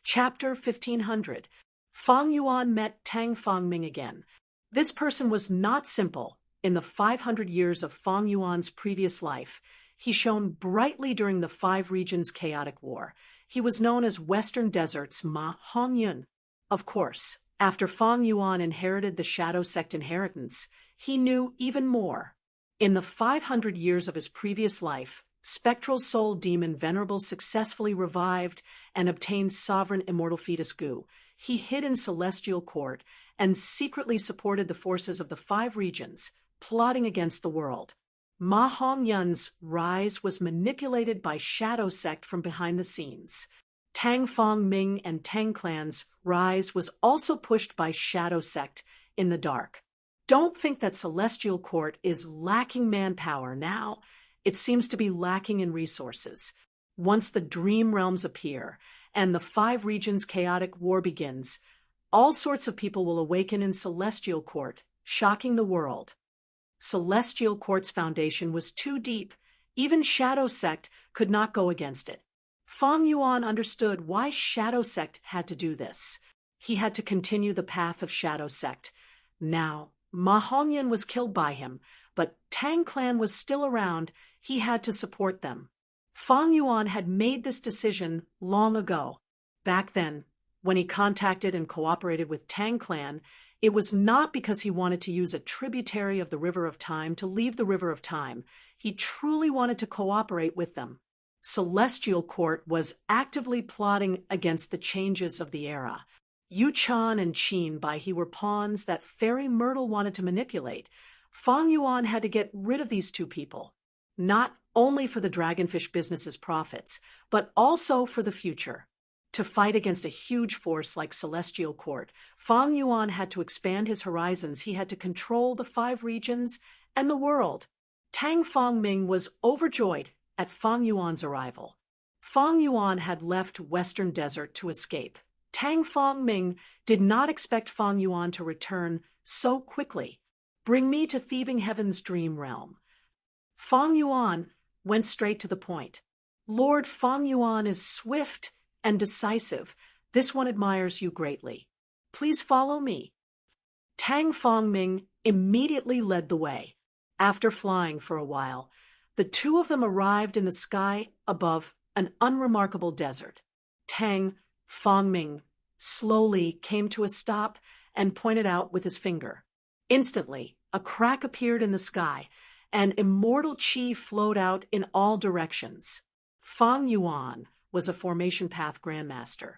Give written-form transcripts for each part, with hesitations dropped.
Chapter 1500. Fang Yuan met Tang Fangming again. This person was not simple. In the 500 years of Fang Yuan's previous life, he shone brightly during the Five Regions' chaotic war. He was known as Western Desert's Ma Hongyun. Of course, after Fang Yuan inherited the Shadow Sect inheritance, he knew even more. In the 500 years of his previous life, Spectral Soul Demon Venerable successfully revived and obtained sovereign immortal fetus Gu. He hid in Celestial Court and secretly supported the forces of the Five Regions, plotting against the world. Ma Hongyun's rise was manipulated by Shadow Sect from behind the scenes. Tang Fangming and Tang Clan's rise was also pushed by Shadow Sect in the dark. Don't think that Celestial Court is lacking manpower now. It seems to be lacking in resources. Once the Dream Realms appear and the Five Regions' chaotic war begins, all sorts of people will awaken in Celestial Court, shocking the world. Celestial Court's foundation was too deep. Even Shadow Sect could not go against it. Fang Yuan understood why Shadow Sect had to do this. He had to continue the path of Shadow Sect. Now, Ma Hongyun was killed by him, but Tang Clan was still around. He had to support them. Fang Yuan had made this decision long ago. Back then, when he contacted and cooperated with Tang Clan, it was not because he wanted to use a tributary of the River of Time to leave the River of Time. He truly wanted to cooperate with them. Celestial Court was actively plotting against the changes of the era. Yu Chan and Qin Bai He were pawns that Fairy Myrtle wanted to manipulate. Fang Yuan had to get rid of these two people, not only for the Dragonfish business's profits, but also for the future. To fight against a huge force like Celestial Court, Fang Yuan had to expand his horizons. He had to control the Five Regions and the world. Tang Fangming was overjoyed at Fang Yuan's arrival. Fang Yuan had left Western Desert to escape. Tang Fangming did not expect Fang Yuan to return so quickly. Bring me to Thieving Heaven's Dream Realm. Fang Yuan went straight to the point. Lord Fang Yuan is swift and decisive. This one admires you greatly. Please follow me. Tang Fangming immediately led the way. After flying for a while, the two of them arrived in the sky above an unremarkable desert. Tang Fangming slowly came to a stop and pointed out with his finger. Instantly, a crack appeared in the sky, and immortal qi flowed out in all directions. Fang Yuan was a formation path grandmaster.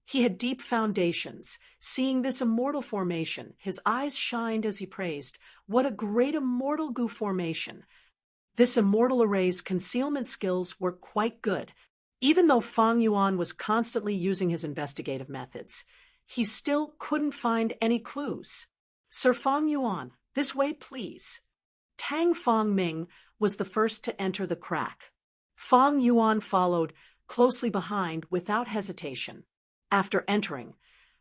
He had deep foundations. Seeing this immortal formation, his eyes shined as he praised, "What a great immortal Gu formation!" This immortal array's concealment skills were quite good. Even though Fang Yuan was constantly using his investigative methods, he still couldn't find any clues. "Sir Fang Yuan, this way, please." Tang Fangming was the first to enter the crack. Fang Yuan followed closely behind without hesitation. After entering,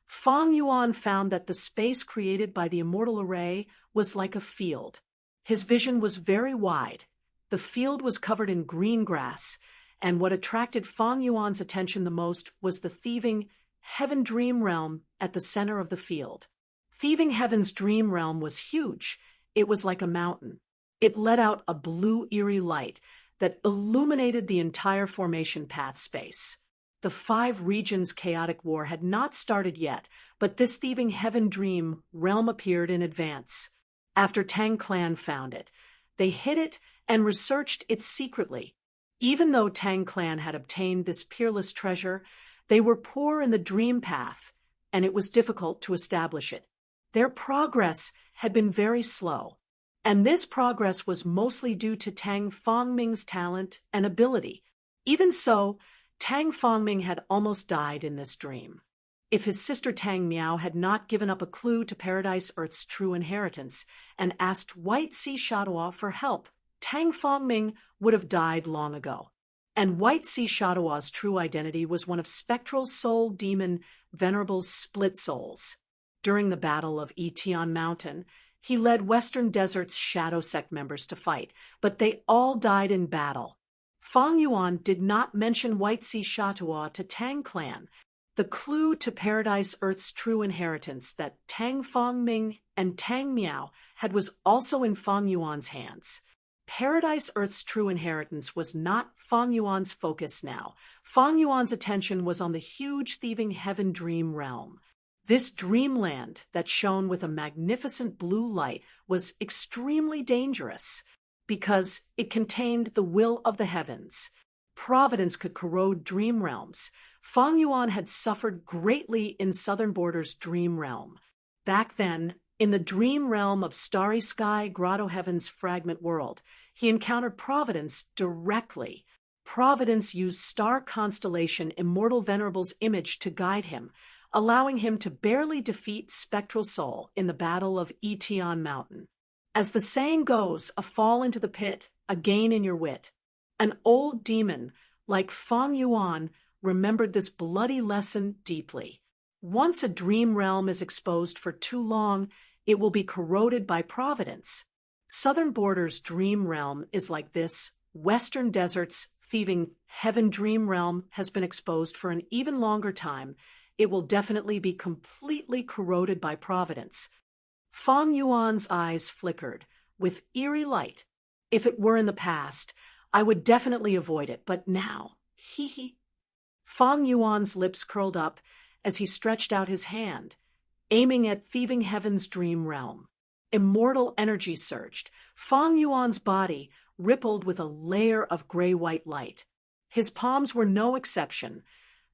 Fang Yuan found that the space created by the immortal array was like a field. His vision was very wide. The field was covered in green grass, and what attracted Fang Yuan's attention the most was the Thieving Heaven Dream Realm at the center of the field. Thieving Heaven's Dream Realm was huge. It was like a mountain. It let out a blue eerie light that illuminated the entire formation path space. The Five Regions' chaotic war had not started yet, but this Thieving Heaven Dream Realm appeared in advance. After Tang Clan found it, they hid it and researched it secretly. Even though Tang Clan had obtained this peerless treasure, they were poor in the dream path, and it was difficult to establish it. Their progress had been very slow, and this progress was mostly due to Tang Fangming's talent and ability. Even so, Tang Fangming had almost died in this dream. If his sister Tang Miao had not given up a clue to Paradise Earth's true inheritance and asked White Sea Shadowah for help, Tang Fangming would have died long ago. And White Sea Shadowah's true identity was one of Spectral Soul Demon Venerable's split souls. During the Battle of Etian Mountain, he led Western Desert's Shadow Sect members to fight, but they all died in battle. Fang Yuan did not mention White Sea Shadowah to Tang Clan. The clue to Paradise Earth's true inheritance that Tang Fongming and Tang Miao had was also in Feng Yuan's hands. Paradise Earth's true inheritance was not Feng Yuan's focus now. Feng Yuan's attention was on the huge thieving heaven dream realm. This dreamland that shone with a magnificent blue light was extremely dangerous because it contained the will of the heavens. Providence could corrode dream realms. Feng Yuan had suffered greatly in Southern Border's dream realm. Back then, in the dream realm of Starry Sky, Grotto Heaven's fragment world, he encountered Providence directly. Providence used star constellation Immortal Venerable's image to guide him, allowing him to barely defeat Spectral Soul in the Battle of Etion Mountain. As the saying goes, a fall into the pit, a gain in your wit. An old demon, like Feng Yuan, remembered this bloody lesson deeply. Once a dream realm is exposed for too long, it will be corroded by Providence. Southern Border's dream realm is like this. Western Desert's thieving heaven dream realm has been exposed for an even longer time. It will definitely be completely corroded by Providence. Feng Yuan's eyes flickered with eerie light. If it were in the past, I would definitely avoid it, but now, hee. Feng Yuan's lips curled up as he stretched out his hand, aiming at thieving heaven's dream realm. Immortal energy surged. Feng Yuan's body rippled with a layer of gray-white light. His palms were no exception.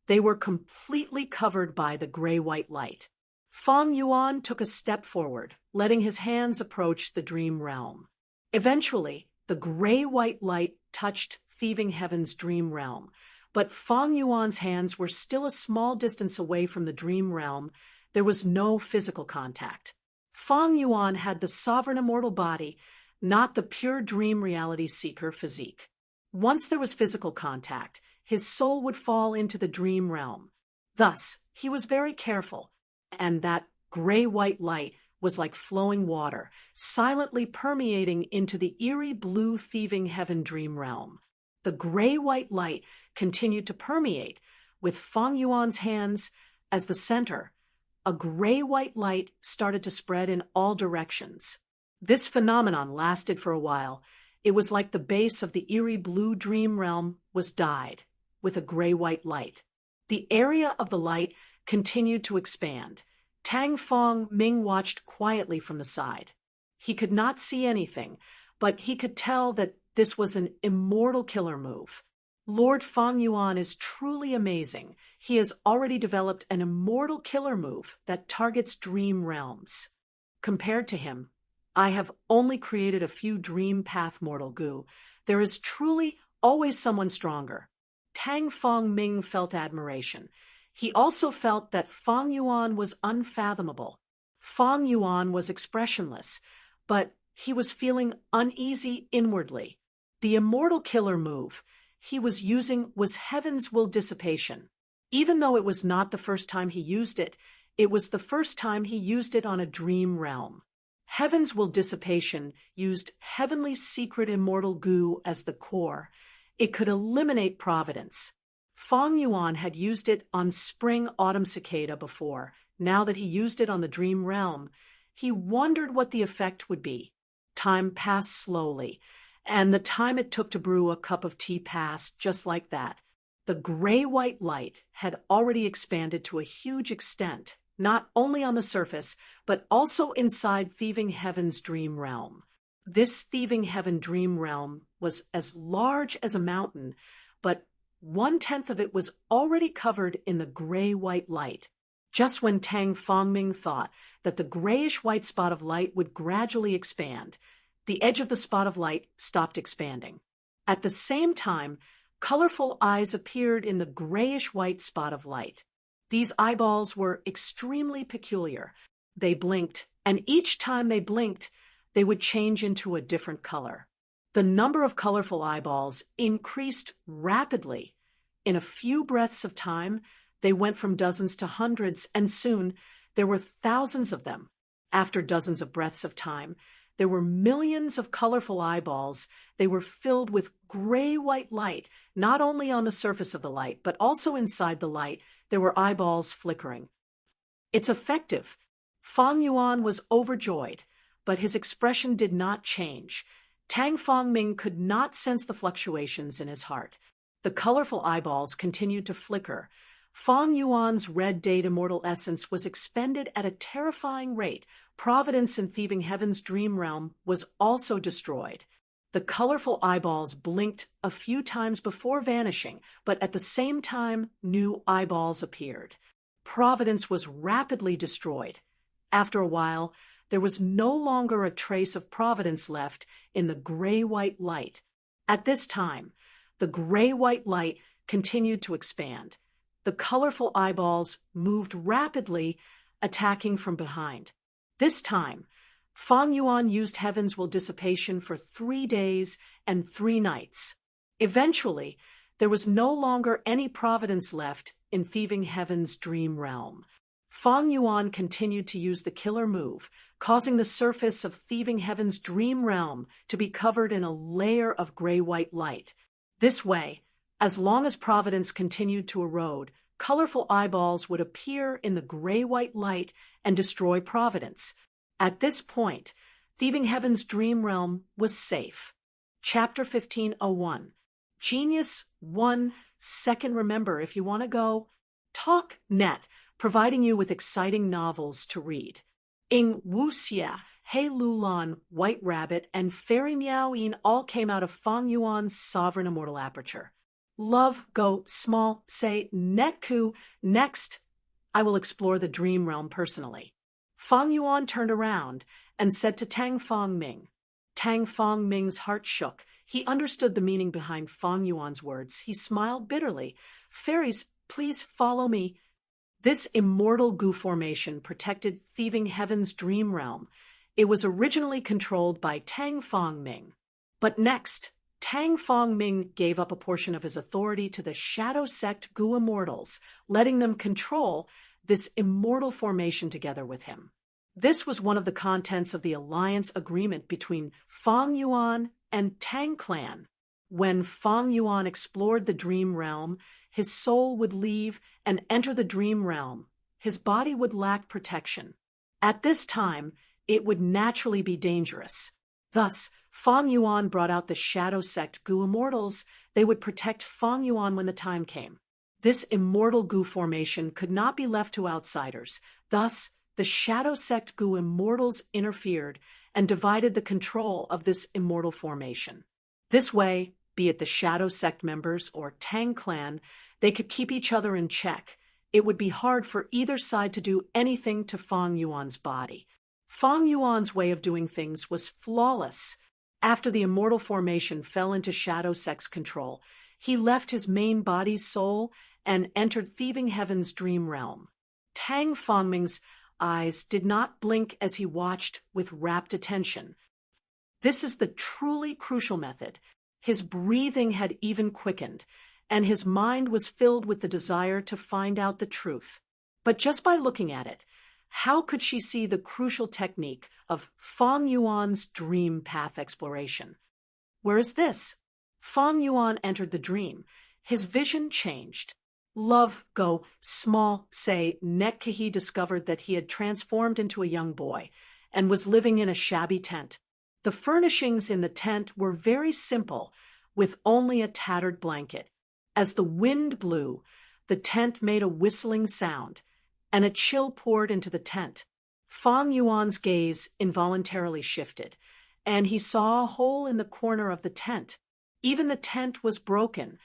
They were completely covered by the gray-white light. Feng Yuan took a step forward, letting his hands approach the dream realm. Eventually, the gray-white light touched thieving heaven's dream realm, but Feng Yuan's hands were still a small distance away from the dream realm. There was no physical contact. Feng Yuan had the sovereign immortal body, not the pure dream reality seeker physique. Once there was physical contact, his soul would fall into the dream realm. Thus, he was very careful, and that gray-white light was like flowing water, silently permeating into the eerie blue thieving heaven dream realm. The gray-white light continued to permeate, with Feng Yuan's hands as the center. A gray-white light started to spread in all directions. This phenomenon lasted for a while. It was like the base of the eerie blue dream realm was dyed with a gray-white light. The area of the light continued to expand. Tang Fongming watched quietly from the side. He could not see anything, but he could tell that this was an immortal killer move. Lord Feng Yuan is truly amazing. He has already developed an immortal killer move that targets dream realms. Compared to him, I have only created a few dream path mortal goo. There is truly always someone stronger. Tang Fongming felt admiration. He also felt that Feng Yuan was unfathomable. Feng Yuan was expressionless, but he was feeling uneasy inwardly. The immortal killer move he was using was Heaven's Will Dissipation. Even though it was not the first time he used it, it was the first time he used it on a dream realm. Heaven's Will Dissipation used heavenly secret immortal goo as the core. It could eliminate Providence. Feng Yuan had used it on Spring Autumn Cicada before. Now that he used it on the dream realm, he wondered what the effect would be. Time passed slowly, and the time it took to brew a cup of tea passed just like that. The gray-white light had already expanded to a huge extent, not only on the surface, but also inside Thieving Heaven's dream realm. This Thieving Heaven dream realm was as large as a mountain, but 1/10 of it was already covered in the gray-white light. Just when Tang Fongming thought that the grayish-white spot of light would gradually expand, the edge of the spot of light stopped expanding. At the same time, colorful eyes appeared in the grayish-white spot of light. These eyeballs were extremely peculiar. They blinked, and each time they blinked, they would change into a different color. The number of colorful eyeballs increased rapidly. In a few breaths of time, they went from dozens to hundreds, and soon there were thousands of them. After dozens of breaths of time, there were millions of colorful eyeballs. They were filled with gray-white light, not only on the surface of the light, but also inside the light. there were eyeballs flickering. It's effective. Fang Yuan was overjoyed, but his expression did not change. Tang Fangming could not sense the fluctuations in his heart. The colorful eyeballs continued to flicker. Fang Yuan's red date immortal essence was expended at a terrifying rate. Providence in thieving heaven's dream realm was also destroyed. The colorful eyeballs blinked a few times before vanishing, but at the same time, new eyeballs appeared. Providence was rapidly destroyed. After a while, there was no longer a trace of Providence left in the gray-white light. At this time, the gray-white light continued to expand. The colorful eyeballs moved rapidly, attacking from behind. This time, Fang Yuan used heaven's will dissipation for 3 days and 3 nights. Eventually, there was no longer any providence left in thieving heaven's dream realm. Fang Yuan continued to use the killer move, causing the surface of thieving heaven's dream realm to be covered in a layer of gray-white light. This way, as long as providence continued to erode, colorful eyeballs would appear in the gray-white light and destroy providence. At this point, thieving heaven's dream realm was safe. Chapter 1501. Genius 1 second. Remember, if you want to go, TalkNet, providing you with exciting novels to read. Ing Wuxia, He Lulan, White Rabbit, and Fairy Miaoyin all came out of Fang Yuan's sovereign immortal aperture. Love, go, small, say, Neku. Next, I will explore the dream realm personally. Fang Yuan turned around and said to Tang Fangming. Tang Fangming's heart shook. He understood the meaning behind Fang Yuan's words. He smiled bitterly. Fairies, please follow me. This immortal goo formation protected thieving heaven's dream realm. It was originally controlled by Tang Fangming. But next, Tang Fangming gave up a portion of his authority to the Shadow Sect Goo Immortals, letting them control this immortal formation together with him. This was one of the contents of the alliance agreement between Fang Yuan and Tang Clan. When Fang Yuan explored the dream realm, his soul would leave and enter the dream realm. His body would lack protection. At this time, it would naturally be dangerous. Thus, Fang Yuan brought out the Shadow Sect Goo Immortals. They would protect Fang Yuan when the time came. This immortal goo formation could not be left to outsiders. Thus, the Shadow Sect Goo Immortals interfered and divided the control of this immortal formation. This way, be it the Shadow Sect members or Tang Clan, they could keep each other in check. It would be hard for either side to do anything to Fang Yuan's body. Fang Yuan's way of doing things was flawless. After the immortal formation fell into Shadow Sect's control, he left his main body's soul and entered thieving heaven's dream realm. Tang Fangming's eyes did not blink as he watched with rapt attention. This is the truly crucial method. His breathing had even quickened, and his mind was filled with the desire to find out the truth. But just by looking at it, how could she see the crucial technique of Fang Yuan's dream path exploration? Where is this? Fang Yuan entered the dream. His vision changed. Love, go, small, say, Nekkahi discovered that he had transformed into a young boy and was living in a shabby tent. The furnishings in the tent were very simple, with only a tattered blanket. As the wind blew, the tent made a whistling sound, and a chill poured into the tent. Fang Yuan's gaze involuntarily shifted, and he saw a hole in the corner of the tent. Even the tent was broken.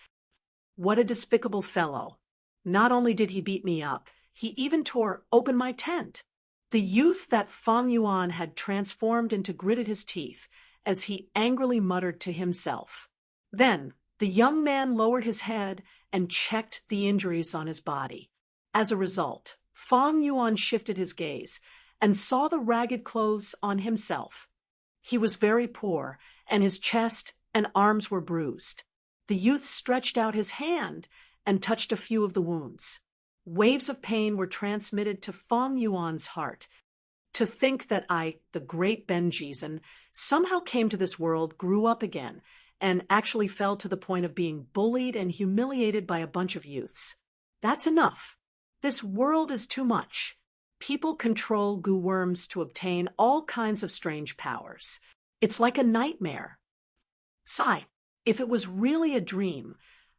What a despicable fellow. Not only did he beat me up, he even tore open my tent. The youth that Fang Yuan had transformed into gritted his teeth as he angrily muttered to himself. Then, the young man lowered his head and checked the injuries on his body. As a result, Fang Yuan shifted his gaze and saw the ragged clothes on himself. He was very poor, and his chest and arms were bruised. The youth stretched out his hand and touched a few of the wounds. Waves of pain were transmitted to Fang Yuan's heart. To think that I, the great Benjizan, somehow came to this world, grew up again, and actually fell to the point of being bullied and humiliated by a bunch of youths. That's enough. This world is too much. People control goo worms to obtain all kinds of strange powers. It's like a nightmare. Sigh, if it was really a dream,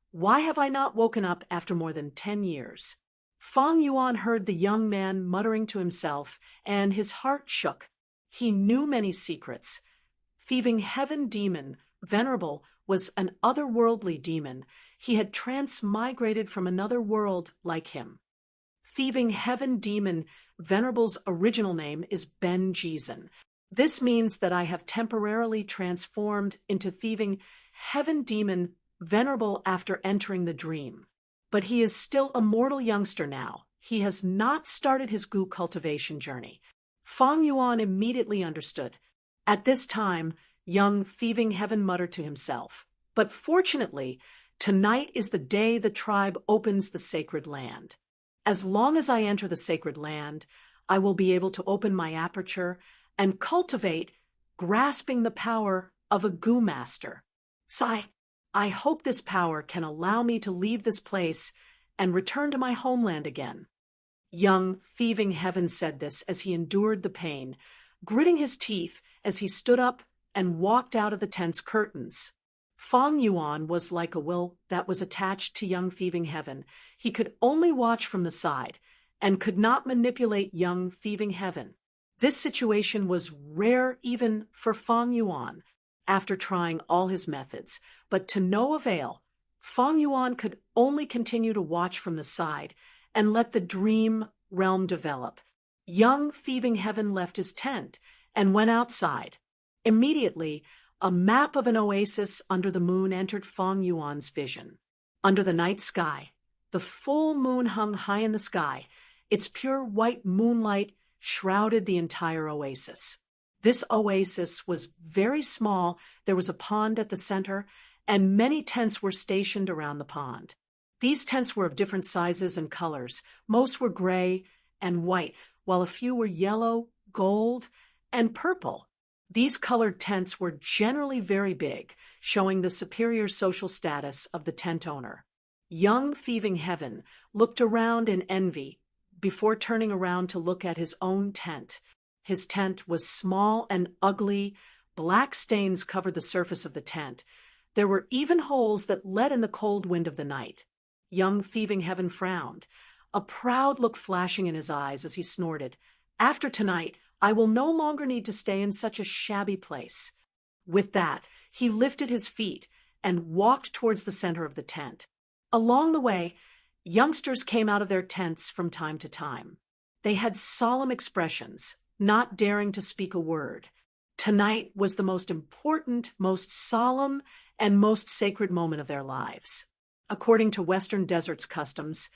why have I not woken up after more than 10 years? Fang Yuan heard the young man muttering to himself, and his heart shook. He knew many secrets. Thieving Heaven Demon, Venerable, was an otherworldly demon. He had transmigrated from another world like him. Thieving Heaven Demon, Venerable's original name is Ben Jizan. This means that I have temporarily transformed into Thieving Heaven Demon, Venerable after entering the dream. But he is still a mortal youngster now. He has not started his goo cultivation journey. Fang Yuan immediately understood. At this time, young Thieving Heaven muttered to himself, "But fortunately, tonight is the day the tribe opens the sacred land. As long as I enter the sacred land, I will be able to open my aperture and cultivate, grasping the power of a goo master. Sigh, I hope this power can allow me to leave this place and return to my homeland again." Young Thieving Heaven said this as he endured the pain, gritting his teeth as he stood up and walked out of the tent's curtains. Fang Yuan was like a will that was attached to young Thieving Heaven. He could only watch from the side and could not manipulate young Thieving Heaven. This situation was rare even for Fang Yuan. After trying all his methods, but to no avail, Fang Yuan could only continue to watch from the side and let the dream realm develop. Young Thieving Heaven left his tent and went outside. Immediately, a map of an oasis under the moon entered Fang Yuan's vision. Under the night sky, the full moon hung high in the sky. Its pure white moonlight shrouded the entire oasis. This oasis was very small. There was a pond at the center, and many tents were stationed around the pond. These tents were of different sizes and colors. Most were gray and white, while a few were yellow, gold, and purple. These colored tents were generally very big, showing the superior social status of the tent owner. Young Thieving Heaven looked around in envy before turning around to look at his own tent. His tent was small and ugly. Black stains covered the surface of the tent. There were even holes that let in the cold wind of the night. Young Thieving Heaven frowned, a proud look flashing in his eyes as he snorted, "After tonight, I will no longer need to stay in such a shabby place." With that, he lifted his feet and walked towards the center of the tent. Along the way, youngsters came out of their tents from time to time. They had solemn expressions, not daring to speak a word. Tonight was the most important, most solemn, and most sacred moment of their lives. According to Western Desert's customs,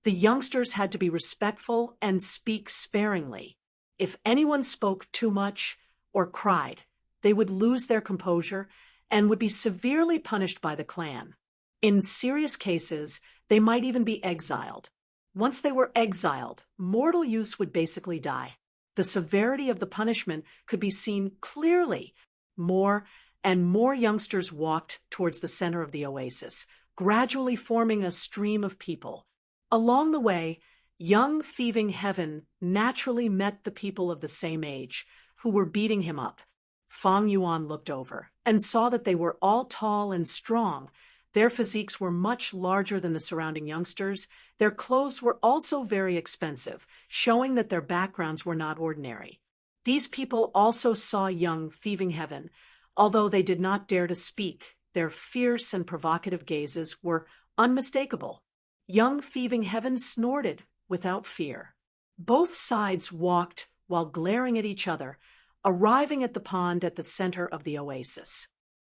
the youngsters had to be respectful and speak sparingly. If anyone spoke too much or cried, they would lose their composure and would be severely punished by the clan. In serious cases, they might even be exiled. Once they were exiled, mortal use would basically die. The severity of the punishment could be seen clearly. More and more youngsters walked towards the center of the oasis, gradually forming a stream of people. Along the way, young Thieving Heaven naturally met the people of the same age, who were beating him up. Fang Yuan looked over and saw that they were all tall and strong. Their physiques were much larger than the surrounding youngsters. Their clothes were also very expensive, showing that their backgrounds were not ordinary. These people also saw young Thieving Heaven. Although they did not dare to speak, their fierce and provocative gazes were unmistakable. Young Thieving Heaven snorted without fear. Both sides walked while glaring at each other, arriving at the pond at the center of the oasis.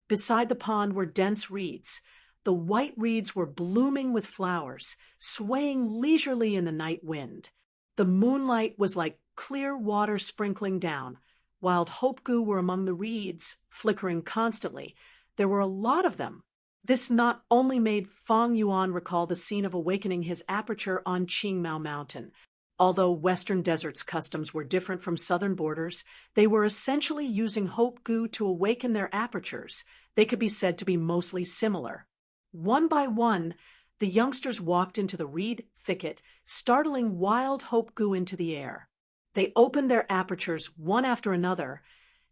Beside the pond were dense reeds. The white reeds were blooming with flowers, swaying leisurely in the night wind. The moonlight was like clear water sprinkling down. Wild hope goo were among the reeds, flickering constantly. There were a lot of them. This not only made Fang Yuan recall the scene of awakening his aperture on Qingmao Mountain. Although Western Desert's customs were different from southern borders, they were essentially using hope goo to awaken their apertures. They could be said to be mostly similar. One by one, the youngsters walked into the reed thicket, startling wild hope goo into the air. They opened their apertures one after another,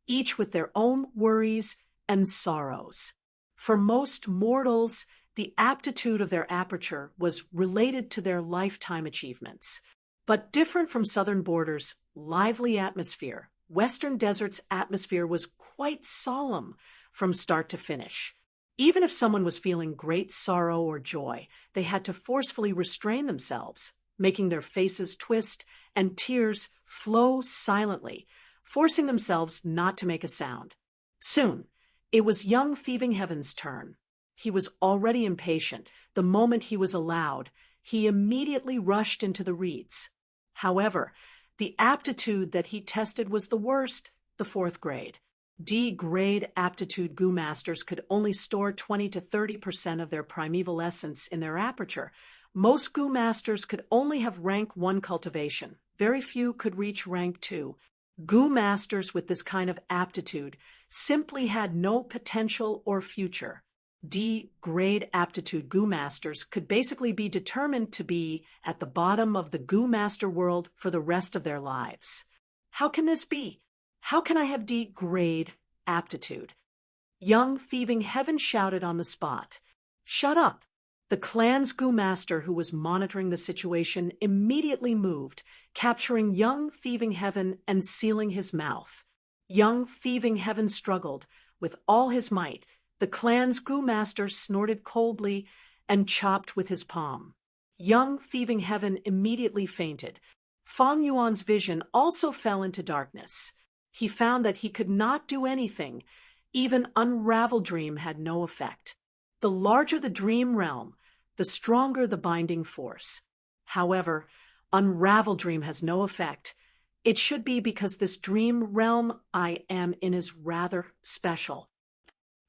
each with their own worries and sorrows. For most mortals, the aptitude of their aperture was related to their lifetime achievements. But different from southern borders' lively atmosphere, western desert's atmosphere was quite solemn from start to finish. Even if someone was feeling great sorrow or joy, they had to forcefully restrain themselves, making their faces twist and tears flow silently, forcing themselves not to make a sound. Soon, it was young Thieving Heaven's turn. He was already impatient. The moment he was allowed, he immediately rushed into the reeds. However, the aptitude that he tested was the worst, the 4th grade. D-grade aptitude goo masters could only store 20 to 30% of their primeval essence in their aperture. Most goo masters could only have rank 1 cultivation. Very few could reach rank 2. Goo masters with this kind of aptitude simply had no potential or future. D-grade aptitude goo masters could basically be determined to be at the bottom of the goo master world for the rest of their lives. How can this be? How can I have D-grade aptitude? Young Thieving Heaven shouted on the spot. Shut up! The clan's goo master, who was monitoring the situation, immediately moved, capturing young Thieving Heaven and sealing his mouth. Young Thieving Heaven struggled with all his might. The clan's goo master snorted coldly and chopped with his palm. Young Thieving Heaven immediately fainted. Fang Yuan's vision also fell into darkness. He found that he could not do anything. Even Unravel Dream had no effect. The larger the dream realm, the stronger the binding force. However, Unravel Dream has no effect. It should be because this dream realm I am in is rather special.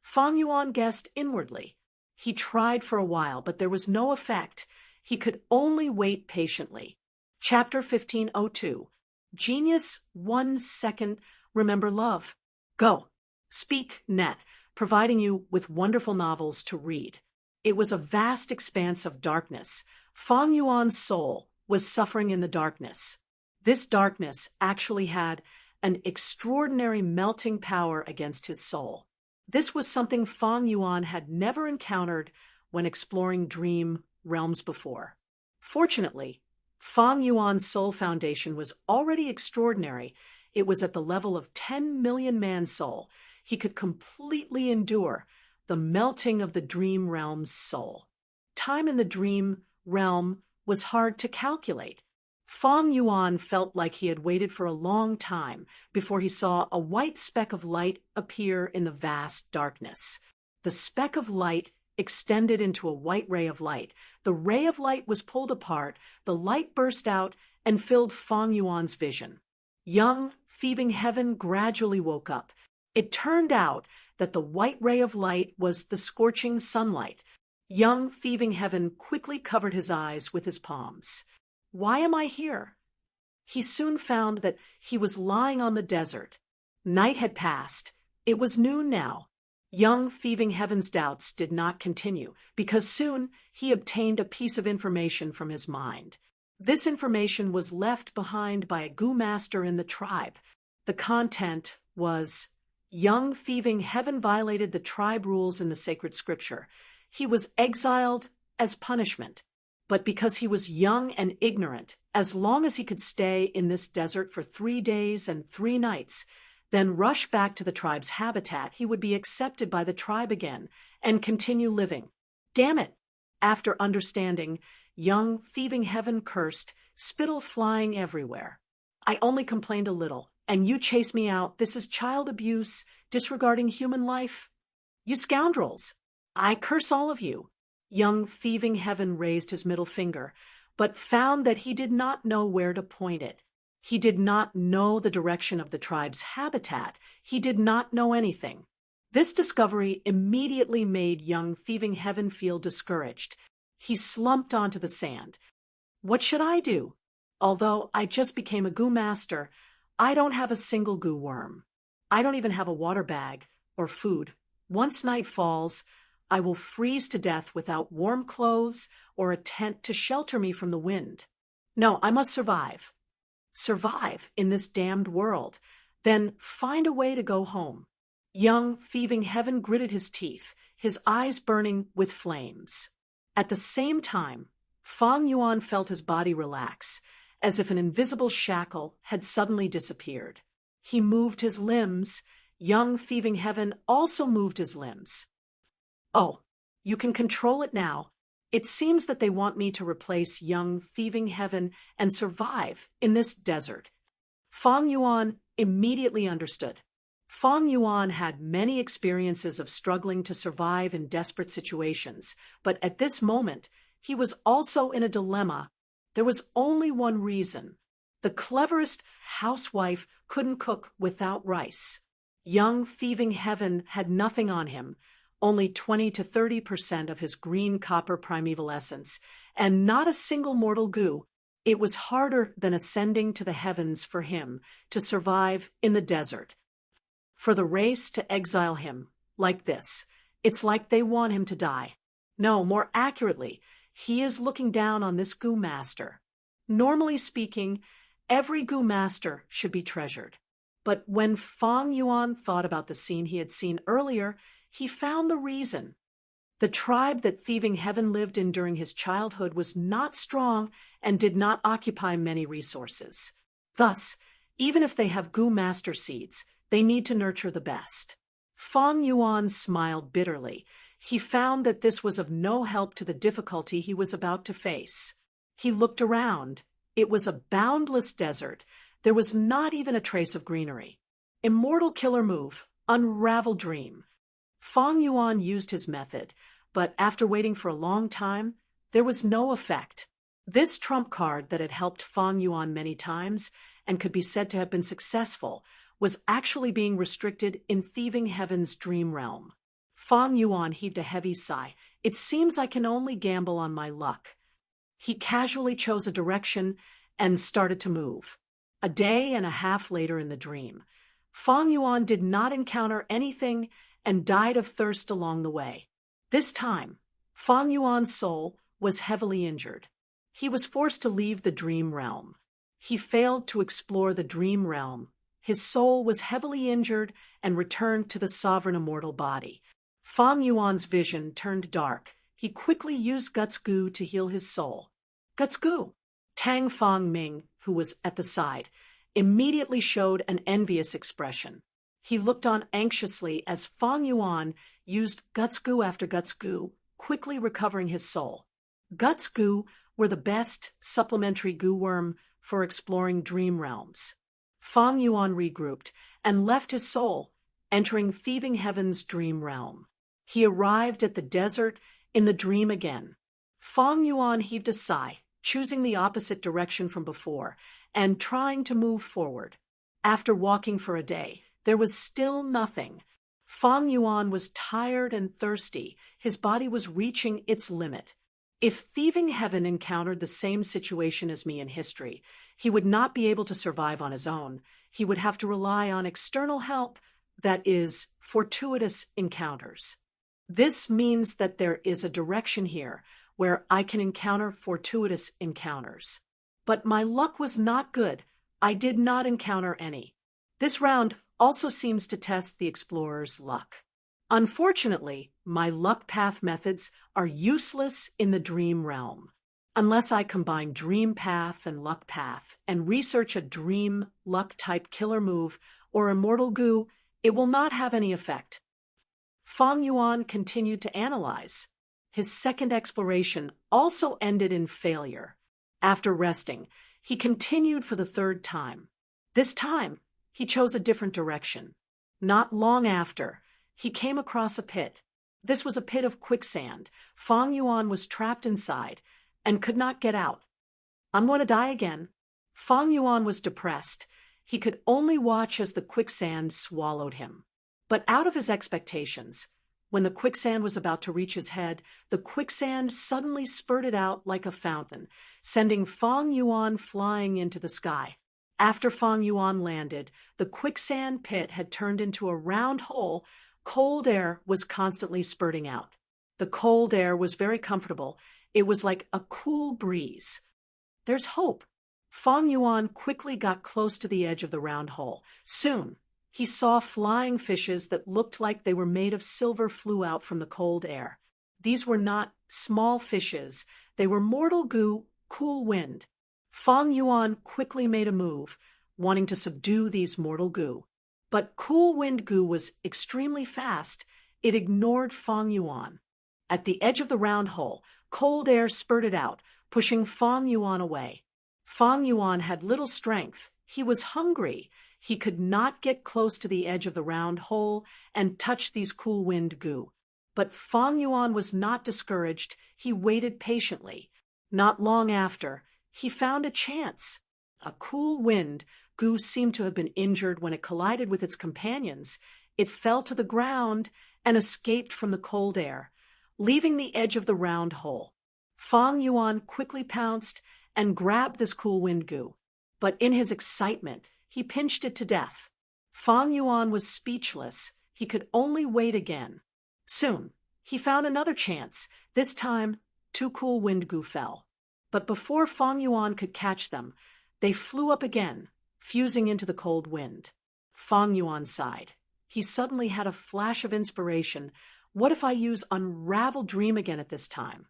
Fang Yuan guessed inwardly. He tried for a while, but there was no effect. He could only wait patiently. Chapter 1502. Genius 1 second. Remember love. Go. Speak net, providing you with wonderful novels to read. It was a vast expanse of darkness. Fang Yuan's soul was suffering in the darkness. This darkness actually had an extraordinary melting power against his soul. This was something Fang Yuan had never encountered when exploring dream realms before. Fortunately, Fang Yuan's soul foundation was already extraordinary. It was at the level of 10 million man-soul. He could completely endure the melting of the dream realm's soul. Time in the dream realm was hard to calculate. Fang Yuan felt like he had waited for a long time before he saw a white speck of light appear in the vast darkness. The speck of light extended into a white ray of light. The ray of light was pulled apart, the light burst out and filled Fang Yuan's vision. Young Thieving Heaven gradually woke up. It turned out that the white ray of light was the scorching sunlight. Young Thieving Heaven quickly covered his eyes with his palms. Why am I here? He soon found that he was lying on the desert. Night had passed. It was noon now. Young Thieving Heaven's doubts did not continue, because soon he obtained a piece of information from his mind. This information was left behind by a goo master in the tribe. The content was, Young Thieving Heaven violated the tribe rules in the sacred scripture. He was exiled as punishment. But because he was young and ignorant, as long as he could stay in this desert for 3 days and 3 nights, then rush back to the tribe's habitat, he would be accepted by the tribe again and continue living. Damn it! After understanding, young Thieving Heaven cursed, spittle flying everywhere. I only complained a little, and you chase me out. This is child abuse, disregarding human life. You scoundrels! I curse all of you. Young Thieving Heaven raised his middle finger, but found that he did not know where to point it. He did not know the direction of the tribe's habitat. He did not know anything. This discovery immediately made young Thieving Heaven feel discouraged. He slumped onto the sand. What should I do? Although I just became a goo master, I don't have a single goo worm. I don't even have a water bag or food. Once night falls, I will freeze to death without warm clothes or a tent to shelter me from the wind. No, I must survive. Survive in this damned world, then find a way to go home. Young, thieving Heaven gritted his teeth, his eyes burning with flames. At the same time, Fang Yuan felt his body relax, as if an invisible shackle had suddenly disappeared. He moved his limbs. Young, thieving Heaven also moved his limbs. Oh, you can control it now. It seems that they want me to replace young, thieving Heaven and survive in this desert. Fang Yuan immediately understood. Fang Yuan had many experiences of struggling to survive in desperate situations, but at this moment, he was also in a dilemma. There was only one reason. The cleverest housewife couldn't cook without rice. Young, thieving Heaven had nothing on him, only 20 to 30% of his green copper primeval essence, and not a single mortal goo. It was harder than ascending to the heavens for him to survive in the desert. For the race to exile him like this, it's like they want him to die. No, more accurately, he is looking down on this goo master. Normally speaking, every goo master should be treasured. But when Fang Yuan thought about the scene he had seen earlier, he found the reason. The tribe that thieving Heaven lived in during his childhood was not strong and did not occupy many resources. Thus, even if they have goo master seeds, they need to nurture the best. Fang Yuan smiled bitterly. He found that this was of no help to the difficulty he was about to face. He looked around. It was a boundless desert. There was not even a trace of greenery. Immortal killer move, unravel dream. Fang Yuan used his method, but after waiting for a long time, there was no effect. This trump card that had helped Fang Yuan many times and could be said to have been successful was actually being restricted in thieving Heaven's dream realm. Fang Yuan heaved a heavy sigh. It seems I can only gamble on my luck. He casually chose a direction and started to move. A day and a half later in the dream, Fang Yuan did not encounter anything and died of thirst along the way. This time, Fang Yuan's soul was heavily injured. He was forced to leave the dream realm. He failed to explore the dream realm. His soul was heavily injured and returned to the sovereign immortal body. Fang Yuan's vision turned dark. He quickly used Guts Gu to heal his soul. Guts Gu! Tang Fang Ming, who was at the side, immediately showed an envious expression. He looked on anxiously as Fang Yuan used Guts Gu after Guts Gu, quickly recovering his soul. Guts Gu were the best supplementary goo worm for exploring dream realms. Fang Yuan regrouped and left his soul, entering thieving Heaven's dream realm. He arrived at the desert in the dream again. Fang Yuan heaved a sigh, choosing the opposite direction from before, and trying to move forward. After walking for a day, there was still nothing. Fang Yuan was tired and thirsty. His body was reaching its limit. If thieving Heaven encountered the same situation as me in history, he would not be able to survive on his own. He would have to rely on external help, that is, fortuitous encounters. This means that there is a direction here where I can encounter fortuitous encounters. But my luck was not good. I did not encounter any. This round also seems to test the explorer's luck. Unfortunately, my luck path methods are useless in the dream realm. Unless I combine dream path and luck path and research a dream luck type killer move or immortal goo, it will not have any effect. Fang Yuan continued to analyze. His second exploration also ended in failure. After resting, he continued for the third time. This time, he chose a different direction. Not long after, he came across a pit. This was a pit of quicksand. Fang Yuan was trapped inside and could not get out. I'm going to die again. Fang Yuan was depressed. He could only watch as the quicksand swallowed him. But out of his expectations, when the quicksand was about to reach his head, the quicksand suddenly spurted out like a fountain, sending Fang Yuan flying into the sky. After Fang Yuan landed, the quicksand pit had turned into a round hole. Cold air was constantly spurting out. The cold air was very comfortable. It was like a cool breeze. There's hope. Fong Yuan quickly got close to the edge of the round hole. Soon, he saw flying fishes that looked like they were made of silver flew out from the cold air. These were not small fishes. They were mortal goo, cool wind. Fong Yuan quickly made a move, wanting to subdue these mortal goo. But cool wind goo was extremely fast. It ignored Fong Yuan. At the edge of the round hole, cold air spurted out, pushing Fong Yuan away. Fong Yuan had little strength. He was hungry. He could not get close to the edge of the round hole and touch these cool wind goo. But Fong Yuan was not discouraged. He waited patiently. Not long after, he found a chance. A cool wind goo seemed to have been injured when it collided with its companions. It fell to the ground and escaped from the cold air, leaving the edge of the round hole. Fong Yuan quickly pounced and grabbed this cool wind goo. But in his excitement, he pinched it to death. Fong Yuan was speechless. He could only wait again. Soon, he found another chance. This time, 2 cool wind goo fell. But before Fong Yuan could catch them, they flew up again, fusing into the cold wind. Fong Yuan sighed. He suddenly had a flash of inspiration. What if I use Unravel Dream again at this time?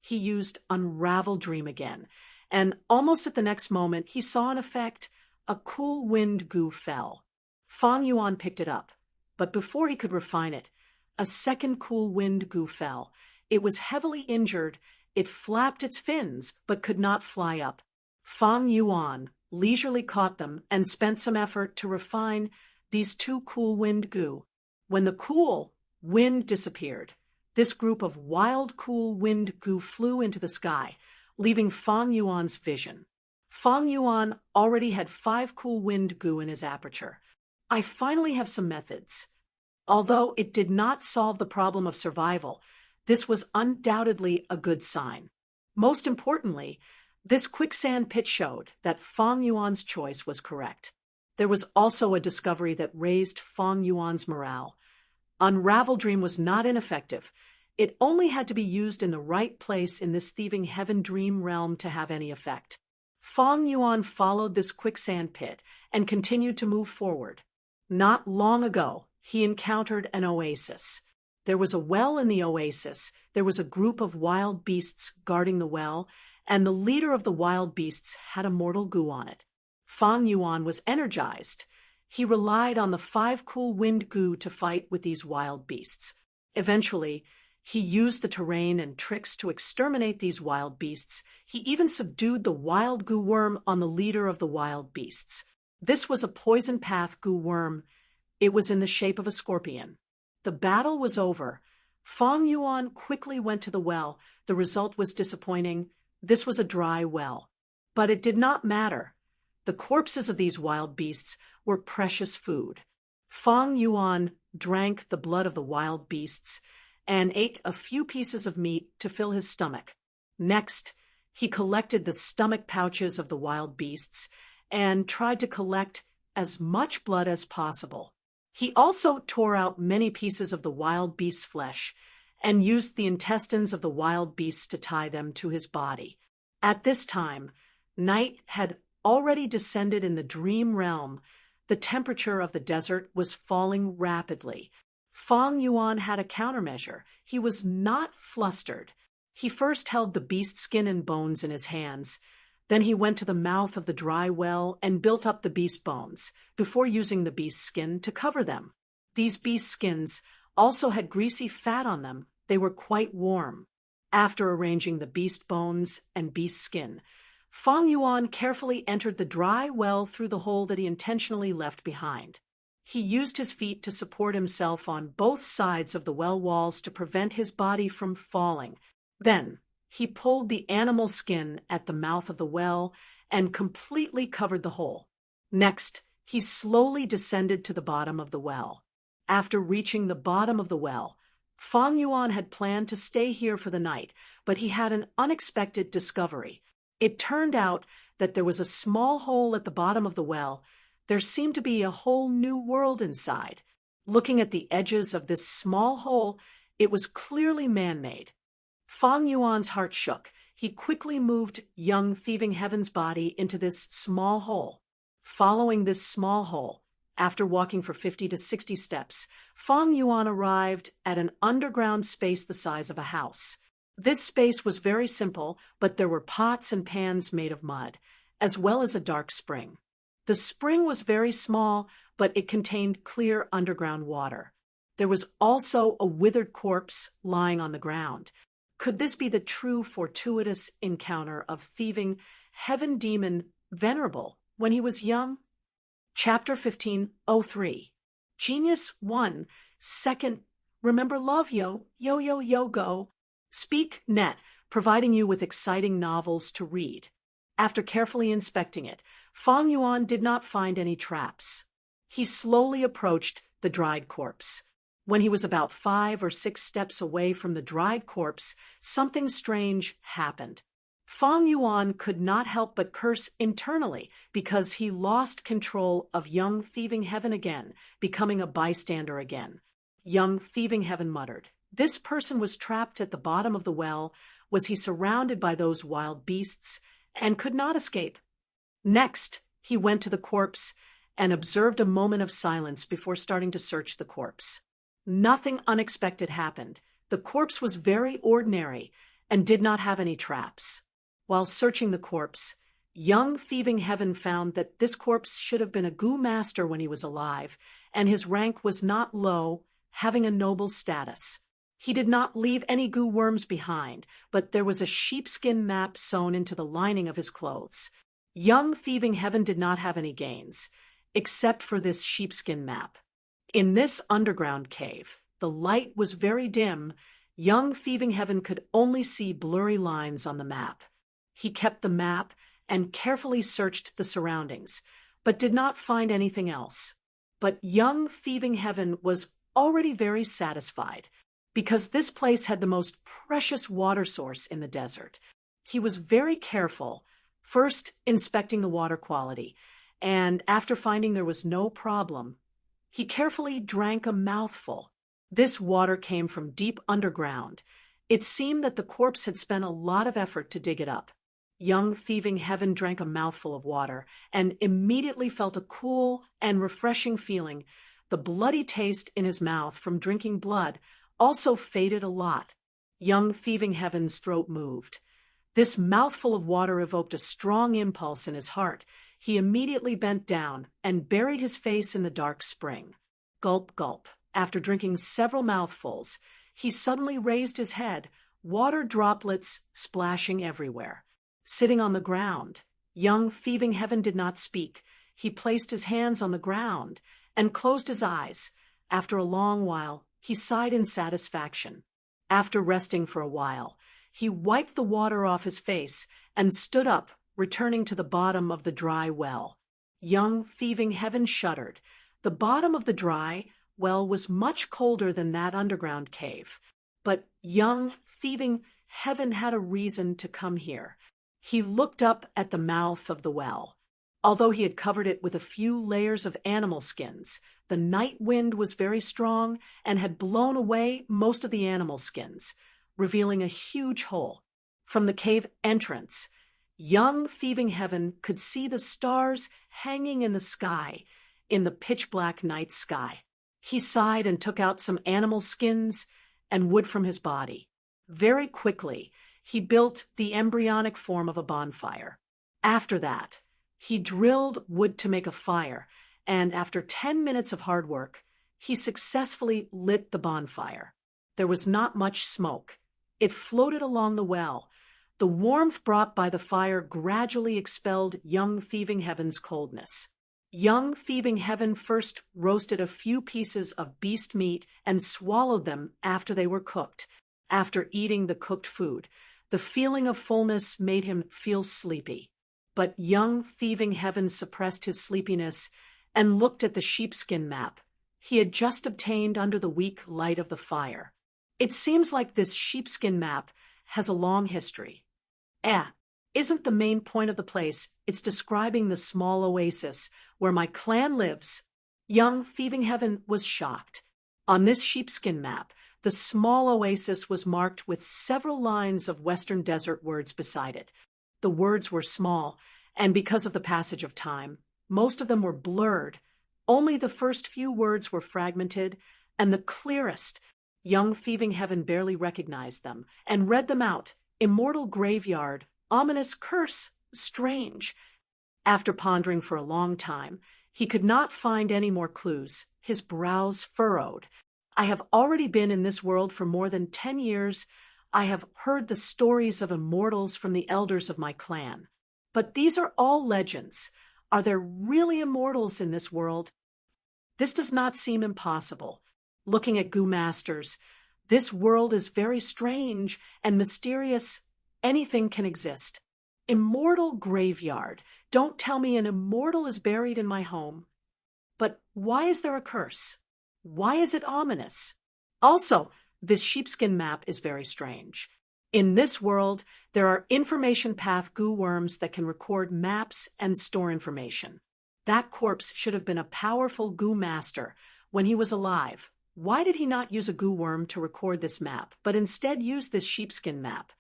He used Unravel Dream again, and almost at the next moment, he saw an effect. A cool wind goo fell. Fong Yuan picked it up, but before he could refine it, a second cool wind goo fell. It was heavily injured. It flapped its fins, but could not fly up. Fong Yuan leisurely caught them and spent some effort to refine these 2 cool wind goo. When the cool wind disappeared, this group of wild cool wind goo flew into the sky, leaving Fong Yuan's vision. Fong Yuan already had 5 cool wind goo in his aperture. I finally have some methods. Although it did not solve the problem of survival, this was undoubtedly a good sign. Most importantly, this quicksand pit showed that Fong Yuan's choice was correct. There was also a discovery that raised Fong Yuan's morale. Unravel Dream was not ineffective. It only had to be used in the right place in this thieving heaven dream realm to have any effect. Fong Yuan followed this quicksand pit and continued to move forward. Not long ago, he encountered an oasis. There was a well in the oasis, there was a group of wild beasts guarding the well, and the leader of the wild beasts had a mortal goo on it. Fong Yuan was energized. He relied on the 5 cool wind goo to fight with these wild beasts. Eventually, he used the terrain and tricks to exterminate these wild beasts. He even subdued the wild goo worm on the leader of the wild beasts. This was a poison path goo worm. It was in the shape of a scorpion. The battle was over. Fong Yuan quickly went to the well. The result was disappointing. This was a dry well. But it did not matter. The corpses of these wild beasts were precious food. Fong Yuan drank the blood of the wild beasts and ate a few pieces of meat to fill his stomach. Next, he collected the stomach pouches of the wild beasts and tried to collect as much blood as possible. He also tore out many pieces of the wild beast's flesh and used the intestines of the wild beasts to tie them to his body. At this time, night had already descended in the dream realm. The temperature of the desert was falling rapidly. Fong Yuan had a countermeasure. He was not flustered. He first held the beast skin and bones in his hands. Then he went to the mouth of the dry well and built up the beast bones, before using the beast skin to cover them. These beast skins also had greasy fat on them. They were quite warm. After arranging the beast bones and beast skin, Fong Yuan carefully entered the dry well through the hole that he intentionally left behind. He used his feet to support himself on both sides of the well walls to prevent his body from falling. Then, he pulled the animal skin at the mouth of the well and completely covered the hole. Next, he slowly descended to the bottom of the well. After reaching the bottom of the well, Fong Yuan had planned to stay here for the night, but he had an unexpected discovery. It turned out that there was a small hole at the bottom of the well. There seemed to be a whole new world inside. Looking at the edges of this small hole, It was clearly man-made. Fang Yuan's heart shook. He quickly moved young thieving heaven's body into this small hole. Following this small hole, after walking for 50 to 60 steps, Fang Yuan arrived at an underground space the size of a house. This space was very simple, but there were pots and pans made of mud, as well as a dark spring. The spring was very small, but it contained clear underground water. There was also a withered corpse lying on the ground. Could this be the true fortuitous encounter of thieving heaven demon Venerable when he was young? Chapter 15:03. Genius 1. Second, remember love yo go. Speak net, providing you with exciting novels to read. After carefully inspecting it, Fang Yuan did not find any traps. He slowly approached the dried corpse. When he was about 5 or 6 steps away from the dried corpse, something strange happened. Fang Yuan could not help but curse internally because he lost control of young thieving heaven again, becoming a bystander again. Young thieving heaven muttered, "This person was trapped at the bottom of the well. Was he surrounded by those wild beasts and could not escape?" Next, he went to the corpse and observed a moment of silence before starting to search the corpse. Nothing unexpected happened. The corpse was very ordinary and did not have any traps. While searching the corpse, young thieving heaven found that this corpse should have been a Gu master when he was alive, and his rank was not low, having a noble status. He did not leave any Gu worms behind, but there was a sheepskin map sewn into the lining of his clothes. Young thieving heaven did not have any gains, except for this sheepskin map. In this underground cave, the light was very dim. Young thieving heaven could only see blurry lines on the map. He kept the map and carefully searched the surroundings, but did not find anything else. But young thieving heaven was already very satisfied, because this place had the most precious water source in the desert. He was very careful, first inspecting the water quality, and after finding there was no problem, he carefully drank a mouthful. This water came from deep underground. It seemed that the corpse had spent a lot of effort to dig it up. Young thieving heaven drank a mouthful of water and immediately felt a cool and refreshing feeling. The bloody taste in his mouth from drinking blood also faded a lot. Young thieving heaven's throat moved. This mouthful of water evoked a strong impulse in his heart. He immediately bent down and buried his face in the dark spring. Gulp, gulp. After drinking several mouthfuls, he suddenly raised his head, water droplets splashing everywhere. Sitting on the ground, young thieving heaven did not speak. He placed his hands on the ground and closed his eyes. After a long while, he sighed in satisfaction. After resting for a while, he wiped the water off his face and stood up, returning to the bottom of the dry well. Young thieving heaven shuddered. The bottom of the dry well was much colder than that underground cave. But young thieving heaven had a reason to come here. He looked up at the mouth of the well. Although he had covered it with a few layers of animal skins, the night wind was very strong and had blown away most of the animal skins, revealing a huge hole. From the cave entrance, young thieving heaven could see the stars hanging in the sky, in the pitch-black night sky. He sighed and took out some animal skins and wood from his body. Very quickly, he built the embryonic form of a bonfire. After that, he drilled wood to make a fire, and after 10 minutes of hard work, he successfully lit the bonfire. There was not much smoke. It floated along the well. The warmth brought by the fire gradually expelled young thieving heaven's coldness. Young thieving heaven first roasted a few pieces of beast meat and swallowed them after they were cooked. After eating the cooked food, the feeling of fullness made him feel sleepy. But young thieving heaven suppressed his sleepiness and looked at the sheepskin map he had just obtained under the weak light of the fire. It seems like this sheepskin map has a long history. Isn't the main point of the place? It's describing the small oasis where my clan lives. Young thieving heaven was shocked. On this sheepskin map, The small oasis was marked with several lines of Western Desert words beside it. The words were small, and because of the passage of time, most of them were blurred. Only the first few words were fragmented, and the clearest. Young Thieving Heaven barely recognized them, and read them out. Immortal graveyard, ominous curse, strange. After pondering for a long time, he could not find any more clues. His brows furrowed. I have already been in this world for more than 10 years. I have heard the stories of immortals from the elders of my clan. But these are all legends. Are there really immortals in this world? This does not seem impossible. Looking at Goo Masters, this world is very strange and mysterious. Anything can exist. Immortal graveyard. Don't tell me an immortal is buried in my home. But why is there a curse? Why is it ominous? Also, this sheepskin map is very strange. In this world, there are information path goo worms that can record maps and store information. That corpse should have been a powerful goo master when he was alive. Why did he not use a goo worm to record this map, but instead use this sheepskin map?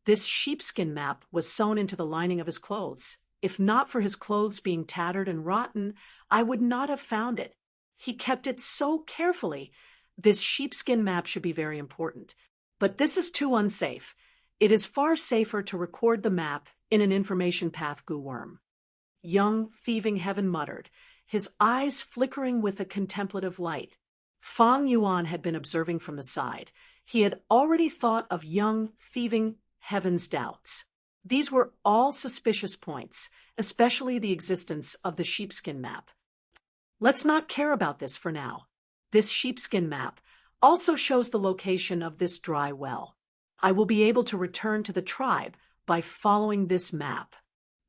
This sheepskin map was sewn into the lining of his clothes. If not for his clothes being tattered and rotten, I would not have found it. He kept it so carefully. This sheepskin map should be very important. But this is too unsafe. It is far safer to record the map in an information path goo worm. Young Thieving Heaven muttered, his eyes flickering with a contemplative light. Fang Yuan had been observing from the side. He had already thought of young Thieving Heaven's doubts. These were all suspicious points, especially the existence of the sheepskin map. Let's not care about this for now. This sheepskin map also shows the location of this dry well. I will be able to return to the tribe by following this map.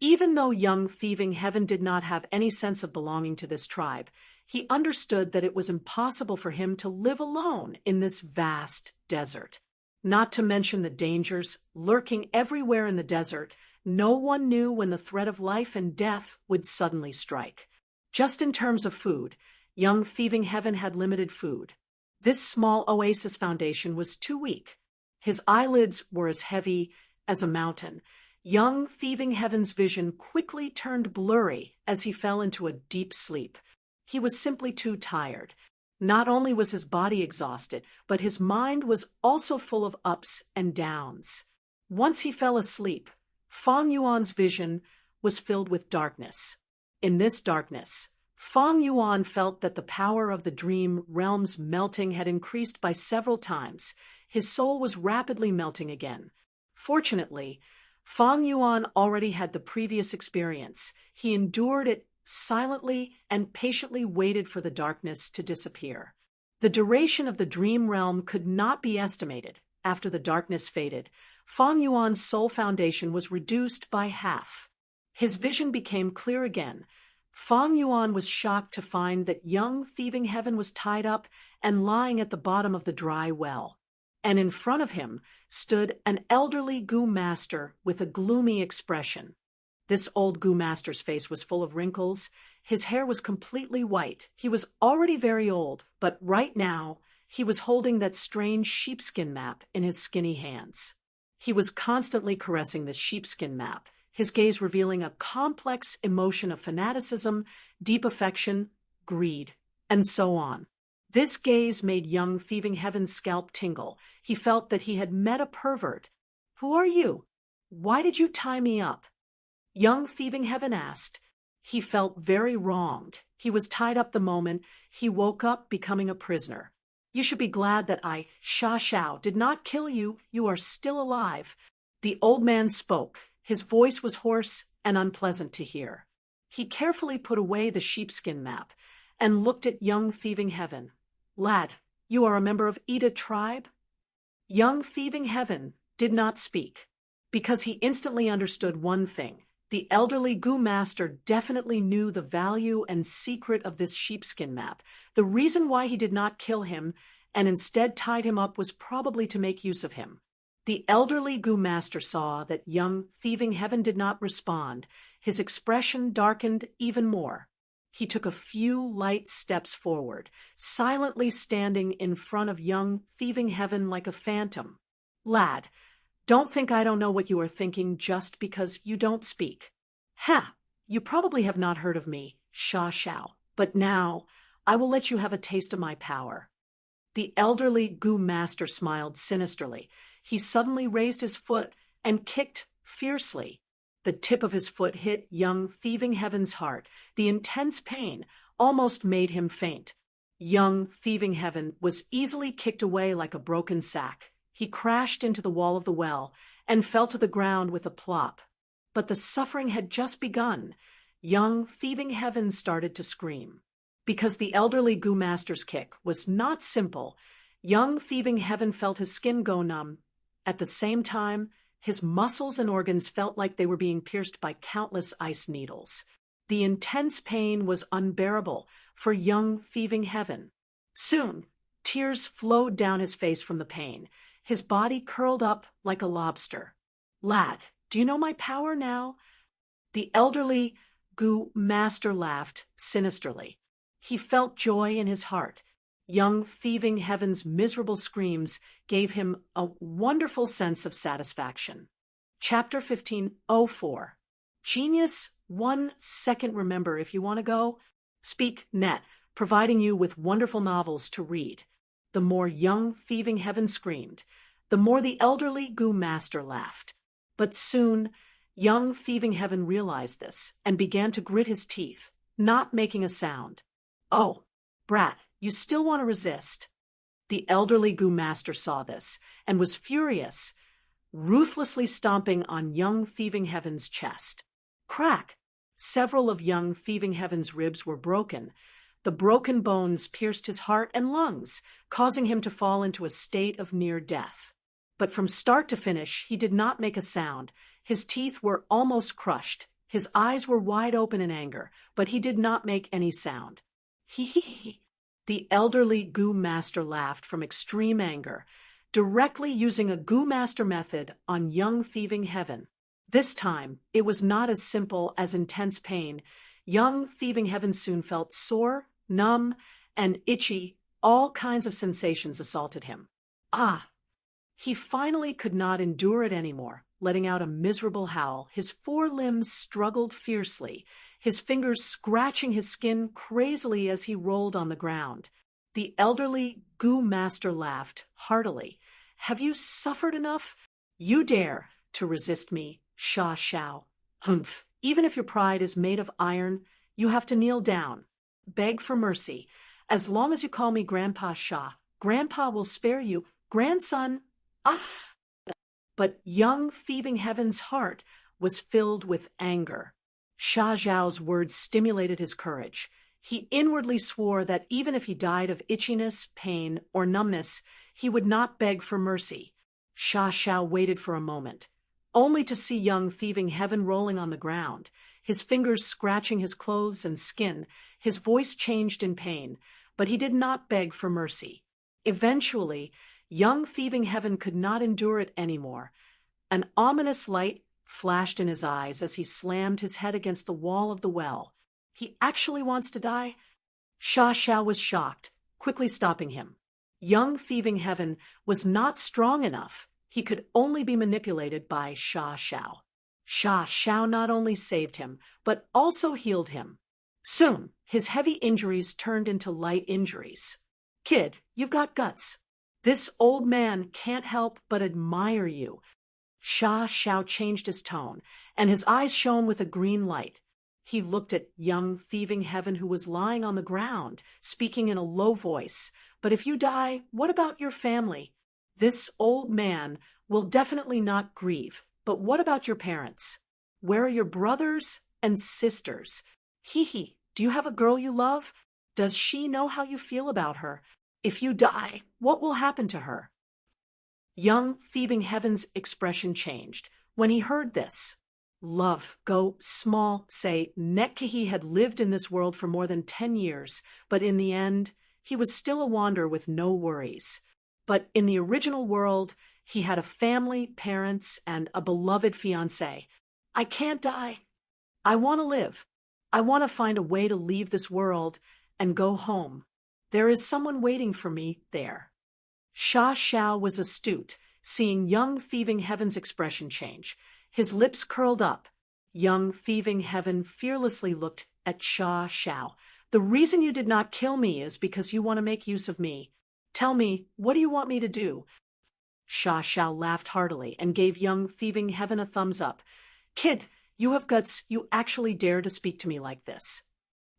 Even though young Thieving Heaven did not have any sense of belonging to this tribe, he understood that it was impossible for him to live alone in this vast desert. Not to mention the dangers lurking everywhere in the desert. No one knew when the threat of life and death would suddenly strike. Just in terms of food, young Thieving Heaven had limited food. This small oasis foundation was too weak. His eyelids were as heavy as a mountain. Young Thieving Heaven's vision quickly turned blurry as he fell into a deep sleep. He was simply too tired. Not only was his body exhausted, but his mind was also full of ups and downs. Once he fell asleep, Fang Yuan's vision was filled with darkness. In this darkness, Fang Yuan felt that the power of the dream realm's melting had increased by several times. His soul was rapidly melting again. Fortunately, Fang Yuan already had the previous experience. He endured it silently and patiently waited for the darkness to disappear. The duration of the dream realm could not be estimated. After the darkness faded, Fang Yuan's soul foundation was reduced by half. His vision became clear again. Fang Yuan was shocked to find that young Thieving Heaven was tied up and lying at the bottom of the dry well. And in front of him stood an elderly goo master with a gloomy expression. This old goo master's face was full of wrinkles. His hair was completely white. He was already very old, but right now he was holding that strange sheepskin map in his skinny hands. He was constantly caressing this sheepskin map, his gaze revealing a complex emotion of fanaticism, deep affection, greed, and so on. This gaze made young Thieving Heaven's scalp tingle. He felt that he had met a pervert. "Who are you? Why did you tie me up?" Young Thieving Heaven asked. He felt very wronged. He was tied up the moment he woke up, becoming a prisoner. "You should be glad that I, Sha Shao, did not kill you. You are still alive." The old man spoke. His voice was hoarse and unpleasant to hear. He carefully put away the sheepskin map and looked at young Thieving Heaven. "Lad, you are a member of Ida tribe?" Young Thieving Heaven did not speak, because he instantly understood one thing. The elderly goo master definitely knew the value and secret of this sheepskin map. The reason why he did not kill him and instead tied him up was probably to make use of him. The elderly goo master saw that young Thieving Heaven did not respond. His expression darkened even more. he took a few light steps forward, silently standing in front of young thieving heaven like a phantom. Lad, don't think I don't know what you are thinking just because you don't speak. Ha! You probably have not heard of me, Sha Shao, but now I will let you have a taste of my power. The elderly Gu master smiled sinisterly. He suddenly raised his foot and kicked fiercely. The tip of his foot hit young thieving heaven's heart. The intense pain almost made him faint. Young thieving heaven was easily kicked away like a broken sack. He crashed into the wall of the well and fell to the ground with a plop. But the suffering had just begun. Young thieving heaven started to scream. Because the elderly Gu master's kick was not simple, young thieving heaven felt his skin go numb. At the same time, his muscles and organs felt like they were being pierced by countless ice needles. The intense pain was unbearable for young thieving heaven. Soon, tears flowed down his face from the pain. His body curled up like a lobster. Lad, do you know my power now? The elderly Gu master laughed sinisterly. He felt joy in his heart. Young thieving heaven's miserable screams gave him a wonderful sense of satisfaction. Chapter 15:04. Genius 1 second. Remember, if you want to go, speak net, providing you with wonderful novels to read. The more young thieving heaven screamed, the more the elderly Gu master laughed. But soon, young thieving heaven realized this and began to grit his teeth, not making a sound. Oh, brat, you still want to resist? The elderly Gu master saw this and was furious, ruthlessly stomping on young thieving heaven's chest. Crack! Several of young thieving heaven's ribs were broken. The broken bones pierced his heart and lungs, causing him to fall into a state of near death. But from start to finish, he did not make a sound. His teeth were almost crushed. His eyes were wide open in anger, but he did not make any sound. Hee. The elderly Gu master laughed from extreme anger, directly using a Gu master method on young thieving heaven. This time, it was not as simple as intense pain. Young thieving heaven soon felt sore, numb, and itchy. All kinds of sensations assaulted him. He finally could not endure it anymore, letting out a miserable howl. His forelimbs struggled fiercely, his fingers scratching his skin crazily as he rolled on the ground. The elderly Gu master laughed heartily. Have you suffered enough? You dare to resist me, Sha Shao. Humph. Even if your pride is made of iron, you have to kneel down. Beg for mercy. As long as you call me Grandpa Sha, Grandpa will spare you. Grandson, But young thieving heaven's heart was filled with anger. Sha Zhao's words stimulated his courage. He inwardly swore that even if he died of itchiness, pain, or numbness, he would not beg for mercy. Sha Shao waited for a moment, only to see young thieving heaven rolling on the ground, his fingers scratching his clothes and skin. His voice changed in pain, but he did not beg for mercy. Eventually, young thieving heaven could not endure it anymore. An ominous light flashed in his eyes as he slammed his head against the wall of the well. He actually wants to die? Sha Shao was shocked, quickly stopping him. Young thieving heaven was not strong enough. He could only be manipulated by Sha Shao. Sha Shao not only saved him, but also healed him. Soon, his heavy injuries turned into light injuries. Kid, you've got guts. This old man can't help but admire you. Sha Shao changed his tone, and his eyes shone with a green light. He looked at young thieving heaven who was lying on the ground, speaking in a low voice. But if you die, what about your family? This old man will definitely not grieve. But what about your parents? Where are your brothers and sisters? Hee, do you have a girl you love? Does she know how you feel about her? If you die, what will happen to her? Young thieving heaven's expression changed when he heard this. Love, go small, say, Netkahi had lived in this world for more than 10 years, but in the end, he was still a wanderer with no worries. But in the original world, he had a family, parents, and a beloved fiancé. I can't die. I want to live. I want to find a way to leave this world and go home. There is someone waiting for me there. Sha Xiao was astute, seeing young thieving heaven's expression change. His lips curled up. Young thieving heaven fearlessly looked at Sha Xiao. The reason you did not kill me is because you want to make use of me. Tell me, what do you want me to do? Sha Xiao laughed heartily and gave young thieving heaven a thumbs up. Kid, you have guts. You actually dare to speak to me like this.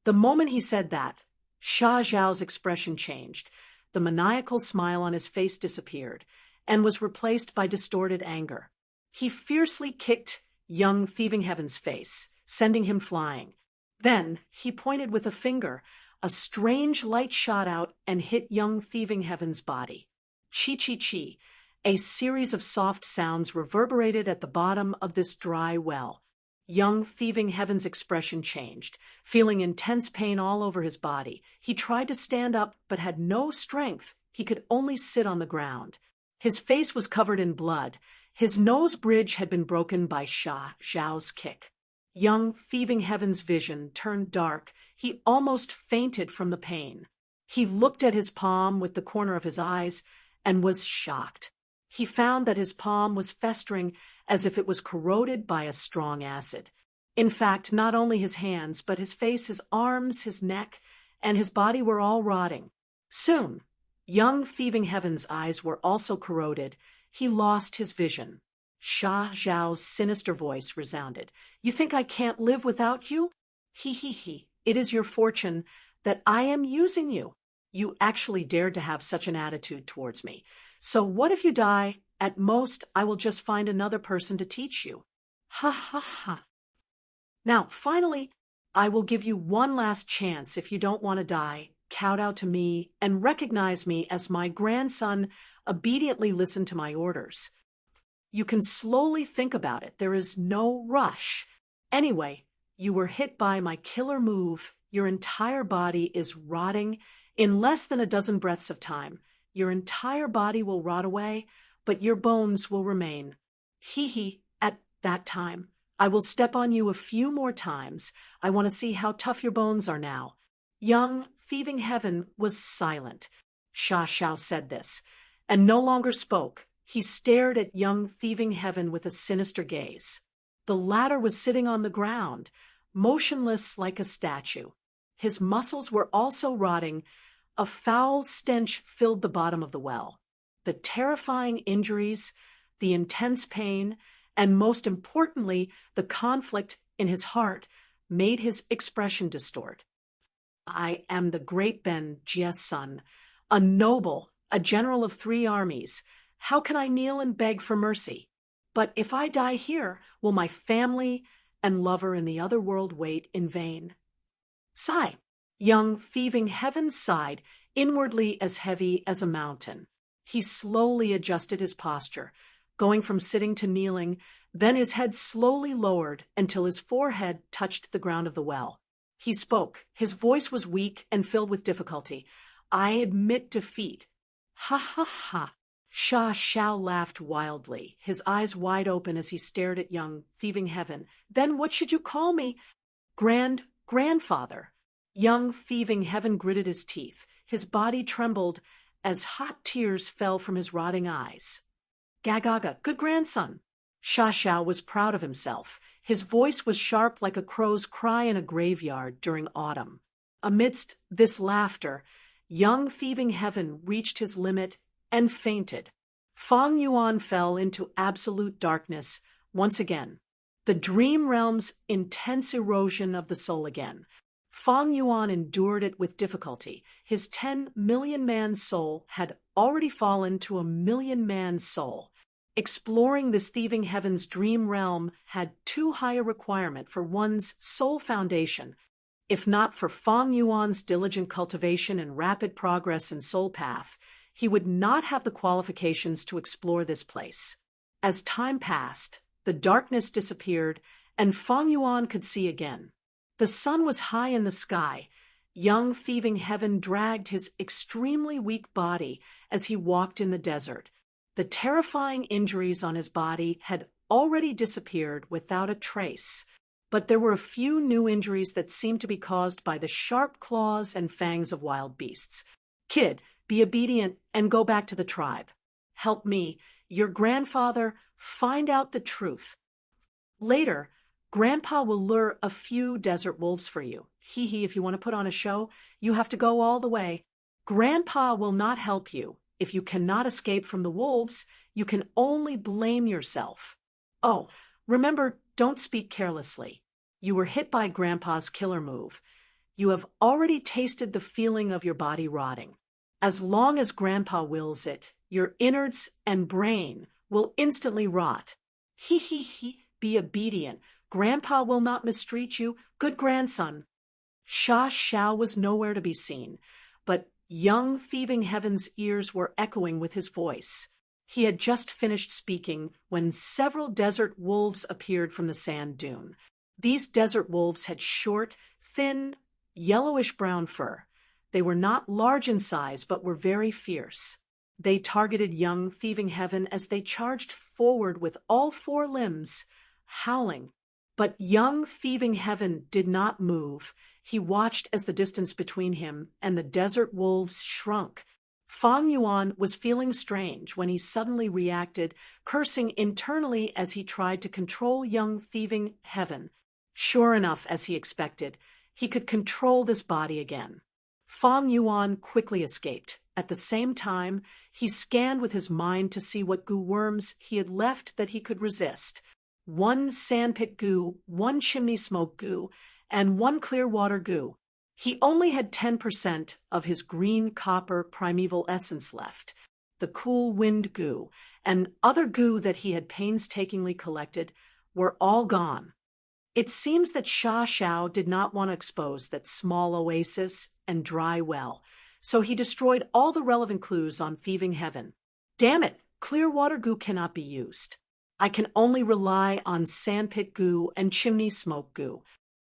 The moment he said that, Sha Xiao's expression changed. The maniacal smile on his face disappeared and was replaced by distorted anger. He fiercely kicked young thieving heaven's face, sending him flying. Then he pointed with a finger. A strange light shot out and hit young thieving heaven's body. Chi-chi-chi. A series of soft sounds reverberated at the bottom of this dry well. Young thieving heaven's expression changed, feeling intense pain all over his body. He tried to stand up but had no strength. He could only sit on the ground. His face was covered in blood. His nose bridge had been broken by Sha Xiao's kick. Young thieving heaven's vision turned dark. He almost fainted from the pain. He looked at his palm with the corner of his eyes and was shocked. He found that his palm was festering as if it was corroded by a strong acid. In fact, not only his hands, but his face, his arms, his neck, and his body were all rotting. Soon, young thieving heaven's eyes were also corroded. He lost his vision. Sha Xiao's sinister voice resounded. You think I can't live without you? He. It is your fortune that I am using you. You actually dared to have such an attitude towards me. So what if you die? At most, I will just find another person to teach you. Ha ha ha. Now, finally, I will give you one last chance if you don't want to die. Kowtow to me and recognize me as my grandson. Obediently listen to my orders. You can slowly think about it. There is no rush. Anyway, you were hit by my killer move. Your entire body is rotting. In less than a dozen breaths of time, your entire body will rot away, but your bones will remain. At that time, I will step on you a few more times. I want to see how tough your bones are now. Young thieving heaven was silent. Sha Xiao said this, and no longer spoke. He stared at young thieving heaven with a sinister gaze. The latter was sitting on the ground, motionless like a statue. His muscles were also rotting. A foul stench filled the bottom of the well. The terrifying injuries, the intense pain, and most importantly, the conflict in his heart made his expression distort. I am the great Ben Jia's son, a noble, a general of 3 armies. How can I kneel and beg for mercy? But if I die here, will my family and lover in the other world wait in vain? Sigh. Young thieving heaven sighed, inwardly as heavy as a mountain. He slowly adjusted his posture, going from sitting to kneeling, then his head slowly lowered until his forehead touched the ground of the well. He spoke. His voice was weak and filled with difficulty. I admit defeat. Ha ha ha. Sha Xiao laughed wildly, his eyes wide open as he stared at young thieving heaven. Then what should you call me? Grandfather. Young thieving heaven gritted his teeth. His body trembled as hot tears fell from his rotting eyes. Gagaga, good grandson. Sha Xiao was proud of himself. His voice was sharp like a crow's cry in a graveyard during autumn. Amidst this laughter, young thieving heaven reached his limit and fainted. Fang Yuan fell into absolute darkness once again. The dream realm's intense erosion of the soul again. Fang Yuan endured it with difficulty. His 10-million-man soul had already fallen to a million-man soul. Exploring this thieving heaven's dream realm had too high a requirement for one's soul foundation. If not for Fang Yuan's diligent cultivation and rapid progress in soul path, he would not have the qualifications to explore this place. As time passed, the darkness disappeared, and Fang Yuan could see again. The sun was high in the sky. Young thieving heaven dragged his extremely weak body as he walked in the desert. The terrifying injuries on his body had already disappeared without a trace. but there were a few new injuries that seemed to be caused by the sharp claws and fangs of wild beasts. Kid, be obedient and go back to the tribe. Help me, your grandfather, find out the truth. Later, Grandpa will lure a few desert wolves for you. Hee, if you want to put on a show, you have to go all the way. Grandpa will not help you. If you cannot escape from the wolves, you can only blame yourself. Oh, remember, don't speak carelessly. You were hit by Grandpa's killer move. You have already tasted the feeling of your body rotting. As long as Grandpa wills it, your innards and brain will instantly rot. Hee, be obedient. Grandpa will not mistreat you. Good grandson. Sha Shao was nowhere to be seen, but young thieving Heaven's ears were echoing with his voice. He had just finished speaking when several desert wolves appeared from the sand dune. These desert wolves had short, thin, yellowish-brown fur. They were not large in size, but were very fierce. They targeted young thieving Heaven as they charged forward with all four limbs, howling. But young thieving Heaven did not move. He watched as the distance between him and the desert wolves shrunk. Fang Yuan was feeling strange when he suddenly reacted, cursing internally as he tried to control young thieving Heaven. Sure enough, as he expected, he could control this body again. Fang Yuan quickly escaped. At the same time, he scanned with his mind to see what goo worms he had left that he could resist. 1 sandpit goo, 1 chimney smoke goo, and 1 clear water goo. He only had 10% of his green copper primeval essence left. The cool wind goo and other goo that he had painstakingly collected were all gone. It seems that Sha Shao did not want to expose that small oasis and dry well, so he destroyed all the relevant clues on thieving Heaven. Damn it, clear water goo cannot be used. I can only rely on sandpit goo and chimney smoke goo.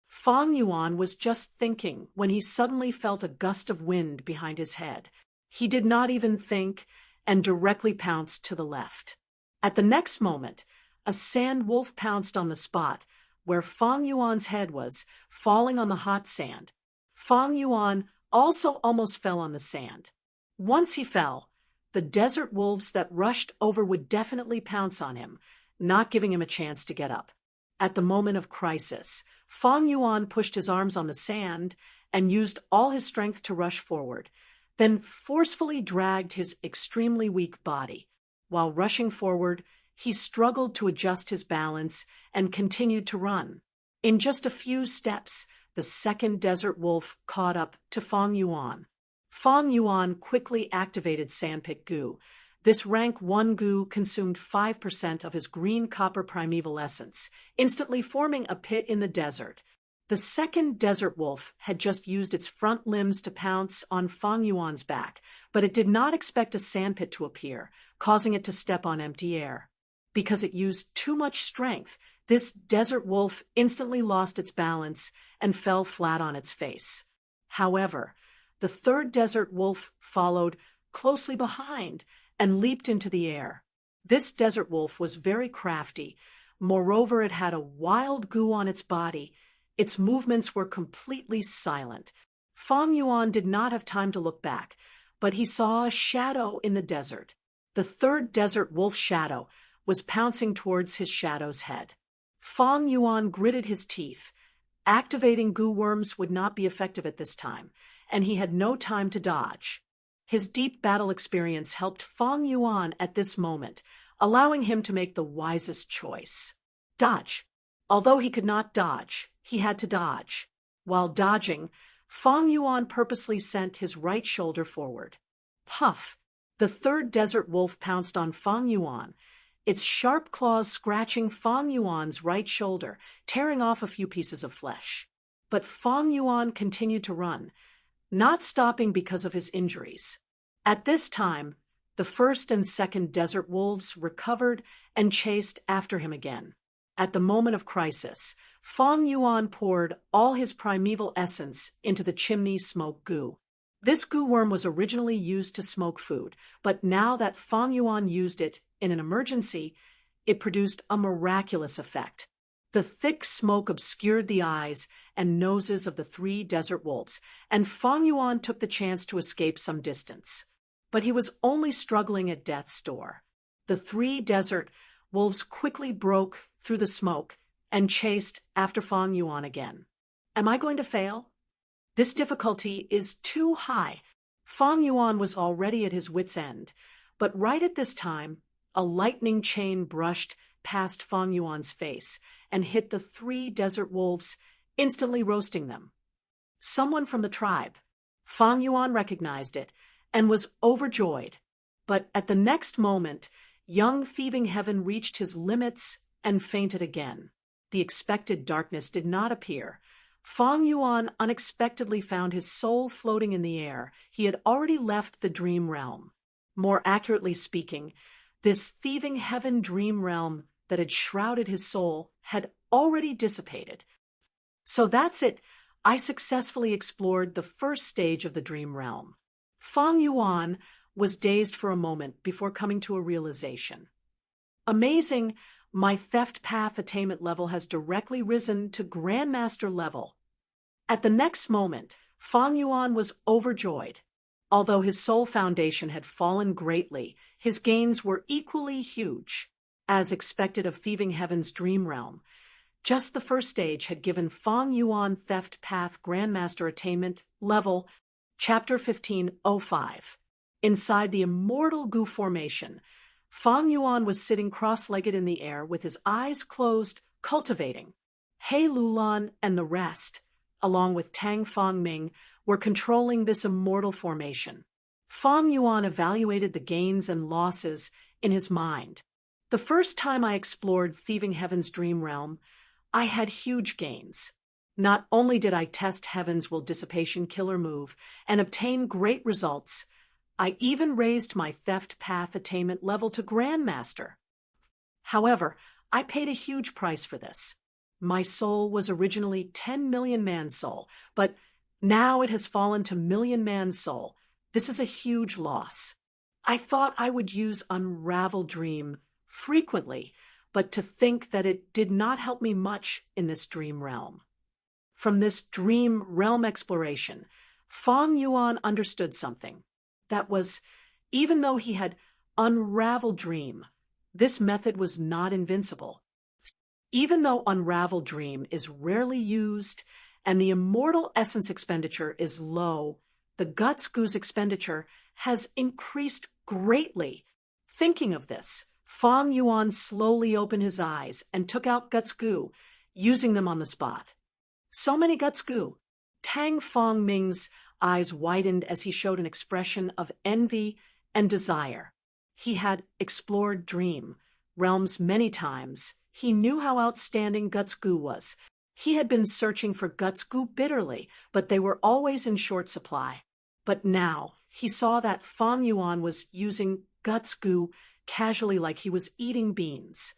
Fang Yuan was just thinking when he suddenly felt a gust of wind behind his head. He did not even think and directly pounced to the left. At the next moment, a sand wolf pounced on the spot where Fang Yuan's head was, falling on the hot sand. Fang Yuan also almost fell on the sand. Once he fell, the desert wolves that rushed over would definitely pounce on him, not giving him a chance to get up. At the moment of crisis, Fang Yuan pushed his arms on the sand and used all his strength to rush forward, then forcefully dragged his extremely weak body. While rushing forward, he struggled to adjust his balance and continued to run. In just a few steps, the second desert wolf caught up to Fang Yuan. Fang Yuan quickly activated sandpit goo. This rank 1 goo consumed 5% of his green copper primeval essence, instantly forming a pit in the desert. The second desert wolf had just used its front limbs to pounce on Fang Yuan's back, but it did not expect a sandpit to appear, causing it to step on empty air. Because it used too much strength, this desert wolf instantly lost its balance and fell flat on its face. However, the third desert wolf followed closely behind and leaped into the air. This desert wolf was very crafty. Moreover, it had a wild goo on its body. Its movements were completely silent. Fang Yuan did not have time to look back, but he saw a shadow in the desert. The third desert wolf shadow was pouncing towards his shadow's head. Fang Yuan gritted his teeth. Activating goo worms would not be effective at this time, and he had no time to dodge. His deep battle experience helped Fang Yuan at this moment, allowing him to make the wisest choice. Dodge. Although he could not dodge, he had to dodge. While dodging, Fang Yuan purposely sent his right shoulder forward. Puff! The third desert wolf pounced on Fang Yuan, its sharp claws scratching Fang Yuan's right shoulder, tearing off a few pieces of flesh. But Fang Yuan continued to run, not stopping because of his injuries. At this time, the first and second desert wolves recovered and chased after him again. At the moment of crisis, Fang Yuan poured all his primeval essence into the chimney smoke goo. This goo worm was originally used to smoke food, but now that Fang Yuan used it in an emergency, it produced a miraculous effect. The thick smoke obscured the eyes and noses of the 3 desert wolves, and Fang Yuan took the chance to escape some distance. But he was only struggling at death's door. The 3 desert wolves quickly broke through the smoke and chased after Fang Yuan again. Am I going to fail? This difficulty is too high. Fang Yuan was already at his wit's end, but right at this time, a lightning chain brushed past Fang Yuan's face and hit the 3 desert wolves, instantly roasting them. Someone from the tribe. Fang Yuan recognized it and was overjoyed. But at the next moment, young thieving heaven reached his limits and fainted again. The expected darkness did not appear. Fang Yuan unexpectedly found his soul floating in the air. He had already left the dream realm. More accurately speaking, this thieving heaven dream realm that had shrouded his soul had already dissipated. So that's it. I successfully explored the first stage of the dream realm. Fang Yuan was dazed for a moment before coming to a realization. Amazing, my theft path attainment level has directly risen to Grandmaster level. At the next moment, Fang Yuan was overjoyed. Although his soul foundation had fallen greatly, his gains were equally huge. As expected of Thieving Heaven's dream realm, just the first stage had given Fang Yuan Theft Path Grandmaster Attainment Level, Chapter 1505. Inside the immortal Gu formation, Fang Yuan was sitting cross-legged in the air with his eyes closed, cultivating. He Lulan and the rest, along with Tang Fangming, were controlling this immortal formation. Fang Yuan evaluated the gains and losses in his mind. The first time I explored Thieving Heaven's dream realm, I had huge gains. Not only did I test Heaven's will dissipation killer move and obtain great results, I even raised my theft path attainment level to Grandmaster. However, I paid a huge price for this. My soul was originally 10 million man soul, but now it has fallen to million man soul. This is a huge loss. I thought I would use Unravel Dream frequently, but to think that it did not help me much in this dream realm. From this dream realm exploration, Fang Yuan understood something. That was, even though he had Unravel Dream, this method was not invincible. Even though Unravel Dream is rarely used and the immortal essence expenditure is low, the Guts Gu's expenditure has increased greatly. Thinking of this, Fang Yuan slowly opened his eyes and took out Guts Gu, using them on the spot. So many Guts Gu. Tang Fangming's eyes widened as he showed an expression of envy and desire. He had explored dream realms many times. He knew how outstanding Guts Gu was. He had been searching for Guts Gu bitterly, but they were always in short supply. But now he saw that Fang Yuan was using Guts Gu casually like he was eating beans.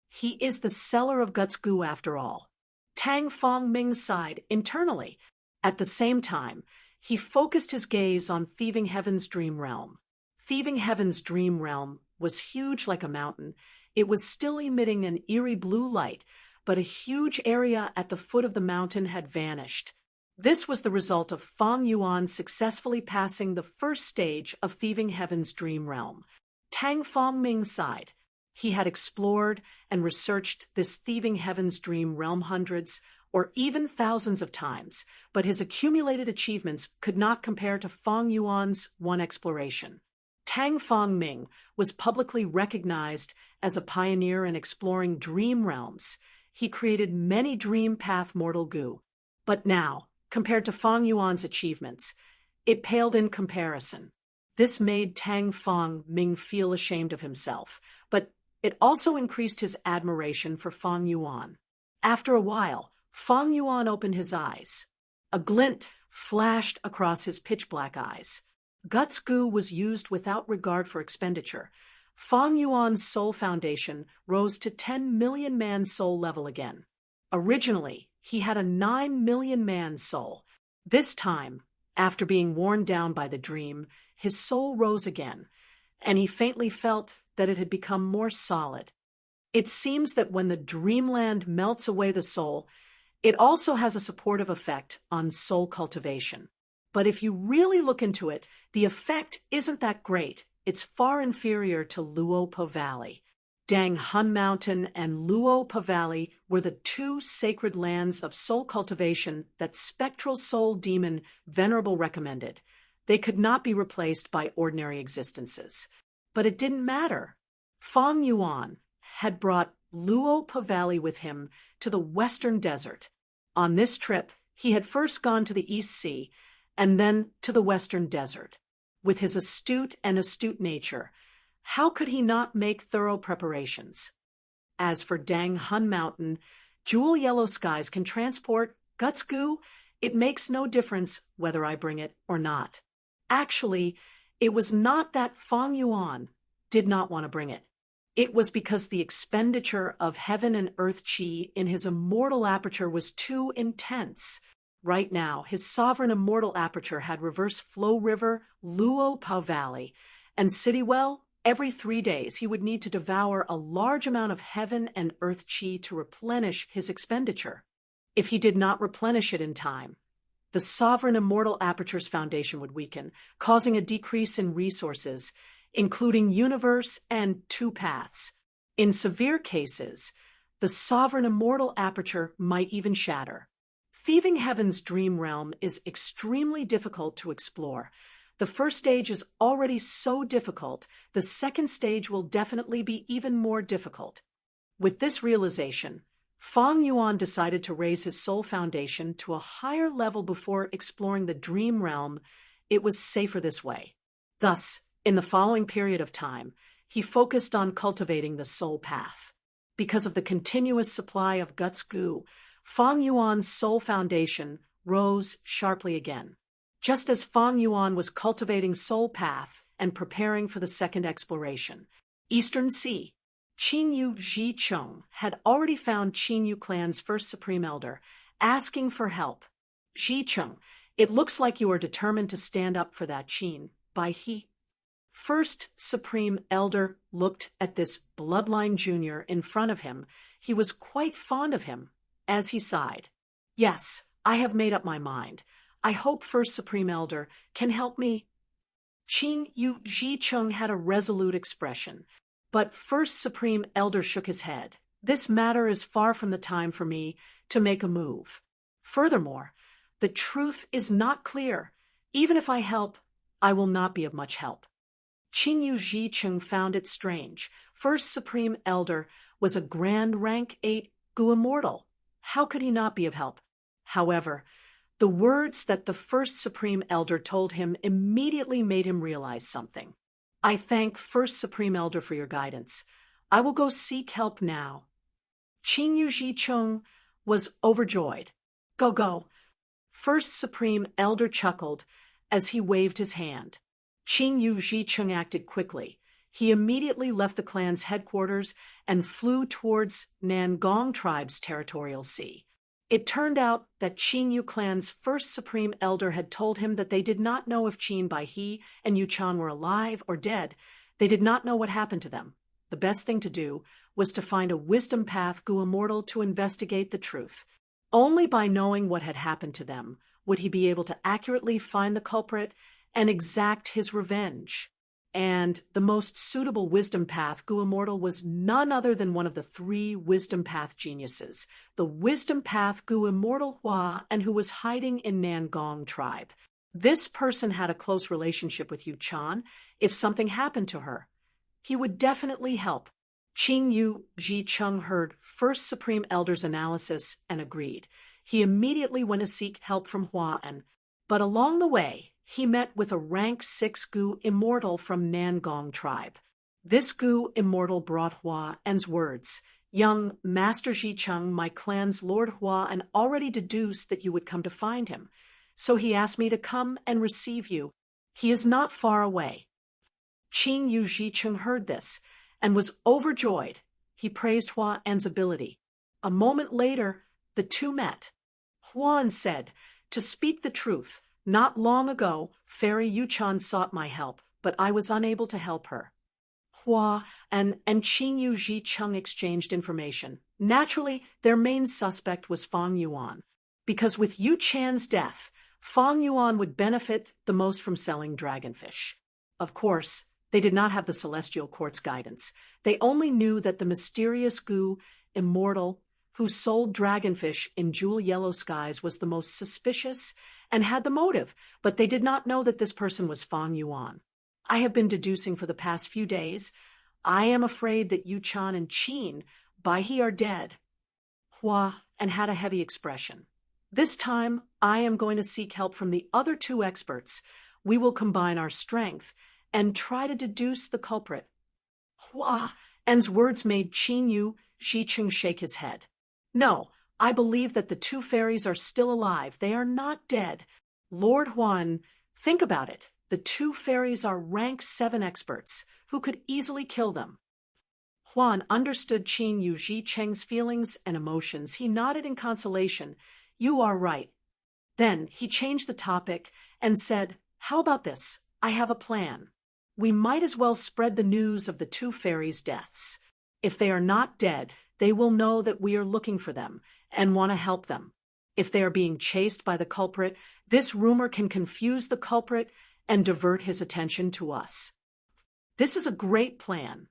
He is the seller of Guts Gu after all. Tang Fangming sighed internally. At the same time, he focused his gaze on Thieving Heaven's dream realm. Thieving Heaven's dream realm was huge like a mountain. It was still emitting an eerie blue light, but a huge area at the foot of the mountain had vanished. This was the result of Fang Yuan successfully passing the first stage of Thieving Heaven's dream realm. Tang Fangming sighed. He had explored and researched this Thieving Heaven's dream realm hundreds or even thousands of times, but his accumulated achievements could not compare to Fang Yuan's one exploration. Tang Fangming was publicly recognized as a pioneer in exploring dream realms. He created many dream path mortal Gu. But now, compared to Fang Yuan's achievements, it paled in comparison. This made Tang Fangming feel ashamed of himself, but it also increased his admiration for Fang Yuan. After a while, Fang Yuan opened his eyes. A glint flashed across his pitch-black eyes. Guts Gu was used without regard for expenditure. Fang Yuan's soul foundation rose to 10 million man soul level again. Originally, he had a 9 million man soul. This time, after being worn down by the dream, his soul rose again, and he faintly felt that it had become more solid. It seems that when the dreamland melts away the soul, it also has a supportive effect on soul cultivation. But if you really look into it, the effect isn't that great. It's far inferior to Luopa Valley. Dang Hun Mountain and Luopa Valley were the two sacred lands of soul cultivation that spectral soul demon Venerable recommended. They could not be replaced by ordinary existences. But it didn't matter. Fang Yuan had brought Luopa Valley with him to the western desert. On this trip, he had first gone to the East Sea and then to the western desert. With his astute nature, how could he not make thorough preparations? As for Dang Hun Mountain, jewel yellow skies can transport guts goo. It makes no difference whether I bring it or not. Actually, it was not that Fang Yuan did not want to bring it. It was because the expenditure of heaven and earth chi in his immortal aperture was too intense. Right now, his sovereign immortal aperture had reverse flow river, Luopa Valley, and Citywell. Every 3 days, he would need to devour a large amount of heaven and earth chi to replenish his expenditure. If he did not replenish it in time, the sovereign immortal aperture's foundation would weaken, causing a decrease in resources, including universe and two paths. In severe cases, the sovereign immortal aperture might even shatter. Thieving Heaven's dream realm is extremely difficult to explore. The first stage is already so difficult, the second stage will definitely be even more difficult. With this realization, Fang Yuan decided to raise his soul foundation to a higher level before exploring the dream realm. It was safer this way. Thus, in the following period of time, he focused on cultivating the soul path. Because of the continuous supply of guts goo, Fang Yuan's soul foundation rose sharply again. Just as Fang Yuan was cultivating soul path and preparing for the second exploration, Eastern Sea, Qin Yu Ji Chung had already found Qin Yu clan's first supreme elder, asking for help. Ji Chung, it looks like you are determined to stand up for that Qin, Bai He. First supreme elder looked at this bloodline junior in front of him. He was quite fond of him, as he sighed. Yes, I have made up my mind. I hope First Supreme Elder can help me. Qin Yu Ji Chung had a resolute expression, but First Supreme Elder shook his head. This matter is far from the time for me to make a move. Furthermore, the truth is not clear. Even if I help, I will not be of much help. Qin Yu Ji Chung found it strange. First Supreme Elder was a grand rank 8 Gu Immortal. How could he not be of help? However, the words that the First Supreme Elder told him immediately made him realize something. I thank First Supreme Elder for your guidance. I will go seek help now. Qin Yu Ji Chung was overjoyed. Go. First Supreme Elder chuckled as he waved his hand. Qin Yu Ji Chung acted quickly. He immediately left the clan's headquarters and flew towards Nangong tribe's territorial sea. It turned out that Qin Yu clan's first supreme elder had told him that they did not know if Qin Bai He and Yu Chan were alive or dead. They did not know what happened to them. The best thing to do was to find a wisdom path Gu Immortal to investigate the truth. Only by knowing what had happened to them would he be able to accurately find the culprit and exact his revenge. And the most suitable wisdom path Gu Immortal was none other than one of the 3 wisdom path geniuses, the wisdom path Gu Immortal Hua, and who was hiding in Nangong tribe. This person had a close relationship with Yu Chan. If something happened to her, he would definitely help. Qin Yu Ji Chung heard First Supreme Elder's analysis and agreed. He immediately went to seek help from Hua'an, but along the way, he met with a rank 6 Gu Immortal from Nangong tribe. This Gu Immortal brought Hua'an's words. Young Master Ji Chung, my clan's Lord Hua'an already deduced that you would come to find him, so he asked me to come and receive you. He is not far away. Qin Yu Ji Chung heard this and was overjoyed. He praised Hua'an's ability. A moment later, the two met. Hua'an said, to speak the truth, not long ago, Fairy Yu Chan sought my help, but I was unable to help her. Hua and Qin Yu Ji Cheng exchanged information. Naturally, their main suspect was Fang Yuan, because with Yu Chan's death, Fang Yuan would benefit the most from selling dragonfish. Of course, they did not have the Celestial Court's guidance. They only knew that the mysterious Gu, immortal, who sold dragonfish in jewel yellow skies was the most suspicious and had the motive, but they did not know that this person was Fang Yuan. I have been deducing for the past few days. I am afraid that Yu Chan and Qin, Bai He, are dead. Hua and had a heavy expression. This time, I am going to seek help from the other two experts. We will combine our strength and try to deduce the culprit. Hua and's words made Qin Yu Shicheng shake his head. No, I believe that the two fairies are still alive. They are not dead. Lord Huan, think about it. The two fairies are rank 7 experts who could easily kill them. Huan understood Qin Yu Shicheng's feelings and emotions. He nodded in consolation. You are right. Then he changed the topic and said, how about this? I have a plan. We might as well spread the news of the two fairies' deaths. If they are not dead, they will know that we are looking for them and want to help them. If they are being chased by the culprit, this rumor can confuse the culprit and divert his attention to us. This is a great plan.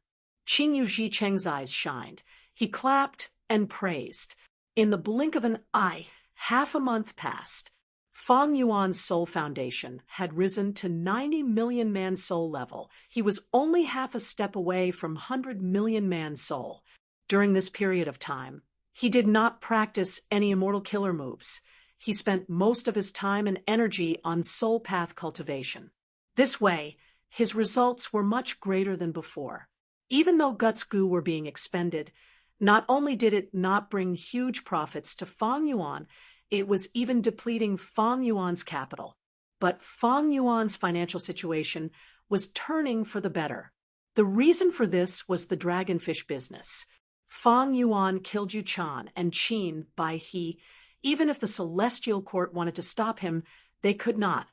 Qin Yu Shicheng's eyes shined. He clapped and praised. In the blink of an eye, half a month passed. Fang Yuan's soul foundation had risen to 90 million man soul level. He was only half a step away from 100 million man soul. During this period of time, he did not practice any immortal killer moves. He spent most of his time and energy on soul path cultivation. This way, his results were much greater than before. Even though Guts Gu were being expended, not only did it not bring huge profits to Fang Yuan, it was even depleting Fang Yuan's capital. But Fang Yuan's financial situation was turning for the better. The reason for this was the dragonfish business. Fang Yuan killed Yu Chan and Qin Bai He. Even if the Celestial Court wanted to stop him, they could not.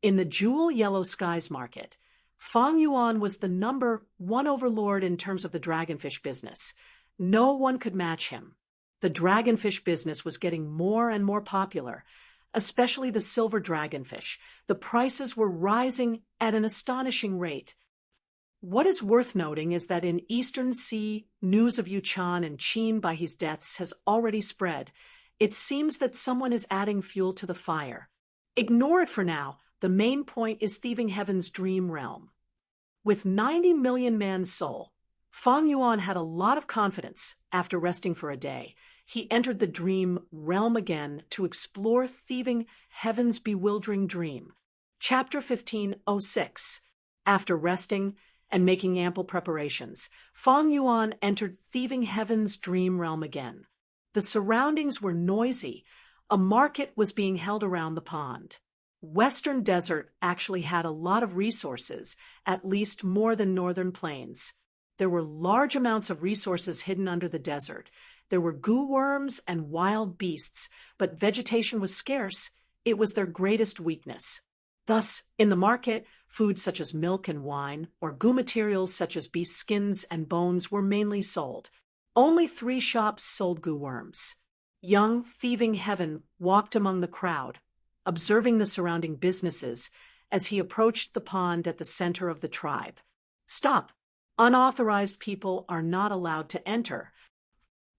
In the jewel yellow skies market, Fang Yuan was the number 1 overlord in terms of the dragonfish business. No one could match him. The dragonfish business was getting more and more popular, especially the silver dragonfish. The prices were rising at an astonishing rate. What is worth noting is that in Eastern Sea, news of Yu Chan and Qin Bai He's deaths has already spread. It seems that someone is adding fuel to the fire. Ignore it for now. The main point is thieving heaven's dream realm. With 90 million man soul, Fang Yuan had a lot of confidence after resting for a day. He entered the dream realm again to explore thieving heaven's bewildering dream. Chapter 15:06. After resting and making ample preparations, Fang Yuan entered thieving heaven's dream realm again. The surroundings were noisy. A market was being held around the pond. Western Desert actually had a lot of resources, at least more than Northern Plains. There were large amounts of resources hidden under the desert. There were goo worms and wild beasts, but vegetation was scarce. It was their greatest weakness. Thus, in the market, foods such as milk and wine, or goo materials such as beast skins and bones were mainly sold. Only 3 shops sold goo worms. Young Thieving Heaven walked among the crowd, observing the surrounding businesses as he approached the pond at the center of the tribe. Stop! Unauthorized people are not allowed to enter.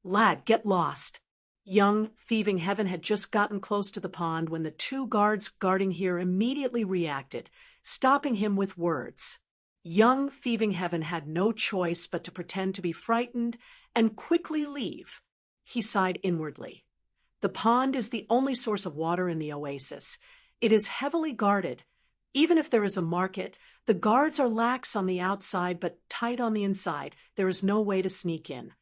Lad, get lost. Young Thieving Heaven had just gotten close to the pond when the 2 guards guarding here immediately reacted, stopping him with words. Young Thieving Heaven had no choice but to pretend to be frightened and quickly leave. He sighed inwardly. The pond is the only source of water in the oasis. It is heavily guarded. Even if there is a market, the guards are lax on the outside but tight on the inside. There is no way to sneak in.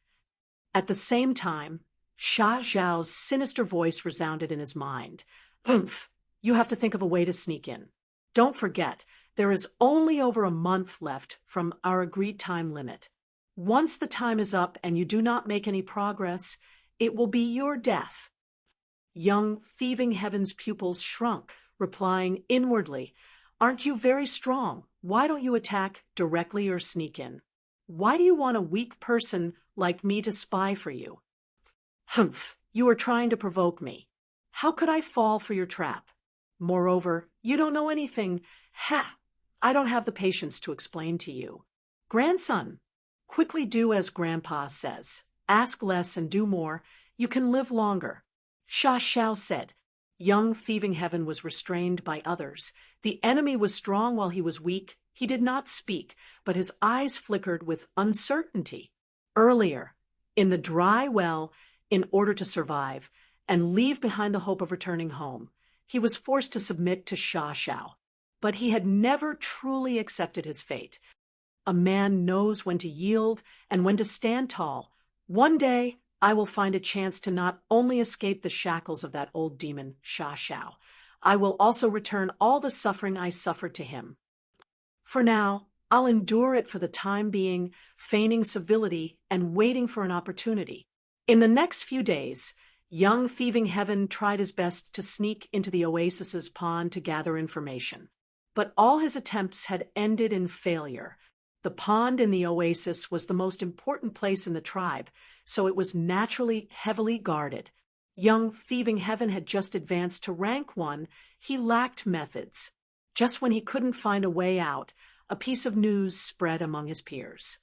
At the same time, Sha Zhao's sinister voice resounded in his mind. Humph, you have to think of a way to sneak in. Don't forget, there is only over a month left from our agreed time limit. Once the time is up and you do not make any progress, it will be your death. Young Thieving Heaven's pupils shrunk, replying inwardly, Aren't you very strong? Why don't you attack directly or sneak in? Why do you want a weak person like me to spy for you? Humph, you are trying to provoke me. How could I fall for your trap? Moreover, you don't know anything. Ha! I don't have the patience to explain to you. Grandson, quickly do as Grandpa says. Ask less and do more. You can live longer. Sha Xiao said. Young Thieving Heaven was restrained by others. The enemy was strong while he was weak. He did not speak, but his eyes flickered with uncertainty. Earlier, in the dry well, in order to survive and leave behind the hope of returning home, he was forced to submit to Sha Xiao. But he had never truly accepted his fate. A man knows when to yield and when to stand tall. One day, I will find a chance to not only escape the shackles of that old demon, Sha Xiao, I will also return all the suffering I suffered to him. For now, I'll endure it for the time being, feigning civility and waiting for an opportunity. In the next few days, young Thieving Heaven tried his best to sneak into the oasis's pond to gather information. But all his attempts had ended in failure. The pond in the oasis was the most important place in the tribe, so it was naturally heavily guarded. Young Thieving Heaven had just advanced to rank 1. He lacked methods. Just when he couldn't find a way out, a piece of news spread among his peers.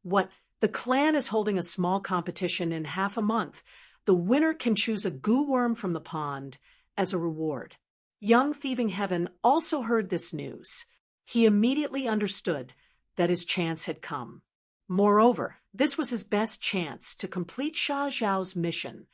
What? The clan is holding a small competition in half a month. The winner can choose a goo worm from the pond as a reward. Young Thieving Heaven also heard this news. He immediately understood that his chance had come. Moreover, this was his best chance to complete Sha Xiao's mission.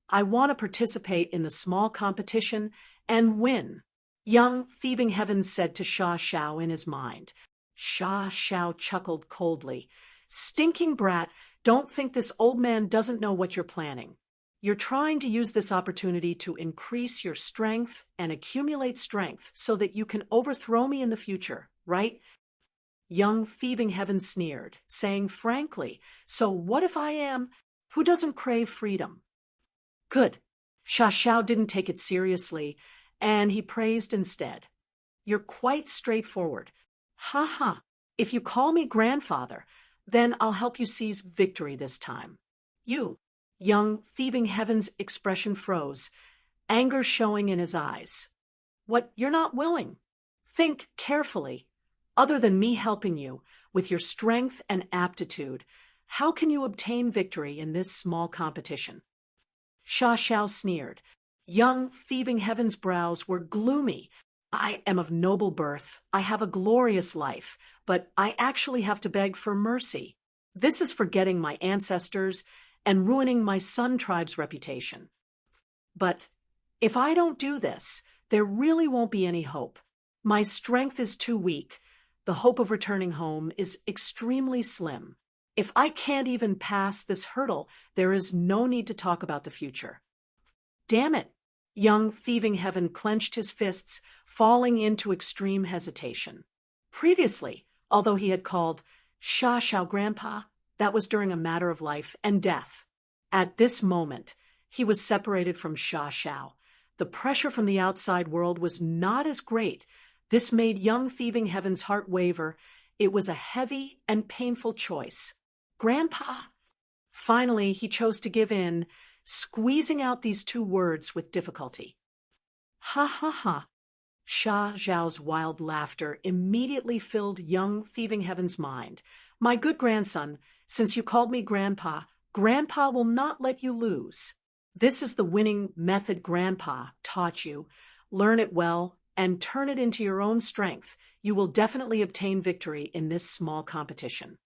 I want to participate in the small competition and win, young Thieving Heaven said to Sha Xiao in his mind. Sha Xiao chuckled coldly. Stinking brat, don't think this old man doesn't know what you're planning. You're trying to use this opportunity to increase your strength and accumulate strength so that you can overthrow me in the future, right? Young Thieving Heaven sneered, saying frankly, so what if I am? Who doesn't crave freedom? Good. Sha Xiao didn't take it seriously, and he praised instead. You're quite straightforward. Ha ha. If you call me grandfather, then I'll help you seize victory this time. You. Young Thieving Heaven's expression froze, anger showing in his eyes. What, you're not willing? Think carefully. Other than me helping you, with your strength and aptitude, how can you obtain victory in this small competition? Sha Xiao sneered. Young Thieving Heaven's brows were gloomy. I am of noble birth. I have a glorious life, but I actually have to beg for mercy. This is forgetting my ancestors and ruining my Sun tribe's reputation. But if I don't do this, there really won't be any hope. My strength is too weak. The hope of returning home is extremely slim. If I can't even pass this hurdle, there is no need to talk about the future. Damn it! Young Thieving Heaven clenched his fists, falling into extreme hesitation. Previously, although he had called Sha Xiao Grandpa, that was during a matter of life and death. At this moment, he was separated from Sha Xiao. The pressure from the outside world was not as great. This made young Thieving Heaven's heart waver. It was a heavy and painful choice. Grandpa! Finally, he chose to give in, squeezing out these 2 words with difficulty. Ha ha ha! Sha Xiao's wild laughter immediately filled young Thieving Heaven's mind. My good grandson, since you called me Grandpa, Grandpa will not let you lose. This is the winning method Grandpa taught you. Learn it well and turn it into your own strength. You will definitely obtain victory in this small competition.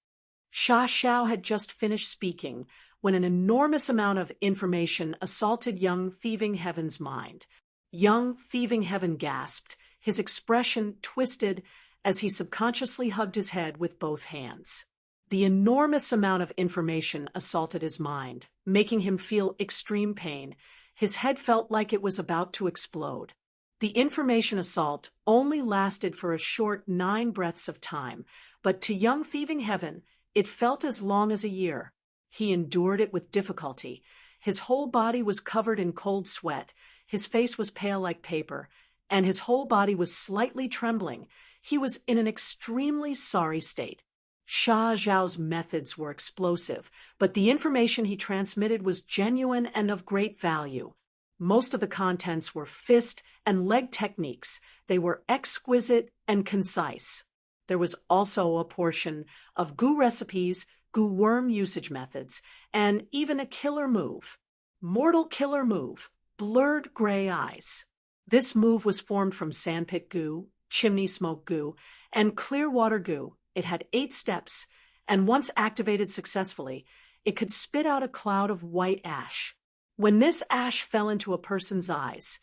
Sha Xiao had just finished speaking when an enormous amount of information assaulted young Thieving Heaven's mind. Young Thieving Heaven gasped, his expression twisted as he subconsciously hugged his head with both hands. The enormous amount of information assaulted his mind, making him feel extreme pain. His head felt like it was about to explode. The information assault only lasted for a short 9 breaths of time, but to young Thieving Heaven, it felt as long as a year. He endured it with difficulty. His whole body was covered in cold sweat, his face was pale like paper, and his whole body was slightly trembling. He was in an extremely sorry state. Xia Zhao's methods were explosive, but the information he transmitted was genuine and of great value. Most of the contents were fist and leg techniques. They were exquisite and concise. There was also a portion of gu recipes, gu worm usage methods, and even a killer move. Mortal killer move, blurred gray eyes. This move was formed from sandpit goo, chimney smoke goo, and clear water goo. It had 8 steps, and once activated successfully, it could spit out a cloud of white ash. When this ash fell into a person's eyes,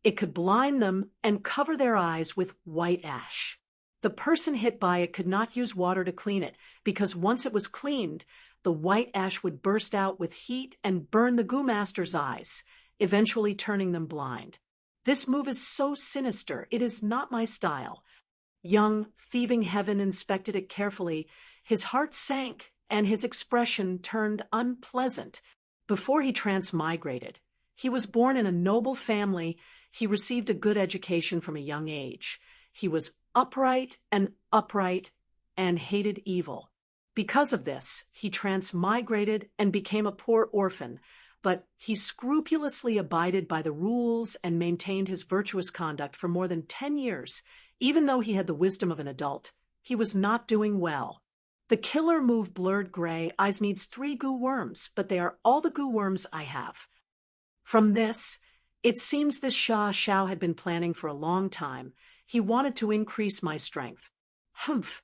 it could blind them and cover their eyes with white ash. The person hit by it could not use water to clean it, because once it was cleaned, the white ash would burst out with heat and burn the goo master's eyes, eventually turning them blind. This move is so sinister, it is not my style. Young Thieving Heaven inspected it carefully. His heart sank, and his expression turned unpleasant. Before he transmigrated, he was born in a noble family. He received a good education from a young age. He was upright and hated evil. Because of this, he transmigrated and became a poor orphan, but he scrupulously abided by the rules and maintained his virtuous conduct for more than 10 years. Even though he had the wisdom of an adult, he was not doing well. The killer move blurred gray eyes needs 3 goo worms, but they are all the goo worms I have. From this, it seems this Xia Zhao had been planning for a long time. He wanted to increase my strength. Humph.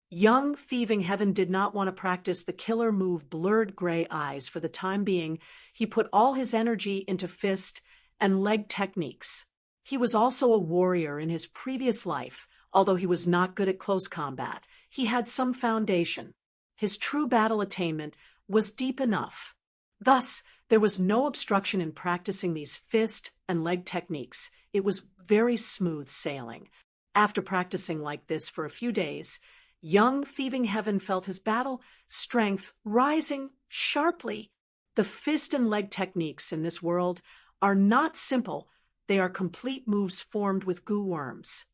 Young Thieving Heaven did not want to practice the killer move blurred gray eyes for the time being. He put all his energy into fist and leg techniques. He was also a warrior in his previous life. Although he was not good at close combat, he had some foundation. His true battle attainment was deep enough. Thus, there was no obstruction in practicing these fist and leg techniques. It was very smooth sailing. After practicing like this for a few days, young Thieving Heaven felt his battle strength rising sharply. The fist and leg techniques in this world are not simple. They are complete moves formed with goo worms.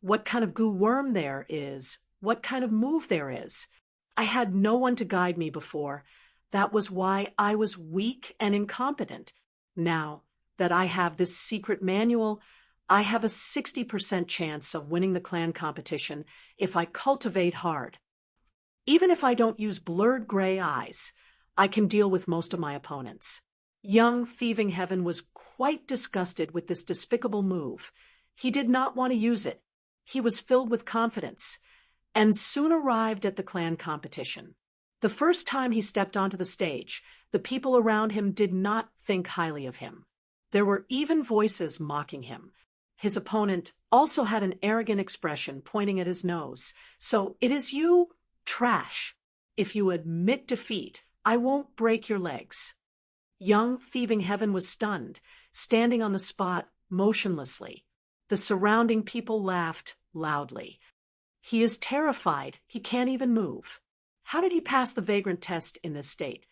What kind of goo worm there is, what kind of move there is. I had no one to guide me before. That was why I was weak and incompetent. Now that I have this secret manual, I have a 60% chance of winning the clan competition if I cultivate hard. Even if I don't use blurred gray eyes, I can deal with most of my opponents. Young Thieving Heaven was quite disgusted with this despicable move. He did not want to use it. He was filled with confidence, and soon arrived at the clan competition. The first time he stepped onto the stage, the people around him did not think highly of him. There were even voices mocking him. His opponent also had an arrogant expression pointing at his nose. "So it is you? Trash. If you admit defeat, I won't break your legs." Young Thieving Heaven was stunned, standing on the spot motionlessly. The surrounding people laughed loudly. He is terrified. He can't even move. How did he pass the vagrant test in this state?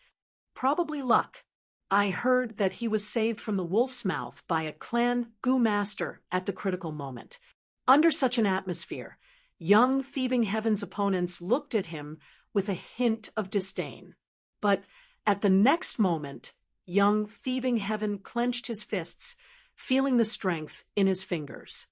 Probably luck. I heard that he was saved from the wolf's mouth by a clan goo master at the critical moment. Under such an atmosphere, young Thieving Heaven's opponents looked at him with a hint of disdain. But at the next moment, young Thieving Heaven clenched his fists, feeling the strength in his fingers.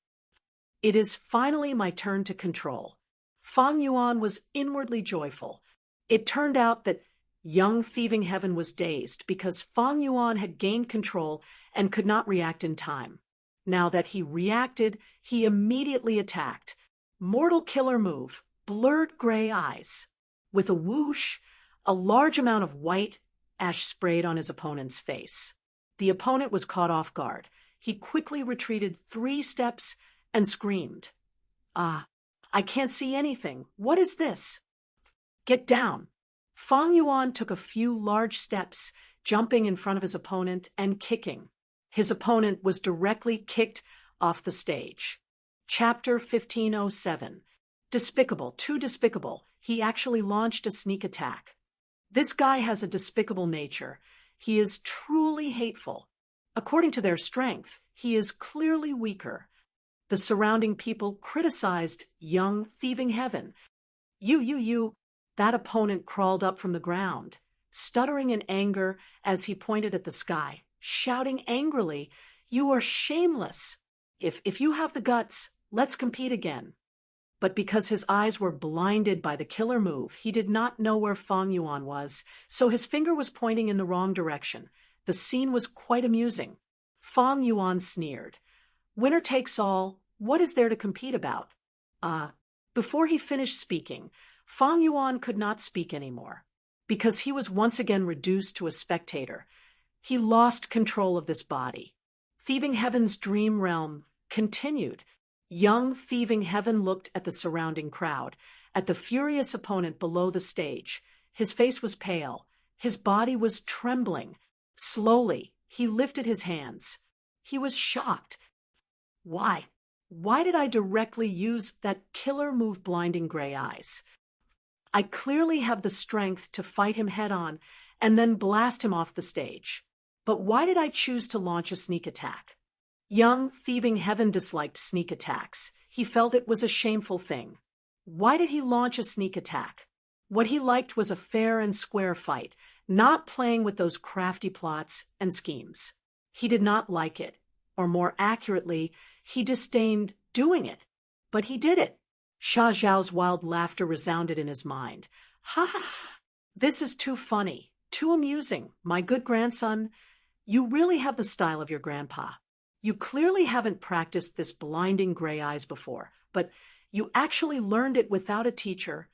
It is finally my turn to control. Fang Yuan was inwardly joyful. It turned out that young Thieving Heaven was dazed because Fang Yuan had gained control and could not react in time. Now that he reacted, he immediately attacked. Mortal killer move, blurred gray eyes. With a whoosh, a large amount of white ash sprayed on his opponent's face. The opponent was caught off guard. He quickly retreated 3 steps and screamed, "Ah, I can't see anything. What is this?" "Get down." Fang Yuan took a few large steps, jumping in front of his opponent and kicking. His opponent was directly kicked off the stage. Chapter 1507. Despicable, too despicable. He actually launched a sneak attack. This guy has a despicable nature. He is truly hateful. According to their strength, he is clearly weaker. The surrounding people criticized young Thieving Heaven. You, that opponent crawled up from the ground, stuttering in anger as he pointed at the sky, shouting angrily, "You are shameless! If you have the guts, let's compete again." But because his eyes were blinded by the killer move, he did not know where Fang Yuan was, so his finger was pointing in the wrong direction. The scene was quite amusing. Fang Yuan sneered. "Winner takes all, what is there to compete about?" Before he finished speaking, Fang Yuan could not speak anymore. Because he was once again reduced to a spectator, he lost control of this body. Thieving Heaven's dream realm continued. Young Thieving Heaven looked at the surrounding crowd, at the furious opponent below the stage. His face was pale. His body was trembling. Slowly, he lifted his hands. He was shocked. Why? Why did I directly use that killer move, blinding gray eyes? I clearly have the strength to fight him head-on and then blast him off the stage. But why did I choose to launch a sneak attack? Young Thieving Heaven disliked sneak attacks. He felt it was a shameful thing. Why did he launch a sneak attack? What he liked was a fair and square fight, not playing with those crafty plots and schemes. He did not like it, or more accurately, he disdained doing it. But he did it. Xia Zhao's wild laughter resounded in his mind. "Ha ha ha! This is too funny, too amusing, my good grandson. You really have the style of your grandpa. You clearly haven't practiced this blinding gray eyes before, but you actually learned it without a teacher.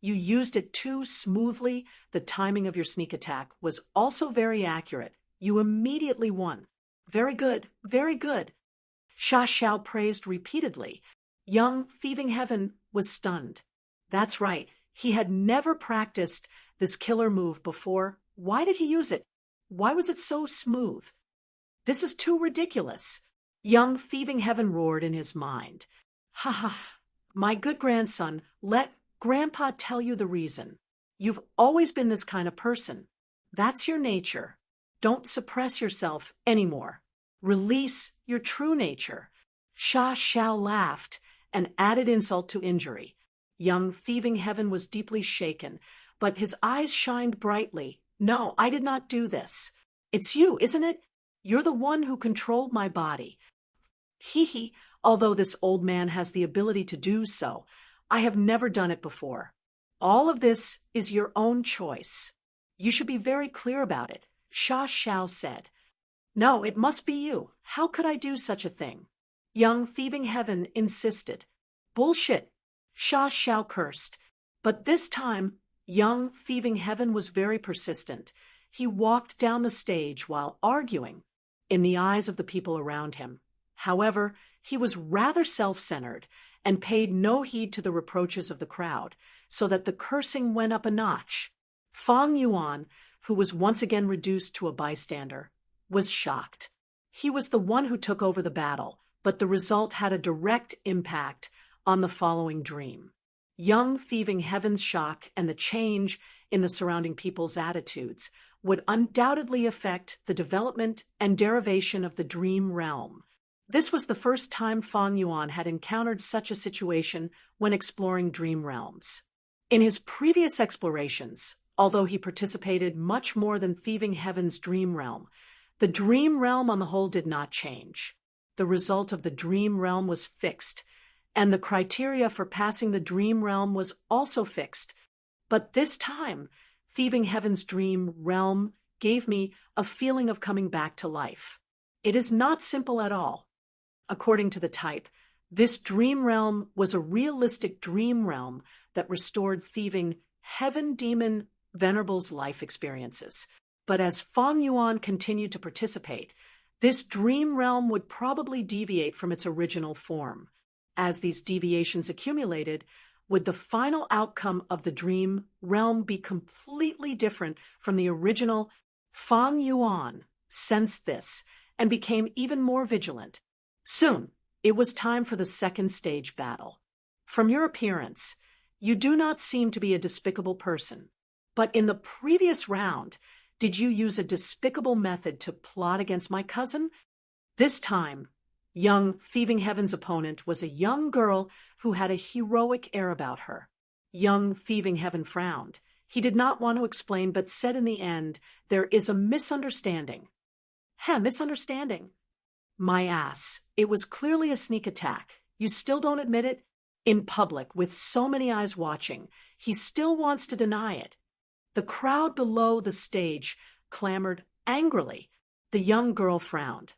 You used it too smoothly. The timing of your sneak attack was also very accurate. You immediately won. Very good, very good." Xia Zhao praised repeatedly. Young Thieving Heaven was stunned. That's right, he had never practiced this killer move before. Why did he use it? Why was it so smooth? This is too ridiculous. Young Thieving Heaven roared in his mind. "Ha ha, my good grandson, let Grandpa tell you the reason. You've always been this kind of person. That's your nature. Don't suppress yourself anymore. Release your true nature." Xia Zhao laughed and added insult to injury. Young Thieving Heaven was deeply shaken, but his eyes shined brightly. "No, I did not do this. It's you, isn't it? You're the one who controlled my body." Hee, although this old man has the ability to do so, I have never done it before. All of this is your own choice. You should be very clear about it, Xia Zhao said. "No, it must be you. How could I do such a thing?" Young Thieving Heaven insisted. "Bullshit," Xia Zhao cursed. But this time, Young Thieving Heaven was very persistent. He walked down the stage while arguing in the eyes of the people around him. However, he was rather self-centered and paid no heed to the reproaches of the crowd, so that the cursing went up a notch. Fang Yuan, who was once again reduced to a bystander, was shocked. He was the one who took over the battle, but the result had a direct impact on the following dream. Young Thieving Heaven's shock and the change in the surrounding people's attitudes would undoubtedly affect the development and derivation of the dream realm. This was the first time Fang Yuan had encountered such a situation when exploring dream realms. In his previous explorations, although he participated much more than Thieving Heaven's dream realm, the dream realm on the whole did not change. The result of the dream realm was fixed, and the criteria for passing the dream realm was also fixed. But this time, Thieving Heaven's dream realm gave me a feeling of coming back to life. It is not simple at all. According to the type, this dream realm was a realistic dream realm that restored Thieving Heaven Demon Venerable's life experiences. But as Fang Yuan continued to participate, this dream realm would probably deviate from its original form. As these deviations accumulated, would the final outcome of the dream realm be completely different from the original? Fang Yuan sensed this and became even more vigilant. Soon, it was time for the second stage battle. From your appearance, you do not seem to be a despicable person. But in the previous round, did you use a despicable method to plot against my cousin? This time, young Thieving Heaven's opponent was a young girl who had a heroic air about her. Young Thieving Heaven frowned. He did not want to explain, but said in the end, "There is a misunderstanding." Misunderstanding. My ass. It was clearly a sneak attack. You still don't admit it? In public, with so many eyes watching, he still wants to deny it. The crowd below the stage clamored angrily. The young girl frowned.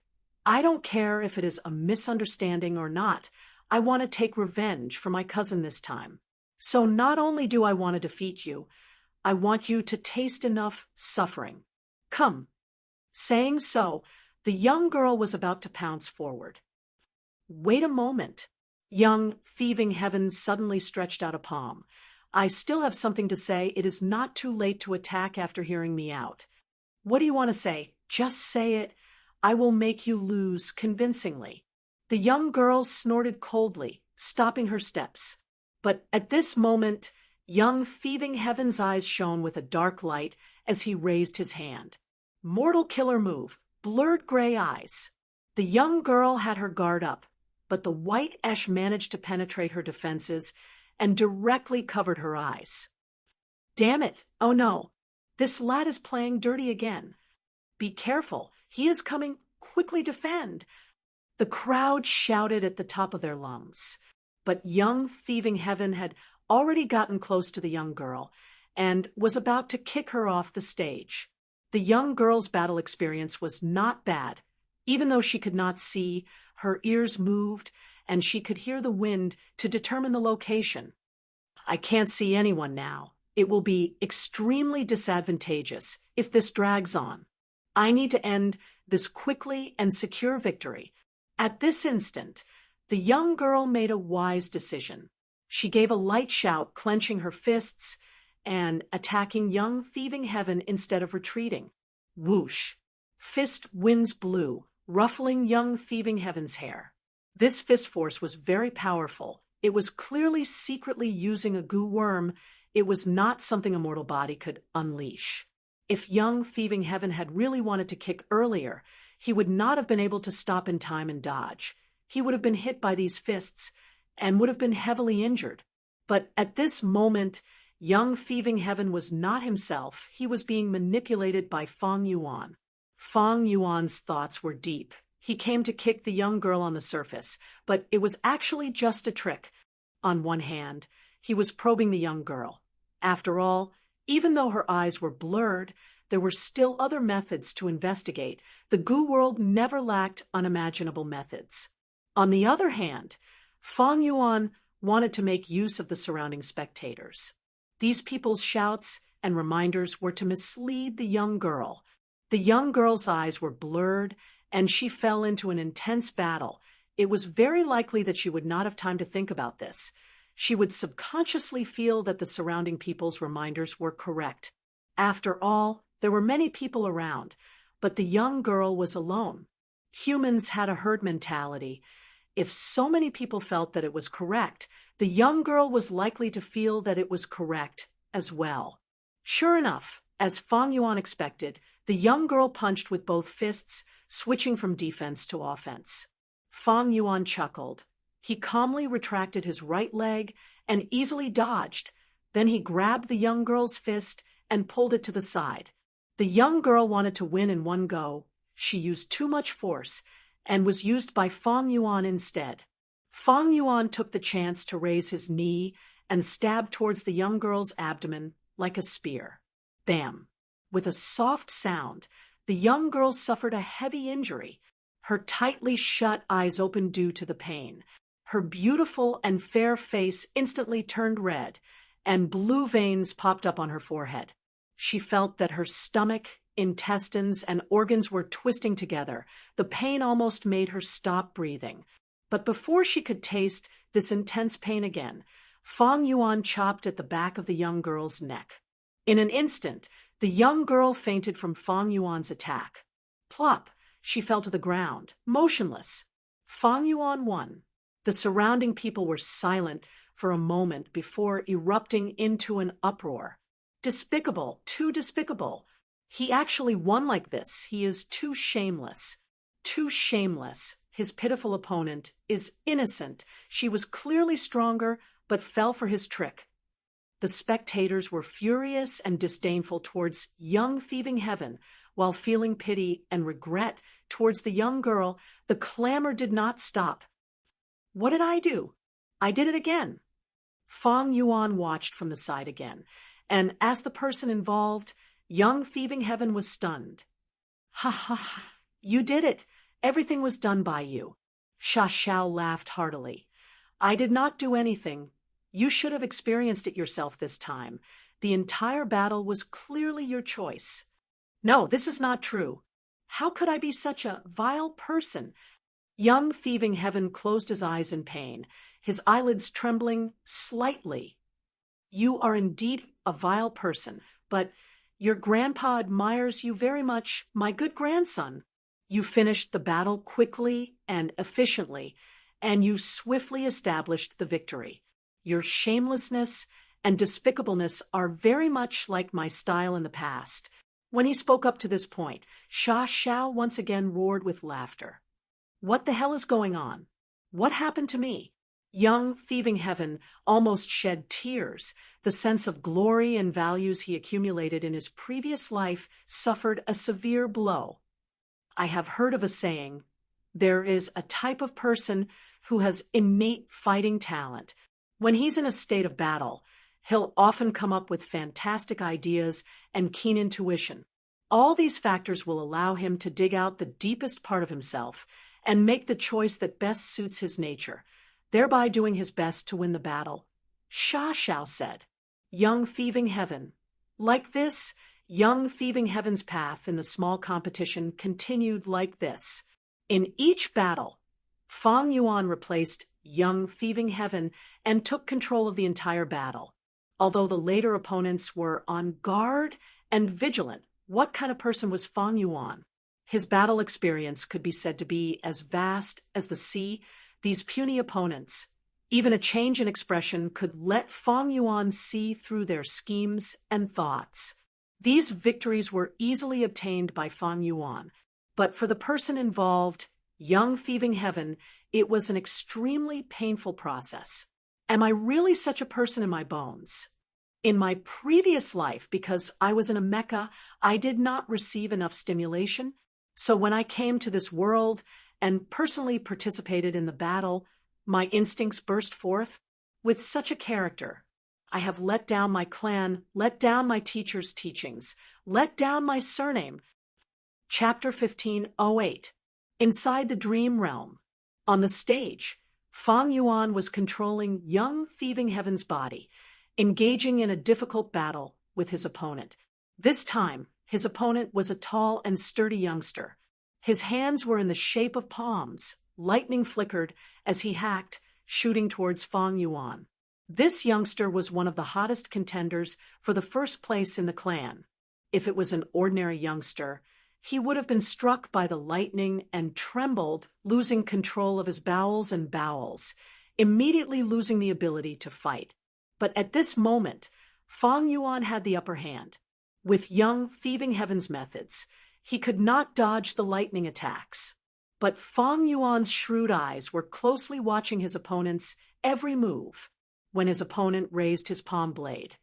"I don't care if it is a misunderstanding or not. I want to take revenge for my cousin this time. So not only do I want to defeat you, I want you to taste enough suffering. Come." Saying so, the young girl was about to pounce forward. "Wait a moment." Young Thieving Heaven suddenly stretched out a palm. "I still have something to say. It is not too late to attack after hearing me out." "What do you want to say? Just say it. I will make you lose convincingly." The young girl snorted coldly, stopping her steps. But at this moment, young Thieving Heaven's eyes shone with a dark light as he raised his hand. Mortal killer move, blurred gray eyes. The young girl had her guard up, but the white ash managed to penetrate her defenses and directly covered her eyes. "Damn it! Oh no! This lad is playing dirty again. Be careful! He is coming! Quickly defend!" The crowd shouted at the top of their lungs. But young Thieving Heaven had already gotten close to the young girl and was about to kick her off the stage. The young girl's battle experience was not bad. Even though she could not see, her ears moved, and she could hear the wind to determine the location. "I can't see anyone now. It will be extremely disadvantageous if this drags on. I need to end this quickly and secure victory." At this instant, the young girl made a wise decision. She gave a light shout, clenching her fists and attacking young Thieving Heaven instead of retreating. Whoosh! Fist winds blew, ruffling young Thieving Heaven's hair. This fist force was very powerful. It was clearly secretly using a goo worm. It was not something a mortal body could unleash. If young Thieving Heaven had really wanted to kick earlier, he would not have been able to stop in time and dodge. He would have been hit by these fists and would have been heavily injured. But at this moment, young Thieving Heaven was not himself. He was being manipulated by Fong Yuan. Fong Yuan's thoughts were deep. He came to kick the young girl on the surface, but it was actually just a trick. On one hand, he was probing the young girl. After all, even though her eyes were blurred, there were still other methods to investigate. The goo world never lacked unimaginable methods. On the other hand, Fong Yuan wanted to make use of the surrounding spectators. These people's shouts and reminders were to mislead the young girl. The young girl's eyes were blurred, and she fell into an intense battle. It was very likely that she would not have time to think about this. She would subconsciously feel that the surrounding people's reminders were correct. After all, there were many people around, but the young girl was alone. Humans had a herd mentality. If so many people felt that it was correct, the young girl was likely to feel that it was correct as well. Sure enough, as Fong Yuan expected, the young girl punched with both fists, switching from defense to offense. Fong Yuan chuckled. He calmly retracted his right leg and easily dodged. Then he grabbed the young girl's fist and pulled it to the side. The young girl wanted to win in one go. She used too much force and was used by Fong Yuan instead. Fong Yuan took the chance to raise his knee and stab towards the young girl's abdomen like a spear. Bam! With a soft sound, the young girl suffered a heavy injury. Her tightly shut eyes opened due to the pain. Her beautiful and fair face instantly turned red, and blue veins popped up on her forehead. She felt that her stomach, intestines, and organs were twisting together. The pain almost made her stop breathing. But before she could taste this intense pain again, Fong Yuan chopped at the back of the young girl's neck. In an instant, the young girl fainted from Fong Yuan's attack. Plop! She fell to the ground, motionless. Fong Yuan won. The surrounding people were silent for a moment before erupting into an uproar. Despicable, too despicable. He actually won like this. He is too shameless. Too shameless. His pitiful opponent is innocent. She was clearly stronger, but fell for his trick. The spectators were furious and disdainful towards young thieving Heaven, while feeling pity and regret towards the young girl. The clamor did not stop. What did I do? I did it again. Fong Yuan watched from the side again, and as the person involved, young thieving Heaven was stunned. Ha ha ha, you did it. Everything was done by you. Sha Xiao laughed heartily. I did not do anything. You should have experienced it yourself this time. The entire battle was clearly your choice. No, this is not true. How could I be such a vile person? Young thieving Heaven closed his eyes in pain, his eyelids trembling slightly. You are indeed a vile person, but your grandpa admires you very much, my good grandson. You finished the battle quickly and efficiently, and you swiftly established the victory. Your shamelessness and despicableness are very much like my style in the past. When he spoke up to this point, Sha Xiao once again roared with laughter. What the hell is going on? What happened to me? Young thieving Heaven almost shed tears. The sense of glory and values he accumulated in his previous life suffered a severe blow. I have heard of a saying, there is a type of person who has innate fighting talent. When he's in a state of battle, he'll often come up with fantastic ideas and keen intuition. All these factors will allow him to dig out the deepest part of himself and make the choice that best suits his nature, thereby doing his best to win the battle. Sha Xiao said. Young thieving Heaven. Like this, young thieving Heaven's path in the small competition continued like this. In each battle, Fong Yuan replaced young thieving Heaven and took control of the entire battle. Although the later opponents were on guard and vigilant, what kind of person was Fong Yuan? His battle experience could be said to be as vast as the sea. These puny opponents, even a change in expression could let Fong Yuan see through their schemes and thoughts. These victories were easily obtained by Fong Yuan, but for the person involved, young thieving Heaven, it was an extremely painful process. Am I really such a person in my bones? In my previous life, because I was in a mecha, I did not receive enough stimulation. So when I came to this world and personally participated in the battle, my instincts burst forth. With such a character, I have let down my clan, let down my teacher's teachings, let down my surname. Chapter 1508. Inside the Dream Realm. On the stage, Fong Yuan was controlling young thieving Heaven's body, engaging in a difficult battle with his opponent. This time, his opponent was a tall and sturdy youngster. His hands were in the shape of palms. Lightning flickered as he hacked, shooting towards Fong Yuan. This youngster was one of the hottest contenders for the first place in the clan. If it was an ordinary youngster, he would have been struck by the lightning and trembled, losing control of his bowels, immediately losing the ability to fight. But at this moment, Fong Yuan had the upper hand. With young thieving Heaven's methods, he could not dodge the lightning attacks. But Fong Yuan's shrewd eyes were closely watching his opponent's every move. When his opponent raised his palm blade,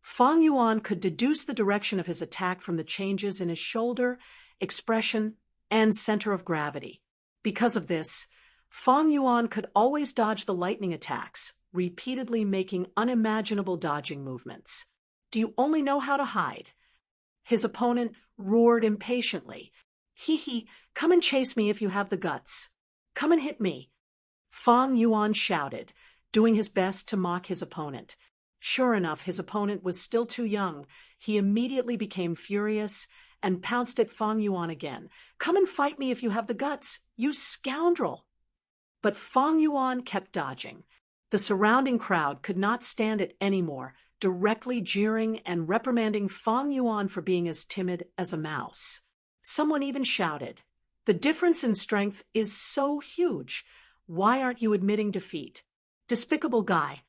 Fong Yuan could deduce the direction of his attack from the changes in his shoulder, expression, and center of gravity. Because of this, Fong Yuan could always dodge the lightning attacks, repeatedly making unimaginable dodging movements. Do you only know how to hide? His opponent roared impatiently. Hee, come and chase me if you have the guts. Come and hit me. Fong Yuan shouted, doing his best to mock his opponent. Sure enough, his opponent was still too young. He immediately became furious and pounced at Fong Yuan again. Come and fight me if you have the guts, you scoundrel. But Fong Yuan kept dodging. The surrounding crowd could not stand it anymore, directly jeering and reprimanding Fong Yuan for being as timid as a mouse. Someone even shouted, "The difference in strength is so huge. Why aren't you admitting defeat? Despicable guy."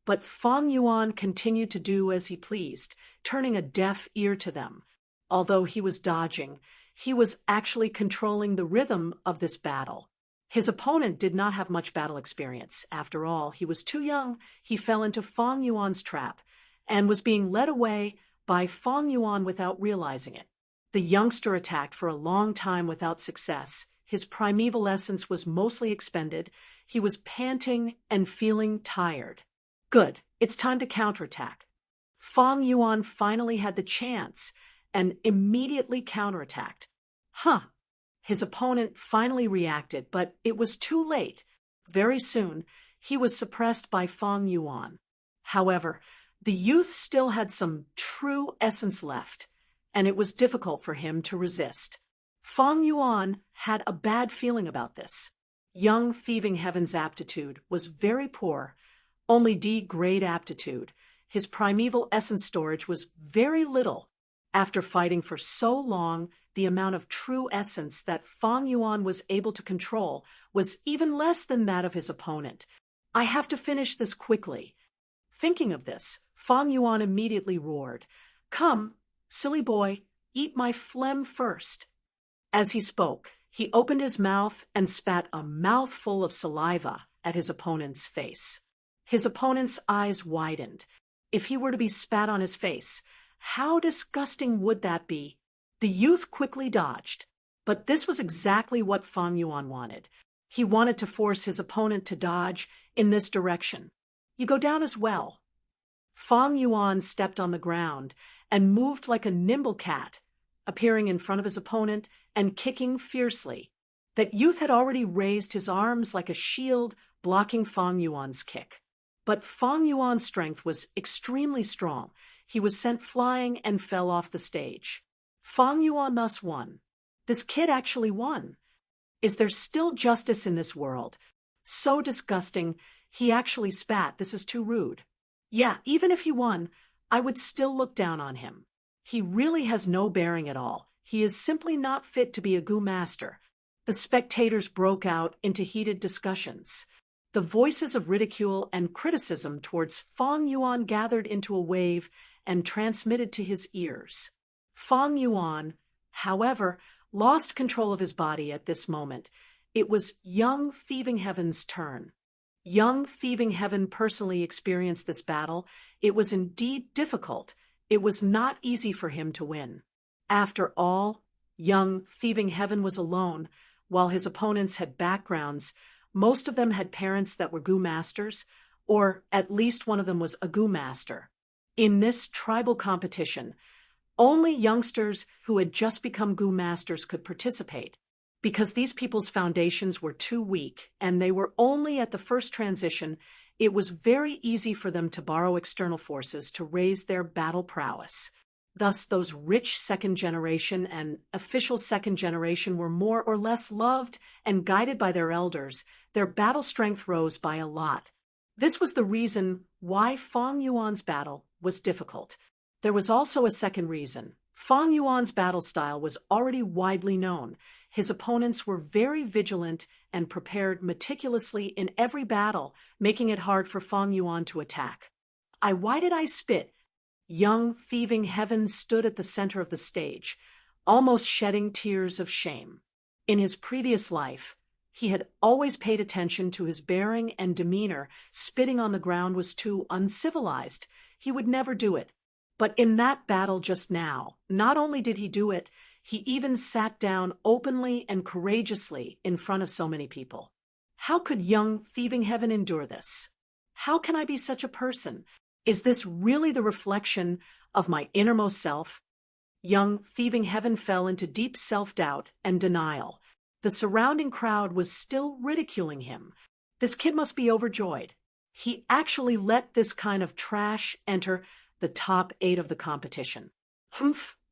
But Fong Yuan continued to do as he pleased, turning a deaf ear to them. Although he was dodging, he was actually controlling the rhythm of this battle. His opponent did not have much battle experience. After all, he was too young. He fell into Fong Yuan's trap, and was being led away by Fong Yuan without realizing it. The youngster attacked for a long time without success. His primeval essence was mostly expended. He was panting and feeling tired. Good, it's time to counterattack. Fong Yuan finally had the chance and immediately counterattacked. His opponent finally reacted, but it was too late. Very soon, he was suppressed by Fong Yuan. However, the youth still had some true essence left, and it was difficult for him to resist. Fong Yuan had a bad feeling about this. Young Thieving Heaven's aptitude was very poor, only D-grade aptitude. His primeval essence storage was very little. After fighting for so long, the amount of true essence that Fong Yuan was able to control was even less than that of his opponent. I have to finish this quickly. Thinking of this, Fong Yuan immediately roared, "Come, silly boy, eat my phlegm first." As he spoke, he opened his mouth and spat a mouthful of saliva at his opponent's face. His opponent's eyes widened. If he were to be spat on his face, how disgusting would that be? The youth quickly dodged, but this was exactly what Fong Yuan wanted. He wanted to force his opponent to dodge in this direction. "You go down as well." Fong Yuan stepped on the ground and moved like a nimble cat, appearing in front of his opponent and kicking fiercely. That youth had already raised his arms like a shield, blocking Fong Yuan's kick. But Fong Yuan's strength was extremely strong. He was sent flying and fell off the stage. Fong Yuan thus won. This kid actually won. Is there still justice in this world? So disgusting, he actually spat. This is too rude. Yeah, even if he won, I would still look down on him. He really has no bearing at all. He is simply not fit to be a Gu master. The spectators broke out into heated discussions. The voices of ridicule and criticism towards Fong Yuan gathered into a wave and transmitted to his ears. Fong Yuan, however, lost control of his body at this moment. It was Young Thieving Heaven's turn. Young Thieving Heaven personally experienced this battle. It was indeed difficult. It was not easy for him to win. After all, Young Thieving Heaven was alone, while his opponents had backgrounds. Most of them had parents that were Gu masters, or at least one of them was a Gu master. In this tribal competition, only youngsters who had just become Gu masters could participate, because these people's foundations were too weak and they were only at the first transition. It was very easy for them to borrow external forces to raise their battle prowess. Thus, those rich second generation and official second generation were more or less loved and guided by their elders. Their battle strength rose by a lot. This was the reason why Fong Yuan's battle was difficult. There was also a second reason. Fong Yuan's battle style was already widely known. His opponents were very vigilant and prepared meticulously in every battle, making it hard for Fong Yuan to attack. Why did I spit? Young Thieving Heaven stood at the center of the stage, almost shedding tears of shame. In his previous life, he had always paid attention to his bearing and demeanor. Spitting on the ground was too uncivilized. He would never do it. But in that battle just now, not only did he do it, he even sat down openly and courageously in front of so many people. How could Young Thieving Heaven endure this? How can I be such a person? Is this really the reflection of my innermost self? Young Thieving Heaven fell into deep self-doubt and denial. The surrounding crowd was still ridiculing him. This kid must be overjoyed. He actually let this kind of trash enter the top 8 of the competition.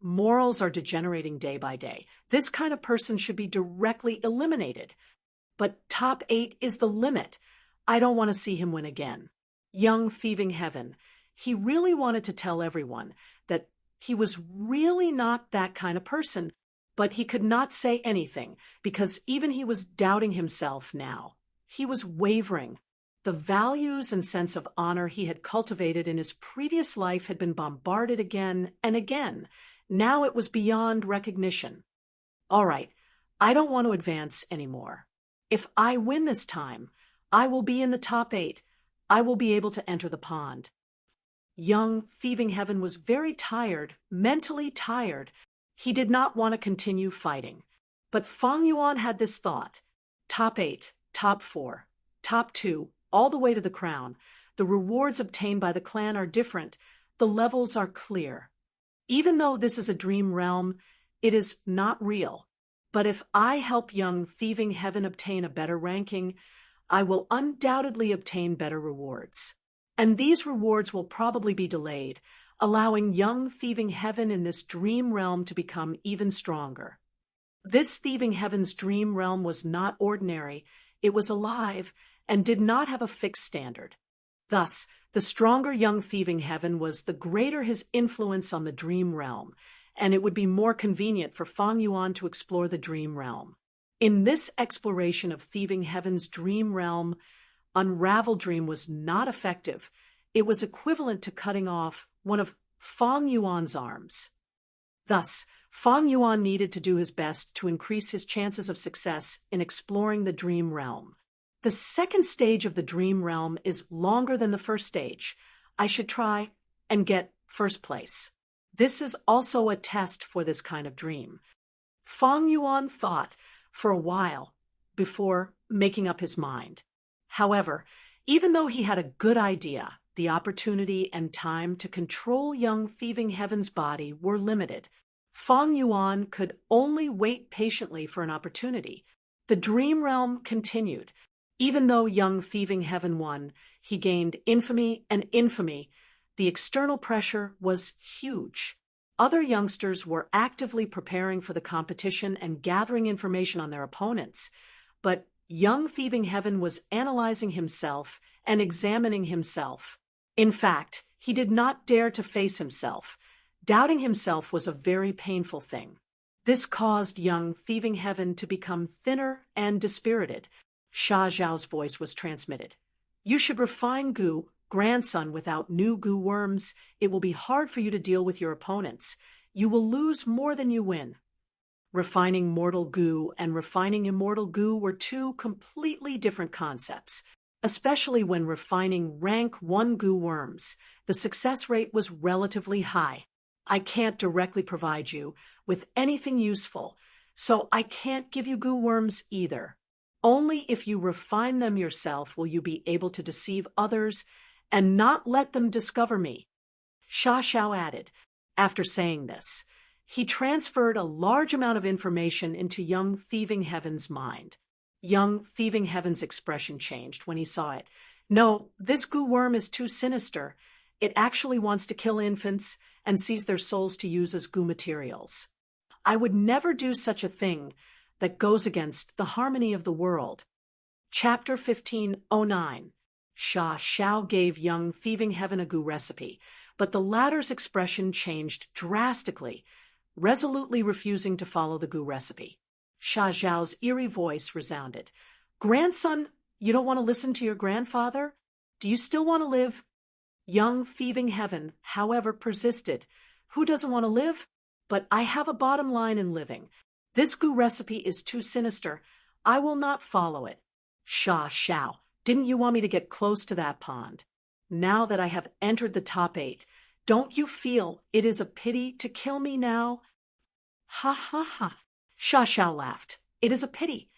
Morals are degenerating day by day. This kind of person should be directly eliminated. But top 8 is the limit. I don't want to see him win again. Young Thieving Heaven, he really wanted to tell everyone that he was really not that kind of person, but he could not say anything because even he was doubting himself now. He was wavering. The values and sense of honor he had cultivated in his previous life had been bombarded again and again. Now it was beyond recognition. All right, I don't want to advance anymore. If I win this time, I will be in the top 8. I will be able to enter the pond. Young Thieving Heaven was very tired, mentally tired. He did not want to continue fighting. But Fang Yuan had this thought. Top 8, top 4, top 2, all the way to the crown. The rewards obtained by the clan are different. The levels are clear. Even though this is a dream realm, it is not real. But if I help young Thieving Heaven obtain a better ranking, I will undoubtedly obtain better rewards. And these rewards will probably be delayed, allowing young Thieving Heaven in this dream realm to become even stronger. This Thieving Heaven's dream realm was not ordinary, it was alive, and did not have a fixed standard. Thus, the stronger young Thieving Heaven was, the greater his influence on the dream realm, and it would be more convenient for Fang Yuan to explore the dream realm. In this exploration of Thieving Heaven's dream realm, Unravel Dream was not effective. It was equivalent to cutting off one of Fang Yuan's arms. Thus, Fang Yuan needed to do his best to increase his chances of success in exploring the dream realm. The second stage of the dream realm is longer than the first stage. I should try and get first place. This is also a test for this kind of dream. Fang Yuan thought for a while before making up his mind. However, even though he had a good idea, the opportunity and time to control young Thieving Heaven's body were limited. Fang Yuan could only wait patiently for an opportunity. The dream realm continued. Even though young Thieving Heaven won, he gained infamy and infamy. The external pressure was huge. Other youngsters were actively preparing for the competition and gathering information on their opponents. But young Thieving Heaven was analyzing himself and examining himself. In fact, he did not dare to face himself. Doubting himself was a very painful thing. This caused young Thieving Heaven to become thinner and dispirited. Sha Zhao's voice was transmitted. You should refine Gu, grandson, without new Gu worms. It will be hard for you to deal with your opponents. You will lose more than you win. Refining mortal Gu and refining immortal Gu were two completely different concepts, especially when refining rank 1 Gu worms. The success rate was relatively high. I can't directly provide you with anything useful, so I can't give you Gu worms either. Only if you refine them yourself will you be able to deceive others and not let them discover me. Sha Xiao added. After saying this, he transferred a large amount of information into young Thieving Heaven's mind. Young Thieving Heaven's expression changed when he saw it. No, this Gu worm is too sinister. It actually wants to kill infants and sees their souls to use as Gu materials. I would never do such a thing that goes against the harmony of the world. Chapter 1509. Sha Xiao gave young Thieving Heaven a Gu recipe, but the latter's expression changed drastically, resolutely refusing to follow the Gu recipe. Sha Zhao's eerie voice resounded. Grandson, you don't want to listen to your grandfather? Do you still want to live? Young Thieving Heaven, however, persisted. Who doesn't want to live? But I have a bottom line in living. This Gu recipe is too sinister. I will not follow it. Sha Xiao, didn't you want me to get close to that pond? Now that I have entered the top 8, don't you feel it is a pity to kill me now? Ha ha ha. Sha Xiao laughed. It is a pity.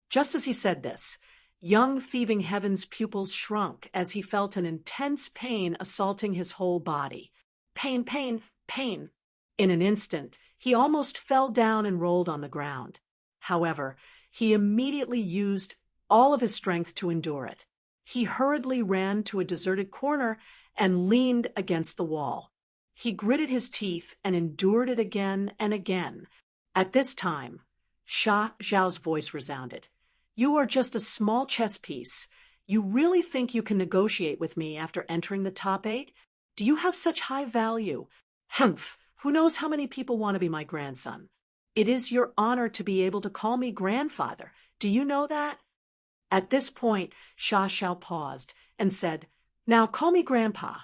Just as he said this, young Thieving Heaven's pupils shrunk as he felt an intense pain assaulting his whole body. Pain, pain, pain. In an instant, he almost fell down and rolled on the ground. However, he immediately used all of his strength to endure it. He hurriedly ran to a deserted corner and leaned against the wall. He gritted his teeth and endured it again and again. At this time, Sha Zhao's voice resounded. You are just a small chess piece. You really think you can negotiate with me after entering the top 8? Do you have such high value? Humph, who knows how many people want to be my grandson? It is your honor to be able to call me grandfather. Do you know that? At this point, Sha Xiao paused and said, Now call me grandpa.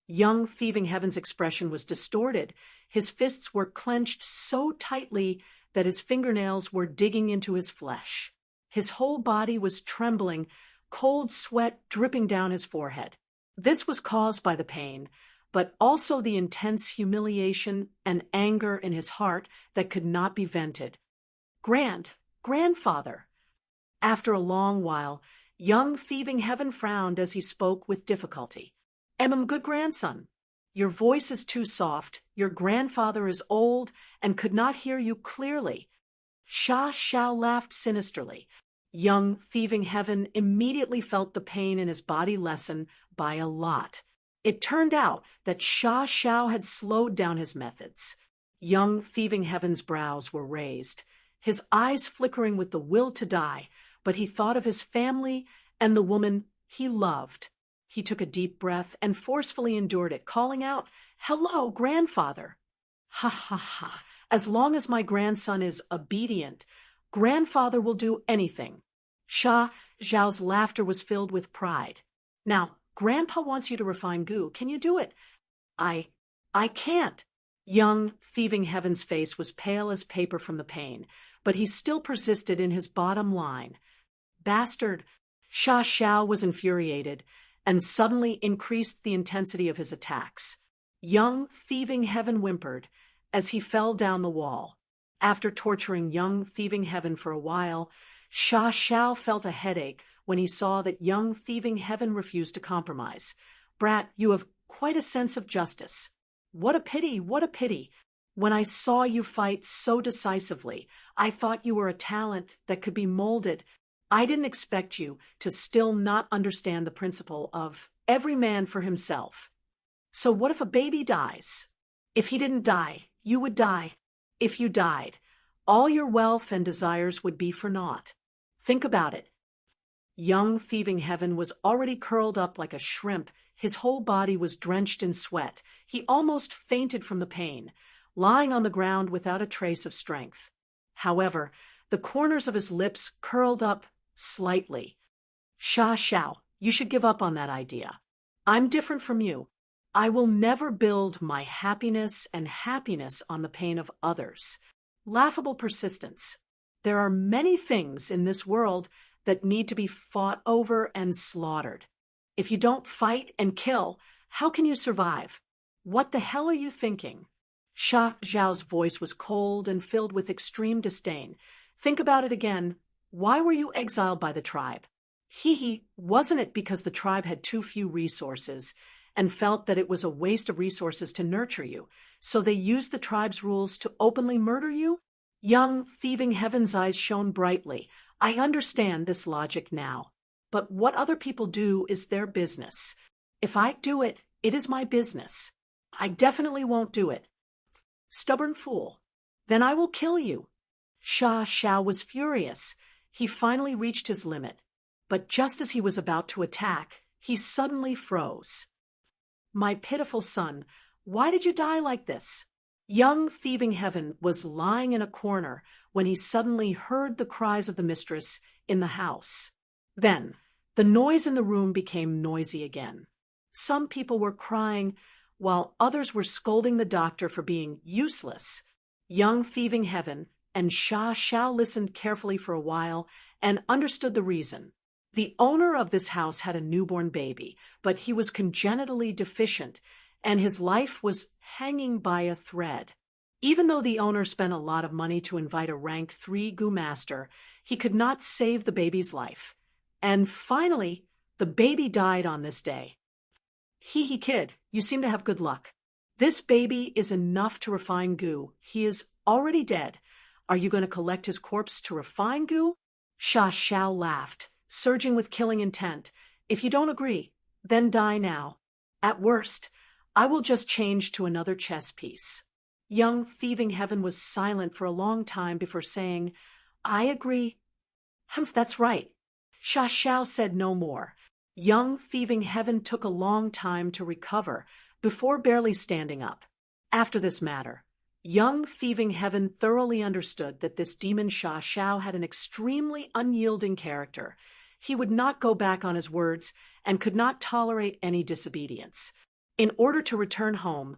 Young Thieving Heaven's expression was distorted. His fists were clenched so tightly that his fingernails were digging into his flesh. His whole body was trembling, cold sweat dripping down his forehead. This was caused by the pain, but also the intense humiliation and anger in his heart that could not be vented. Grandfather. After a long while, young thieving Heaven frowned as he spoke with difficulty. Good grandson. Your voice is too soft, your grandfather is old and could not hear you clearly. Sha Shao laughed sinisterly. Young thieving Heaven immediately felt the pain in his body lessen by a lot. It turned out that Sha Shao had slowed down his methods. Young thieving Heaven's brows were raised, his eyes flickering with the will to die, but he thought of his family and the woman he loved. He took a deep breath and forcefully endured it, calling out, "Hello, grandfather." Ha ha ha. As long as my grandson is obedient, grandfather will do anything. Sha Zhao's laughter was filled with pride. Now, grandpa wants you to refine goo. Can you do it? I can't. Young thieving Heaven's face was pale as paper from the pain, but he still persisted in his bottom line. Bastard. Sha Shao was infuriated and suddenly increased the intensity of his attacks. Young thieving Heaven whimpered as he fell down the wall. After torturing young thieving Heaven for a while, Sha Shao felt a headache when he saw that young thieving Heaven refused to compromise. Brat, you have quite a sense of justice. What a pity, what a pity. When I saw you fight so decisively, I thought you were a talent that could be molded. I didn't expect you to still not understand the principle of every man for himself. So what if a baby dies? If he didn't die, you would die. If you died, all your wealth and desires would be for naught. Think about it. Young thieving Heaven was already curled up like a shrimp. His whole body was drenched in sweat. He almost fainted from the pain, lying on the ground without a trace of strength. However, the corners of his lips curled up slightly. Sha Shao, you should give up on that idea. I'm different from you. I will never build my happiness and happiness on the pain of others. Laughable persistence. There are many things in this world that need to be fought over and slaughtered. If you don't fight and kill, how can you survive? What the hell are you thinking? Sha Zhao's voice was cold and filled with extreme disdain. Think about it again. Why were you exiled by the tribe? Wasn't it because the tribe had too few resources and felt that it was a waste of resources to nurture you, so they used the tribe's rules to openly murder you? Young thieving Heaven's eyes shone brightly. I understand this logic now. But what other people do is their business. If I do it, it is my business. I definitely won't do it. Stubborn fool. Then I will kill you. Sha Shao was furious. He finally reached his limit. But just as he was about to attack, he suddenly froze. My pitiful son, why did you die like this? Young thieving Heaven was lying in a corner when he suddenly heard the cries of the mistress in the house. Then, the noise in the room became noisy again. Some people were crying, while others were scolding the doctor for being useless. Young thieving Heaven and Sha Shao listened carefully for a while and understood the reason. The owner of this house had a newborn baby, but he was congenitally deficient, and his life was hanging by a thread. Even though the owner spent a lot of money to invite a rank 3 Gu master, he could not save the baby's life. And finally, the baby died on this day. Kid, you seem to have good luck. This baby is enough to refine Gu. He is already dead. Are you going to collect his corpse to refine Gu? Sha Shao laughed, surging with killing intent. If you don't agree, then die now. At worst, I will just change to another chess piece. Young thieving Heaven was silent for a long time before saying, I agree. Humph, that's right. Sha Shao said no more. Young thieving Heaven took a long time to recover before barely standing up. After this matter, young thieving Heaven thoroughly understood that this demon Sha Shao had an extremely unyielding character. He would not go back on his words and could not tolerate any disobedience. In order to return home,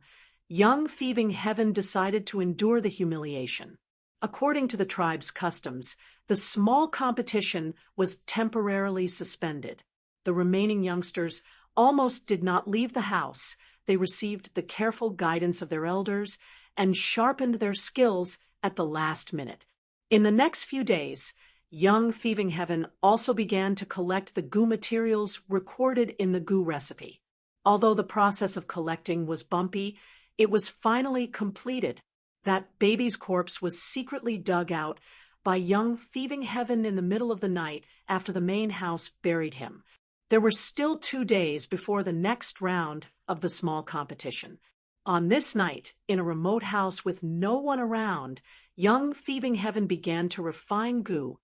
young thieving Heaven decided to endure the humiliation. According to the tribe's customs, the small competition was temporarily suspended. The remaining youngsters almost did not leave the house, they received the careful guidance of their elders and sharpened their skills at the last minute. In the next few days, young Thieving Heaven also began to collect the goo materials recorded in the goo recipe. Although the process of collecting was bumpy, it was finally completed. That baby's corpse was secretly dug out by young Thieving Heaven in the middle of the night after the main house buried him. There were still 2 days before the next round of the small competition. On this night, in a remote house with no one around, young Thieving Heaven began to refine goo.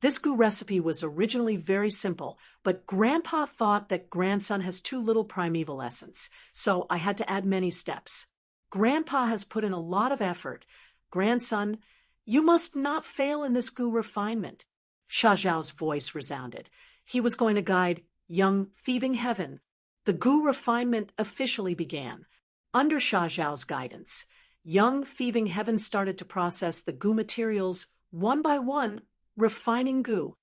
This goo recipe was originally very simple, but Grandpa thought that grandson has too little primeval essence, so I had to add many steps. Grandpa has put in a lot of effort. Grandson, you must not fail in this goo refinement. Sha Zhao's voice resounded. He was going to guide young Thieving Heaven. The goo refinement officially began. Under Sha Zhao's guidance, young Thieving Heaven started to process the goo materials one by one, refining goo.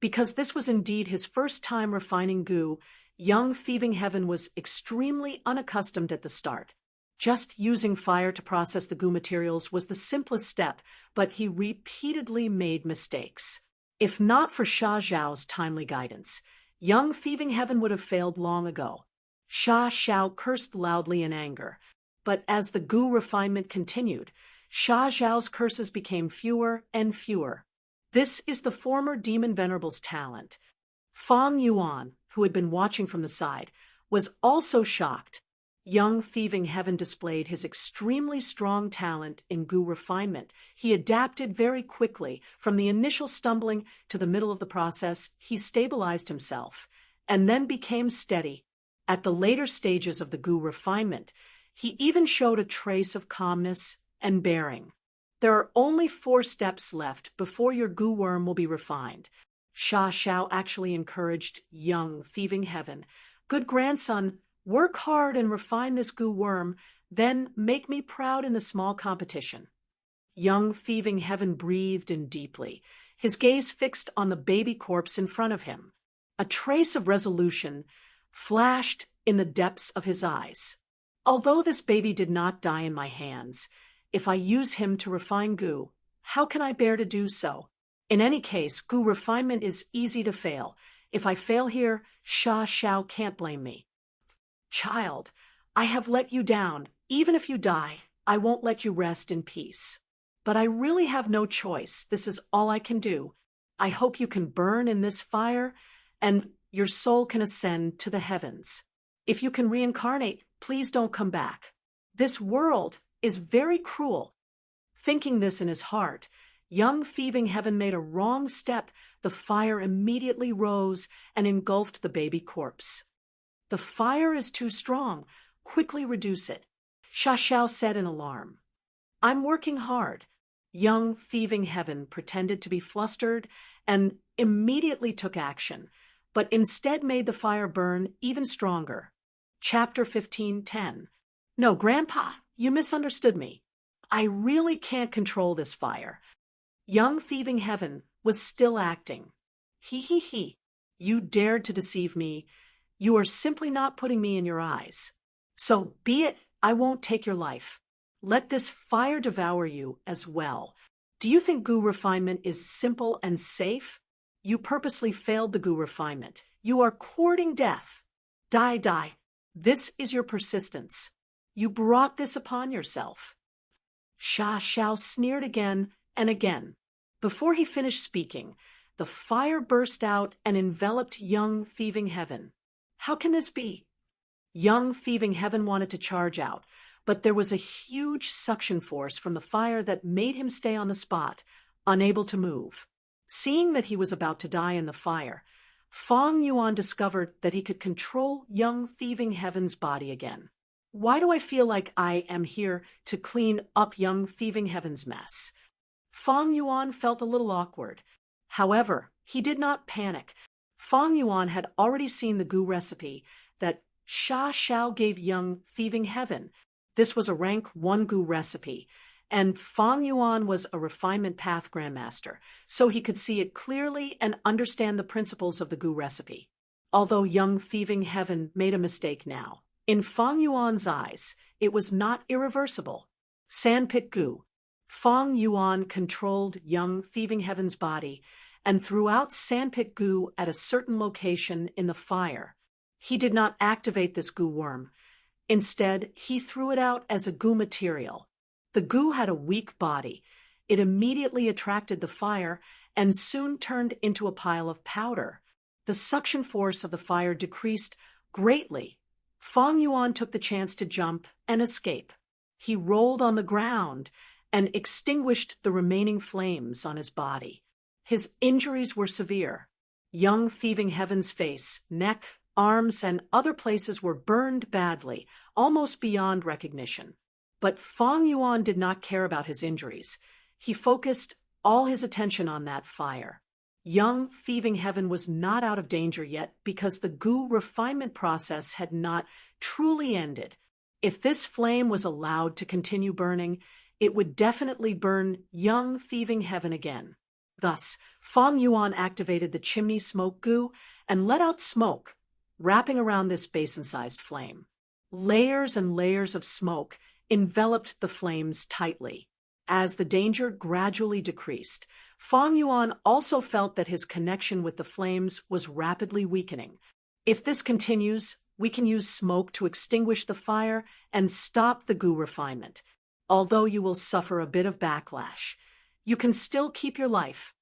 Because this was indeed his first time refining goo, young Thieving Heaven was extremely unaccustomed at the start. Just using fire to process the goo materials was the simplest step, but he repeatedly made mistakes. If not for Sha Zhao's timely guidance, young Thieving Heaven would have failed long ago. Sha Zhao cursed loudly in anger, but as the goo refinement continued, Sha Zhao's curses became fewer and fewer. This is the former Demon Venerable's talent. Fang Yuan, who had been watching from the side, was also shocked. Young Thieving Heaven displayed his extremely strong talent in goo refinement. He adapted very quickly. From the initial stumbling to the middle of the process, he stabilized himself, and then became steady. At the later stages of the goo refinement, he even showed a trace of calmness and bearing. There are only 4 steps left before your goo worm will be refined. Sha Zhao actually encouraged young Thieving Heaven. Good grandson, work hard and refine this goo worm, then make me proud in the small competition. Young Thieving Heaven breathed in deeply, his gaze fixed on the baby corpse in front of him. A trace of resolution flashed in the depths of his eyes. Although this baby did not die in my hands, if I use him to refine goo, how can I bear to do so? In any case, goo refinement is easy to fail. If I fail here, Sha Zhao can't blame me. Child, I have let you down. Even if you die, I won't let you rest in peace. But I really have no choice. This is all I can do. I hope you can burn in this fire, and your soul can ascend to the heavens. If you can reincarnate, please don't come back. This world is very cruel. Thinking this in his heart, young Thieving Heaven made a wrong step. The fire immediately rose and engulfed the baby corpse. The fire is too strong. Quickly reduce it, Sha Zhao said in alarm. I'm working hard. Young Thieving Heaven pretended to be flustered and immediately took action, but instead made the fire burn even stronger. Chapter 15:10. No, Grandpa, you misunderstood me. I really can't control this fire. Young Thieving Heaven was still acting. He. You dared to deceive me. You are simply not putting me in your eyes. So be it, I won't take your life. Let this fire devour you as well. Do you think goo refinement is simple and safe? You purposely failed the goo refinement. You are courting death. Die. This is your persistence. You brought this upon yourself. Sha Zhao sneered again and again. Before he finished speaking, the fire burst out and enveloped young Thieving Heaven. How can this be? Young Thieving Heaven wanted to charge out, but there was a huge suction force from the fire that made him stay on the spot, unable to move. Seeing that he was about to die in the fire, Fang Yuan discovered that he could control young Thieving Heaven's body again. Why do I feel like I am here to clean up young Thieving Heaven's mess? Fang Yuan felt a little awkward. However, he did not panic. Fang Yuan had already seen the goo recipe that Sha Zhao gave young Thieving Heaven. This was a rank 1 goo recipe, and Fang Yuan was a refinement path grandmaster, so he could see it clearly and understand the principles of the goo recipe. Although young Thieving Heaven made a mistake now, In Fang Yuan's eyes, it was not irreversible. Sandpit goo. Fang Yuan controlled young thieving heaven's body and threw out sandpit goo at a certain location in the fire. He did not activate this goo worm. Instead, he threw it out as a goo material. The goo had a weak body. It immediately attracted the fire and soon turned into a pile of powder. The suction force of the fire decreased greatly. Fang Yuan took the chance to jump and escape. He rolled on the ground and extinguished the remaining flames on his body. His injuries were severe. Young thieving heaven's face, neck, arms, and other places were burned badly, almost beyond recognition. But Fang Yuan did not care about his injuries. He focused all his attention on that fire. Young thieving heaven was not out of danger yet because the goo refinement process had not truly ended. If this flame was allowed to continue burning, it would definitely burn young thieving heaven again. Thus, Fang Yuan activated the chimney smoke goo and let out smoke, wrapping around this basin-sized flame. Layers and layers of smoke enveloped the flames tightly. As the danger gradually decreased, Fang Yuan also felt that his connection with the flames was rapidly weakening. If this continues, we can use smoke to extinguish the fire and stop the goo refinement. Although you will suffer a bit of backlash, you can still keep your life.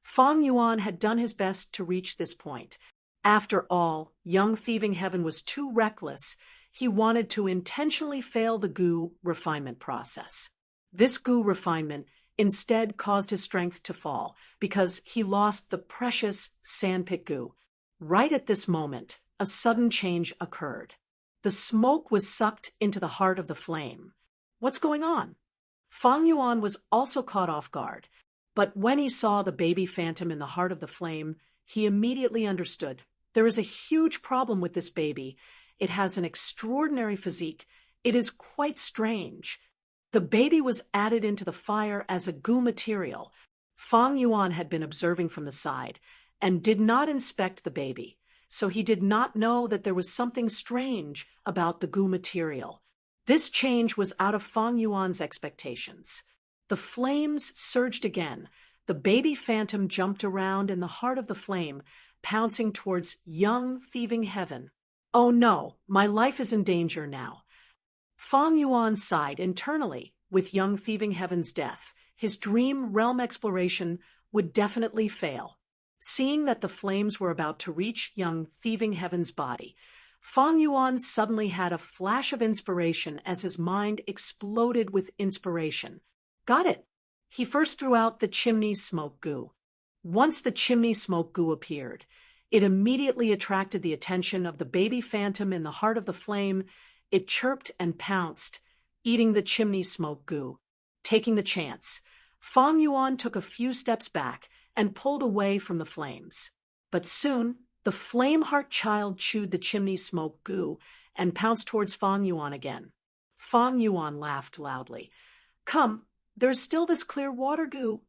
Fang Yuan had done his best to reach this point. After all, young thieving heaven was too reckless. He wanted to intentionally fail the goo refinement process. This goo refinement instead caused his strength to fall because he lost the precious sandpit goo. Right at this moment, a sudden change occurred. The smoke was sucked into the heart of the flame. What's going on? Fang Yuan was also caught off guard, but when he saw the baby phantom in the heart of the flame, he immediately understood. There is a huge problem with this baby. It has an extraordinary physique. It is quite strange. The baby was added into the fire as a goo material. Fang Yuan had been observing from the side and did not inspect the baby, so he did not know that there was something strange about the goo material. This change was out of Fang Yuan's expectations. The flames surged again. The baby phantom jumped around in the heart of the flame, pouncing towards young thieving heaven. Oh no, my life is in danger now. Fang Yuan sighed internally. With young thieving heaven's death, his dream realm exploration would definitely fail. Seeing that the flames were about to reach young thieving heaven's body, Fang Yuan suddenly had a flash of inspiration as his mind exploded with inspiration. Got it! He first threw out the chimney smoke goo. Once the chimney smoke goo appeared, it immediately attracted the attention of the baby phantom in the heart of the flame. It chirped and pounced, eating the chimney smoke goo. Taking the chance, Fang Yuan took a few steps back and pulled away from the flames. But soon, the flame-heart child chewed the chimney smoke goo and pounced towards Fang Yuan again. Fang Yuan laughed loudly. Come, there's still this clear water goo.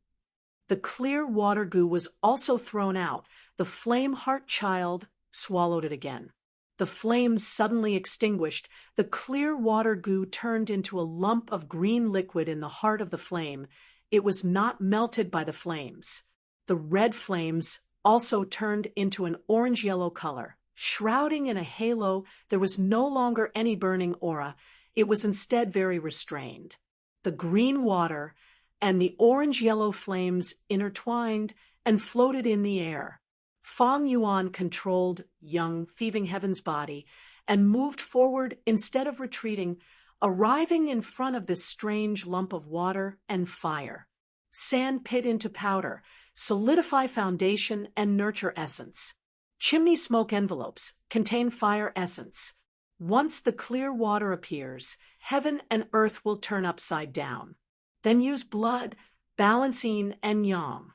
The clear water goo was also thrown out. The flame-heart child swallowed it again. The flames suddenly extinguished. The clear water goo turned into a lump of green liquid in the heart of the flame. It was not melted by the flames. The red flames also turned into an orange-yellow color. Shrouding in a halo, there was no longer any burning aura. It was instead very restrained. The green water and the orange-yellow flames intertwined and floated in the air. Fang Yuan controlled young thieving heaven's body and moved forward instead of retreating, arriving in front of this strange lump of water and fire. Sand pit into powder, solidify foundation and nurture essence. Chimney smoke envelopes contain fire essence. Once the clear water appears, heaven and earth will turn upside down. Then use blood, balancing, and yang.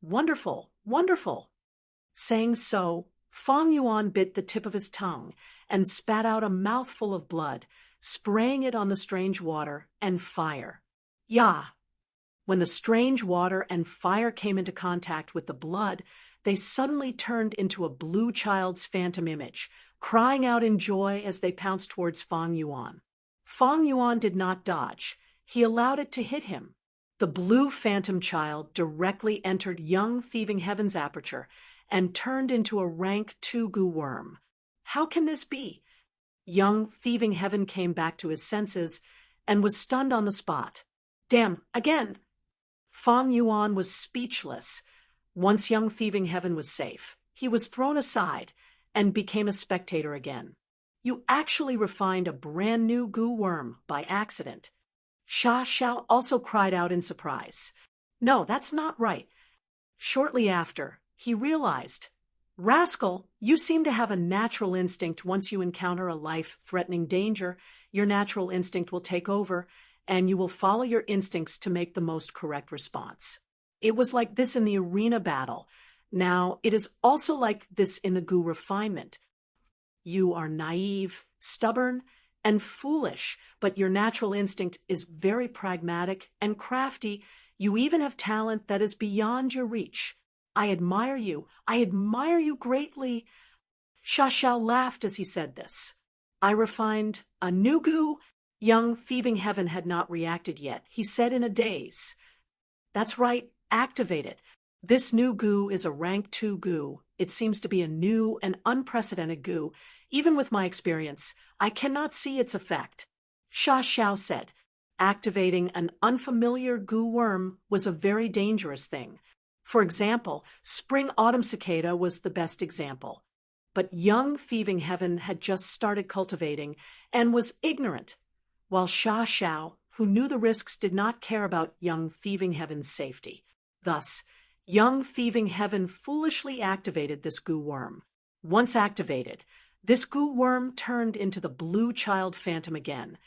Wonderful, wonderful. Saying so, Fang Yuan bit the tip of his tongue and spat out a mouthful of blood, spraying it on the strange water and fire. Yah! When the strange water and fire came into contact with the blood, they suddenly turned into a blue child's phantom image, crying out in joy as they pounced towards Fang Yuan. Fang Yuan did not dodge. He allowed it to hit him. The blue phantom child directly entered young Thieving Heaven's aperture and turned into a rank 2 goo worm. How can this be? Young Thieving Heaven came back to his senses and was stunned on the spot. Damn, again! Fang Yuan was speechless. Once young Thieving Heaven was safe, he was thrown aside and became a spectator again. You actually refined a brand new goo worm by accident. Sha Xiao also cried out in surprise. No, that's not right. Shortly after, he realized, Rascal, you seem to have a natural instinct. Once you encounter a life-threatening danger, your natural instinct will take over, and you will follow your instincts to make the most correct response. It was like this in the arena battle. Now, it is also like this in the goo refinement. You are naive, stubborn, and foolish, but your natural instinct is very pragmatic and crafty. You even have talent that is beyond your reach. I admire you. I admire you greatly. Sha Xiao laughed as he said this. I refined a new goo. Young Thieving Heaven had not reacted yet. He said in a daze. That's right, activate it. This new goo is a rank 2 goo. It seems to be a new and unprecedented goo. Even with my experience, I cannot see its effect. Sha Xiao said, activating an unfamiliar goo worm was a very dangerous thing. For example, spring-autumn cicada was the best example. But young Thieving Heaven had just started cultivating and was ignorant, while Sha Xiao, who knew the risks, did not care about young Thieving Heaven's safety. Thus, young Thieving Heaven foolishly activated this goo worm. Once activated, this goo worm turned into the blue child phantom again.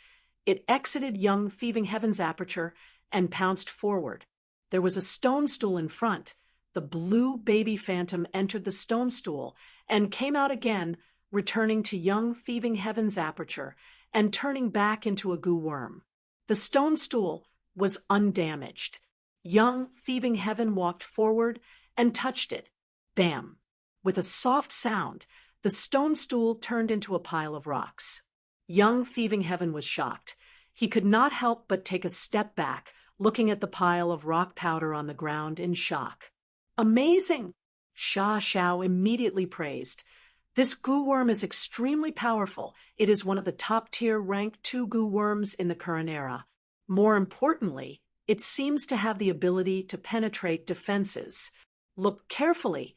It exited young Thieving Heaven's aperture and pounced forward. There was a stone stool in front. The blue baby phantom entered the stone stool and came out again, returning to young Thieving Heaven's aperture and turning back into a goo worm. The stone stool was undamaged. Young Thieving Heaven walked forward and touched it. Bam! With a soft sound, the stone stool turned into a pile of rocks. Young Thieving Heaven was shocked. He could not help but take a step back, looking at the pile of rock powder on the ground in shock. Amazing! Sha Xiao immediately praised. This goo worm is extremely powerful. It is one of the top-tier rank 2 goo worms in the current era. More importantly, it seems to have the ability to penetrate defenses. Look carefully.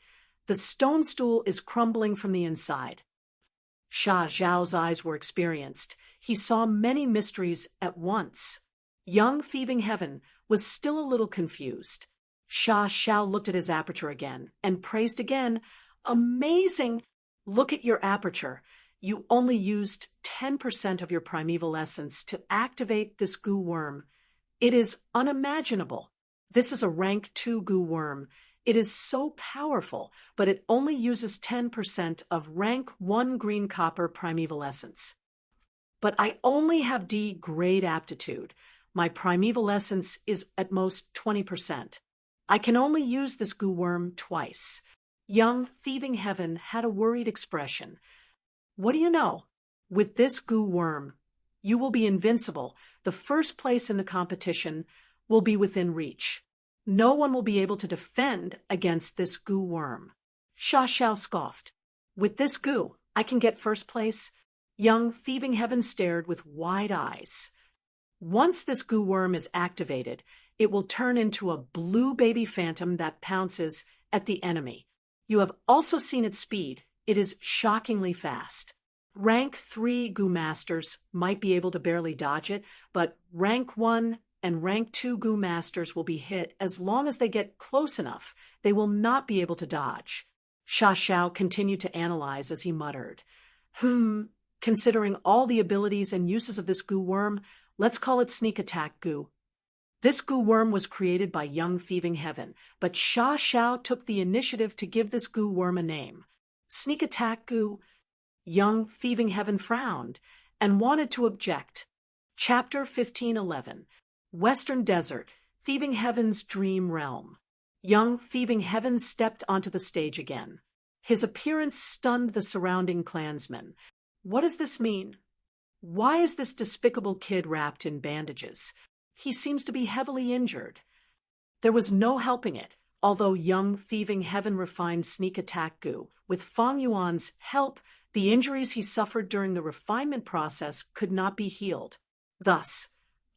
The stone stool is crumbling from the inside. Sha Xiao's eyes were experienced. He saw many mysteries at once. Young Thieving Heaven was still a little confused. Sha Xiao looked at his aperture again and praised again. Amazing! Look at your aperture. You only used 10% of your primeval essence to activate this goo worm. It is unimaginable. This is a rank 2 goo worm. It is so powerful, but it only uses 10% of rank 1 green copper primeval essence. But I only have D grade aptitude. My primeval essence is at most 20%. I can only use this goo worm twice. Young Thieving Heaven had a worried expression. What do you know? With this goo worm, you will be invincible. The first place in the competition will be within reach. No one will be able to defend against this goo worm. Sha Xiao scoffed. With this goo, I can get first place? Young Thieving Heaven stared with wide eyes. Once this goo worm is activated, it will turn into a blue baby phantom that pounces at the enemy. You have also seen its speed. It is shockingly fast. Rank 3 goo masters might be able to barely dodge it, but rank 1 and rank 2 goo masters will be hit as long as they get close enough. They will not be able to dodge. Sha Xiao continued to analyze as he muttered. Considering all the abilities and uses of this goo worm, let's call it sneak attack goo. This goo worm was created by young Thieving Heaven, but Sha Xiao took the initiative to give this goo worm a name. Sneak attack goo. Young Thieving Heaven frowned and wanted to object. Chapter 1511. Western Desert, Thieving Heaven's Dream Realm. Young Thieving Heaven stepped onto the stage again. His appearance stunned the surrounding clansmen. What does this mean? Why is this despicable kid wrapped in bandages? He seems to be heavily injured. There was no helping it, although young thieving heaven refined sneak attack Gu. With Fang Yuan's help, the injuries he suffered during the refinement process could not be healed. Thus,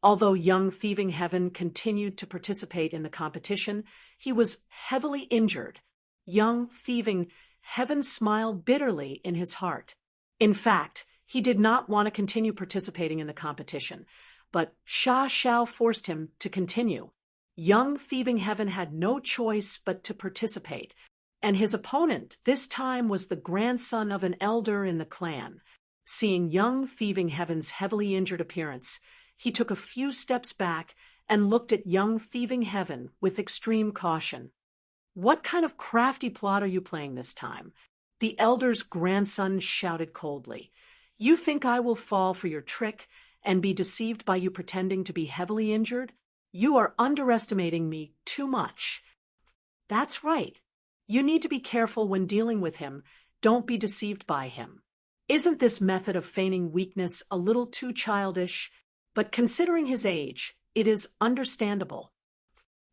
although young thieving heaven continued to participate in the competition, he was heavily injured. Young thieving heaven smiled bitterly in his heart. In fact, he did not want to continue participating in the competition, but Sha Xiao forced him to continue. Young thieving heaven had no choice but to participate, and his opponent this time was the grandson of an elder in the clan. Seeing young thieving heaven's heavily injured appearance, he took a few steps back and looked at young thieving heaven with extreme caution. What kind of crafty plot are you playing this time? The elder's grandson shouted coldly. You think I will fall for your trick and be deceived by you pretending to be heavily injured? You are underestimating me too much. That's right. You need to be careful when dealing with him. Don't be deceived by him. Isn't this method of feigning weakness a little too childish? But considering his age, it is understandable.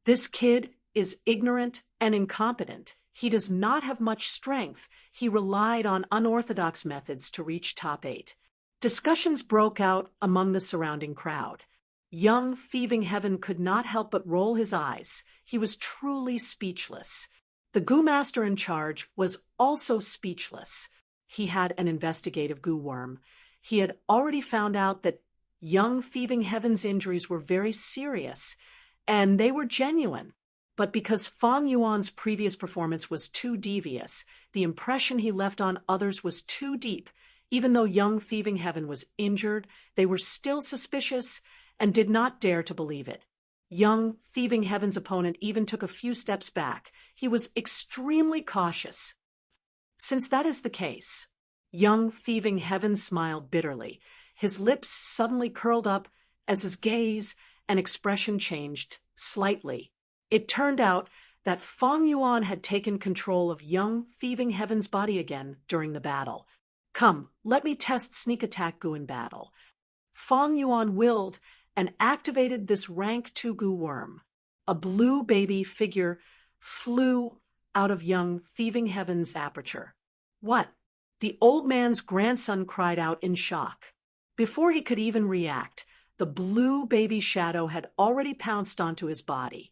This kid is ignorant and incompetent. He does not have much strength. He relied on unorthodox methods to reach top 8. Discussions broke out among the surrounding crowd. Young thieving heaven could not help but roll his eyes. He was truly speechless. The Gu master in charge was also speechless. He had an investigative Gu worm. He had already found out that young thieving heaven's injuries were very serious, and they were genuine. But because Fang Yuan's previous performance was too devious, the impression he left on others was too deep. Even though young thieving heaven was injured, they were still suspicious and did not dare to believe it. Young thieving heaven's opponent even took a few steps back. He was extremely cautious. Since that is the case, young thieving heaven smiled bitterly. His lips suddenly curled up as his gaze and expression changed slightly. It turned out that Fang Yuan had taken control of young thieving heaven's body again during the battle. Come, let me test sneak attack Gu in battle. Fang Yuan willed and activated this rank 2 Gu worm. A blue baby figure flew out of young thieving heaven's aperture. What? The old man's grandson cried out in shock. Before he could even react, the blue baby shadow had already pounced onto his body.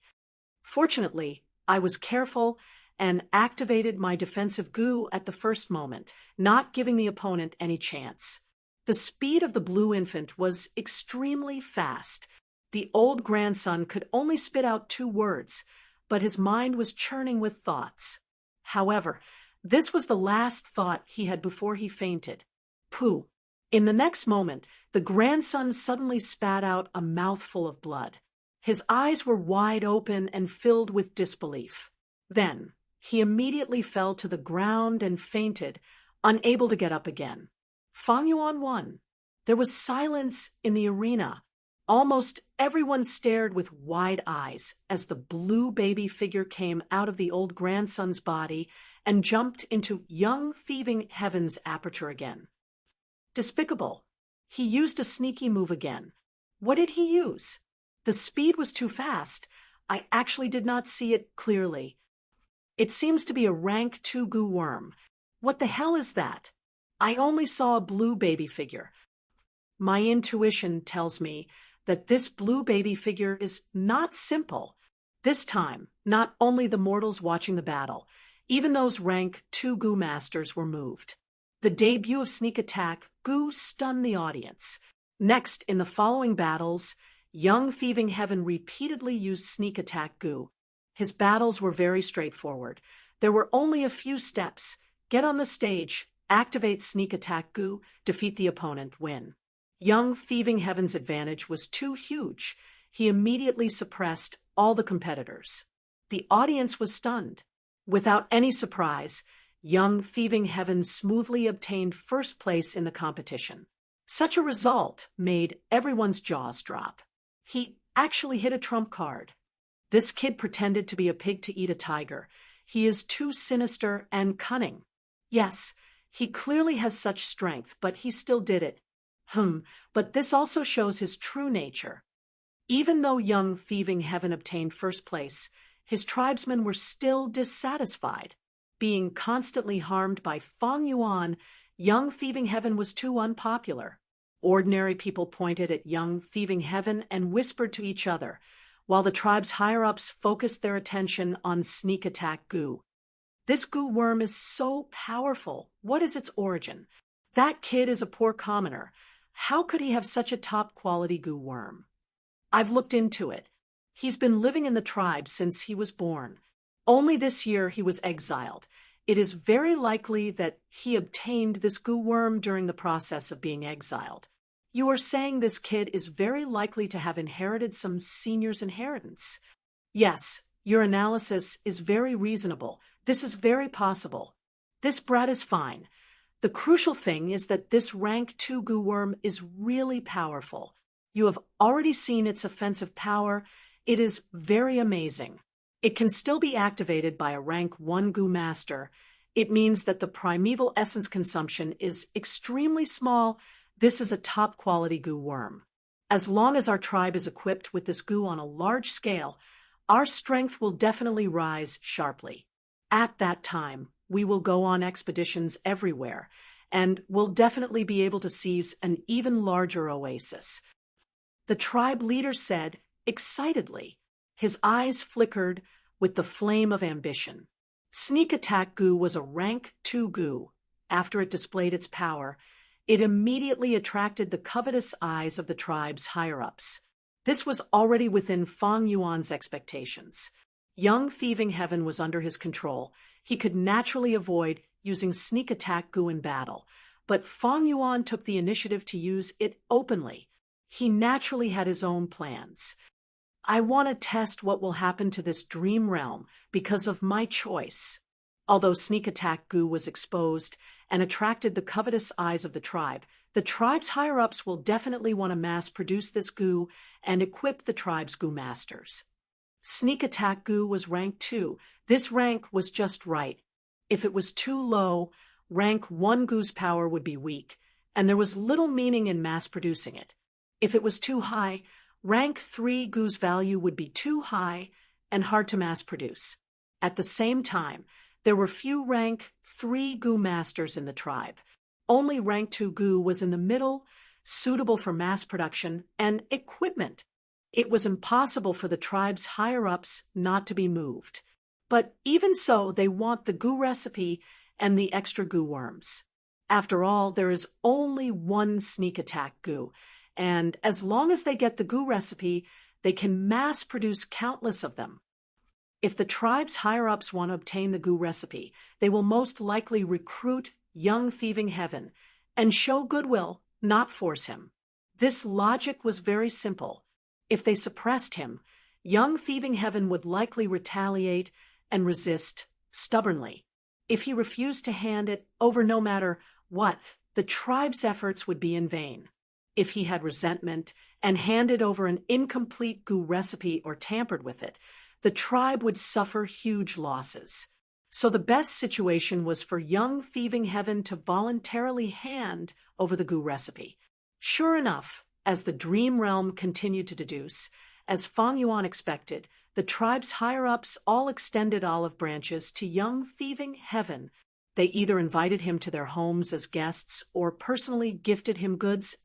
Fortunately, I was careful and activated my defensive Gu at the first moment, not giving the opponent any chance. The speed of the blue infant was extremely fast. The old grandson could only spit out 2 words, but his mind was churning with thoughts. However, this was the last thought he had before he fainted. Pooh! In the next moment, the grandson suddenly spat out a mouthful of blood. His eyes were wide open and filled with disbelief. Then, he immediately fell to the ground and fainted, unable to get up again. Fang Yuan won. There was silence in the arena. Almost everyone stared with wide eyes as the blue baby figure came out of the old grandson's body and jumped into young thieving heaven's aperture again. Despicable. He used a sneaky move again. What did he use? The speed was too fast. I actually did not see it clearly. It seems to be a rank 2 Gu worm. What the hell is that? I only saw a blue baby figure. My intuition tells me that this blue baby figure is not simple. This time, not only the mortals watching the battle, even those rank 2 Gu masters were moved. The debut of Sneak Attack Gu stunned the audience. Next, in the following battles, young thieving heaven repeatedly used Sneak Attack Gu. His battles were very straightforward. There were only a few steps. Get on the stage, activate Sneak Attack Gu, defeat the opponent, win. Young thieving heaven's advantage was too huge. He immediately suppressed all the competitors. The audience was stunned. Without any surprise, young thieving heaven smoothly obtained first place in the competition. Such a result made everyone's jaws drop. He actually hit a trump card. This kid pretended to be a pig to eat a tiger. He is too sinister and cunning. Yes, he clearly has such strength, but he still did it. But this also shows his true nature. Even though young thieving Heaven obtained first place, his tribesmen were still dissatisfied. Being constantly harmed by Feng Yuan, young thieving Heaven was too unpopular. Ordinary people pointed at young thieving Heaven and whispered to each other, while the tribe's higher-ups focused their attention on sneak attack Gu. This Gu worm is so powerful. What is its origin? That kid is a poor commoner. How could he have such a top-quality Gu worm? I've looked into it. He's been living in the tribe since he was born. Only this year he was exiled. It is very likely that he obtained this Gu worm during the process of being exiled. You are saying this kid is very likely to have inherited some senior's inheritance. Yes, your analysis is very reasonable. This is very possible. This brat is fine. The crucial thing is that this rank 2 Gu worm is really powerful. You have already seen its offensive power. It is very amazing. It can still be activated by a rank 1 Gu master. It means that the primeval essence consumption is extremely small. This is a top-quality Gu worm. As long as our tribe is equipped with this Gu on a large scale, our strength will definitely rise sharply. At that time, we will go on expeditions everywhere, and will definitely be able to seize an even larger oasis. The tribe leader said, excitedly. His eyes flickered with the flame of ambition. Sneak attack Gu was a rank 2 Gu. After it displayed its power, it immediately attracted the covetous eyes of the tribe's higher-ups. This was already within Feng Yuan's expectations. Young thieving Heaven was under his control. He could naturally avoid using sneak attack Gu in battle, but Feng Yuan took the initiative to use it openly. He naturally had his own plans. I want to test what will happen to this dream realm because of my choice. Although sneak attack Gu was exposed and attracted the covetous eyes of the tribe's higher-ups will definitely want to mass-produce this Gu and equip the tribe's Gu masters. Sneak attack Gu was rank 2. This rank was just right. If it was too low, rank 1 Gu's power would be weak, and there was little meaning in mass-producing it. If it was too high, rank 3 Gu's value would be too high and hard to mass-produce. At the same time, there were few rank 3 Gu masters in the tribe. Only rank 2 Gu was in the middle, suitable for mass production and equipment. It was impossible for the tribe's higher-ups not to be moved. But even so, they want the Gu recipe and the extra Gu worms. After all, there is only one sneak attack Gu, and as long as they get the Gu recipe, they can mass-produce countless of them. If the tribe's higher-ups want to obtain the Gu recipe, they will most likely recruit young thieving Heaven and show goodwill, not force him. This logic was very simple. If they suppressed him, young thieving Heaven would likely retaliate and resist stubbornly. If he refused to hand it over no matter what, the tribe's efforts would be in vain. If he had resentment and handed over an incomplete Gu recipe or tampered with it, the tribe would suffer huge losses. So the best situation was for young thieving Heaven to voluntarily hand over the Gu recipe. Sure enough, as the dream realm continued to deduce, as Feng Yuan expected, the tribe's higher-ups all extended olive branches to young thieving Heaven. They either invited him to their homes as guests or personally gifted him goods,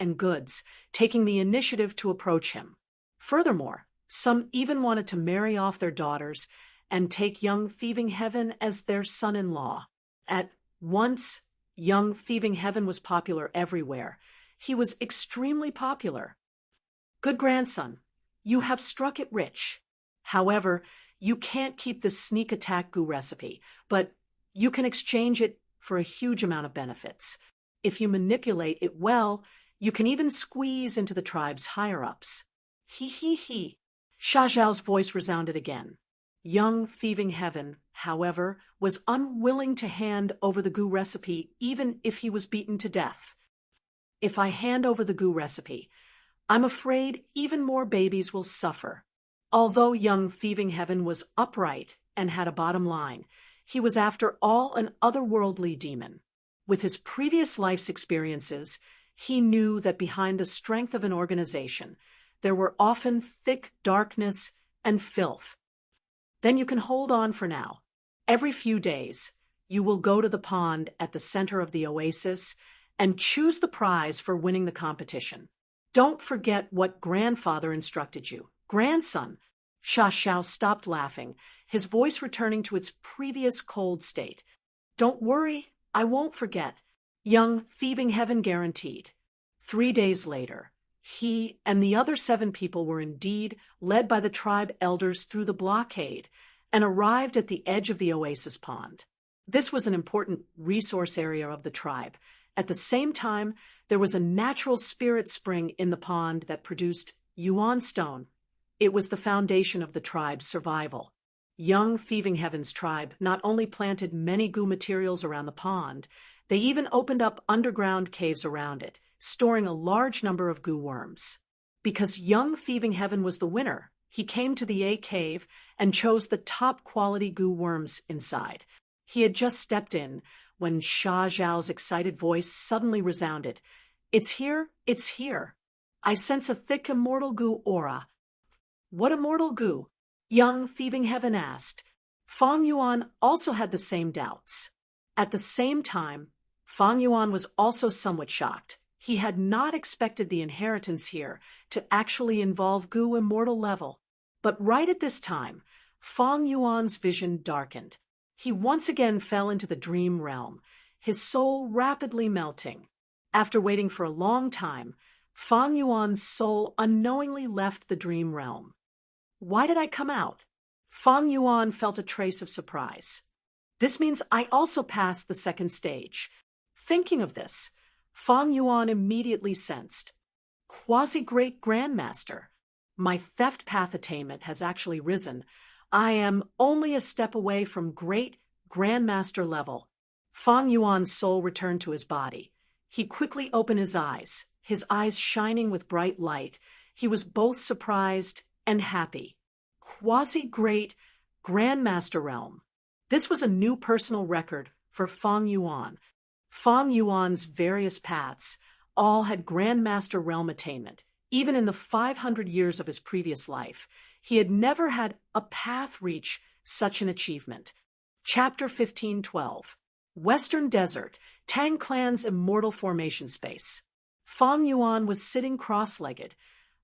taking the initiative to approach him. Furthermore, some even wanted to marry off their daughters and take young thieving Heaven as their son-in-law. At once, young thieving Heaven was popular everywhere. He was extremely popular. Good grandson, you have struck it rich. However, you can't keep the sneak attack Gu recipe, but you can exchange it for a huge amount of benefits. If you manipulate it well, you can even squeeze into the tribe's higher-ups. He. Sha Zhao's voice resounded again. Young thieving Heaven, however, was unwilling to hand over the Gu recipe even if he was beaten to death. If I hand over the Gu recipe, I'm afraid even more babies will suffer. Although young thieving Heaven was upright and had a bottom line, He was after all an otherworldly demon. With his previous life's experiences, he knew that behind the strength of an organization, there were often thick darkness and filth. Then you can hold on for now. Every few days, you will go to the pond at the center of the oasis and choose the prize for winning the competition. Don't forget what grandfather instructed you. Grandson. Sha Xiao stopped laughing, his voice returning to its previous cold state. Don't worry, I won't forget. Young Thieving Heaven guaranteed. 3 days later, he and the other 7 people were indeed led by the tribe elders through the blockade and arrived at the edge of the oasis pond. This was an important resource area of the tribe. At the same time, there was a natural spirit spring in the pond that produced Yuan stone. It was the foundation of the tribe's survival. Young Thieving Heaven's tribe not only planted many goo materials around the pond, they even opened up underground caves around it, storing a large number of goo worms. Because Young Thieving Heaven was the winner, he came to the A cave and chose the top-quality goo worms inside. He had just stepped in when Sha Zhao's excited voice suddenly resounded. It's here, it's here. I sense a thick immortal goo aura. What immortal goo? Young Thieving Heaven asked. Fang Yuan also had the same doubts. At the same time, Fang Yuan was also somewhat shocked. He had not expected the inheritance here to actually involve goo immortal level. But right at this time, Fang Yuan's vision darkened. He once again fell into the dream realm, his soul rapidly melting. After waiting for a long time, Fang Yuan's soul unknowingly left the dream realm. Why did I come out? Fang Yuan felt a trace of surprise. This means I also passed the second stage. Thinking of this, Fang Yuan immediately sensed. Quasi-Great Grandmaster. My theft path attainment has actually risen. I am only a step away from Great Grandmaster level. Fang Yuan's soul returned to his body. He quickly opened his eyes shining with bright light. He was both surprised and happy. Quasi-Great Grandmaster realm. This was a new personal record for Fang Yuan. Fang Yuan's various paths all had Grandmaster realm attainment. Even in the 500 years of his previous life, he had never had a path reach such an achievement. Chapter 15:12. Western Desert, Tang Clan's immortal formation space. Fang Yuan was sitting cross-legged,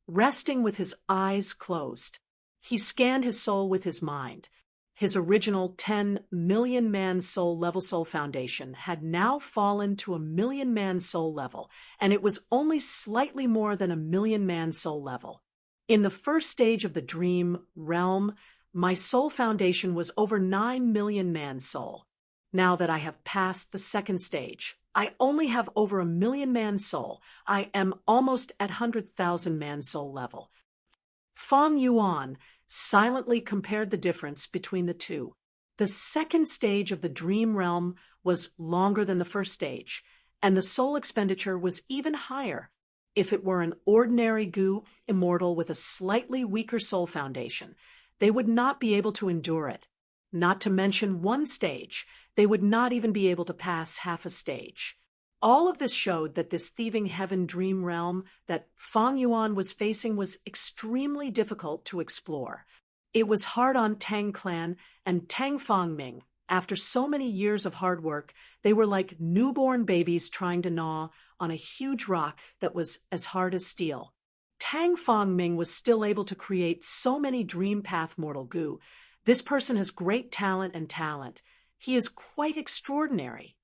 resting with his eyes closed. He scanned his soul with his mind. His original 10 million man soul level soul foundation had now fallen to a million man soul level, and it was only slightly more than a million man soul level. In the first stage of the dream realm, my soul foundation was over 9 million man soul. Now that I have passed the second stage, I only have over a million man soul. I am almost at 100,000 man soul level. Fang Yuan silently compared the difference between the two. The second stage of the dream realm was longer than the first stage, and the soul expenditure was even higher. If it were an ordinary goo immortal with a slightly weaker soul foundation, they would not be able to endure it. Not to mention one stage, they would not even be able to pass half a stage. All of this showed that this Thieving Heaven dream realm that Fang Yuan was facing was extremely difficult to explore. It was hard on Tang Clan and Tang Fangming. After so many years of hard work, they were like newborn babies trying to gnaw on a huge rock that was as hard as steel. Tang Fangming was still able to create so many dream path mortal goo. This person has great talent and talent. He is quite extraordinary.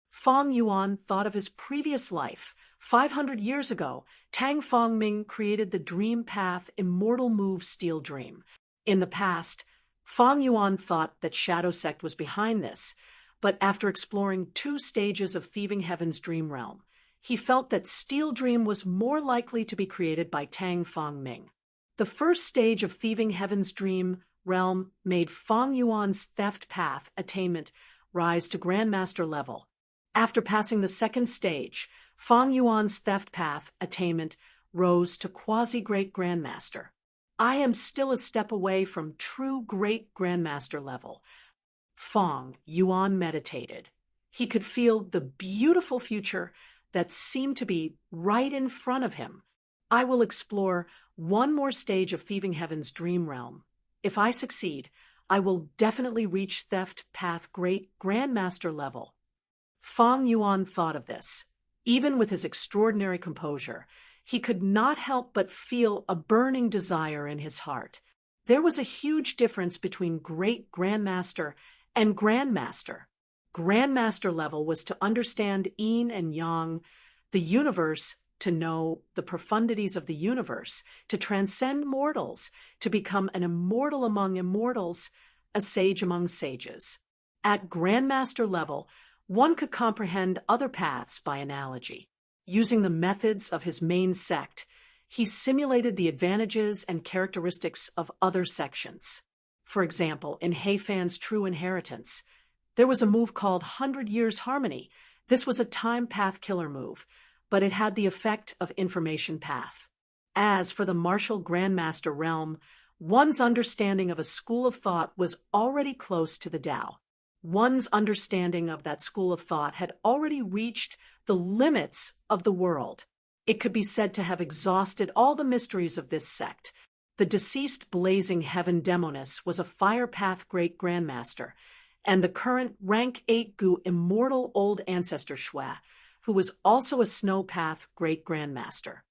Fang Yuan thought of his previous life. 500 years ago, Tang Fangming created the Dream Path Immortal Move Steel Dream. In the past, Fang Yuan thought that Shadow Sect was behind this, but after exploring 2 stages of Thieving Heaven's dream realm, he felt that Steel Dream was more likely to be created by Tang Fangming. The first stage of Thieving Heaven's dream realm made Fang Yuan's theft path attainment rise to Grandmaster level. After passing the second stage, Fang Yuan's theft path attainment rose to Quasi-Great Grandmaster. I am still a step away from true Great Grandmaster level. Fong Yuan meditated. He could feel the beautiful future that seemed to be right in front of him. I will explore one more stage of Thieving Heaven's dream realm. If I succeed, I will definitely reach Theft Path Great Grandmaster level. Fong Yuan thought of this. Even with his extraordinary composure, he could not help but feel a burning desire in his heart. There was a huge difference between Great Grandmaster and Grandmaster. Grandmaster level was to understand yin and yang, the universe, to know the profundities of the universe, to transcend mortals, to become an immortal among immortals, a sage among sages. At Grandmaster level, one could comprehend other paths by analogy. Using the methods of his main sect, he simulated the advantages and characteristics of other sections. For example, in Heifan's True Inheritance, there was a move called 100 Years Harmony. This was a time path killer move, but it had the effect of information path. As for the martial Grandmaster realm, one's understanding of a school of thought was already close to the Tao. One's understanding of that school of thought had already reached the limits of the world. It could be said to have exhausted all the mysteries of this sect. The deceased Blazing Heaven Demoness was a fire path great grandmaster, and the current rank 8 Gu immortal old ancestor Shua, who was also a snow path great grandmaster.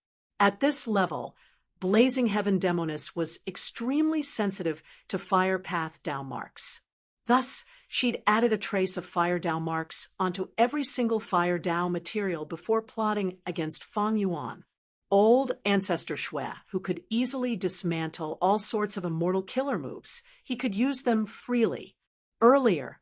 At this level, Blazing Heaven Demoness was extremely sensitive to fire path Tao marks. Thus, she'd added a trace of fire Tao marks onto every single fire Tao material before plotting against Fong Yuan, old ancestor Shua, who could easily dismantle all sorts of immortal killer moves. He could use them freely. Earlier,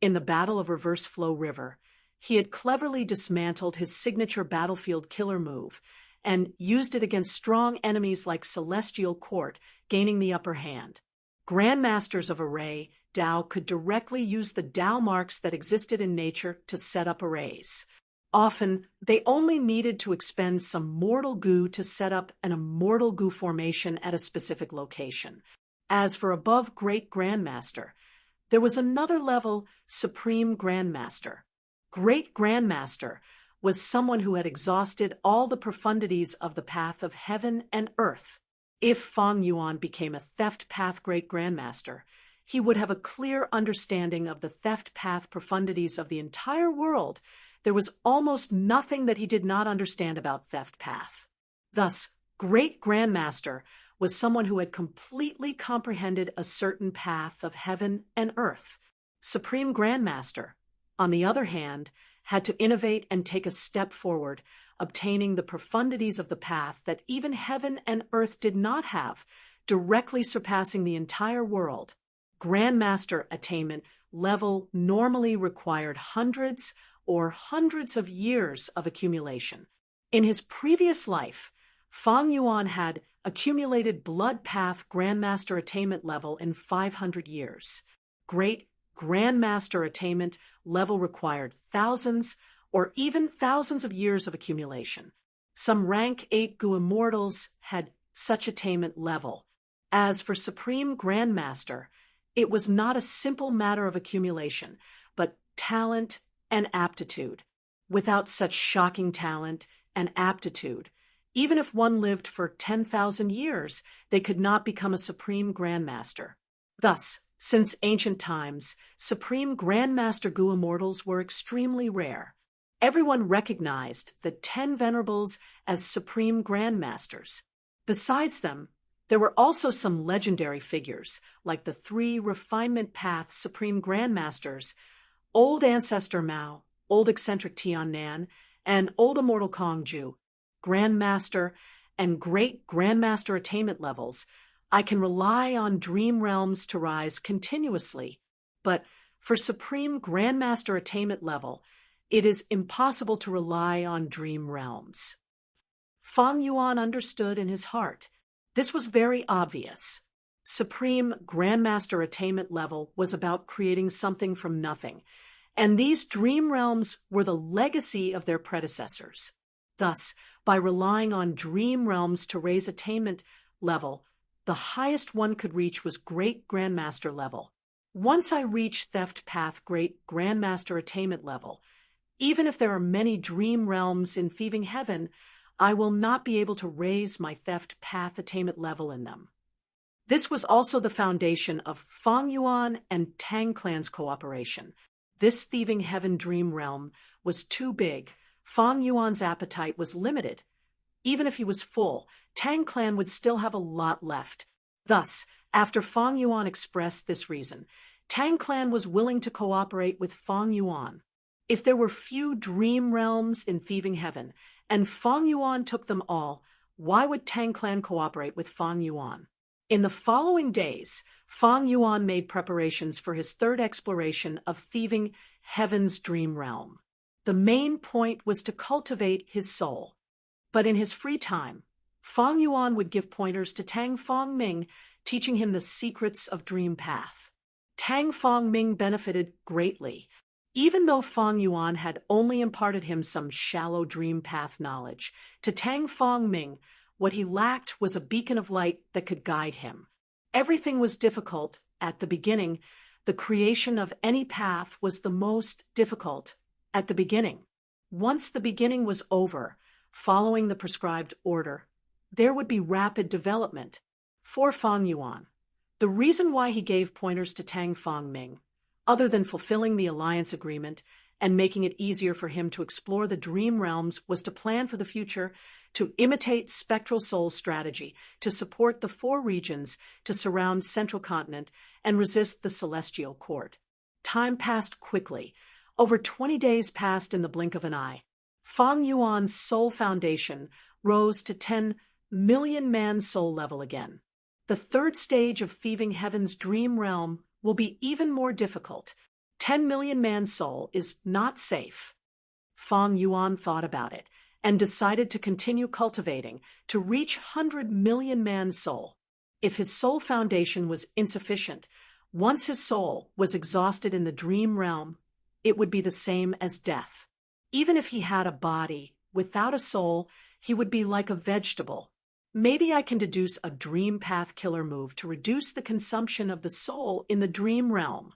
in the Battle of Reverse Flow River, he had cleverly dismantled his signature battlefield killer move and used it against strong enemies like Celestial Court, gaining the upper hand. Grandmasters of Array Tao could directly use the Tao marks that existed in nature to set up arrays. Often, they only needed to expend some mortal goo to set up an immortal goo formation at a specific location. As for above Great Grandmaster, there was another level, Supreme Grandmaster. Great Grandmaster was someone who had exhausted all the profundities of the path of heaven and earth. If Fong Yuan became a theft path Great Grandmaster, he would have a clear understanding of the theft path profundities of the entire world. There was almost nothing that he did not understand about theft path. Thus, Great Grandmaster was someone who had completely comprehended a certain path of heaven and earth. Supreme Grandmaster, on the other hand, had to innovate and take a step forward, obtaining the profundities of the path that even heaven and earth did not have, directly surpassing the entire world. Grandmaster attainment level normally required hundreds of years of accumulation. In his previous life, Fong Yuan had accumulated blood path Grandmaster attainment level in 500 years. Great Grandmaster attainment level required thousands or even thousands of years of accumulation. Some rank 8 Gu immortals had such attainment level. As for Supreme Grandmaster, it was not a simple matter of accumulation, but talent and aptitude. Without such shocking talent and aptitude, even if one lived for 10,000 years, they could not become a Supreme Grandmaster. Thus, since ancient times, Supreme Grandmaster Gu immortals were extremely rare. Everyone recognized the 10 Venerables as Supreme Grandmasters. Besides them, there were also some legendary figures, like the 3 Refinement Path Supreme Grandmasters, Old Ancestor Mao, Old Eccentric Tiannan, and Old Immortal Kongju. Grandmaster and Great Grandmaster attainment levels, I can rely on dream realms to rise continuously, but for Supreme Grandmaster attainment level, it is impossible to rely on dream realms. Fong Yuan understood in his heart. This was very obvious. Supreme Grandmaster attainment level was about creating something from nothing, and these dream realms were the legacy of their predecessors. Thus, by relying on dream realms to raise attainment level, the highest one could reach was Great Grandmaster level. Once I reach Theft Path Great Grandmaster Attainment level, even if there are many dream realms in Thieving Heaven, I will not be able to raise my Theft Path Attainment level in them. This was also the foundation of Fang Yuan and Tang Clan's cooperation. This Thieving Heaven dream realm was too big. Fang Yuan's appetite was limited. Even if he was full, Tang Clan would still have a lot left. Thus, after Fang Yuan expressed this reason, Tang Clan was willing to cooperate with Fang Yuan. If there were few dream realms in Thieving Heaven, and Fang Yuan took them all, why would Tang Clan cooperate with Fang Yuan? In the following days, Fang Yuan made preparations for his third exploration of Thieving Heaven's dream realm. The main point was to cultivate his soul. But in his free time, Fang Yuan would give pointers to Tang Fong Ming, teaching him the secrets of Dream Path. Tang Fong Ming benefited greatly. Even though Fang Yuan had only imparted him some shallow Dream Path knowledge, to Tang Fong Ming, what he lacked was a beacon of light that could guide him. Everything was difficult at the beginning. The creation of any path was the most difficult at the beginning. Once the beginning was over, following the prescribed order, there would be rapid development. For Fang Yuan, the reason why he gave pointers to Tang Fong Ming, other than fulfilling the alliance agreement and making it easier for him to explore the dream realms, was to plan for the future, to imitate spectral soul strategy, to support the 4 regions, to surround Central Continent, and resist the Celestial Court. Time passed quickly. Over 20 days passed in the blink of an eye. Fang Yuan's soul foundation rose to 10 million man soul level again. The third stage of Thieving Heaven's dream realm will be even more difficult. 10 million man soul is not safe. Fang Yuan thought about it and decided to continue cultivating to reach 100 million man soul. If his soul foundation was insufficient, once his soul was exhausted in the dream realm, it would be the same as death. Even if he had a body, without a soul, he would be like a vegetable. Maybe I can deduce a dream path killer move to reduce the consumption of the soul in the dream realm.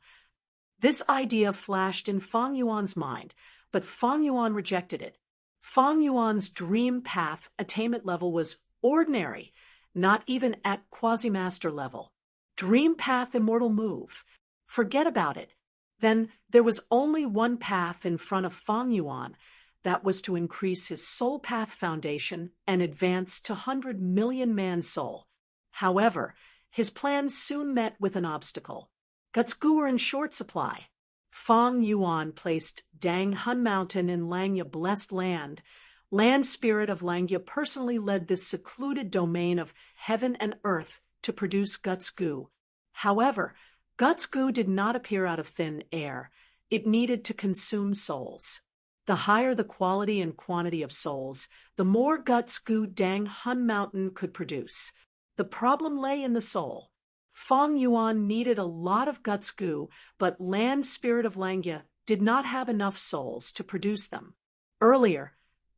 This idea flashed in Fang Yuan's mind, but Fang Yuan rejected it. Fang Yuan's dream path attainment level was ordinary, not even at quasi-master level. Dream path immortal move. Forget about it. Then there was only one path in front of Fang Yuan. That was to increase his soul path foundation and advance to 100 million man soul. However, his plans soon met with an obstacle. Guts Gu were in short supply. Fang Yuan placed Dang Hun Mountain in Langya Blessed Land. Land Spirit of Langya personally led this secluded domain of heaven and earth to produce Guts Gu. However, Guts Gu did not appear out of thin air. It needed to consume souls. The higher the quality and quantity of souls, the more Guts Gu Dang Hun Mountain could produce. The problem lay in the soul. Fang Yuan needed a lot of Guts Gu, but Land Spirit of Langya did not have enough souls to produce them. Earlier,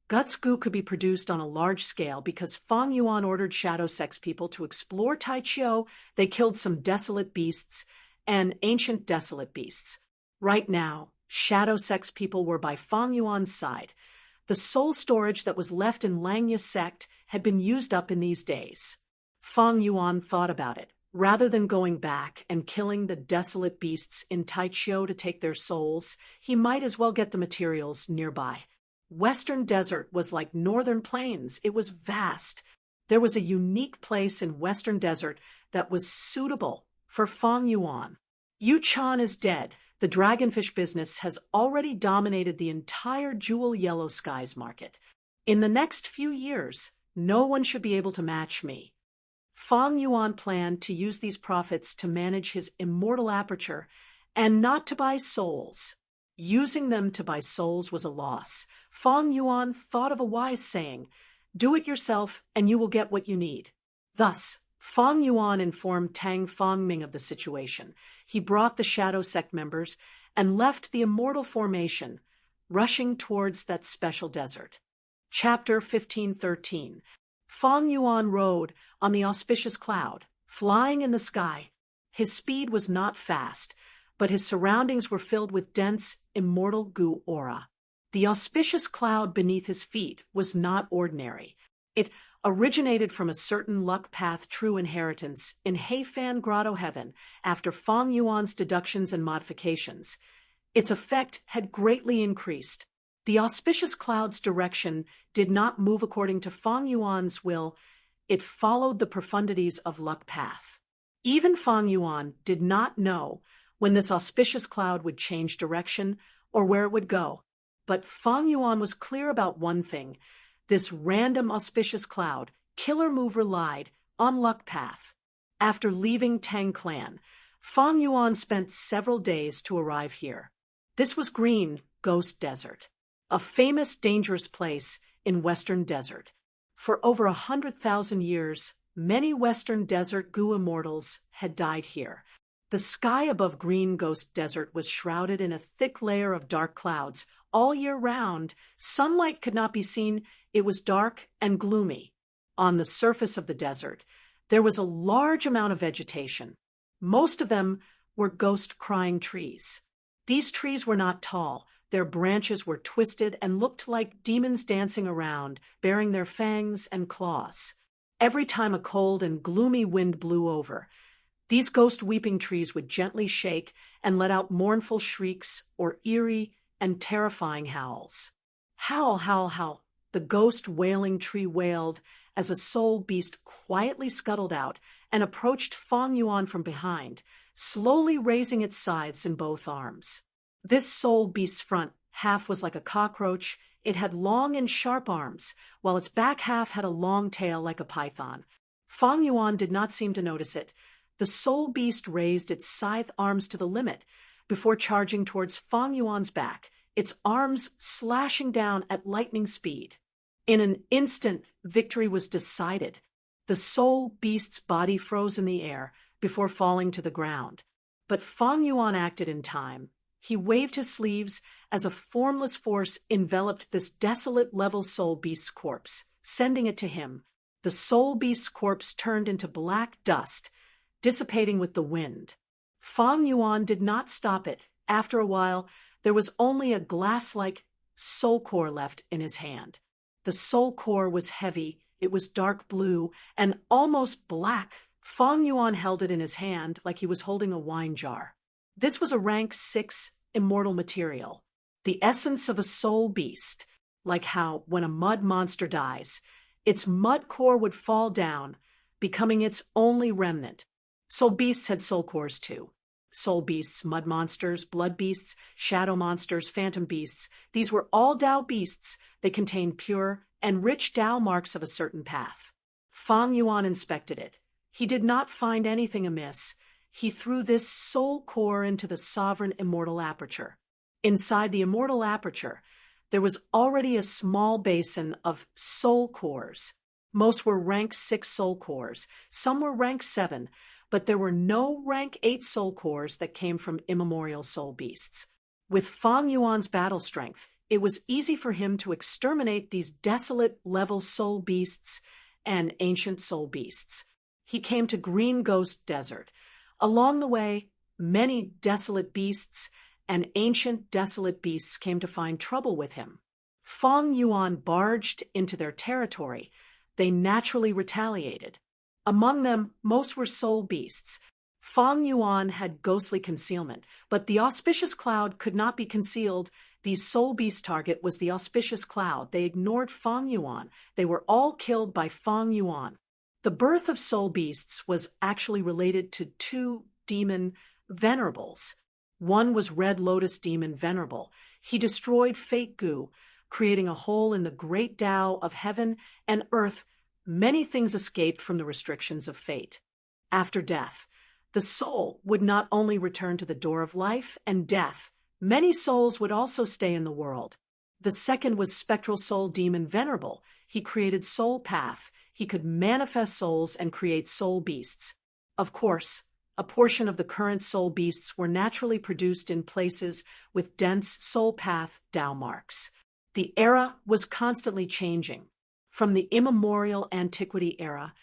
Guts Gu could be produced on a large scale because Fang Yuan ordered Shadow Sex people to explore Taichio. They killed some desolate beasts and ancient desolate beasts. Right now, Shadow Sex people were by Fang Yuan's side. The soul storage that was left in Langya sect had been used up in these days. Fang Yuan thought about it. Rather than going back and killing the desolate beasts in Taichio to take their souls, he might as well get the materials nearby. Western Desert was like Northern Plains. It was vast. There was a unique place in Western Desert that was suitable for Fang Yuan. Yu Chan is dead. The dragonfish business has already dominated the entire Jewel Yellow Skies market. In the next few years, no one should be able to match me. Fang Yuan planned to use these profits to manage his immortal aperture and not to buy souls. Using them to buy souls was a loss. Fang Yuan thought of a wise saying, "Do it yourself and you will get what you need." Thus, Fang Yuan informed Tang Fong Ming of the situation. He brought the Shadow Sect members and left the immortal formation, rushing towards that special desert. Chapter 1513. Fang Yuan rode on the auspicious cloud, flying in the sky. His speed was not fast, but his surroundings were filled with dense, immortal goo aura. The auspicious cloud beneath his feet was not ordinary. It originated from a certain luck path true inheritance in Heifan Grotto Heaven after Feng Yuan's deductions and modifications. Its effect had greatly increased. The auspicious cloud's direction did not move according to Feng Yuan's will. It followed the profundities of luck path. Even Feng Yuan did not know when this auspicious cloud would change direction or where it would go. But Feng Yuan was clear about one thing. This random auspicious cloud, killer move relied on luck path. After leaving Tang Clan, Feng Yuan spent several days to arrive here. This was Green Ghost Desert, a famous dangerous place in Western Desert. For over 100,000 years, many Western Desert goo immortals had died here. The sky above Green Ghost Desert was shrouded in a thick layer of dark clouds. All year round, sunlight could not be seen. It was dark and gloomy. On the surface of the desert, there was a large amount of vegetation. Most of them were ghost-crying trees. These trees were not tall. Their branches were twisted and looked like demons dancing around, bearing their fangs and claws. Every time a cold and gloomy wind blew over, these ghost-weeping trees would gently shake and let out mournful shrieks or eerie and terrifying howls. Howl, howl, howl. The ghost-wailing tree wailed as a soul beast quietly scuttled out and approached Feng Yuan from behind, slowly raising its scythes in both arms. This soul beast's front half was like a cockroach. It had long and sharp arms, while its back half had a long tail like a python. Feng Yuan did not seem to notice it. The soul beast raised its scythe arms to the limit before charging towards Feng Yuan's back, its arms slashing down at lightning speed. In an instant, victory was decided. The soul beast's body froze in the air before falling to the ground. But Feng Yuan acted in time. He waved his sleeves as a formless force enveloped this desolate level soul beast's corpse, sending it to him. The soul beast's corpse turned into black dust, dissipating with the wind. Feng Yuan did not stop it. After a while, there was only a glass-like soul core left in his hand. The soul core was heavy, it was dark blue, and almost black. Feng Yuan held it in his hand like he was holding a wine jar. This was a rank 6 immortal material, the essence of a soul beast, like how, when a mud monster dies, its mud core would fall down, becoming its only remnant. Soul beasts had soul cores too. Soul beasts, mud monsters, blood beasts, shadow monsters, phantom beasts, these were all Tao beasts. They contained pure and rich Tao marks of a certain path. Feng Yuan inspected it. He did not find anything amiss. He threw this soul core into the sovereign immortal aperture. Inside the immortal aperture, there was already a small basin of soul cores. Most were rank 6 soul cores. Some were rank 7, but there were no rank 8 soul cores that came from immemorial soul beasts. With Feng Yuan's battle strength, it was easy for him to exterminate these desolate level soul beasts and ancient soul beasts. He came to Green Ghost Desert. Along the way, many desolate beasts and ancient desolate beasts came to find trouble with him. Feng Yuan barged into their territory. They naturally retaliated. Among them, most were soul beasts. Feng Yuan had ghostly concealment, but the auspicious cloud could not be concealed. The soul beast target was the auspicious cloud. They ignored Feng Yuan. They were all killed by Feng Yuan. The birth of soul beasts was actually related to 2 demon venerables. One was Red Lotus Demon Venerable. He destroyed fate goo, creating a hole in the great Tao of heaven and earth. Many things escaped from the restrictions of fate. After death, the soul would not only return to the door of life and death, many souls would also stay in the world. The second was Spectral Soul Demon Venerable. He created Soul Path. He could manifest souls and create soul beasts. Of course, a portion of the current soul beasts were naturally produced in places with dense soul path Tao marks. The era was constantly changing. From the immemorial antiquity era,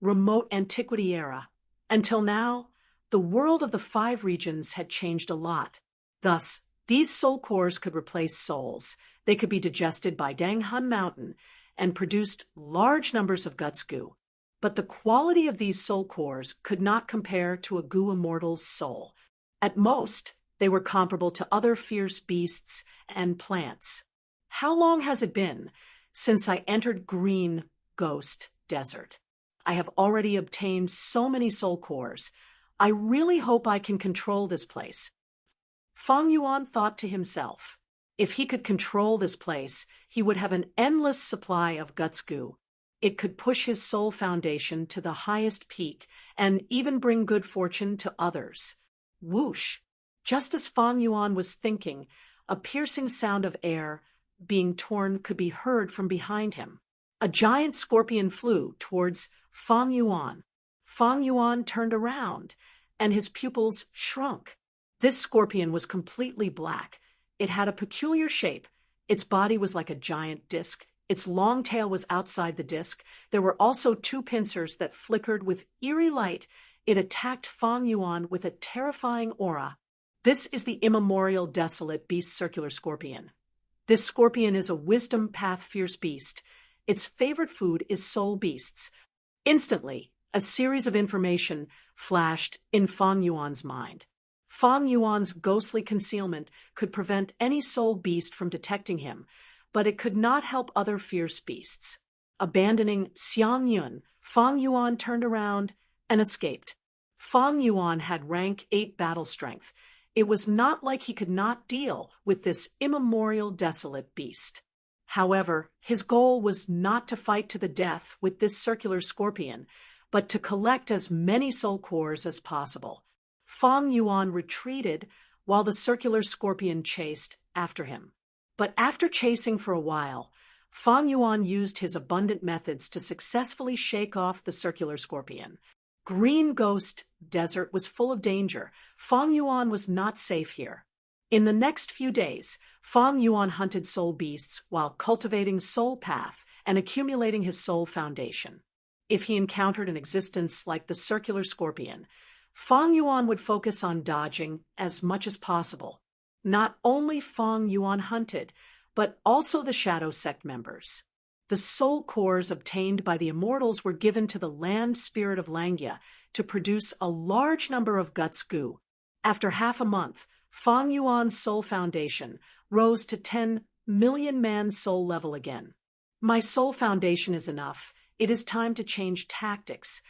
remote antiquity era, until now, the world of the 5 regions had changed a lot. Thus, these soul cores could replace souls. They could be digested by Dang Hun Mountain and produced large numbers of guts goo. But the quality of these soul cores could not compare to a goo immortal's soul. At most, they were comparable to other fierce beasts and plants. How long has it been since I entered Green Ghost Desert? I have already obtained so many soul cores. I really hope I can control this place. Fang Yuan thought to himself. If he could control this place, he would have an endless supply of guts goo. It could push his soul foundation to the highest peak and even bring good fortune to others. Whoosh! Just as Fang Yuan was thinking, a piercing sound of air being torn could be heard from behind him. A giant scorpion flew towards Fang Yuan. Fang Yuan turned around, and his pupils shrunk. This scorpion was completely black. It had a peculiar shape. Its body was like a giant disc. Its long tail was outside the disc. There were also 2 pincers that flickered with eerie light. It attacked Fang Yuan with a terrifying aura. This is the immemorial desolate beast circular scorpion. This scorpion is a wisdom path fierce beast. Its favorite food is soul beasts. Instantly, a series of information flashed in Fang Yuan's mind. Fang Yuan's ghostly concealment could prevent any soul beast from detecting him, but it could not help other fierce beasts. Abandoning Xiang Yun, Fang Yuan turned around and escaped. Fang Yuan had rank 8 battle strength. It was not like he could not deal with this immemorial desolate beast. However, his goal was not to fight to the death with this circular scorpion, but to collect as many soul cores as possible. Fang Yuan retreated while the circular scorpion chased after him. But after chasing for a while, Fang Yuan used his abundant methods to successfully shake off the circular scorpion. Green Ghost Desert was full of danger. Fang Yuan was not safe here. In the next few days, Fang Yuan hunted soul beasts while cultivating soul path and accumulating his soul foundation. If he encountered an existence like the circular scorpion, Fang Yuan would focus on dodging as much as possible. Not only Fang Yuan hunted, but also the Shadow Sect members. The soul cores obtained by the immortals were given to the land spirit of Langya to produce a large number of guts goo. After half a month, Fang Yuan's soul foundation rose to 10 million man soul level again. My soul foundation is enough. It is time to change tactics.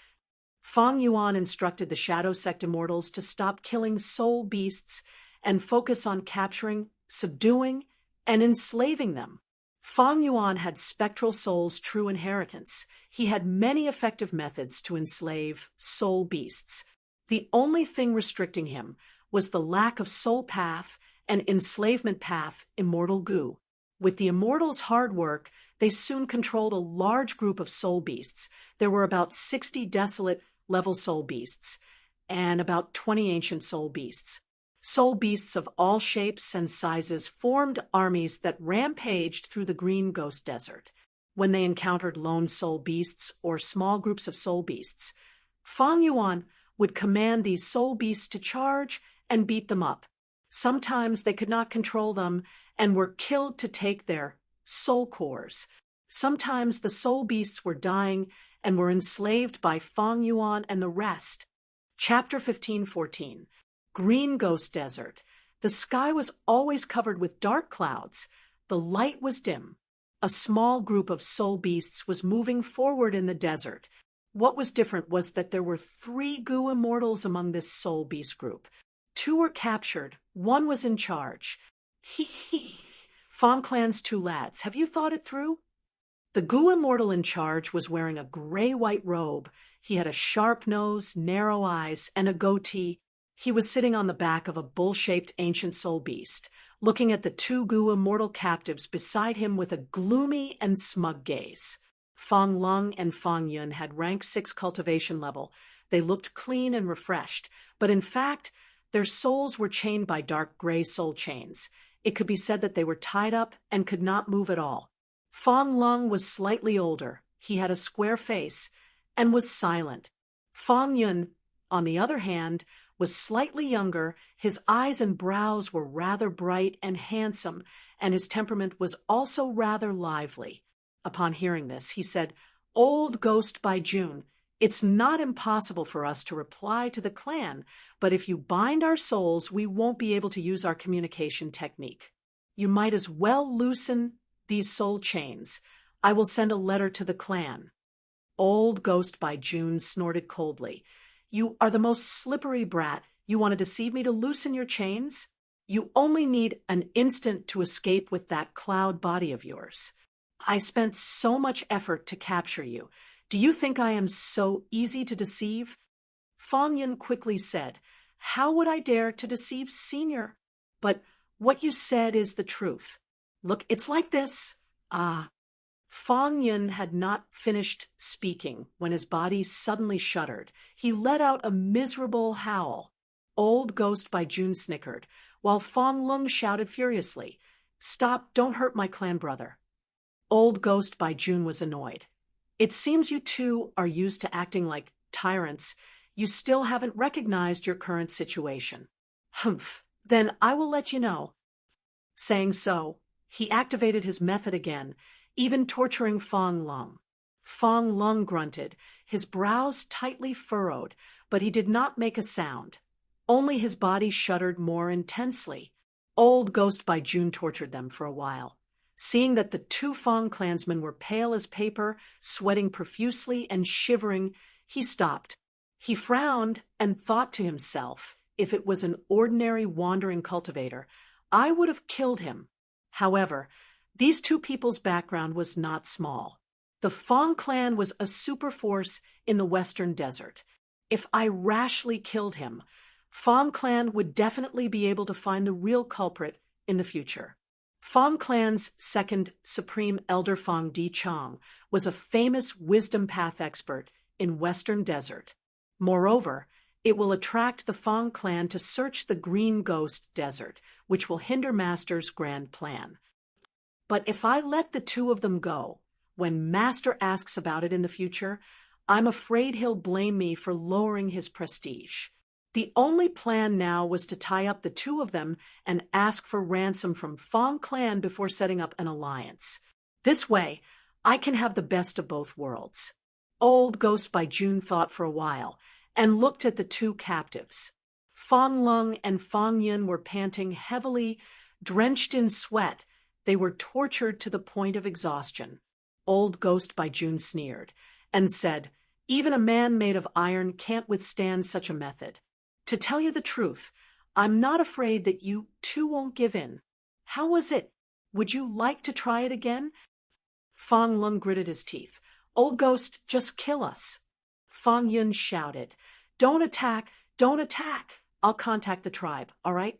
Fang Yuan instructed the Shadow Sect immortals to stop killing soul beasts and focus on capturing, subduing, and enslaving them. Fang Yuan had spectral soul's true inheritance. He had many effective methods to enslave soul beasts. The only thing restricting him was the lack of soul path and enslavement path immortal goo. With the immortals' hard work, they soon controlled a large group of soul beasts. There were about 60 desolate level soul beasts and about 20 ancient soul beasts. Soul beasts of all shapes and sizes formed armies that rampaged through the Green Ghost Desert. When they encountered lone soul beasts or small groups of soul beasts, Fang Yuan would command these soul beasts to charge and beat them up. Sometimes they could not control them and were killed to take their soul cores. Sometimes the soul beasts were dying and were enslaved by Fang Yuan and the rest. Chapter 15:14. Green Ghost Desert. The sky was always covered with dark clouds. The light was dim. A small group of soul beasts was moving forward in the desert. What was different was that there were 3 goo immortals among this soul beast group. 2 were captured. 1 was in charge. Fang Clan's 2 lads, have you thought it through? The goo immortal in charge was wearing a gray-white robe. He had a sharp nose, narrow eyes, and a goatee. He was sitting on the back of a bull-shaped ancient soul beast, looking at the 2 goo immortal captives beside him with a gloomy and smug gaze. Fang Lung and Fang Yun had rank 6 cultivation level. They looked clean and refreshed, but in fact, their souls were chained by dark gray soul chains. It could be said that they were tied up and could not move at all. Fang Lung was slightly older. He had a square face and was silent. Fang Yun, on the other hand, was slightly younger, his eyes and brows were rather bright and handsome, and his temperament was also rather lively. Upon hearing this, he said, "Old Ghost by June, it's not impossible for us to reply to the clan, but if you bind our souls, we won't be able to use our communication technique. You might as well loosen these soul chains. I will send a letter to the clan." Old Ghost by June snorted coldly. "You are the most slippery brat. You want to deceive me to loosen your chains? You only need an instant to escape with that cloud body of yours. I spent so much effort to capture you. Do you think I am so easy to deceive?" Fang Yun quickly said, "How would I dare to deceive Senior? But what you said is the truth. Look, it's like this. Ah." Fang Yun had not finished speaking when his body suddenly shuddered. He let out a miserable howl. Old Ghost by June snickered, while Fang Lung shouted furiously, "Stop, don't hurt my clan brother." Old Ghost by June was annoyed. "It seems you two are used to acting like tyrants. You still haven't recognized your current situation. Humph, then I will let you know." Saying so, he activated his method again, even torturing Fang Lung. Fang Lung grunted, his brows tightly furrowed, but he did not make a sound. Only his body shuddered more intensely. Old Ghost by June tortured them for a while. Seeing that the two Fang clansmen were pale as paper, sweating profusely and shivering, he stopped. He frowned and thought to himself, if it was an ordinary wandering cultivator, I would have killed him. However, these two people's background was not small. The Fang clan was a superforce in the Western Desert. If I rashly killed him, Fang clan would definitely be able to find the real culprit in the future. Fang clan's second Supreme Elder Fang Di Chong was a famous wisdom path expert in Western Desert. Moreover, it will attract the Fang clan to search the Green Ghost Desert, which will hinder Master's grand plan. But if I let the two of them go, when Master asks about it in the future, I'm afraid he'll blame me for lowering his prestige. The only plan now was to tie up the two of them and ask for ransom from Fang clan before setting up an alliance. This way, I can have the best of both worlds. Old Ghost by June thought for a while and looked at the two captives. Fang Lung and Fang Yun were panting heavily, drenched in sweat. They were tortured to the point of exhaustion. Old Ghost by June sneered and said, "Even a man made of iron can't withstand such a method. To tell you the truth, I'm not afraid that you two won't give in. How was it? Would you like to try it again?" Fang Lung gritted his teeth. "Old Ghost, just kill us." Fang Yun shouted, "Don't attack! Don't attack! I'll contact the tribe, all right?"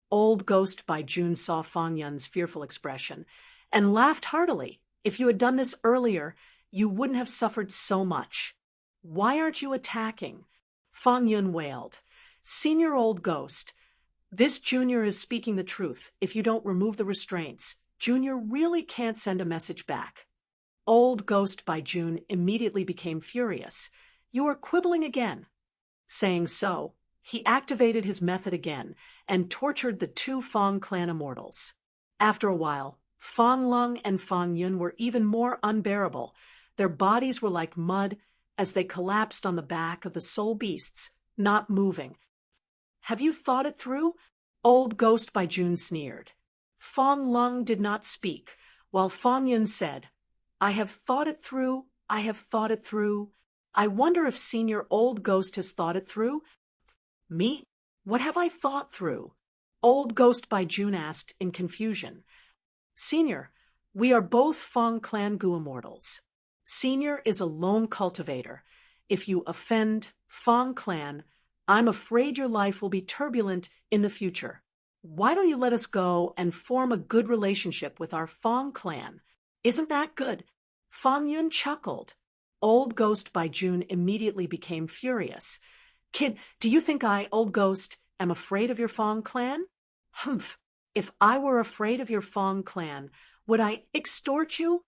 Old Ghost by June saw Fang Yun's fearful expression and laughed heartily. "If you had done this earlier, you wouldn't have suffered so much. Why aren't you attacking?" Fang Yun wailed, "Senior Old Ghost, this Junior is speaking the truth. If you don't remove the restraints, Junior really can't send a message back." Old Ghost by June immediately became furious. "You are quibbling again." Saying so, he activated his method again and tortured the two Fang clan immortals. After a while, Fang Lung and Fang Yun were even more unbearable. Their bodies were like mud as they collapsed on the back of the soul beasts, not moving. "Have you thought it through?" Old Ghost by June sneered. Fang Lung did not speak, while Fang Yun said, "I have thought it through. I have thought it through. I wonder if Senior Old Ghost has thought it through." "Me? What have I thought through?" Old Ghost by June asked in confusion. "Senior, we are both Fang clan Gu immortals. Senior is a lone cultivator. If you offend Fang clan, I'm afraid your life will be turbulent in the future. Why don't you let us go and form a good relationship with our Fang clan? Isn't that good?" Fang Yun chuckled. Old Ghost by June immediately became furious. "Kid, do you think I, Old Ghost, am afraid of your Fang clan? Humph! If I were afraid of your Fang clan, would I extort you?"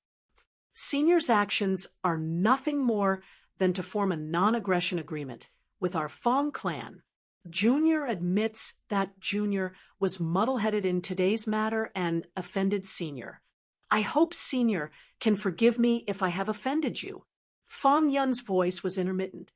Senior's actions are nothing more than to form a non-aggression agreement with our Fang clan. Junior admits that Junior was muddle-headed in today's matter and offended Senior. I hope Senior can forgive me if I have offended you. Fang Yun's voice was intermittent.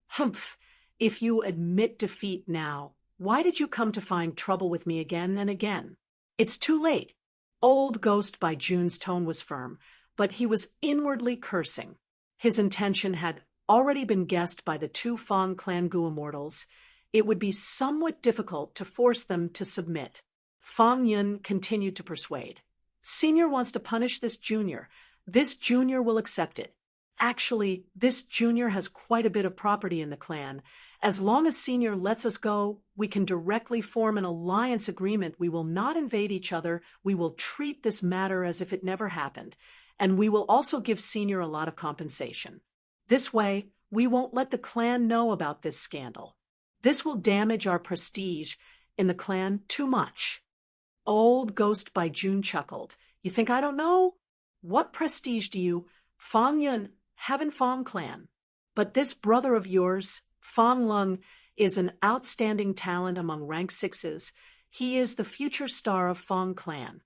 Humph, if you admit defeat now, why did you come to find trouble with me again and again? It's too late. Old Ghost by June's tone was firm, but he was inwardly cursing. His intention had already been guessed by the two Fang clan Gu immortals. It would be somewhat difficult to force them to submit. Fang Yun continued to persuade. Senior wants to punish this junior. This junior will accept it. Actually, this junior has quite a bit of property in the clan. As long as Senior lets us go, we can directly form an alliance agreement. We will not invade each other. We will treat this matter as if it never happened. And we will also give Senior a lot of compensation. This way, we won't let the clan know about this scandal. This will damage our prestige in the clan too much. Old Ghost by June chuckled. You think I don't know? What prestige do you, Fang Yun, have in Fang clan? But this brother of yours, Fang Lung, is an outstanding talent among rank sixes. He is the future star of Fang clan.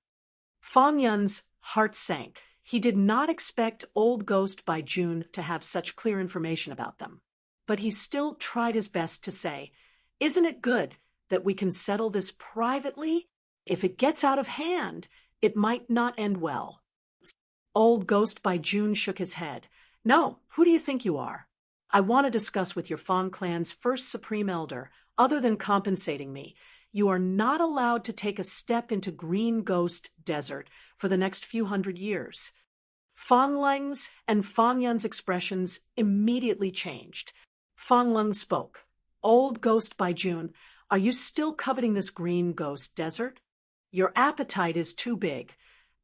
Fang Yun's heart sank. He did not expect Old Ghost by June to have such clear information about them. But he still tried his best to say, "Isn't it good that we can settle this privately? If it gets out of hand, it might not end well." Old Ghost by June shook his head. "No, who do you think you are? I want to discuss with your Fang clan's first Supreme Elder. Other than compensating me, you are not allowed to take a step into Green Ghost Desert for the next few hundred years." Fang Lung's and Fang Yun's expressions immediately changed. Fang Lung spoke. "Old Ghost by June, are you still coveting this Green Ghost Desert? Your appetite is too big.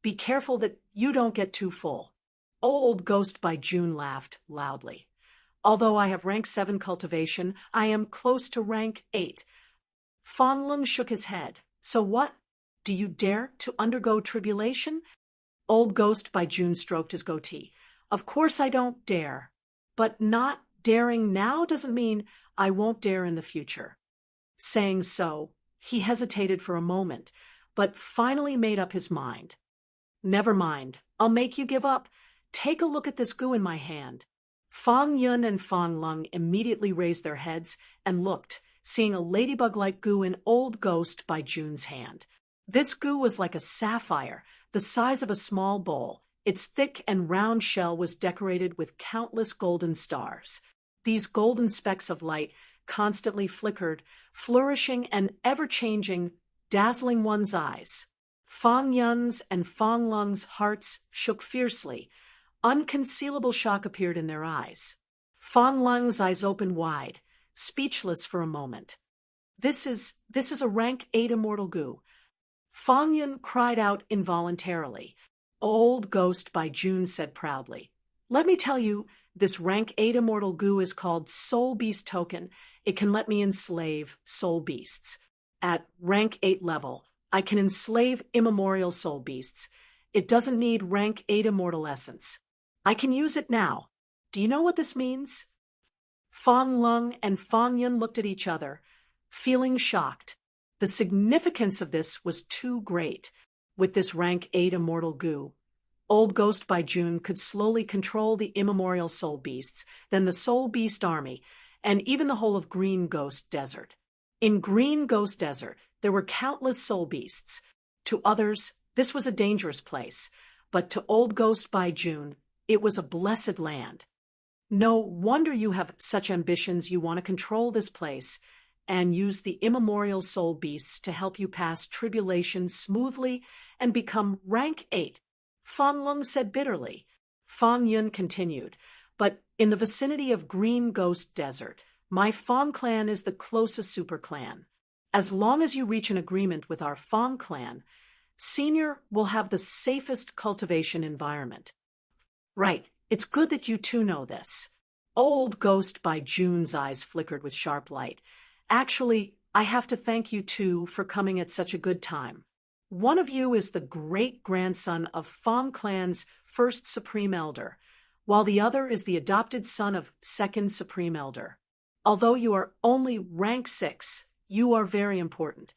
Be careful that you don't get too full." Old Ghost by June laughed loudly. "Although I have rank 7 cultivation, I am close to rank 8. Fang Lung shook his head. "So what? Do you dare to undergo tribulation?" Old Ghost by June stroked his goatee. "Of course I don't dare. But not daring now doesn't mean I won't dare in the future." Saying so, he hesitated for a moment, but finally made up his mind. "Never mind. I'll make you give up. Take a look at this goo in my hand." Fang Yun and Fang Lung immediately raised their heads and looked, seeing a ladybug-like goo in Old Ghost by June's hand. This goo was like a sapphire, the size of a small bowl. Its thick and round shell was decorated with countless golden stars. These golden specks of light constantly flickered, flourishing and ever-changing, dazzling one's eyes. Fang Yun's and Fang Lung's hearts shook fiercely. Unconcealable shock appeared in their eyes. Fang Lung's eyes opened wide, speechless for a moment. This is a rank 8 immortal goo." Fang Yun cried out involuntarily. Old Ghost by June said proudly, "Let me tell you, this rank 8 immortal goo is called Soul Beast Token. It can let me enslave soul beasts. At rank 8 level, I can enslave immemorial soul beasts. It doesn't need rank 8 immortal essence. I can use it now. Do you know what this means?" Fang Lung and Fang Yun looked at each other, feeling shocked. The significance of this was too great. With this rank 8 immortal goo, Old Ghost by June could slowly control the immemorial soul beasts, then the soul beast army, and even the whole of Green Ghost Desert. In Green Ghost Desert, there were countless soul beasts. To others, this was a dangerous place, but to Old Ghost by June, it was a blessed land. "No wonder you have such ambitions. You want to control this place and use the immemorial soul beasts to help you pass tribulation smoothly and become rank 8. Fang Lung said bitterly. Fang Yun continued, "But in the vicinity of Green Ghost Desert, my Fang clan is the closest super clan. As long as you reach an agreement with our Fang clan, Senior will have the safest cultivation environment." "Right. It's good that you two know this." Old Ghost by June's eyes flickered with sharp light. "Actually, I have to thank you two for coming at such a good time. One of you is the great-grandson of Fang clan's first Supreme Elder, while the other is the adopted son of second Supreme Elder. Although you are only rank 6, you are very important.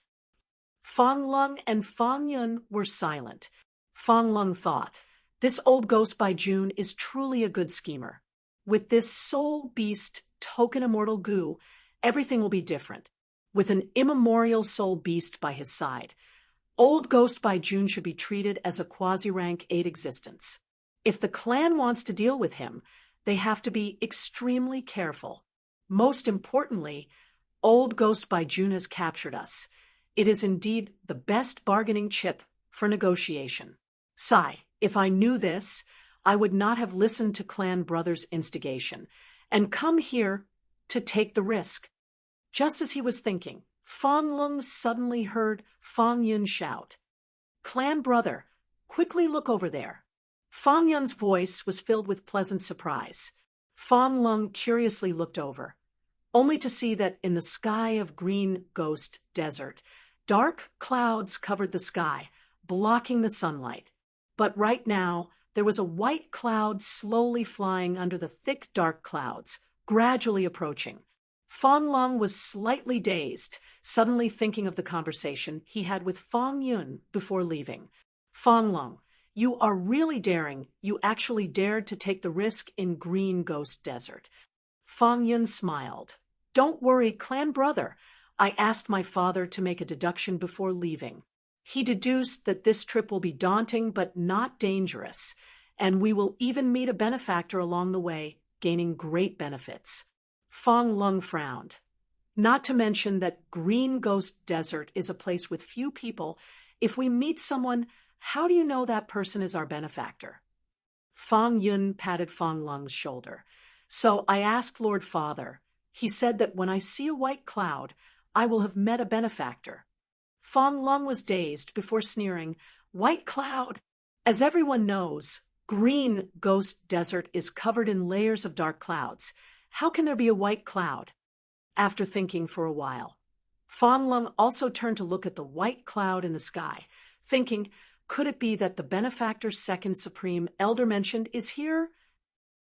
Fang Lung and Fang Yun were silent. Fang Lung thought, this old ghost by June is truly a good schemer. With this soul beast token immortal goo, everything will be different. With an immemorial soul beast by his side, old ghost by June should be treated as a quasi-rank 8 existence. If the clan wants to deal with him, they have to be extremely careful. Most importantly, old ghost by June has captured us. It is indeed the best bargaining chip for negotiation. Sigh, if I knew this, I would not have listened to clan brother's instigation and come here to take the risk. Just as he was thinking, Fang Lung suddenly heard Fang Yun shout, "Clan brother, quickly look over there." Fang Yun's voice was filled with pleasant surprise. Fang Lung curiously looked over, only to see that in the sky of green ghost desert, dark clouds covered the sky, blocking the sunlight. But right now, there was a white cloud slowly flying under the thick dark clouds, gradually approaching. Fang Lung was slightly dazed, suddenly thinking of the conversation he had with Fang Yun before leaving. Fang Lung, you are really daring. You actually dared to take the risk in Green Ghost Desert. Fang Yun smiled. Don't worry, clan brother. I asked my father to make a deduction before leaving. He deduced that this trip will be daunting but not dangerous, and we will even meet a benefactor along the way, gaining great benefits. Fang Lung frowned. Not to mention that Green Ghost Desert is a place with few people. If we meet someone, how do you know that person is our benefactor? Fang Yun patted Fang Lung's shoulder. So I asked Lord Father. He said that when I see a white cloud, I will have met a benefactor. Fang Lung was dazed before sneering, "White cloud!" As everyone knows, Green Ghost Desert is covered in layers of dark clouds. How can there be a white cloud? After thinking for a while, Fang Lung also turned to look at the white cloud in the sky, thinking, could it be that the benefactor's second supreme elder mentioned is here?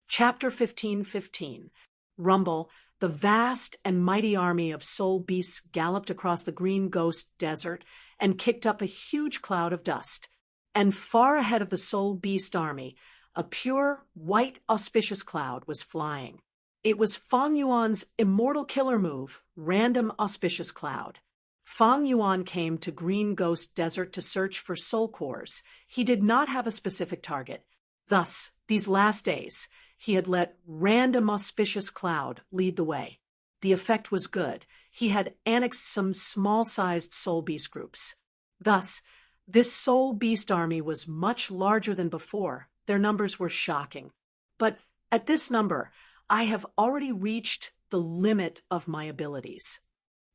Chapter 15:15. Rumble, the vast and mighty army of soul beasts galloped across the Green Ghost Desert and kicked up a huge cloud of dust. And far ahead of the soul beast army, a pure, white, auspicious cloud was flying. It was Fang Yuan's immortal killer move, Random Auspicious Cloud. Fang Yuan came to Green Ghost Desert to search for soul cores. He did not have a specific target. Thus, these last days, he had let Random Auspicious Cloud lead the way. The effect was good. He had annexed some small-sized soul beast groups. Thus, this soul beast army was much larger than before. Their numbers were shocking. But at this number, I have already reached the limit of my abilities.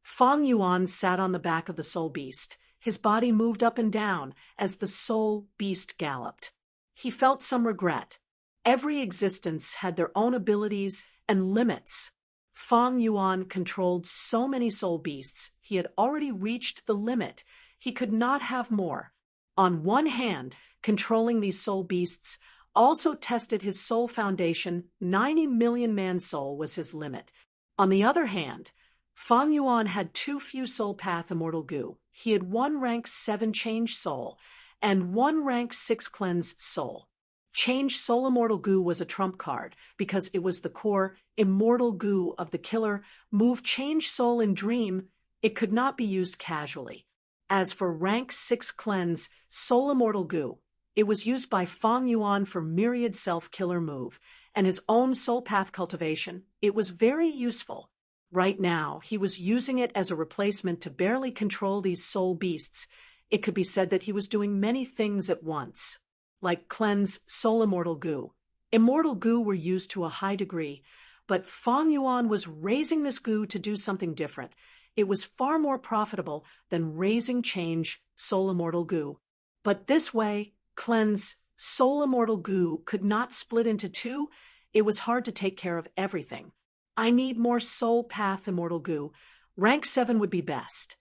Fang Yuan sat on the back of the soul beast. His body moved up and down as the soul beast galloped. He felt some regret. Every existence had their own abilities and limits. Fang Yuan controlled so many soul beasts, he had already reached the limit. He could not have more. On one hand, controlling these soul beasts also tested his soul foundation. 90 million man soul was his limit. On the other hand, Fang Yuan had too few soul path immortal goo. He had 1 rank 7 change soul and 1 rank 6 cleanse soul. Change soul immortal goo was a trump card because it was the core immortal goo of the killer move change soul in dream. It could not be used casually. As for rank 6 cleanse soul immortal goo, it was used by Fang Yuan for myriad self-killer move and his own soul path cultivation. It was very useful. Right now, he was using it as a replacement to barely control these soul beasts. It could be said that he was doing many things at once, like cleanse soul immortal goo. Immortal goo were used to a high degree, but Fang Yuan was raising this goo to do something different. It was far more profitable than raising change soul immortal goo. But this way, cleanse soul immortal goo could not split into 2. It was hard to take care of everything. I need more soul path immortal goo. Rank 7 would be best.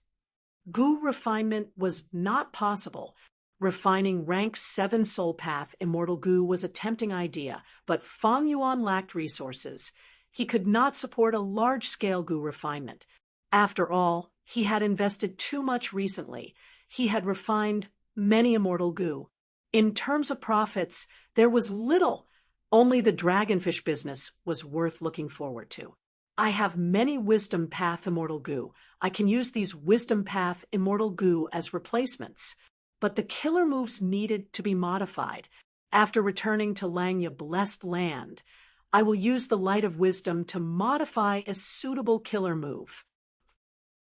Goo refinement was not possible. Refining rank 7 soul path immortal goo was a tempting idea, but Fang Yuan lacked resources. he could not support a large-scale goo refinement. After all, he had invested too much recently. He had refined many immortal goo. In terms of profits, there was little. Only the dragonfish business was worth looking forward to. I have many Wisdom Path immortal goo. I can use these Wisdom Path immortal goo as replacements. But the killer moves needed to be modified. After returning to Langya Blessed Land, I will use the Light of Wisdom to modify a suitable killer move.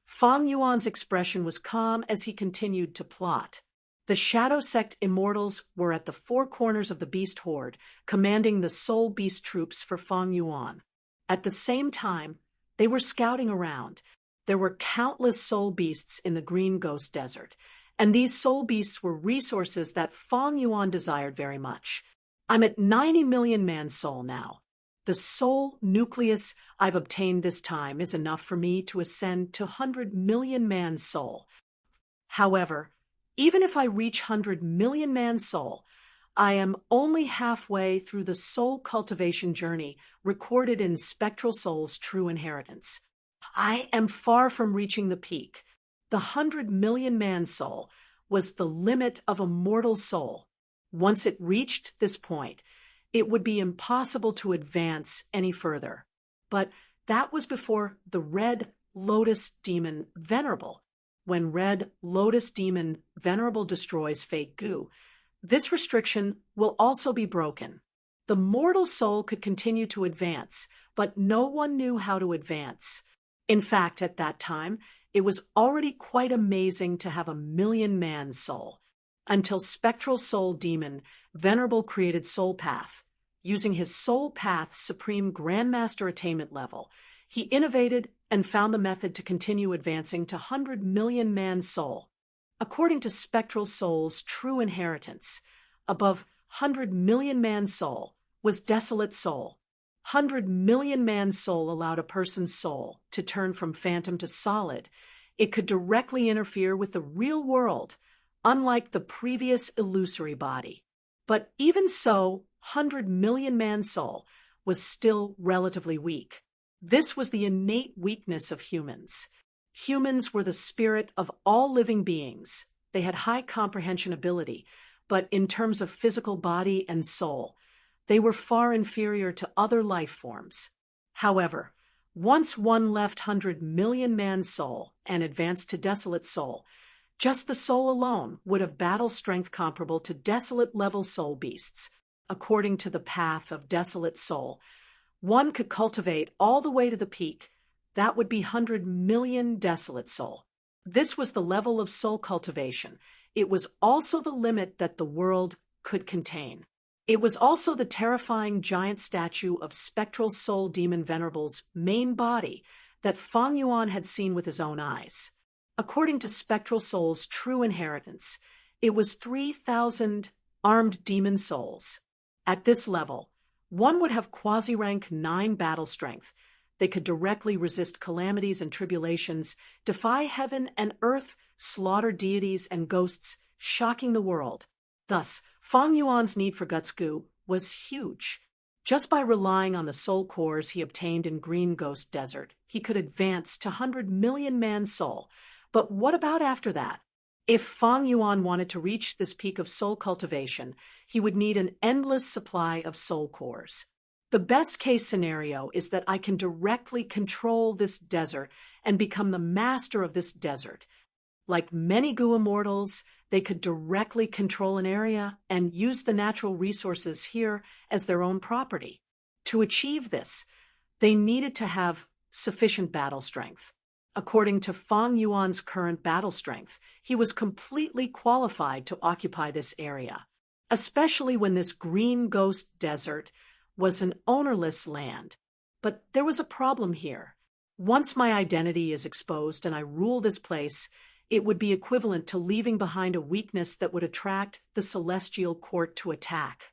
Fang Yuan's expression was calm as he continued to plot. The Shadow Sect immortals were at the four corners of the beast horde, commanding the soul beast troops for Fang Yuan. At the same time, they were scouting around. There were countless soul beasts in the Green Ghost Desert, and these soul beasts were resources that Fang Yuan desired very much. I'm at 90 million man soul now. The soul nucleus I've obtained this time is enough for me to ascend to 100 million man soul. However, even if I reach 100 million man soul, I am only halfway through the soul cultivation journey recorded in Spectral Soul's True Inheritance. I am far from reaching the peak. The 100 million man soul was the limit of a mortal soul. Once it reached this point, it would be impossible to advance any further. But that was before the Red Lotus Demon Venerable. When Red Lotus Demon Venerable destroys fake goo, this restriction will also be broken. The mortal soul could continue to advance, but no one knew how to advance. In fact, at that time, it was already quite amazing to have a million-man soul, until Spectral Soul Demon Venerable created Soul Path. Using his Soul Path Supreme Grandmaster Attainment level, he innovated and found the method to continue advancing to 100 million man soul. According to Spectral Soul's True Inheritance, above 100 million man soul was Desolate Soul. 100 million man soul allowed a person's soul to turn from phantom to solid. It could directly interfere with the real world, unlike the previous illusory body. But even so, 100 million man soul was still relatively weak. This was the innate weakness of humans. Humans were the spirit of all living beings. They had high comprehension ability, but in terms of physical body and soul, they were far inferior to other life forms. However, once one left 100 million man soul and advanced to Desolate Soul, just the soul alone would have battle strength comparable to Desolate level soul beasts. According to the path of Desolate Soul, one could cultivate all the way to the peak. That would be 100 million Desolate Soul. This was the level of soul cultivation. It was also the limit that the world could contain. It was also the terrifying giant statue of Spectral Soul Demon Venerable's main body that Fang Yuan had seen with his own eyes. According to Spectral Soul's True Inheritance, it was 3,000 armed demon souls. At this level, one would have quasi-rank 9 battle strength. They could directly resist calamities and tribulations, defy heaven and earth, slaughter deities and ghosts, shocking the world. Thus, Fang Yuan's need for Guts Goo was huge. Just by relying on the soul cores he obtained in Green Ghost Desert, he could advance to 100 million man soul. But what about after that? If Fang Yuan wanted to reach this peak of soul cultivation, he would need an endless supply of soul cores. The best-case scenario is that I can directly control this desert and become the master of this desert. Like many Goo Immortals, they could directly control an area and use the natural resources here as their own property. To achieve this, they needed to have sufficient battle strength. According to Fang Yuan's current battle strength, he was completely qualified to occupy this area, especially when this Green Ghost Desert was an ownerless land. But there was a problem here. Once my identity is exposed and I rule this place, it would be equivalent to leaving behind a weakness that would attract the Celestial Court to attack.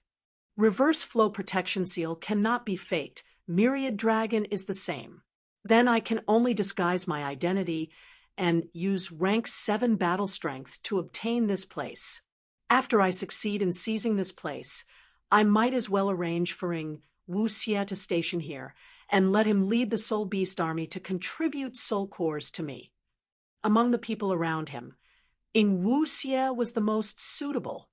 Reverse Flow Protection Seal cannot be faked. Myriad Dragon is the same. Then I can only disguise my identity and use rank 7 battle strength to obtain this place. After I succeed in seizing this place, I might as well arrange for Wu Xie to station here and let him lead the Soul Beast army to contribute soul cores to me. Among the people around him, Ing Wuxie was the most suitable.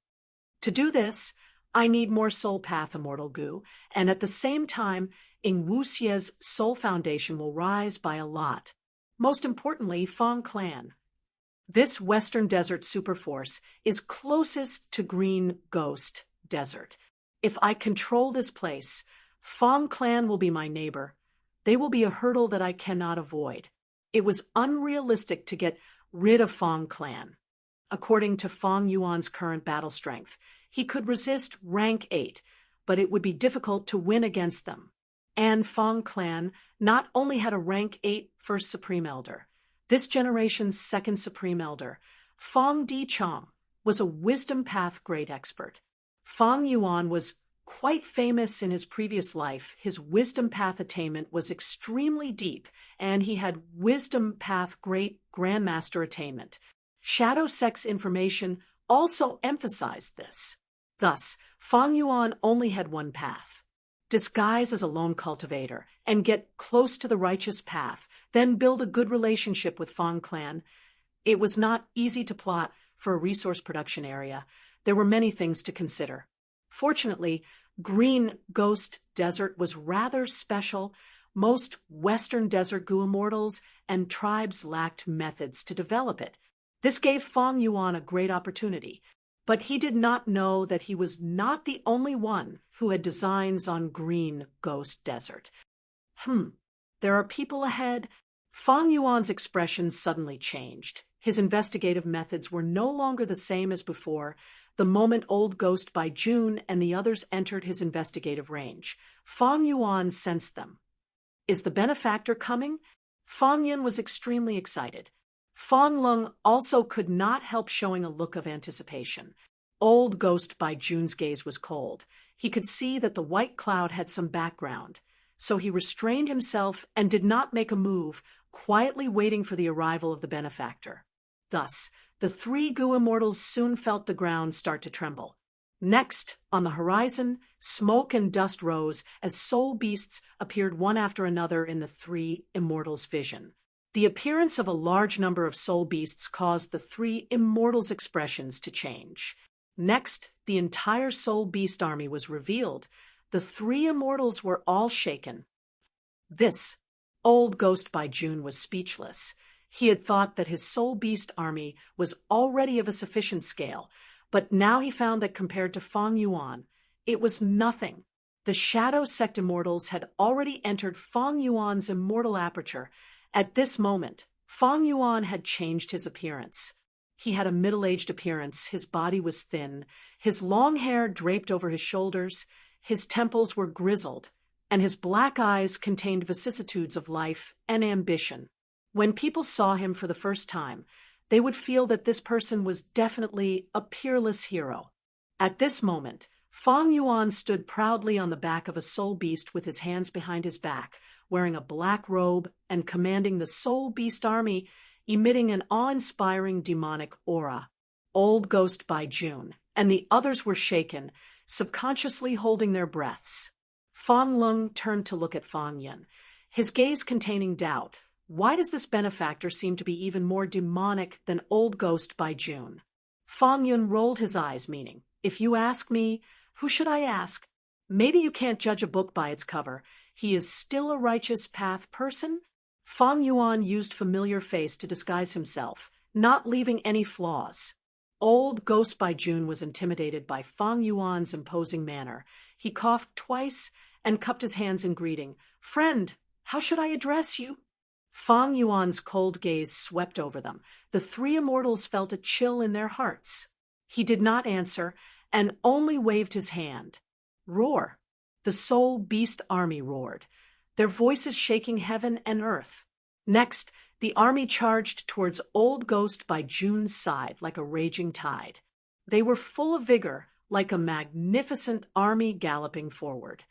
To do this, I need more soul path immortal goo, and at the same time, Ing Wuxie's soul foundation will rise by a lot. Most importantly, Fang clan. This Western Desert superforce is closest to Green Ghost Desert. If I control this place, Fang clan will be my neighbor. They will be a hurdle that I cannot avoid. It was unrealistic to get rid of Fang clan. According to Fang Yuan's current battle strength, he could resist rank 8, but it would be difficult to win against them. And Fang clan not only had a rank 8 First Supreme Elder, this generation's second Supreme Elder, Fang Dichong, was a wisdom path great expert. Fang Yuan was quite famous in his previous life. His wisdom path attainment was extremely deep, and he had wisdom path great grandmaster attainment. Shadow Sex information also emphasized this. Thus, Fang Yuan only had one path: disguise as a lone cultivator and get close to the righteous path, then build a good relationship with Fang clan. It was not easy to plot for a resource production area. There were many things to consider. Fortunately, Green Ghost Desert was rather special. Most Western Desert Goo immortals and tribes lacked methods to develop it. This gave Fang Yuan a great opportunity, but he did not know that he was not the only one who had designs on Green Ghost Desert. There are people ahead. Fang Yuan's expression suddenly changed. His investigative methods were no longer the same as before. The moment Old Ghost by June and the others entered his investigative range, Fang Yuan sensed them. Is the benefactor coming? Fang Yun was extremely excited. Fang Lung also could not help showing a look of anticipation. Old Ghost by June's gaze was cold. He could see that the white cloud had some background, so he restrained himself and did not make a move, quietly waiting for the arrival of the benefactor. Thus, the three Goo immortals soon felt the ground start to tremble. Next, on the horizon, smoke and dust rose as soul beasts appeared one after another in the three immortals' vision. The appearance of a large number of soul beasts caused the three immortals' expressions to change. Next, the entire soul beast army was revealed. The three immortals were all shaken. This Old Ghost by June was speechless. He had thought that his soul beast army was already of a sufficient scale, but now he found that compared to Fang Yuan, it was nothing. The Shadow Sect immortals had already entered Fang Yuan's immortal aperture. At this moment, Fang Yuan had changed his appearance. He had a middle-aged appearance, his body was thin, his long hair draped over his shoulders, his temples were grizzled, and his black eyes contained vicissitudes of life and ambition. When people saw him for the first time, they would feel that this person was definitely a peerless hero. At this moment, Fang Yuan stood proudly on the back of a soul beast with his hands behind his back, wearing a black robe and commanding the soul beast army, emitting an awe-inspiring demonic aura. Old Ghost by June and the others were shaken, subconsciously holding their breaths. Fang Lung turned to look at Fang Yun, his gaze containing doubt. Why does this benefactor seem to be even more demonic than Old Ghost by June? Fang Yun rolled his eyes, meaning, if you ask me, who should I ask? Maybe you can't judge a book by its cover. He is still a righteous path person? Fang Yuan used familiar face to disguise himself, not leaving any flaws. Old Ghost by June was intimidated by Fang Yuan's imposing manner. He coughed twice and cupped his hands in greeting. Friend, how should I address you? Fang Yuan's cold gaze swept over them. The three immortals felt a chill in their hearts. He did not answer and only waved his hand. Roar! The soul beast army roared, their voices shaking heaven and earth. Next, the army charged towards Old Ghost by June's side like a raging tide. They were full of vigor, like a magnificent army galloping forward.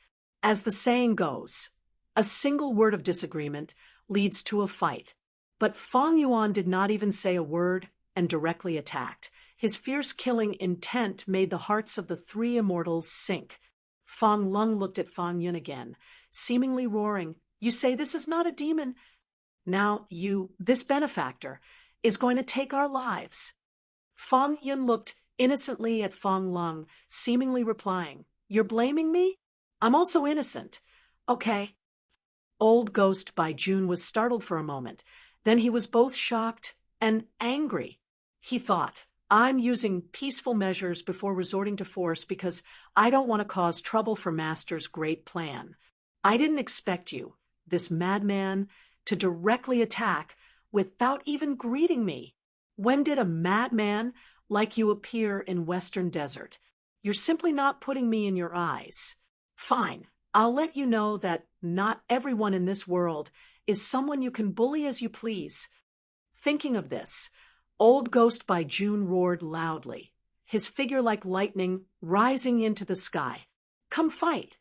As the saying goes, a single word of disagreement leads to a fight. But Fang Yuan did not even say a word and directly attacked. His fierce killing intent made the hearts of the three immortals sink. Fang Lung looked at Fang Yun again, seemingly roaring, You say this is not a demon. Now this benefactor, is going to take our lives. Fang Yun looked innocently at Fang Lung, seemingly replying, You're blaming me? I'm also innocent. Okay. Old Ghost by June was startled for a moment. Then he was both shocked and angry. He thought, I'm using peaceful measures before resorting to force because I don't want to cause trouble for Master's great plan. I didn't expect you, this madman, to directly attack without even greeting me. When did a madman like you appear in Western Desert? You're simply not putting me in your eyes. Fine, I'll let you know that not everyone in this world is someone you can bully as you please. Thinking of this, Old Ghost by June roared loudly, his figure like lightning rising into the sky. Come fight.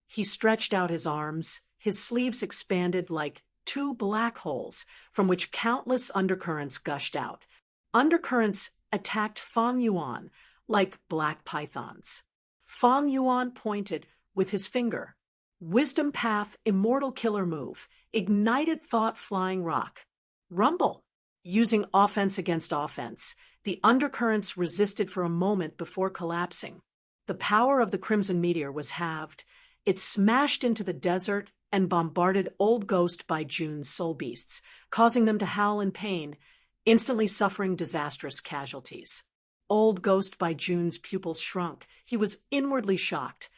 He stretched out his arms, his sleeves expanded like two black holes from which countless undercurrents gushed out. Undercurrents attacked Fang Yuan like black pythons. Fang Yuan pointed with his finger. Wisdom Path Immortal Killer Move, Ignited Thought Flying Rock. Rumble. Using offense against offense, the undercurrents resisted for a moment before collapsing. The power of the Crimson Meteor was halved. It smashed into the desert and bombarded Old Ghost by June's soul beasts, causing them to howl in pain, instantly suffering disastrous casualties. Old Ghost by June's pupils shrunk. He was inwardly shocked.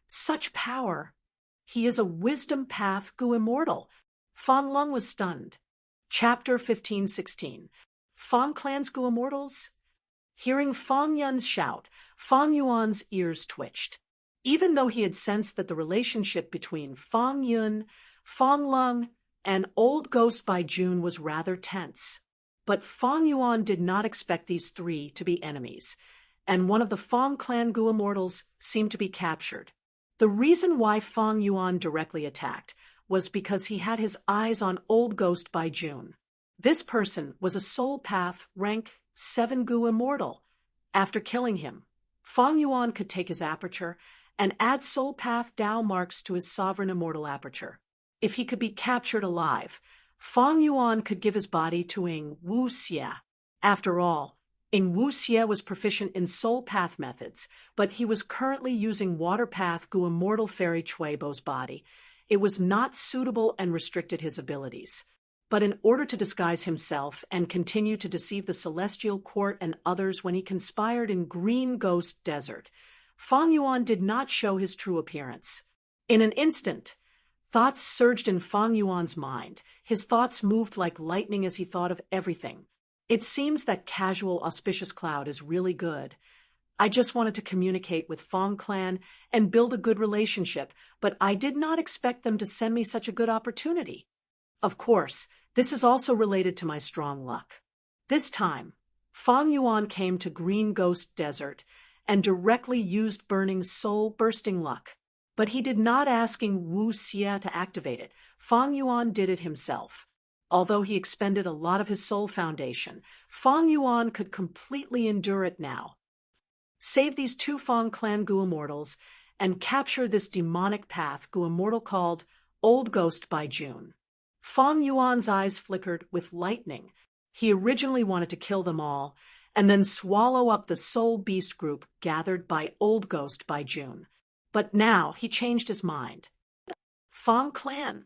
Such power! He is a Wisdom Path Gu Immortal. Fang Lung was stunned. Chapter 15:16. Fang Clan's Gu Immortals? Hearing Fang Yun's shout, Fang Yuan's ears twitched. Even though he had sensed that the relationship between Fang Yun, Fang Lung, and Old Ghost by June was rather tense. But Fang Yuan did not expect these three to be enemies, and one of the Fang Clan Gu Immortals seemed to be captured. The reason why Fang Yuan directly attacked was because he had his eyes on Old Ghost by June. This person was a Soul Path rank 7 Gu Immortal. After killing him, Fang Yuan could take his aperture and add Soul Path Dao marks to his Sovereign Immortal aperture. If he could be captured alive, Fang Yuan could give his body to Ing Wuxia. After all, Ing Wuxia was proficient in Soul Path methods, but he was currently using Water Path Gu Immortal Fairy Chuibo's body. It was not suitable and restricted his abilities. But in order to disguise himself and continue to deceive the Celestial Court and others when he conspired in Green Ghost Desert, Fang Yuan did not show his true appearance. In an instant, thoughts surged in Fang Yuan's mind. His thoughts moved like lightning as he thought of everything. It seems that casual auspicious cloud is really good. I just wanted to communicate with Fang Clan and build a good relationship, but I did not expect them to send me such a good opportunity. Of course, this is also related to my strong luck. This time, Fang Yuan came to Green Ghost Desert and directly used Burning Soul Bursting Luck. But he did not ask Wu Xia to activate it. Fang Yuan did it himself. Although he expended a lot of his soul foundation, Fang Yuan could completely endure it now. Save these two Fang Clan Gu Immortals and capture this demonic path Gu Immortal called Old Ghost by June. Fang Yuan's eyes flickered with lightning. He originally wanted to kill them all and then swallow up the soul beast group gathered by Old Ghost by June. But now he changed his mind. Fang Clan.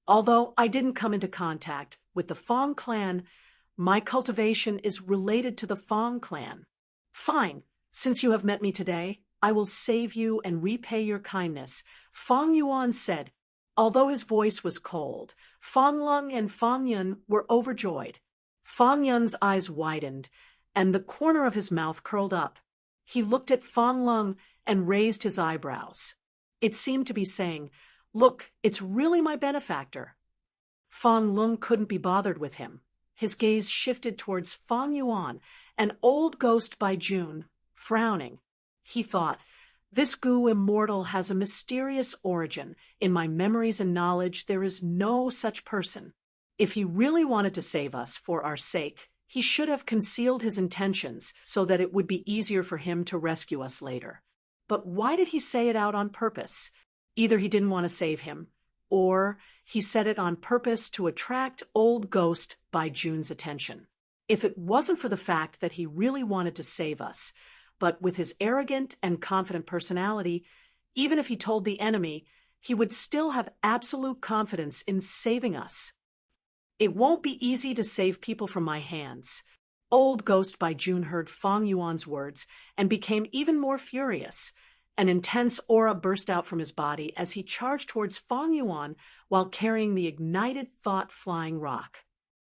Although I didn't come into contact with the Fang Clan, my cultivation is related to the Fang Clan. Fine, since you have met me today, I will save you and repay your kindness, Fang Yuan said. Although his voice was cold, Fang Lung and Fang Yun were overjoyed. Fang Yun's eyes widened, and the corner of his mouth curled up. He looked at Fang Lung and raised his eyebrows. It seemed to be saying, "Look, it's really my benefactor." Fang Lung couldn't be bothered with him. His gaze shifted towards Fang Yuan, an Old Ghost by June, frowning. He thought, "This Gu Immortal has a mysterious origin. In my memories and knowledge, there is no such person. If he really wanted to save us for our sake, he should have concealed his intentions so that it would be easier for him to rescue us later. But why did he say it out on purpose? Either he didn't want to save him, or he said it on purpose to attract Old Ghost by June's attention. If it wasn't for the fact that he really wanted to save us, but with his arrogant and confident personality, even if he told the enemy, he would still have absolute confidence in saving us. It won't be easy to save people from my hands. Old Ghost by June heard Fong Yuan's words and became even more furious. An intense aura burst out from his body as he charged towards Fong Yuan while carrying the ignited thought-flying rock.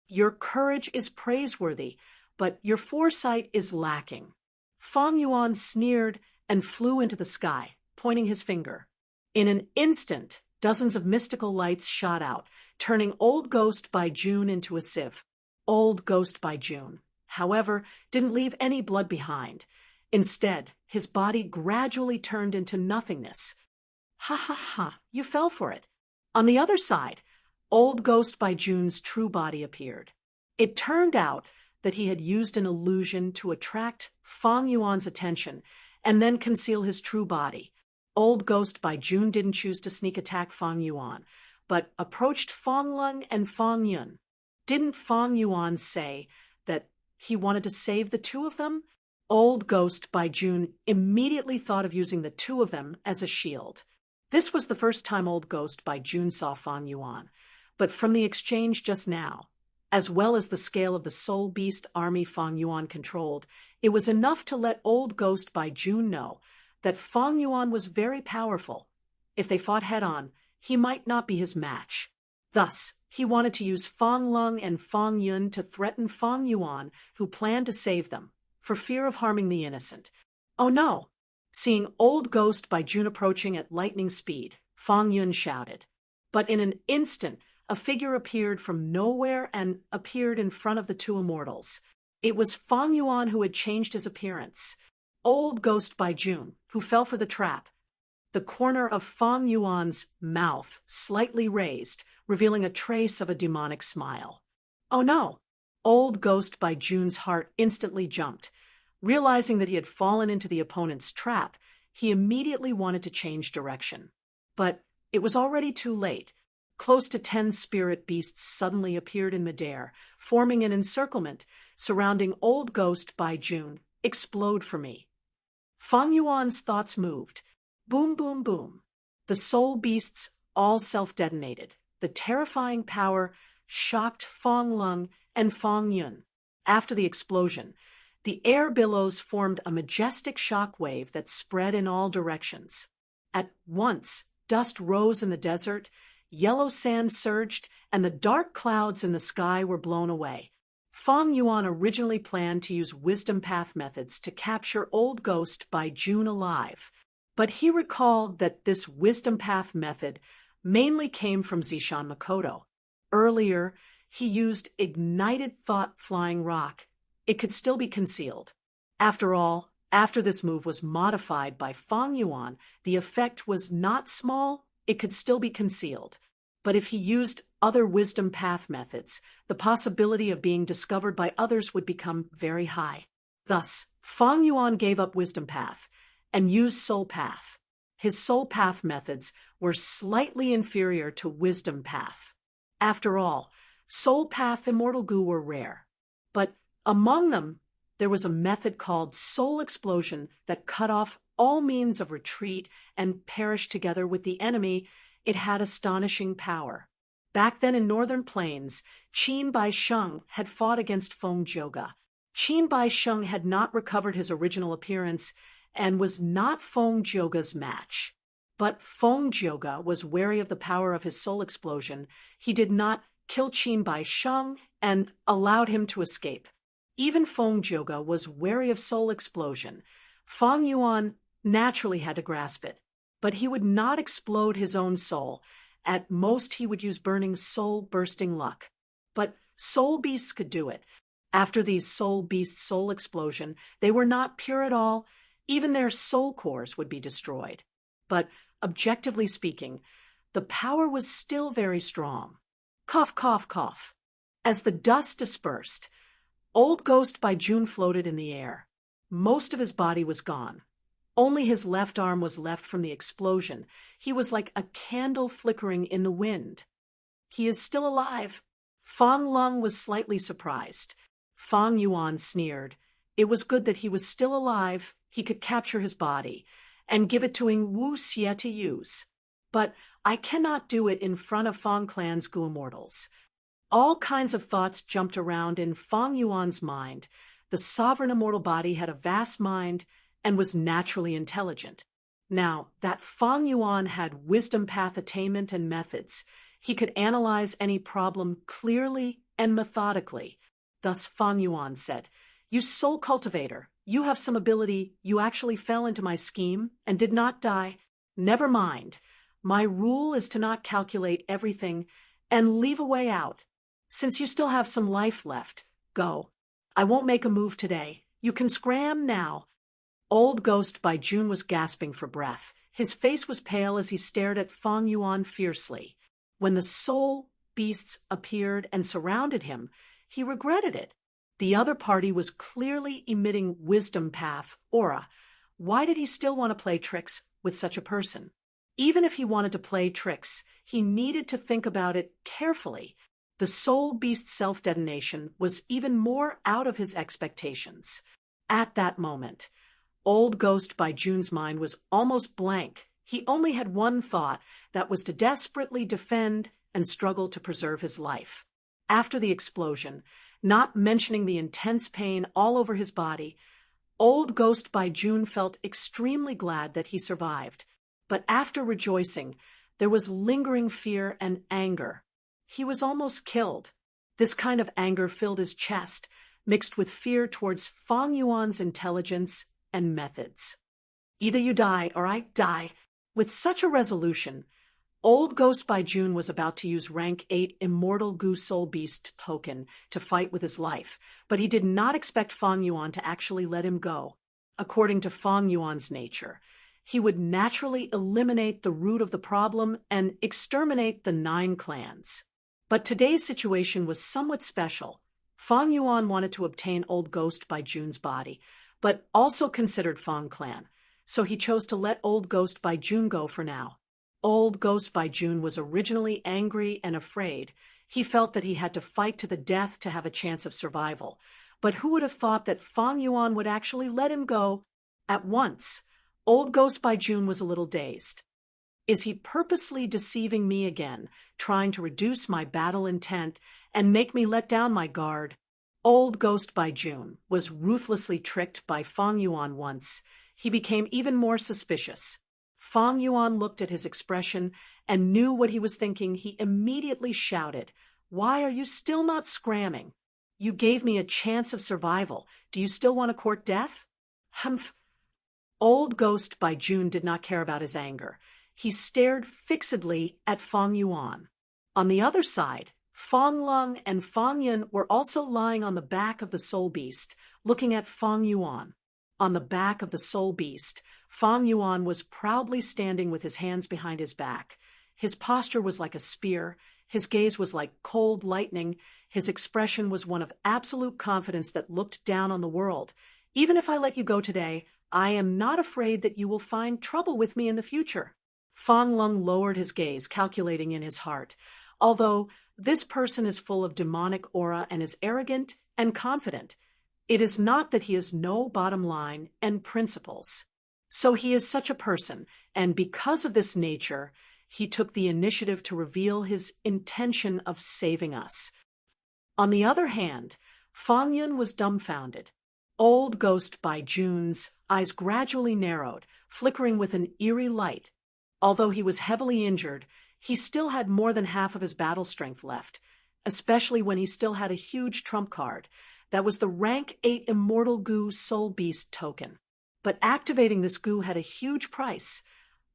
Your courage is praiseworthy, but your foresight is lacking. Fong Yuan sneered and flew into the sky, pointing his finger. In an instant, dozens of mystical lights shot out, turning Old Ghost by June into a sieve. Old Ghost by June, however, didn't leave any blood behind. Instead, his body gradually turned into nothingness. Ha ha ha, you fell for it. On the other side, Old Ghost by June's true body appeared. It turned out that he had used an illusion to attract Fong Yuan's attention and then conceal his true body. Old Ghost by June didn't choose to sneak attack Fong Yuan, but approached Fong Lung and Fong Yun. Didn't Fong Yuan say that he wanted to save the two of them? Old Ghost by June immediately thought of using the two of them as a shield. This was the first time Old Ghost by June saw Fong Yuan, but from the exchange just now, as well as the scale of the Soul Beast army Fong Yuan controlled, it was enough to let Old Ghost by June know that Fong Yuan was very powerful. If they fought head-on, he might not be his match. Thus, he wanted to use Fong Lung and Fong Yun to threaten Fong Yuan, who planned to save them, for fear of harming the innocent. Oh no! Seeing Old Ghost by June approaching at lightning speed, Fong Yun shouted. But in an instant, a figure appeared from nowhere and appeared in front of the two immortals. It was Fong Yuan who had changed his appearance. Old Ghost by June, who fell for the trap. The corner of Fong Yuan's mouth slightly raised, revealing a trace of a demonic smile. Oh no! Old Ghost by June's heart instantly jumped. Realizing that he had fallen into the opponent's trap, he immediately wanted to change direction. But it was already too late. Close to 10 spirit beasts suddenly appeared in midair, forming an encirclement, surrounding Old Ghost by June. Explode for me. Fong Yuan's thoughts moved. Boom, boom, boom. The soul beasts all self-detonated. The terrifying power shocked Fong Lung and Fong Yun. After the explosion, the air billows formed a majestic shock wave that spread in all directions. At once, dust rose in the desert, yellow sand surged, and the dark clouds in the sky were blown away. Fong Yuan originally planned to use wisdom path methods to capture Old Ghost by June alive, but he recalled that this wisdom path method mainly came from Zishan Makoto. Earlier, he used ignited thought flying rock. It could still be concealed. After all, after this move was modified by Fong Yuan, the effect was not small, it could still be concealed. But if he used other wisdom path methods, the possibility of being discovered by others would become very high. Thus, Fong Yuan gave up wisdom path and used soul path. His soul path methods were slightly inferior to wisdom path. After all, soul path immortal goo were rare. But among them, there was a method called soul explosion that cut off all means of retreat and perished together with the enemy. It had astonishing power. Back then in Northern Plains, Qin Bai Sheng had fought against Feng Zhouge. Qin Bai Sheng had not recovered his original appearance and was not Feng Zhouge's match. But Feng Zhouge was wary of the power of his soul explosion. He did not kill Qin Bai Sheng and allowed him to escape. Even Feng Zhouge was wary of soul explosion. Fong Yuan naturally had to grasp it, but he would not explode his own soul. At most, he would use burning soul-bursting luck. But soul beasts could do it. After these soul beasts' soul explosion, they were not pure at all. Even their soul cores would be destroyed. But objectively speaking, the power was still very strong. Cough, cough, cough. As the dust dispersed, Old Ghost by June floated in the air. Most of his body was gone. Only his left arm was left from the explosion. He was like a candle flickering in the wind. He is still alive. Fang Lung was slightly surprised. Fang Yuan sneered. It was good that he was still alive. He could capture his body and give it to Ing Wu Xie to use. But I cannot do it in front of Fang Clan's Gu Immortals. All kinds of thoughts jumped around in Fang Yuan's mind. The sovereign immortal body had a vast mind and was naturally intelligent. Now, that Fang Yuan had wisdom path attainment and methods. He could analyze any problem clearly and methodically. Thus Fang Yuan said, "You soul cultivator, you have some ability. You actually fell into my scheme and did not die. Never mind. My rule is to not calculate everything and leave a way out. Since you still have some life left, go. I won't make a move today. You can scram now." Old Ghost by June was gasping for breath. His face was pale as he stared at Fang Yuan fiercely. When the soul beasts appeared and surrounded him, he regretted it. The other party was clearly emitting wisdom path aura. Why did he still want to play tricks with such a person? Even if he wanted to play tricks, he needed to think about it carefully. The soul beast self-detonation was even more out of his expectations. At that moment, Old Ghost by June's mind was almost blank. He only had one thought, that was to desperately defend and struggle to preserve his life. After the explosion, not mentioning the intense pain all over his body, Old Ghost by June felt extremely glad that he survived. But after rejoicing, there was lingering fear and anger. He was almost killed. This kind of anger filled his chest, mixed with fear towards Fang Yuan's intelligence and methods. Either you die or I die. With such a resolution, Old Ghost by June was about to use rank 8 Immortal Gu Soul Beast token to fight with his life, but he did not expect Fang Yuan to actually let him go. According to Fang Yuan's nature, he would naturally eliminate the root of the problem and exterminate the 9 clans. But today's situation was somewhat special. Fang Yuan wanted to obtain Old Ghost by June's body, but also considered Fang Clan, so he chose to let Old Ghost by June go for now. Old Ghost by June was originally angry and afraid. He felt that he had to fight to the death to have a chance of survival. But who would have thought that Fang Yuan would actually let him go at once? Old Ghost by June was a little dazed. Is he purposely deceiving me again, trying to reduce my battle intent and make me let down my guard? Old Ghost by June was ruthlessly tricked by Fang Yuan once. He became even more suspicious. Fang Yuan looked at his expression and knew what he was thinking. He immediately shouted, "Why are you still not scramming? You gave me a chance of survival. Do you still want to court death?" Humph. Old Ghost by June did not care about his anger. He stared fixedly at Fang Yuan. On the other side, Fang Lung and Fang Yin were also lying on the back of the soul beast, looking at Fang Yuan. On the back of the soul beast, Fang Yuan was proudly standing with his hands behind his back. His posture was like a spear. His gaze was like cold lightning. His expression was one of absolute confidence that looked down on the world. "Even if I let you go today, I am not afraid that you will find trouble with me in the future." Fang Lung lowered his gaze, calculating in his heart. Although this person is full of demonic aura and is arrogant and confident, it is not that he has no bottom line and principles. So he is such a person, and because of this nature, he took the initiative to reveal his intention of saving us. On the other hand, Fang Yun was dumbfounded. Old Ghost by June's eyes gradually narrowed, flickering with an eerie light. Although he was heavily injured, he still had more than half of his battle strength left, especially when he still had a huge trump card. That was the rank 8 Immortal Gu Soul Beast token. But activating this goo had a huge price.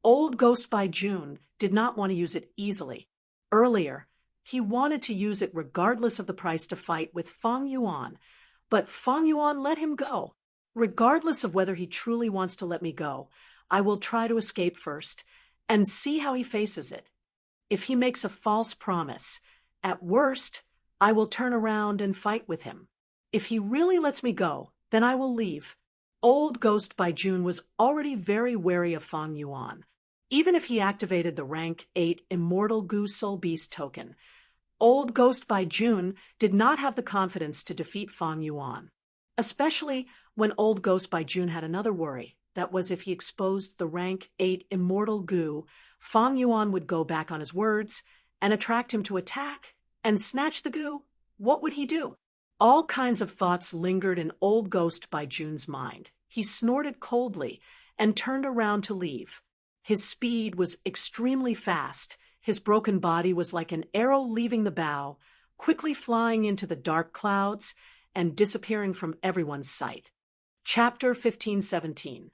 Old Ghost by June did not want to use it easily. Earlier, he wanted to use it regardless of the price to fight with Fang Yuan, but Fang Yuan let him go. Regardless of whether he truly wants to let me go, I will try to escape first and see how he faces it. If he makes a false promise, at worst, I will turn around and fight with him. If he really lets me go, then I will leave. Old Ghost by June was already very wary of Fang Yuan. Even if he activated the rank 8 Immortal Gu Soul Beast token, Old Ghost by June did not have the confidence to defeat Fang Yuan, especially when Old Ghost by June had another worry. That was if he exposed the rank 8 immortal goo, Fang Yuan would go back on his words and attract him to attack and snatch the goo. What would he do? All kinds of thoughts lingered in Old Ghost by June's mind. He snorted coldly and turned around to leave. His speed was extremely fast. His broken body was like an arrow leaving the bow, quickly flying into the dark clouds and disappearing from everyone's sight. Chapter 15:17.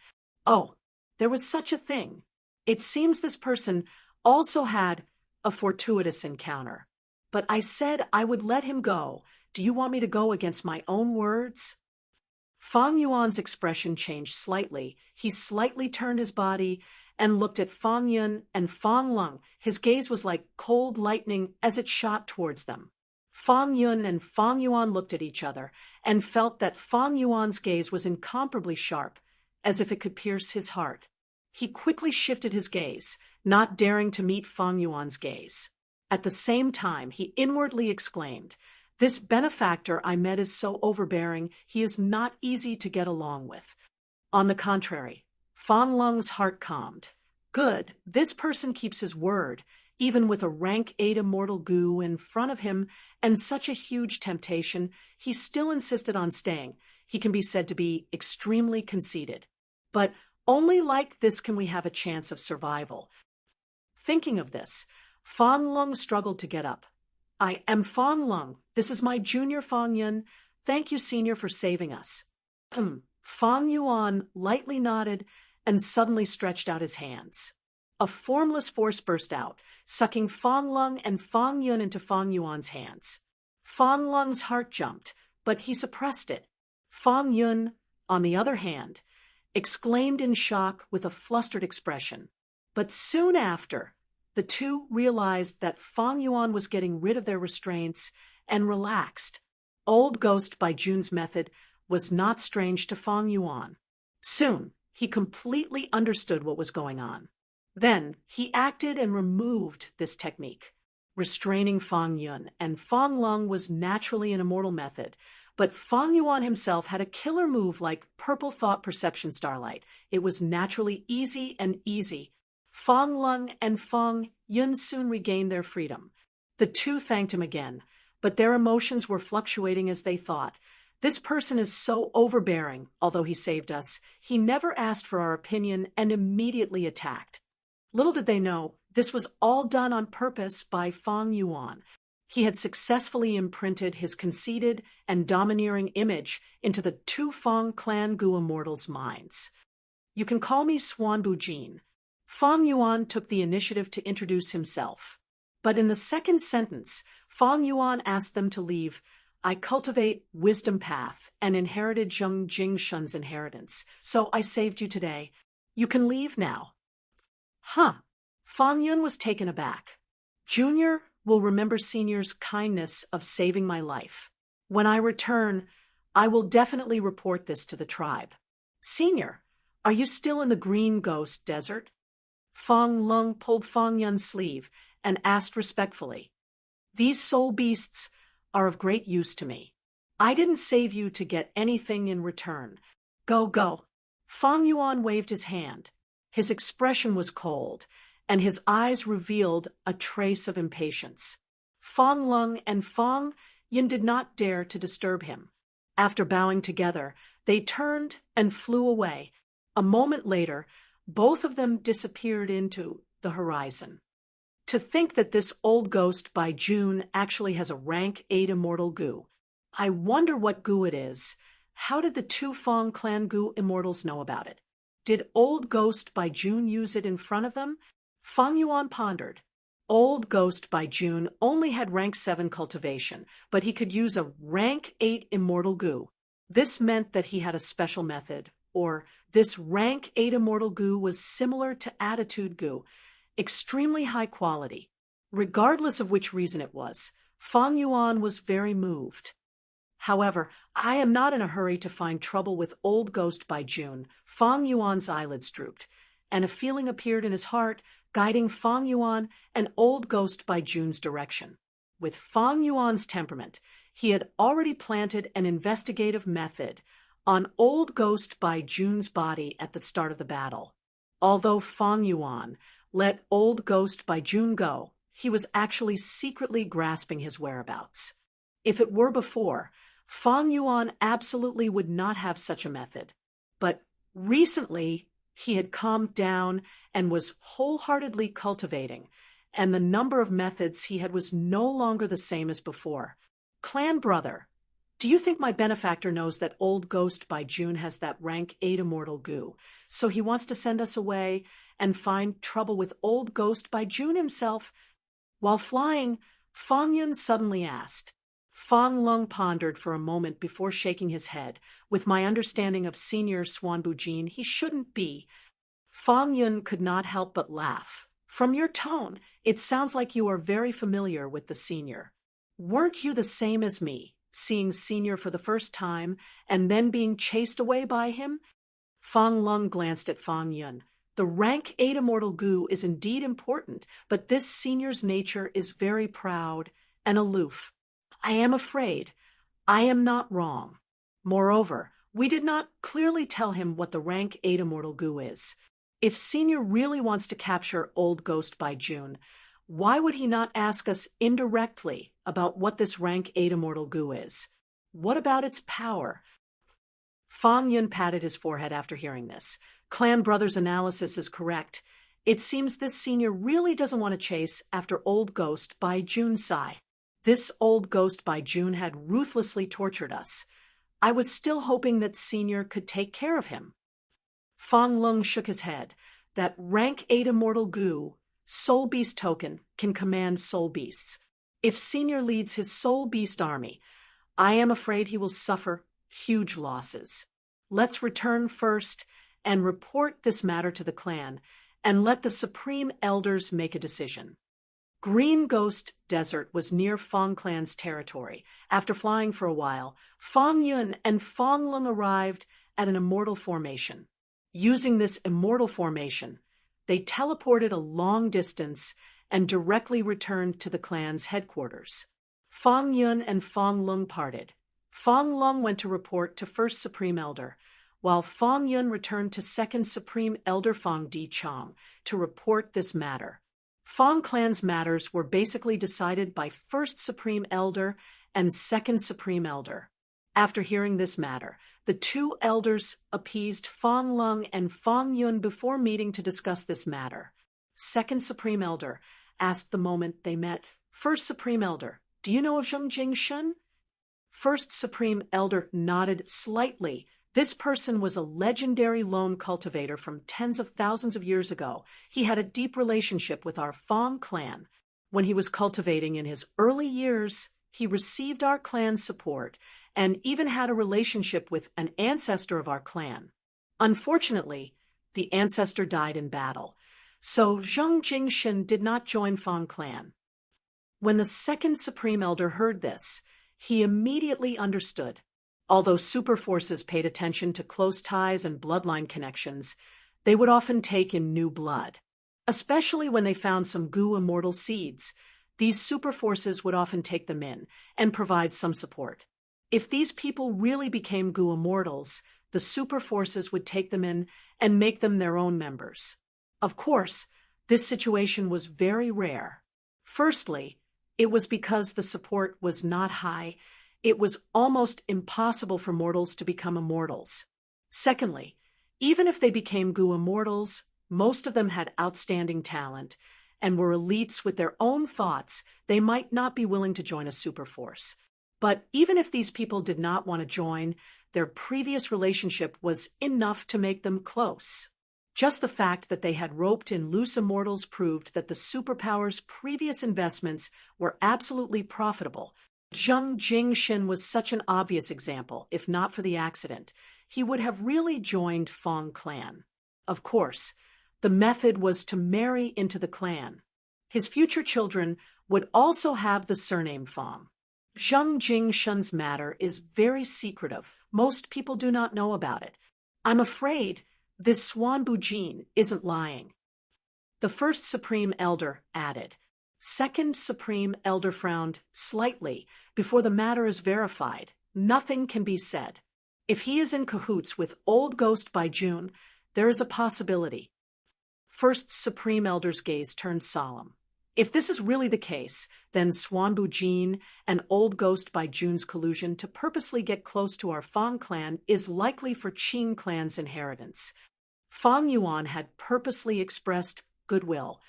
Oh, there was such a thing. It seems this person also had a fortuitous encounter. But I said I would let him go. Do you want me to go against my own words? Fang Yuan's expression changed slightly. He slightly turned his body and looked at Fang Yun and Fang Lung. His gaze was like cold lightning as it shot towards them. Fang Yun and Fang Yuan looked at each other and felt that Fang Yuan's gaze was incomparably sharp, as if it could pierce his heart. He quickly shifted his gaze, not daring to meet Fang Yuan's gaze. At the same time, he inwardly exclaimed, "This benefactor I met is so overbearing, he is not easy to get along with." On the contrary, Fang Lung's heart calmed. Good, this person keeps his word, even with a rank 8 immortal goo in front of him and such a huge temptation, he still insisted on staying. He can be said to be extremely conceited. But only like this can we have a chance of survival. Thinking of this, Fang Lung struggled to get up. "I am Fang Lung. This is my junior Fang Yun. Thank you, senior, for saving us." Fang Yuan lightly nodded and suddenly stretched out his hands. A formless force burst out, sucking Fang Lung and Fang Yun into Fang Yuan's hands. Fang Lung's heart jumped, but he suppressed it. Fang Yun, on the other hand, exclaimed in shock with a flustered expression. But soon after, the two realized that Fang Yuan was getting rid of their restraints and relaxed. Old Ghost by June's method was not strange to Fang Yuan. Soon, he completely understood what was going on. Then, he acted and removed this technique. Restraining Fang Yun and Fang Lung was naturally an immortal method, but Fang Yuan himself had a killer move like Purple Thought Perception Starlight. It was naturally easy and easy. Fang Lung and Fang Yun soon regained their freedom. The two thanked him again, but their emotions were fluctuating as they thought. This person is so overbearing, although he saved us. He never asked for our opinion and immediately attacked. Little did they know, this was all done on purpose by Fang Yuan. He had successfully imprinted his conceited and domineering image into the two Fang clan Gu immortals' minds. "You can call me Swan Bujin." Fang Yuan took the initiative to introduce himself. But in the second sentence, Fang Yuan asked them to leave. "I cultivate wisdom path and inherited Zheng Jingshun's inheritance, so I saved you today. You can leave now." Huh. Fang Yun was taken aback. "Junior will remember senior's kindness of saving my life. When I return, I will definitely report this to the tribe." "Senior, are you still in the Green Ghost Desert?" Fang Lung pulled Fang Yun's sleeve and asked respectfully. "These soul beasts are of great use to me. I didn't save you to get anything in return. Go, go." Fang Yuan waved his hand. His expression was cold, and his eyes revealed a trace of impatience. Fang Lung and Fang Yun did not dare to disturb him. After bowing together, they turned and flew away. A moment later, both of them disappeared into the horizon. To think that this Old Ghost by June actually has a rank 8 immortal goo. I wonder what goo it is. How did the two Fang clan goo immortals know about it? Did Old Ghost by June use it in front of them? Fang Yuan pondered. Old Ghost by June only had rank 7 cultivation, but he could use a rank 8 immortal goo. This meant that he had a special method, or this rank 8 immortal goo was similar to attitude goo, extremely high quality. Regardless of which reason it was, Fang Yuan was very moved. However, I am not in a hurry to find trouble with Old Ghost by June. Fang Yuan's eyelids drooped, and a feeling appeared in his heart, guiding Fang Yuan and Old Ghost by June's direction. With Fang Yuan's temperament, he had already planted an investigative method on Old Ghost Bai Jun's body at the start of the battle. Although Fang Yuan let Old Ghost Bai Jun go, he was actually secretly grasping his whereabouts. If it were before, Fang Yuan absolutely would not have such a method. But recently, he had calmed down and was wholeheartedly cultivating, and the number of methods he had was no longer the same as before. Clan brother, do you think my benefactor knows that Old Ghost Bai Jun has that rank 8 immortal goo, so he wants to send us away and find trouble with Old Ghost Bai Jun himself? While flying, Fang Yun suddenly asked. Fang Lung pondered for a moment before shaking his head. With my understanding of Senior Swanbujin, he shouldn't be. Fang Yun could not help but laugh. From your tone, it sounds like you are very familiar with the Senior. Weren't you the same as me, seeing Senior for the first time and then being chased away by him? Fang Lung glanced at Fang Yun. The rank 8 immortal goo is indeed important, but this Senior's nature is very proud and aloof. I am afraid I am not wrong. Moreover, we did not clearly tell him what the rank 8 immortal goo is. If Senior really wants to capture Old Ghost Bai Jun, why would he not ask us indirectly about what this rank 8 immortal goo is? What about its power? Fang Yun patted his forehead after hearing this. Clan Brother's analysis is correct. It seems this Senior really doesn't want to chase after Old Ghost Bai Jun Sai. This Old Ghost Bai Jun had ruthlessly tortured us. I was still hoping that Senior could take care of him. Fang Lung shook his head. That rank 8 immortal goo, Soul Beast token, can command soul beasts. If Senior leads his soul beast army, I am afraid he will suffer huge losses. Let's return first and report this matter to the clan, and let the Supreme Elders make a decision. Green Ghost Desert was near Fang Clan's territory. After flying for a while, Fang Yun and Fang Lung arrived at an immortal formation. Using this immortal formation, they teleported a long distance and directly returned to the clan's headquarters. Fang Yun and Fang Lung parted. Fang Lung went to report to First Supreme Elder, while Fang Yun returned to Second Supreme Elder Fang Di Chong to report this matter. Fang Clan's matters were basically decided by First Supreme Elder and Second Supreme Elder. After hearing this matter, the two elders appeased Fang Lung and Fang Yun before meeting to discuss this matter. Second Supreme Elder asked the moment they met, First Supreme Elder, do you know of Zheng Jingshun? First Supreme Elder nodded slightly. This person was a legendary lone cultivator from tens of thousands of years ago. He had a deep relationship with our Fang clan. When he was cultivating in his early years, he received our clan's support and even had a relationship with an ancestor of our clan. Unfortunately, the ancestor died in battle, so Zheng Jingshun did not join Fang clan. When the Second Supreme Elder heard this, he immediately understood. Although super forces paid attention to close ties and bloodline connections, they would often take in new blood. Especially when they found some goo immortal seeds, these super forces would often take them in and provide some support. If these people really became goo immortals, the super forces would take them in and make them their own members. Of course, this situation was very rare. Firstly, it was because the support was not high. It was almost impossible for mortals to become immortals. Secondly, even if they became goo immortals, most of them had outstanding talent and were elites with their own thoughts. They might not be willing to join a superforce. But even if these people did not want to join, their previous relationship was enough to make them close. Just the fact that they had roped in loose immortals proved that the superpower's previous investments were absolutely profitable. Zheng Jingshun was such an obvious example. If not for the accident, he would have really joined Fang clan. Of course, the method was to marry into the clan. His future children would also have the surname Fang. Zheng Jingshun's matter is very secretive. Most people do not know about it. I'm afraid this Swan Bujin isn't lying. The First Supreme Elder added. Second Supreme Elder frowned slightly. Before the matter is verified, nothing can be said. If he is in cahoots with Old Ghost by June, there is a possibility. First Supreme Elder's gaze turned solemn. If this is really the case, then Swanbu Jin and Old Ghost by June's collusion to purposely get close to our Fang clan is likely for Qing clan's inheritance. Fang Yuan had purposely expressed goodwill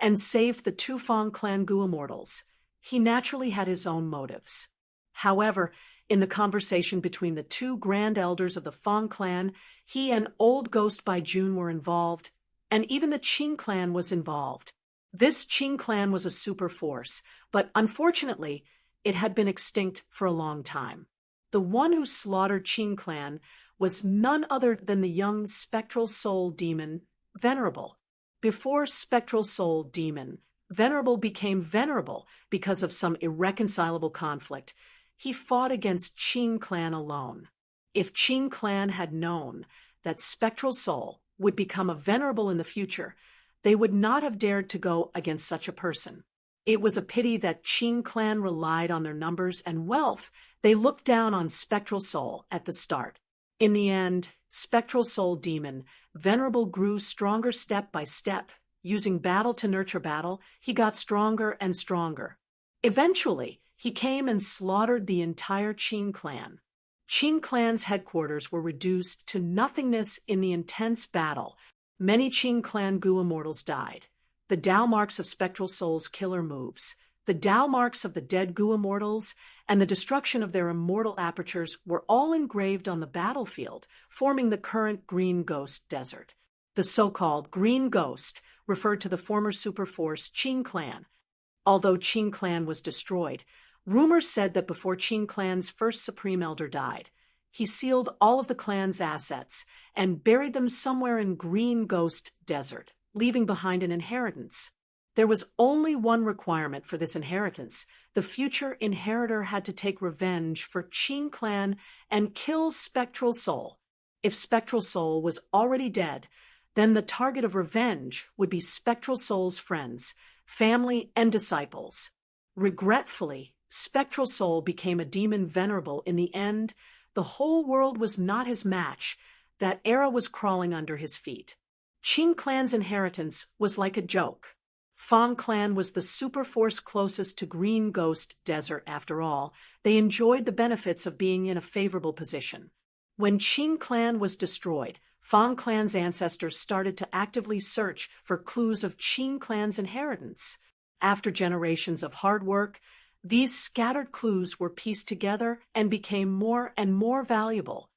and saved the two Fang clan Gu immortals. He naturally had his own motives. However, in the conversation between the two grand elders of the Fang clan, he and Old Ghost by June were involved, and even the Qing clan was involved. This Qing clan was a super force, but unfortunately, it had been extinct for a long time. The one who slaughtered Qing clan was none other than the young spectral soul demon, Venerable. Before spectral soul demon, Venerable became venerable because of some irreconcilable conflict. He fought against Qing clan alone. If Qing clan had known that spectral soul would become a venerable in the future, they would not have dared to go against such a person. It was a pity that Qing clan relied on their numbers and wealth. They looked down on spectral soul at the start. In the end, spectral soul demon, Venerable grew stronger step by step. Using battle to nurture battle, he got stronger and stronger. Eventually, he came and slaughtered the entire Qing clan. Qing clan's headquarters were reduced to nothingness in the intense battle. Many Qing clan Gu immortals died. The Tao marks of spectral soul's killer moves, the Tao marks of the dead Gu immortals, and the destruction of their immortal apertures were all engraved on the battlefield, forming the current Green Ghost Desert. The so-called Green Ghost referred to the former superforce Qing clan. Although Qing clan was destroyed, rumors said that before Qing clan's first Supreme Elder died, he sealed all of the clan's assets and buried them somewhere in Green Ghost Desert, leaving behind an inheritance. There was only one requirement for this inheritance. The future inheritor had to take revenge for Qing clan and kill Spectral Soul. If Spectral Soul was already dead, then the target of revenge would be Spectral Soul's friends, family, and disciples. Regretfully, Spectral Soul became a demon venerable in the end. The whole world was not his match. That era was crawling under his feet. Qing clan's inheritance was like a joke. Fang clan was the superforce closest to Green Ghost Desert after all. They enjoyed the benefits of being in a favorable position. When Qing clan was destroyed, Fang clan's ancestors started to actively search for clues of Qing clan's inheritance. After generations of hard work, these scattered clues were pieced together and became more and more valuable.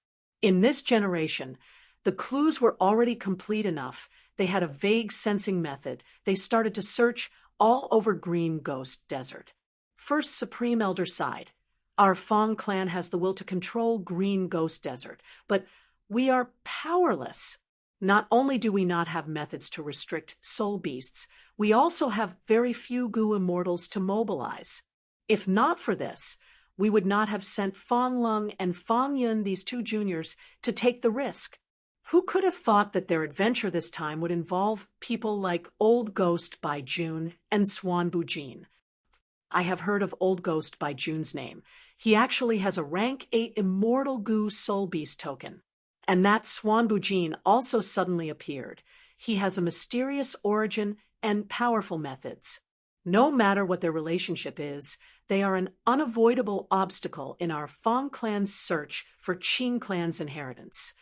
In this generation, the clues were already complete enough. They had a vague sensing method. They started to search all over Green Ghost Desert. First Supreme Elder sighed. Our Fang clan has the will to control Green Ghost Desert, but we are powerless. Not only do we not have methods to restrict soul beasts, we also have very few Gu immortals to mobilize. If not for this, we would not have sent Fang Lung and Fang Yun, these two juniors, to take the risk. Who could have thought that their adventure this time would involve people like Old Ghost by June and Swanbu Jin? I have heard of Old Ghost by June's name. He actually has a rank 8 immortal Gu soul beast token. And that Swanbu Jin also suddenly appeared. He has a mysterious origin and powerful methods. No matter what their relationship is, they are an unavoidable obstacle in our Fang clan's search for Qing clan's inheritance.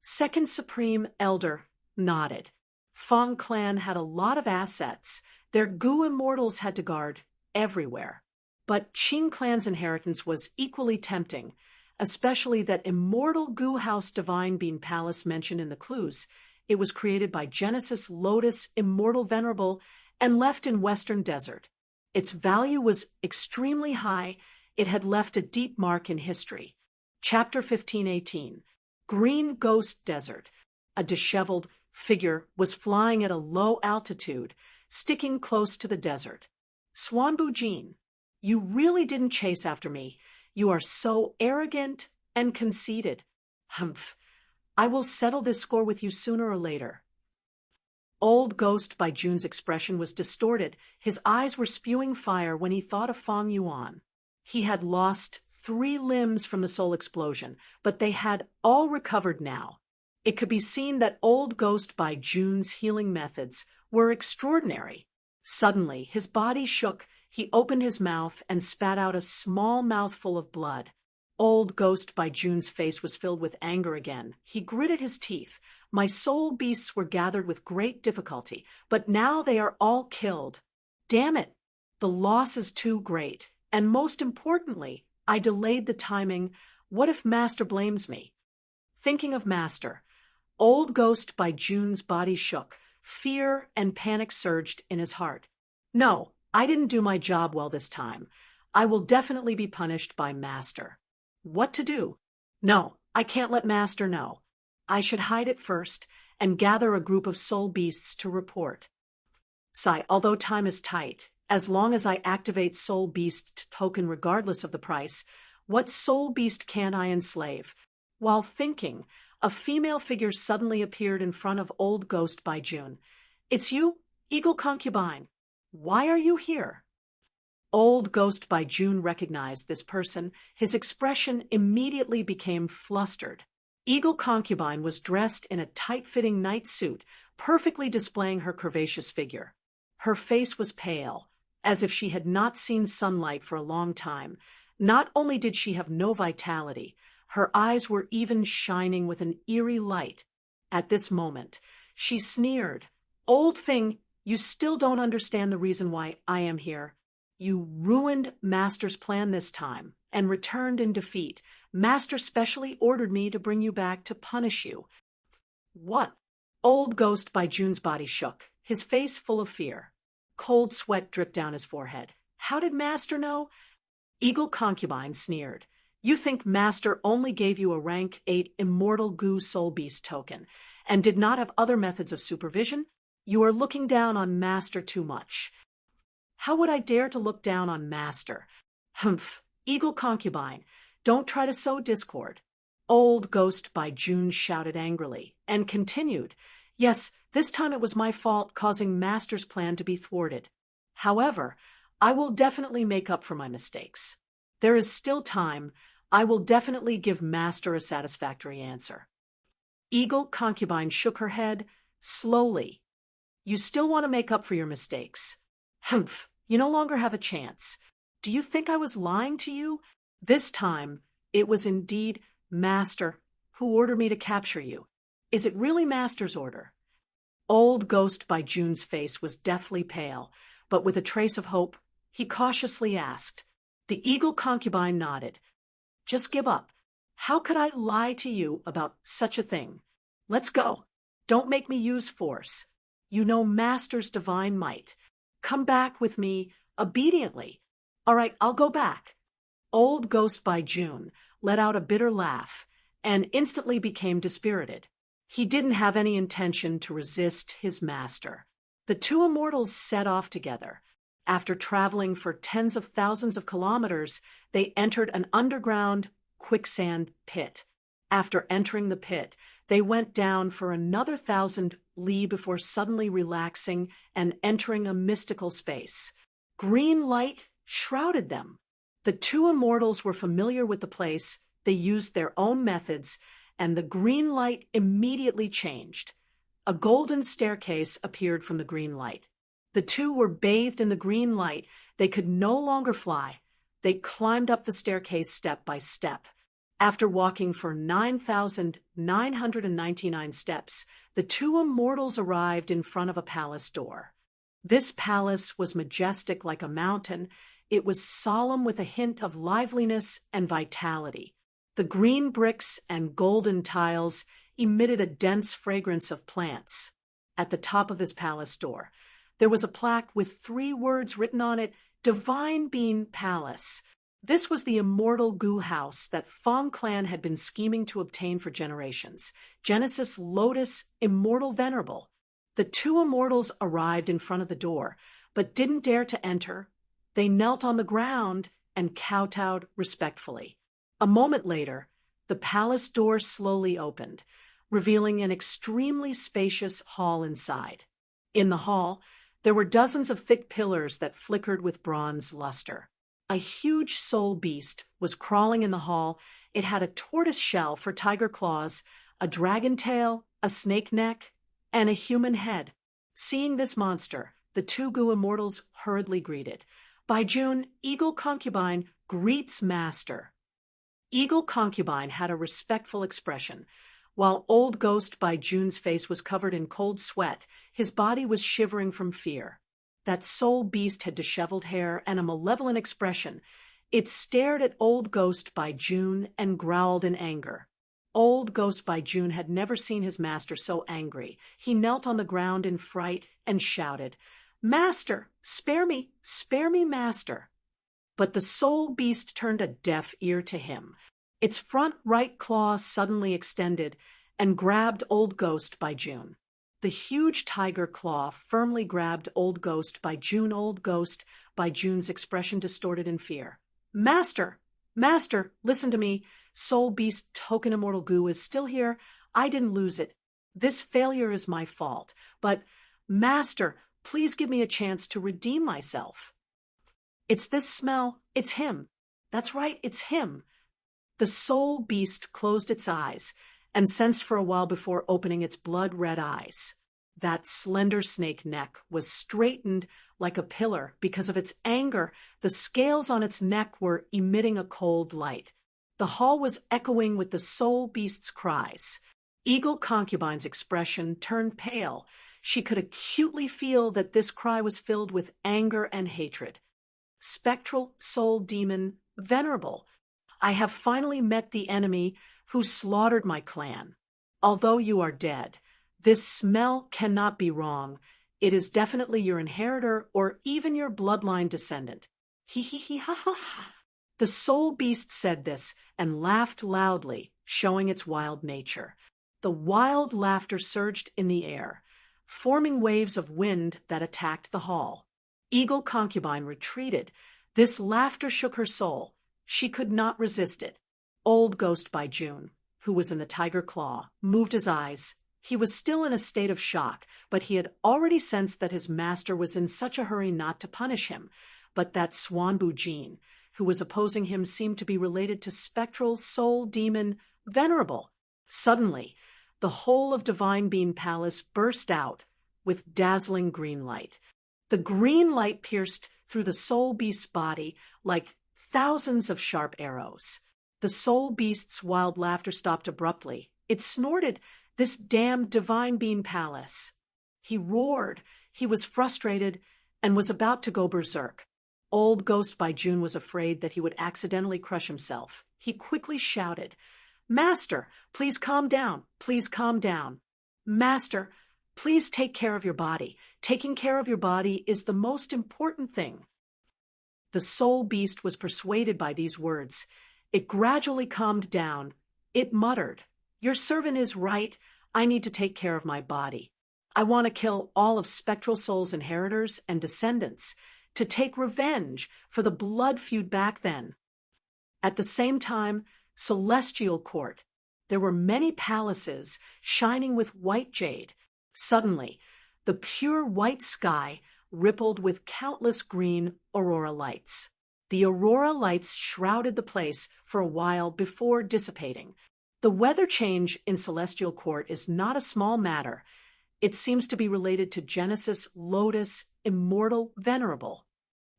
Second Supreme Elder nodded. Fang clan had a lot of assets. Their Gu immortals had to guard everywhere. But Qing clan's inheritance was equally tempting, especially that immortal Gu House Divine Being Palace mentioned in the clues. It was created by Genesis Lotus Immortal Venerable and left in Western Desert. Its value was extremely high. It had left a deep mark in history. Chapter 1518. Green Ghost Desert. A disheveled figure was flying at a low altitude, sticking close to the desert. Swanbu Jin, you really didn't chase after me. You are so arrogant and conceited. Humph. I will settle this score with you sooner or later. Old Ghost by June's expression was distorted. His eyes were spewing fire when he thought of Fang Yuan. He had lost 3 limbs from the soul explosion, but they had all recovered now. It could be seen that Old Ghost by June's healing methods were extraordinary. Suddenly, his body shook. He opened his mouth and spat out a small mouthful of blood. Old Ghost by June's face was filled with anger again. He gritted his teeth. My soul beasts were gathered with great difficulty, but now they are all killed. Damn it! The loss is too great. And most importantly, I delayed the timing. What if Master blames me? Thinking of Master, Old Ghost by June's body shook. Fear and panic surged in his heart. No, I didn't do my job well this time. I will definitely be punished by Master. What to do? No, I can't let Master know. I should hide it first and gather a group of soul beasts to report. Sigh, although time is tight, as long as I activate soul beast token regardless of the price, what soul beast can I enslave? While thinking, a female figure suddenly appeared in front of Old Ghost by June. It's you, Eagle Concubine. Why are you here? Old Ghost by June recognized this person. His expression immediately became flustered. Eagle Concubine was dressed in a tight-fitting night suit, perfectly displaying her curvaceous figure. Her face was pale, as if she had not seen sunlight for a long time. Not only did she have no vitality, her eyes were even shining with an eerie light. At this moment, she sneered. Old thing, you still don't understand the reason why I am here. You ruined Master's plan this time and returned in defeat. Master specially ordered me to bring you back to punish you. What? Old Ghost by June's body shook, his face full of fear. Cold sweat dripped down his forehead. How did Master know? Eagle Concubine sneered. You think Master only gave you a rank 8 immortal goo soul beast token and did not have other methods of supervision? You are looking down on Master too much. How would I dare to look down on Master? Humph, Eagle Concubine, don't try to sow discord. Old Ghost by June shouted angrily and continued. Yes, this time it was my fault causing Master's plan to be thwarted. However, I will definitely make up for my mistakes. There is still time. I will definitely give Master a satisfactory answer. Eagle Concubine shook her head slowly. You still want to make up for your mistakes. Humph, you no longer have a chance. Do you think I was lying to you? This time, it was indeed Master who ordered me to capture you. Is it really Master's order? Old Ghost by June's face was deathly pale, but with a trace of hope, he cautiously asked. The Eagle Concubine nodded. Just give up. How could I lie to you about such a thing? Let's go. Don't make me use force. You know Master's divine might. Come back with me obediently. All right, I'll go back. Old Ghost by June let out a bitter laugh and instantly became dispirited. He didn't have any intention to resist his master. The two immortals set off together. After traveling for tens of thousands of kilometers, they entered an underground quicksand pit. After entering the pit, they went down for another 1,000 li before suddenly relaxing and entering a mystical space. Green light shrouded them. The two immortals were familiar with the place. They used their own methods, and the green light immediately changed. A golden staircase appeared from the green light. The two were bathed in the green light. They could no longer fly. They climbed up the staircase step by step. After walking for 9,999 steps, the two immortals arrived in front of a palace door. This palace was majestic like a mountain. It was solemn with a hint of liveliness and vitality. The green bricks and golden tiles emitted a dense fragrance of plants. At the top of this palace door, there was a plaque with 3 words written on it, Divine Being Palace. This was the immortal goo house that Fong clan had been scheming to obtain for generations. Genesis Lotus Immortal Venerable. The two immortals arrived in front of the door, but didn't dare to enter. They knelt on the ground and kowtowed respectfully. A moment later, the palace door slowly opened, revealing an extremely spacious hall inside. In the hall, there were dozens of thick pillars that flickered with bronze luster. A huge soul beast was crawling in the hall. It had a tortoise shell for tiger claws, a dragon tail, a snake neck, and a human head. Seeing this monster, the two Gu immortals hurriedly greeted. By June, Eagle Concubine greets Master. Eagle Concubine had a respectful expression. While Old Ghost by June's face was covered in cold sweat, his body was shivering from fear. That soul beast had disheveled hair and a malevolent expression. It stared at Old Ghost by June and growled in anger. Old Ghost by June had never seen his master so angry. He knelt on the ground in fright and shouted, "Master, spare me, master." But the soul beast turned a deaf ear to him. Its front right claw suddenly extended and grabbed Old Ghost by June. The huge tiger claw firmly grabbed Old Ghost by June. Old Ghost by June's expression distorted in fear. "Master! Master, listen to me. Soul beast token immortal Gu is still here. I didn't lose it. This failure is my fault. But, Master, please give me a chance to redeem myself." "It's this smell. It's him. That's right, it's him." The soul beast closed its eyes and sensed for a while before opening its blood-red eyes. That slender snake neck was straightened like a pillar because of its anger. The scales on its neck were emitting a cold light. The hall was echoing with the soul beast's cries. Eagle Concubine's expression turned pale. She could acutely feel that this cry was filled with anger and hatred. "Spectral soul demon, venerable, I have finally met the enemy who slaughtered my clan. Although you are dead, this smell cannot be wrong. It is definitely your inheritor or even your bloodline descendant." "He ha ha ha." The soul beast said this and laughed loudly, showing its wild nature. The wild laughter surged in the air, forming waves of wind that attacked the hall. Eagle Concubine retreated. This laughter shook her soul. She could not resist it. Old Ghost by June, who was in the tiger claw, moved his eyes. He was still in a state of shock, but he had already sensed that his master was in such a hurry not to punish him. But that Swanbu Jean, who was opposing him, seemed to be related to spectral soul demon venerable. Suddenly, the whole of Divine Beam Palace burst out with dazzling green light. The green light pierced through the soul beast's body like thousands of sharp arrows. The soul beast's wild laughter stopped abruptly. It snorted, "This damned Divine Beam Palace." He roared. He was frustrated and was about to go berserk. Old Ghost by June was afraid that he would accidentally crush himself. He quickly shouted, "Master, please calm down. Please calm down. Master, please take care of your body. Taking care of your body is the most important thing." The soul beast was persuaded by these words. It gradually calmed down. It muttered, "Your servant is right. I need to take care of my body. I want to kill all of Spectral Soul's inheritors and descendants, to take revenge for the blood feud back then." At the same time, Celestial Court. There were many palaces shining with white jade. Suddenly, the pure white sky rippled with countless green aurora lights. The aurora lights shrouded the place for a while before dissipating. The weather change in Celestial Court is not a small matter. It seems to be related to Genesis, Lotus, Immortal, Venerable.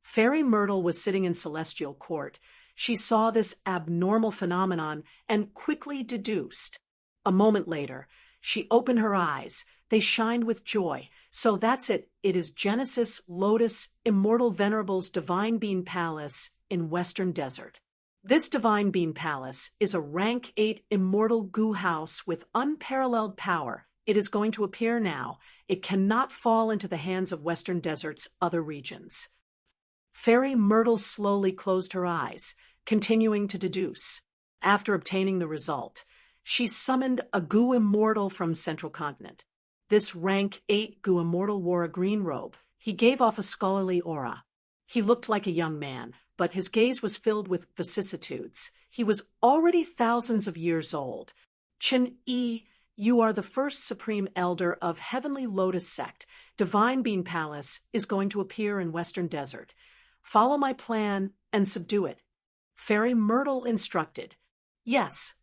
Fairy Myrtle was sitting in Celestial Court. She saw this abnormal phenomenon and quickly deduced. A moment later, she opened her eyes. They shined with joy. "So that's it. It is Genesis, Lotus, Immortal, Venerable's Divine Beam Palace in Western Desert. This Divine Beam Palace is a rank 8 Immortal Gu house with unparalleled power. It is going to appear now. It cannot fall into the hands of Western Desert's other regions." Fairy Myrtle slowly closed her eyes, continuing to deduce. After obtaining the result, she summoned a Gu Immortal from Central Continent. This rank 8 Gu Immortal wore a green robe. He gave off a scholarly aura. He looked like a young man, but his gaze was filled with vicissitudes. He was already thousands of years old. Chen Yi, You are the first Supreme Elder of Heavenly Lotus Sect. Divine Bean Palace is going to appear in Western Desert. Follow my plan and subdue it. Fairy Myrtle instructed. Yes.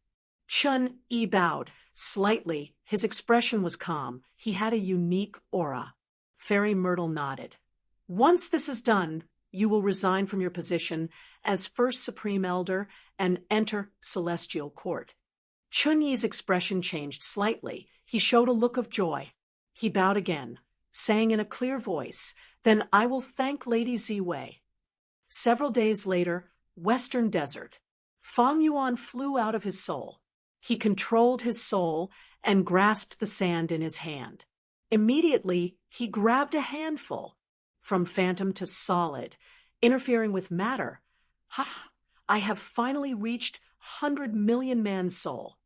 Chun Yi bowed. Slightly, his expression was calm. He had a unique aura. Fairy Myrtle nodded. Once this is done, you will resign from your position as First Supreme Elder and enter Celestial Court. Chun Yi's expression changed slightly. He showed a look of joy. He bowed again, saying in a clear voice, "Then I will thank Lady Ziwei." Several days later, Western Desert. Fang Yuan flew out of his soul. He controlled his soul and grasped the sand in his hand. Immediately, he grabbed a handful, from phantom to solid, interfering with matter. Ha! I have finally reached 100 million man soul.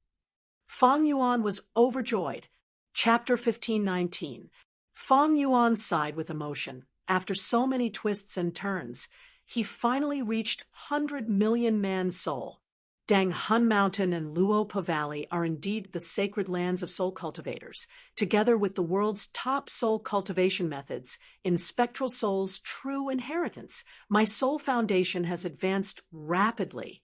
Fang Yuan was overjoyed. Chapter 1519. Fang Yuan sighed with emotion. After so many twists and turns, he finally reached 100 million man soul. Dang Hun Mountain and Luopa Valley are indeed the sacred lands of soul cultivators, together with the world's top soul cultivation methods in spectral soul's true inheritance. My soul foundation has advanced rapidly.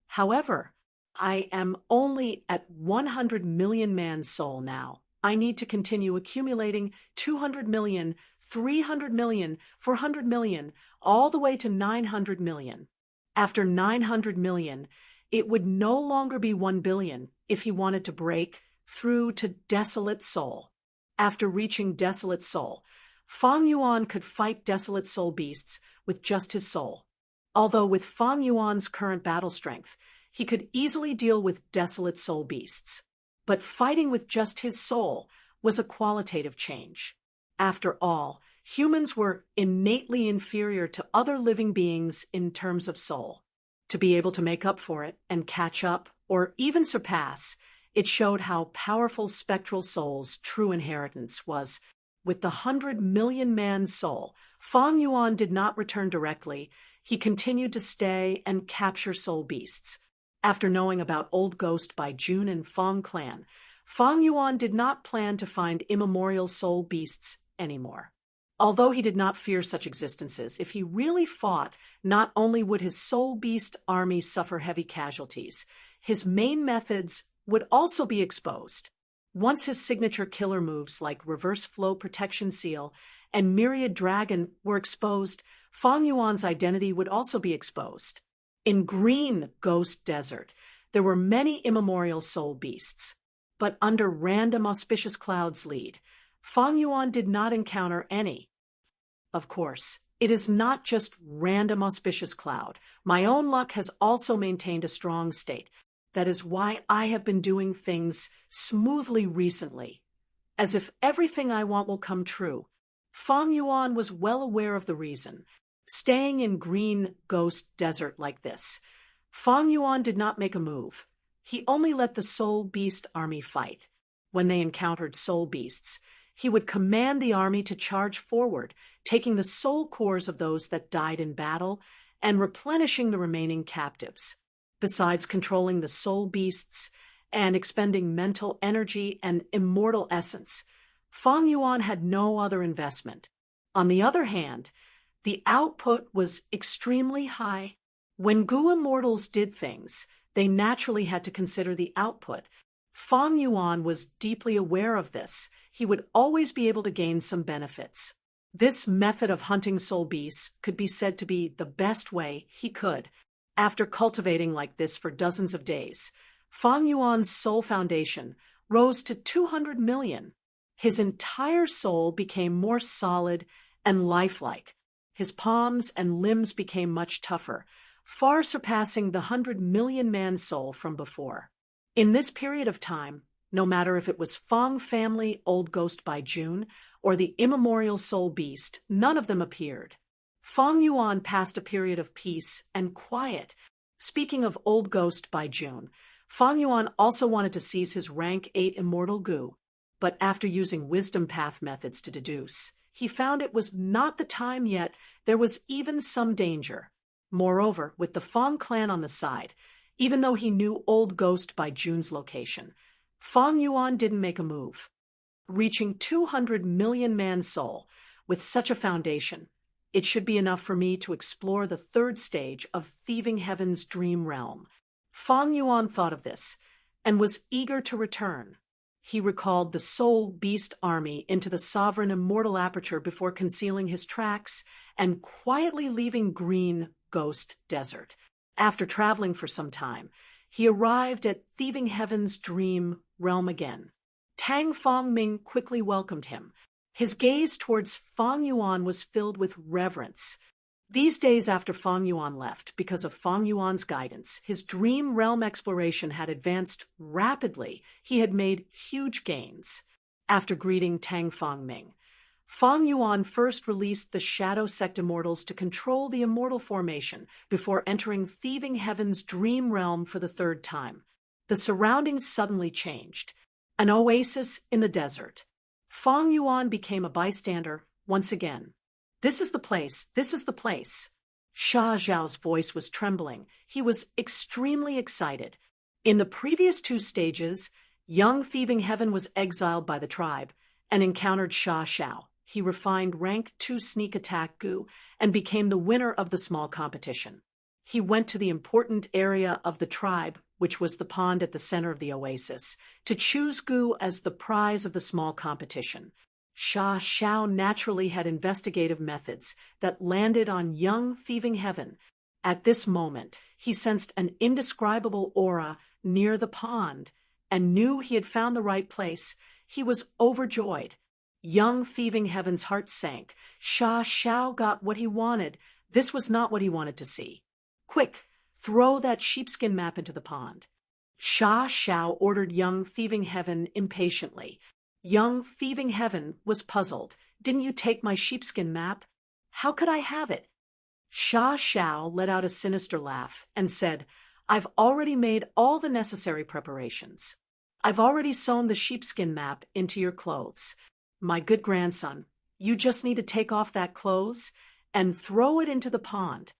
However, I am only at 100 million man soul now. I need to continue accumulating 200 million, 300 million, 400 million, all the way to 900 million. After 900 million, it would no longer be 1 billion if he wanted to break through to Desolate Soul. After reaching Desolate Soul, Fang Yuan could fight Desolate Soul beasts with just his soul. Although with Fang Yuan's current battle strength, he could easily deal with Desolate Soul beasts. But fighting with just his soul was a qualitative change. After all, humans were innately inferior to other living beings in terms of soul. To be able to make up for it and catch up, or even surpass, it showed how powerful spectral soul's true inheritance was. With the 100 million man soul, Fang Yuan did not return directly. He continued to stay and capture soul beasts. After knowing about Old Ghost by Jun and Fang clan, Fang Yuan did not plan to find immemorial soul beasts anymore. Although he did not fear such existences, if he really fought, not only would his soul beast army suffer heavy casualties, his main methods would also be exposed. Once his signature killer moves like Reverse Flow Protection Seal and Myriad Dragon were exposed, Fang Yuan's identity would also be exposed. In Green Ghost Desert, there were many immemorial soul beasts, but under Random Auspicious Cloud's lead, Fang Yuan did not encounter any. Of course, it is not just Random Auspicious Cloud. My own luck has also maintained a strong state. That is why I have been doing things smoothly recently, as if everything I want will come true. Fang Yuan was well aware of the reason. Staying in Green Ghost Desert like this, Fang Yuan did not make a move. He only let the Soul Beast army fight. When they encountered soul beasts, he would command the army to charge forward, taking the soul cores of those that died in battle and replenishing the remaining captives. Besides controlling the soul beasts and expending mental energy and immortal essence, Fang Yuan had no other investment. On the other hand, the output was extremely high. When Gu immortals did things, they naturally had to consider the output. Fang Yuan was deeply aware of this. He would always be able to gain some benefits. This method of hunting soul beasts could be said to be the best way he could. After cultivating like this for dozens of days, Fang Yuan's soul foundation rose to 200 million. His entire soul became more solid and lifelike. His palms and limbs became much tougher, far surpassing the 100 million man soul from before. In this period of time, no matter if it was Fang family Old Ghost by Jun or the immemorial soul beast, none of them appeared. Fang Yuan passed a period of peace and quiet. Speaking of Old Ghost by Jun, Fang Yuan also wanted to seize his rank 8 immortal Gu, but after using wisdom path methods to deduce, he found it was not the time yet. There was even some danger. Moreover, with the Fang clan on the side, even though he knew Old Ghost by Jun's location, Fang Yuan didn't make a move. Reaching 200 million man soul, with such a foundation, it should be enough for me to explore the third stage of Thieving Heaven's dream realm. Fang Yuan thought of this, and was eager to return. He recalled the soul beast army into the sovereign immortal aperture before concealing his tracks and quietly leaving Green Ghost Desert. After traveling for some time, he arrived at Thieving Heaven's dream realm again. Tang Fongming quickly welcomed him. His gaze towards Fang Yuan was filled with reverence. These days after Fang Yuan left, because of Fang Yuan's guidance, his dream realm exploration had advanced rapidly. He had made huge gains. After greeting Tang Fongming, Fang Yuan first released the Shadow Sect Immortals to control the Immortal Formation before entering Thieving Heaven's dream realm for the third time. The surroundings suddenly changed. An oasis in the desert. Fang Yuan became a bystander once again. This is the place, this is the place. Sha Zhao's voice was trembling. He was extremely excited. In the previous two stages, young Thieving Heaven was exiled by the tribe and encountered Sha Zhao. He refined rank 2 sneak attack Gu and became the winner of the small competition. He went to the important area of the tribe, which was the pond at the center of the oasis, to choose Gu as the prize of the small competition. Sha Zhao naturally had investigative methods that landed on young Thieving Heaven. At this moment, he sensed an indescribable aura near the pond and knew he had found the right place. He was overjoyed. Young Thieving Heaven's heart sank. Sha Zhao got what he wanted. This was not what he wanted to see. Quick, throw that sheepskin map into the pond. Sha Zhao ordered young Thieving Heaven impatiently. Young Thieving Heaven was puzzled. Didn't you take my sheepskin map? How could I have it? Sha Zhao let out a sinister laugh and said, I've already made all the necessary preparations. I've already sewn the sheepskin map into your clothes. My good grandson, you just need to take off that clothes and throw it into the pond.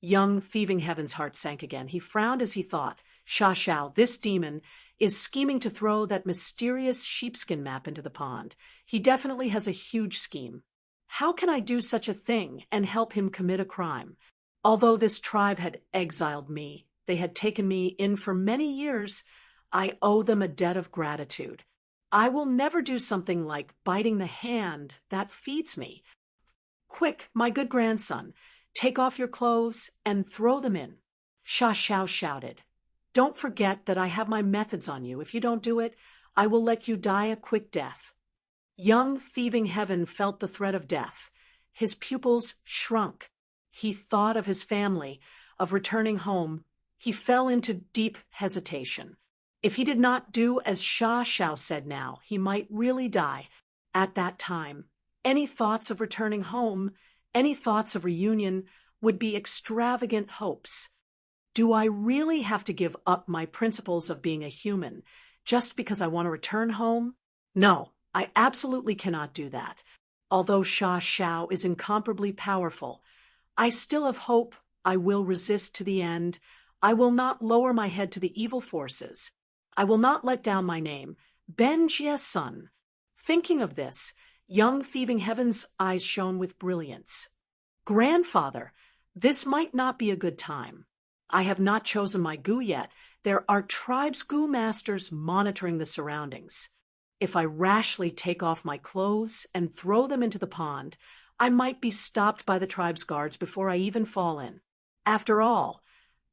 Young Thieving Heaven's heart sank again. He frowned as he thought, Sha Zhao, this demon, is scheming to throw that mysterious sheepskin map into the pond. He definitely has a huge scheme. How can I do such a thing and help him commit a crime? Although this tribe had exiled me, they had taken me in for many years, I owe them a debt of gratitude. I will never do something like biting the hand that feeds me. Quick, my good grandson, take off your clothes and throw them in. Sha Zhao shouted. Don't forget that I have my methods on you. If you don't do it, I will let you die a quick death. Young Thieving Heaven felt the threat of death. His pupils shrunk. He thought of his family, of returning home. He fell into deep hesitation. If he did not do as Sha Zhao said now, he might really die. At that time, any thoughts of returning home, any thoughts of reunion would be extravagant hopes. Do I really have to give up my principles of being a human just because I want to return home? No, I absolutely cannot do that. Although Sha Zhao is incomparably powerful, I still have hope. I will resist to the end. I will not lower my head to the evil forces. I will not let down my name, Ben Jie's son. Thinking of this, young Thieving Heaven's eyes shone with brilliance. Grandfather, this might not be a good time. I have not chosen my Gu yet. There are tribe's Gu masters monitoring the surroundings. If I rashly take off my clothes and throw them into the pond, I might be stopped by the tribe's guards before I even fall in. After all,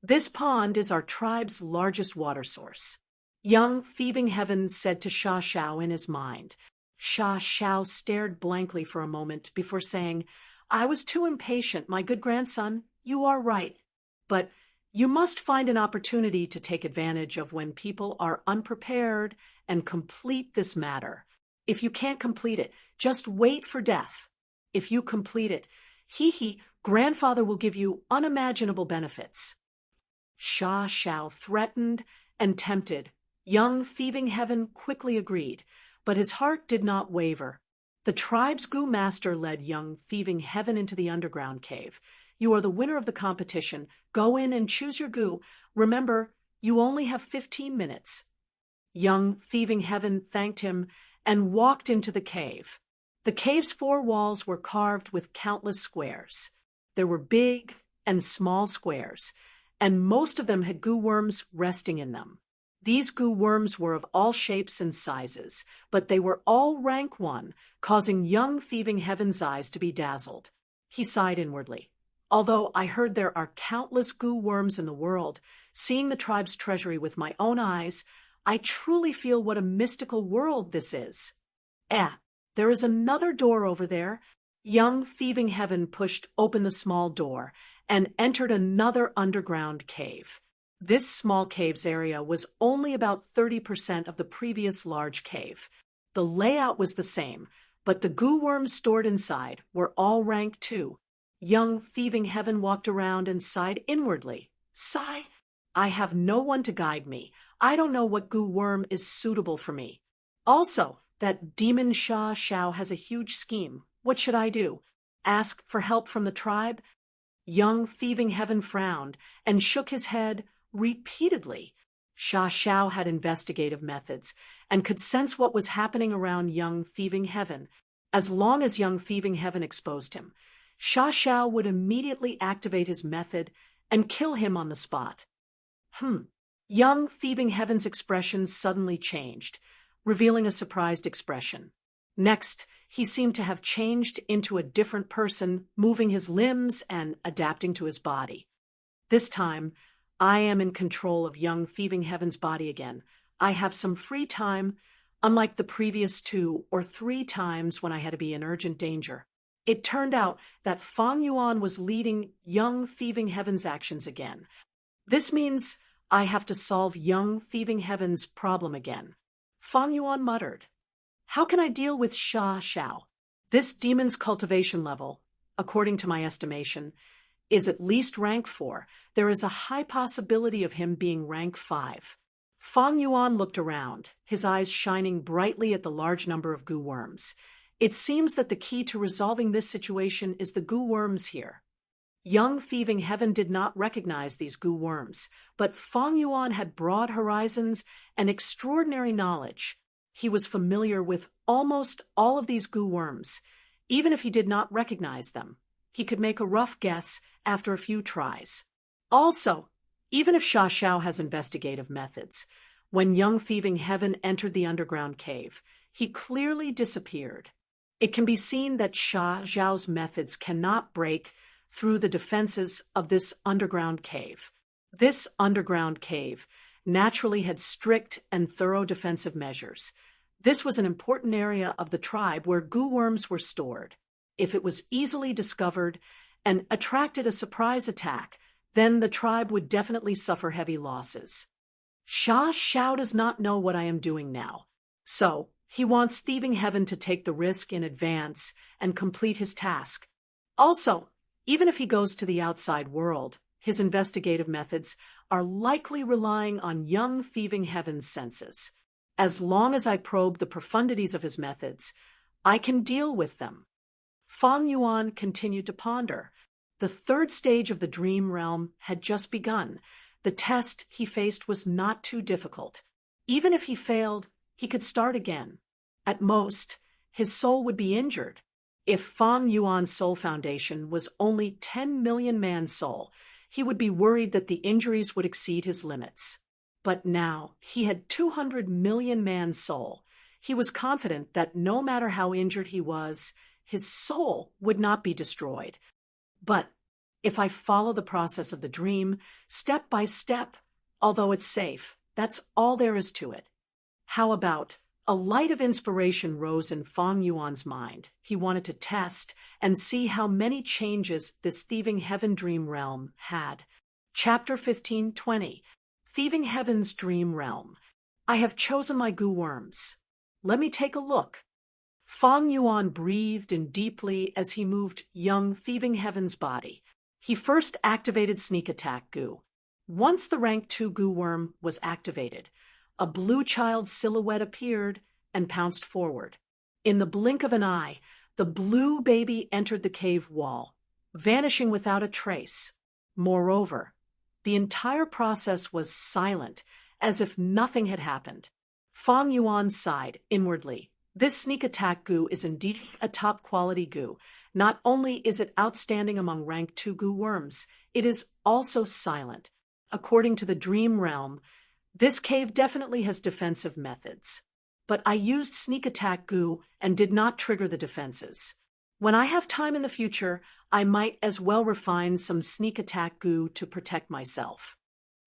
this pond is our tribe's largest water source. Young Thieving Heaven said to Sha Zhao in his mind. Sha Zhao stared blankly for a moment before saying, I was too impatient, my good grandson. You are right. But you must find an opportunity to take advantage of when people are unprepared and complete this matter. If you can't complete it, just wait for death. If you complete it, grandfather will give you unimaginable benefits. Sha Zhao threatened and tempted. Young Thieving Heaven quickly agreed, but his heart did not waver. The tribe's Gu master led young Thieving Heaven into the underground cave. You are the winner of the competition. Go in and choose your Gu. Remember, you only have 15 minutes. Young Thieving Heaven thanked him and walked into the cave. The cave's four walls were carved with countless squares. There were big and small squares, and most of them had goo worms resting in them. These goo worms were of all shapes and sizes, but they were all rank 1, causing young Thieving Heaven's eyes to be dazzled. He sighed inwardly. Although I heard there are countless goo worms in the world, seeing the tribe's treasury with my own eyes, I truly feel what a mystical world this is. There is another door over there. Young Thieving Heaven pushed open the small door and entered another underground cave. This small cave's area was only about 30% of the previous large cave. The layout was the same, but the goo worms stored inside were all rank 2. Young Thieving Heaven walked around and sighed inwardly. Sigh, I have no one to guide me. I don't know what goo worm is suitable for me. Also, that demon Sha Shao has a huge scheme. What should I do? Ask for help from the tribe? Young Thieving Heaven frowned and shook his head repeatedly. Sha Shao had investigative methods and could sense what was happening around Young Thieving Heaven. As long as Young Thieving Heaven exposed him, Sha Shao would immediately activate his method and kill him on the spot. Young Thieving Heaven's expression suddenly changed, revealing a surprised expression. Next, he seemed to have changed into a different person, moving his limbs and adapting to his body. This time, I am in control of Young Thieving Heaven's body again. I have some free time, unlike the previous 2 or 3 times when I had to be in urgent danger. It turned out that Fang Yuan was leading Young Thieving Heaven's actions again. This means I have to solve Young Thieving Heaven's problem again. Fang Yuan muttered. How can I deal with Sha Shao? This demon's cultivation level, according to my estimation, is at least rank 4. There is a high possibility of him being rank 5. Fang Yuan looked around, his eyes shining brightly at the large number of goo worms. It seems that the key to resolving this situation is the goo worms here. Young Thieving Heaven did not recognize these goo worms, but Fang Yuan had broad horizons and extraordinary knowledge. He was familiar with almost all of these goo worms. Even if he did not recognize them, he could make a rough guess after a few tries. Also, even if Sha Shao has investigative methods, when Young Thieving Heaven entered the underground cave, he clearly disappeared. It can be seen that Sha Zhao's methods cannot break through the defenses of this underground cave. This underground cave naturally had strict and thorough defensive measures. This was an important area of the tribe where goo worms were stored. If it was easily discovered and attracted a surprise attack, then the tribe would definitely suffer heavy losses. Sha Shao does not know what I am doing now, so he wants Thieving Heaven to take the risk in advance and complete his task. Also, even if he goes to the outside world, his investigative methods are likely relying on Young Thieving Heaven's senses. As long as I probe the profundities of his methods, I can deal with them. Fang Yuan continued to ponder. The 3rd stage of the dream realm had just begun. The test he faced was not too difficult. Even if he failed, he could start again. At most, his soul would be injured. If Fang Yuan's soul foundation was only 10 million man soul, he would be worried that the injuries would exceed his limits. But now he had 200 million man soul. He was confident that no matter how injured he was, his soul would not be destroyed. But if I follow the process of the dream, step by step, although it's safe, that's all there is to it. How about a light of inspiration rose in Fang Yuan's mind. He wanted to test and see how many changes this Thieving Heaven dream realm had. Chapter 15:20. Thieving Heaven's Dream Realm. I have chosen my goo worms. Let me take a look. Fang Yuan breathed in deeply as he moved Young Thieving Heaven's body. He first activated Sneak Attack Goo. Once the rank 2 goo worm was activated, a blue child silhouette appeared and pounced forward. In the blink of an eye, the blue baby entered the cave wall, vanishing without a trace. Moreover, the entire process was silent, as if nothing had happened. Fang Yuan sighed inwardly. This sneak attack goo is indeed a top-quality goo. Not only is it outstanding among rank 2 goo worms, it is also silent. According to the Dream Realm, this cave definitely has defensive methods. But I used sneak attack goo and did not trigger the defenses. When I have time in the future, I might as well refine some sneak attack goo to protect myself.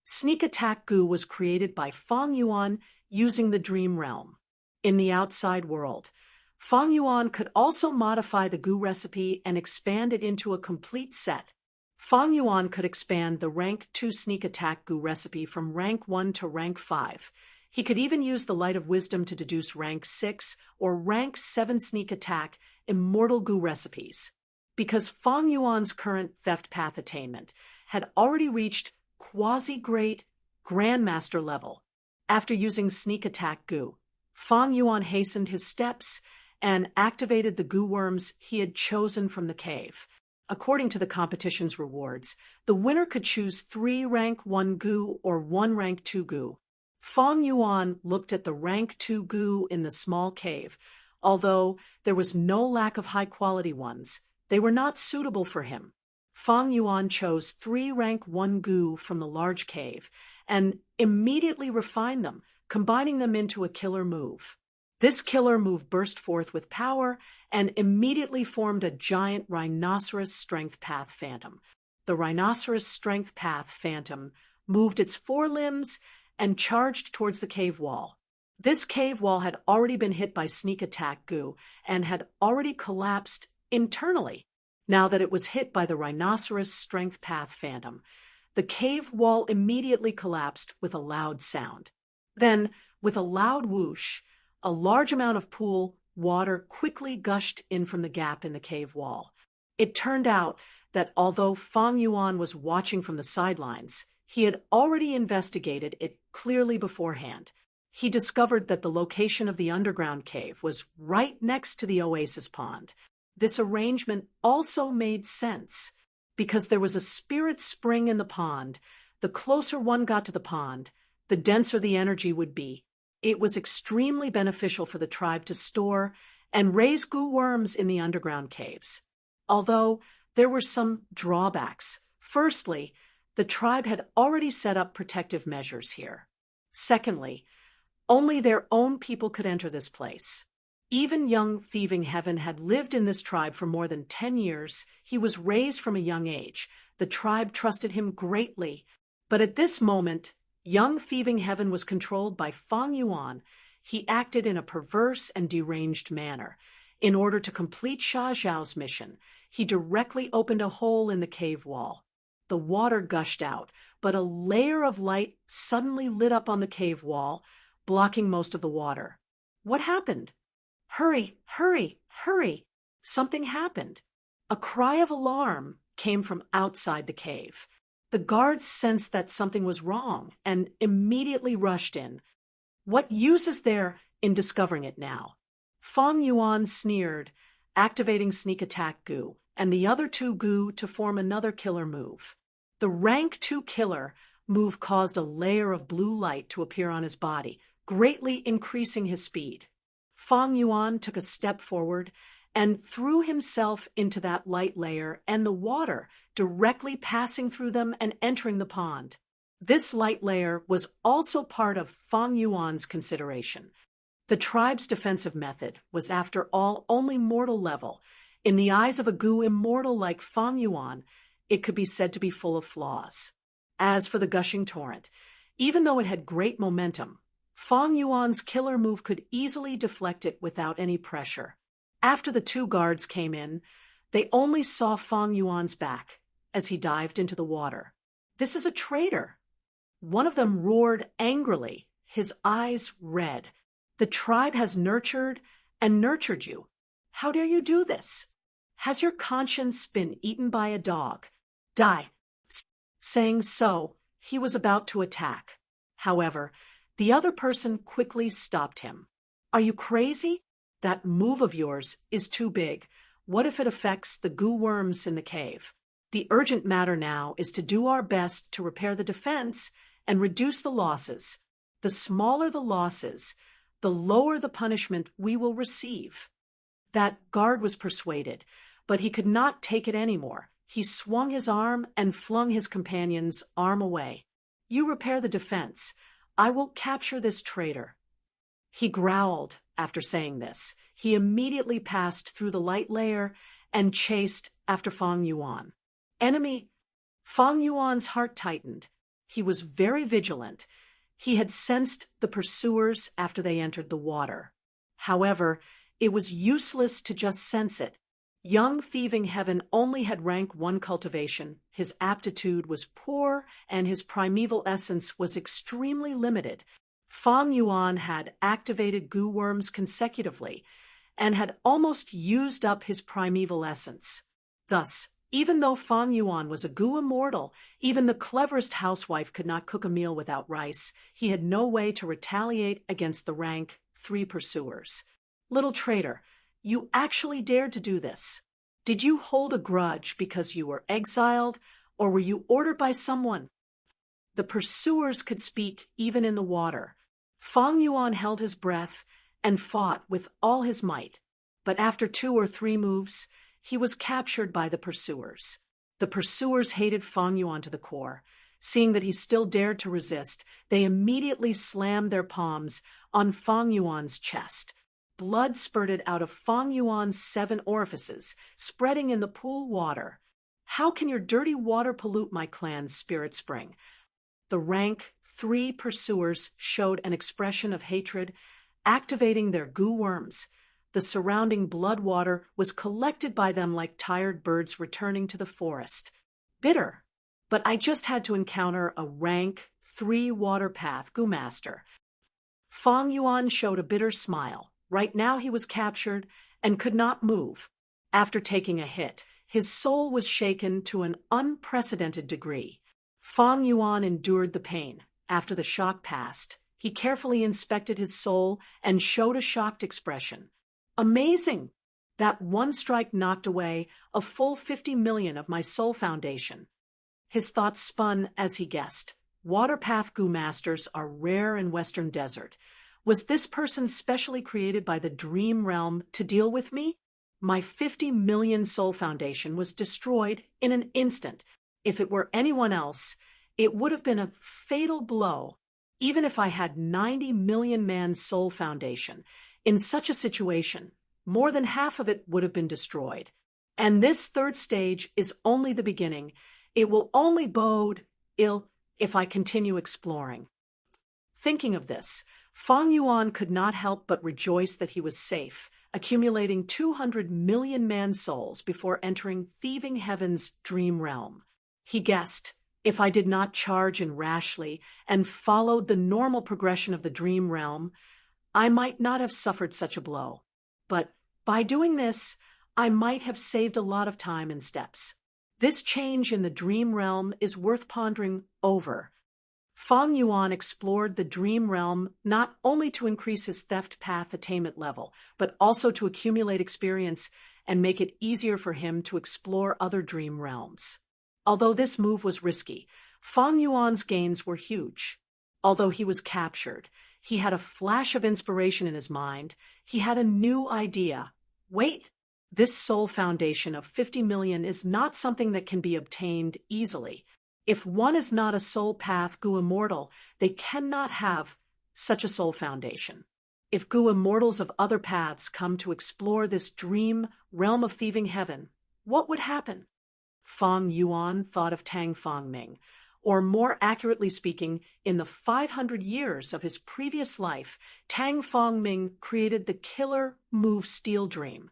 Sneak attack goo was created by Fang Yuan using the Dream Realm. In the outside world, Fang Yuan could also modify the goo recipe and expand it into a complete set. Fang Yuan could expand the rank 2 sneak attack goo recipe from rank 1 to rank 5. He could even use the Light of Wisdom to deduce rank 6 or rank 7 sneak attack immortal goo recipes. Because Fang Yuan's current theft path attainment had already reached quasi-great grandmaster level. After using sneak attack goo, Fang Yuan hastened his steps and activated the goo worms he had chosen from the cave. According to the competition's rewards, the winner could choose 3 rank 1 goo or 1 rank 2 goo. Fang Yuan looked at the rank 2 goo in the small cave. Although there was no lack of high-quality ones, they were not suitable for him. Fang Yuan chose 3 rank 1 goo from the large cave and immediately refined them, combining them into a killer move. This killer move burst forth with power and immediately formed a giant rhinoceros strength path phantom. The rhinoceros strength path phantom moved its 4 limbs and charged towards the cave wall. This cave wall had already been hit by sneak attack goo and had already collapsed internally. Now that it was hit by the rhinoceros strength path phantom, the cave wall immediately collapsed with a loud sound. Then, with a loud whoosh, a large amount of pool water quickly gushed in from the gap in the cave wall. It turned out that although Fang Yuan was watching from the sidelines, he had already investigated it clearly beforehand. He discovered that the location of the underground cave was right next to the oasis pond. This arrangement also made sense. Because there was a spirit spring in the pond, the closer one got to the pond, the denser the energy would be. It was extremely beneficial for the tribe to store and raise goo worms in the underground caves. Although there were some drawbacks. Firstly, the tribe had already set up protective measures here. Secondly, only their own people could enter this place. Even young Thieving Heaven had lived in this tribe for more than 10 years. He was raised from a young age. The tribe trusted him greatly. But at this moment, young Thieving Heaven was controlled by Fang Yuan. He acted in a perverse and deranged manner. In order to complete Xia Zhao's mission, he directly opened a hole in the cave wall. The water gushed out, but a layer of light suddenly lit up on the cave wall, blocking most of the water. What happened? Hurry, hurry, hurry! Something happened. A cry of alarm came from outside the cave. The guards sensed that something was wrong and immediately rushed in. What use is there in discovering it now? Fang Yuan sneered, activating sneak attack goo, and the other 2 goo to form another killer move. The rank 2 killer move caused a layer of blue light to appear on his body, greatly increasing his speed. Fang Yuan took a step forward and threw himself into that light layer and the water, directly passing through them and entering the pond. This light layer was also part of Fang Yuan's consideration. The tribe's defensive method was, after all, only mortal level. In the eyes of a goo immortal like Fang Yuan, it could be said to be full of flaws. As for the gushing torrent, even though it had great momentum, Fang Yuan's killer move could easily deflect it without any pressure. After the 2 guards came in, they only saw Fang Yuan's back as he dived into the water. "This is a traitor!" One of them roared angrily, his eyes red. "The tribe has nurtured and nurtured you. How dare you do this? Has your conscience been eaten by a dog? Die!" Saying so, he was about to attack. However, the other person quickly stopped him. "Are you crazy? That move of yours is too big. What if it affects the goo worms in the cave? The urgent matter now is to do our best to repair the defense and reduce the losses. The smaller the losses, the lower the punishment we will receive. That guard was persuaded, but he could not take it anymore. He swung his arm and flung his companion's arm away. You repair the defense. I will capture this traitor. He growled after saying this. He immediately passed through the light layer and chased after Fang Yuan. Enemy! Fang Yuan's heart tightened. He was very vigilant. He had sensed the pursuers after they entered the water. However, it was useless to just sense it. Young thieving heaven only had rank 1 cultivation, his aptitude was poor, and his primeval essence was extremely limited. Fang Yuan had activated goo worms consecutively, and had almost used up his primeval essence. Thus, even though Fang Yuan was a goo immortal, even the cleverest housewife could not cook a meal without rice. He had no way to retaliate against the rank 3 pursuers. Little traitor, you actually dared to do this. Did you hold a grudge because you were exiled, or were you ordered by someone? The pursuers could speak even in the water. Fang Yuan held his breath and fought with all his might. But after 2 or 3 moves, he was captured by the pursuers. The pursuers hated Fang Yuan to the core. Seeing that he still dared to resist, they immediately slammed their palms on Fang Yuan's chest. Blood spurted out of Fang Yuan's 7 orifices, spreading in the pool water. How can your dirty water pollute my clan's spirit spring? The rank 3 pursuers showed an expression of hatred, activating their goo worms. The surrounding blood water was collected by them like tired birds returning to the forest. Bitter. But I just had to encounter a rank 3 water path goo master. Fang Yuan showed a bitter smile. Right now he was captured and could not move. After taking a hit, his soul was shaken to an unprecedented degree. Fang Yuan endured the pain. After the shock passed, he carefully inspected his soul and showed a shocked expression. Amazing! That one strike knocked away a full 50 million of my soul foundation. His thoughts spun as he guessed. Water path goo masters are rare in Western Desert. Was this person specially created by the dream realm to deal with me? My 50 million soul foundation was destroyed in an instant. If it were anyone else, it would have been a fatal blow. Even if I had 90 million man soul foundation, in such a situation, more than half of it would have been destroyed. And this 3rd stage is only the beginning. It will only bode ill if I continue exploring. Thinking of this, Fang Yuan could not help but rejoice that he was safe, accumulating 200 million man souls before entering thieving heaven's dream realm. He guessed, if I did not charge in rashly and followed the normal progression of the dream realm, I might not have suffered such a blow. But by doing this, I might have saved a lot of time and steps. This change in the dream realm is worth pondering over. Fang Yuan explored the dream realm not only to increase his theft path attainment level, but also to accumulate experience and make it easier for him to explore other dream realms. Although this move was risky, Fang Yuan's gains were huge. Although he was captured, he had a flash of inspiration in his mind. He had a new idea. Wait, this soul foundation of 50 million is not something that can be obtained easily. If one is not a soul path goo immortal, they cannot have such a soul foundation. If goo immortals of other paths come to explore this dream realm of thieving heaven, what would happen? Fang Yuan thought of Tang Fangming, or more accurately speaking, in the 500 years of his previous life, Tang Fangming created the killer move Steel Dream.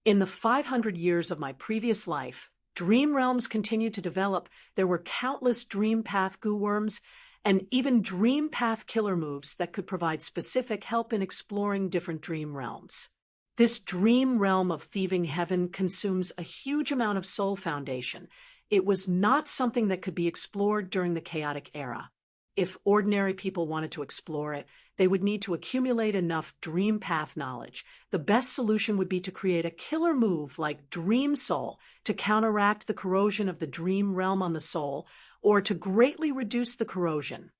In the 500 years of my previous life, dream realms continued to develop. There were countless dream path goo worms and even dream path killer moves that could provide specific help in exploring different dream realms. This dream realm of thieving heaven consumes a huge amount of soul foundation. It was not something that could be explored during the chaotic era. If ordinary people wanted to explore it, they would need to accumulate enough dream path knowledge. The best solution would be to create a killer move like Dream Soul to counteract the corrosion of the dream realm on the soul, or to greatly reduce the corrosion.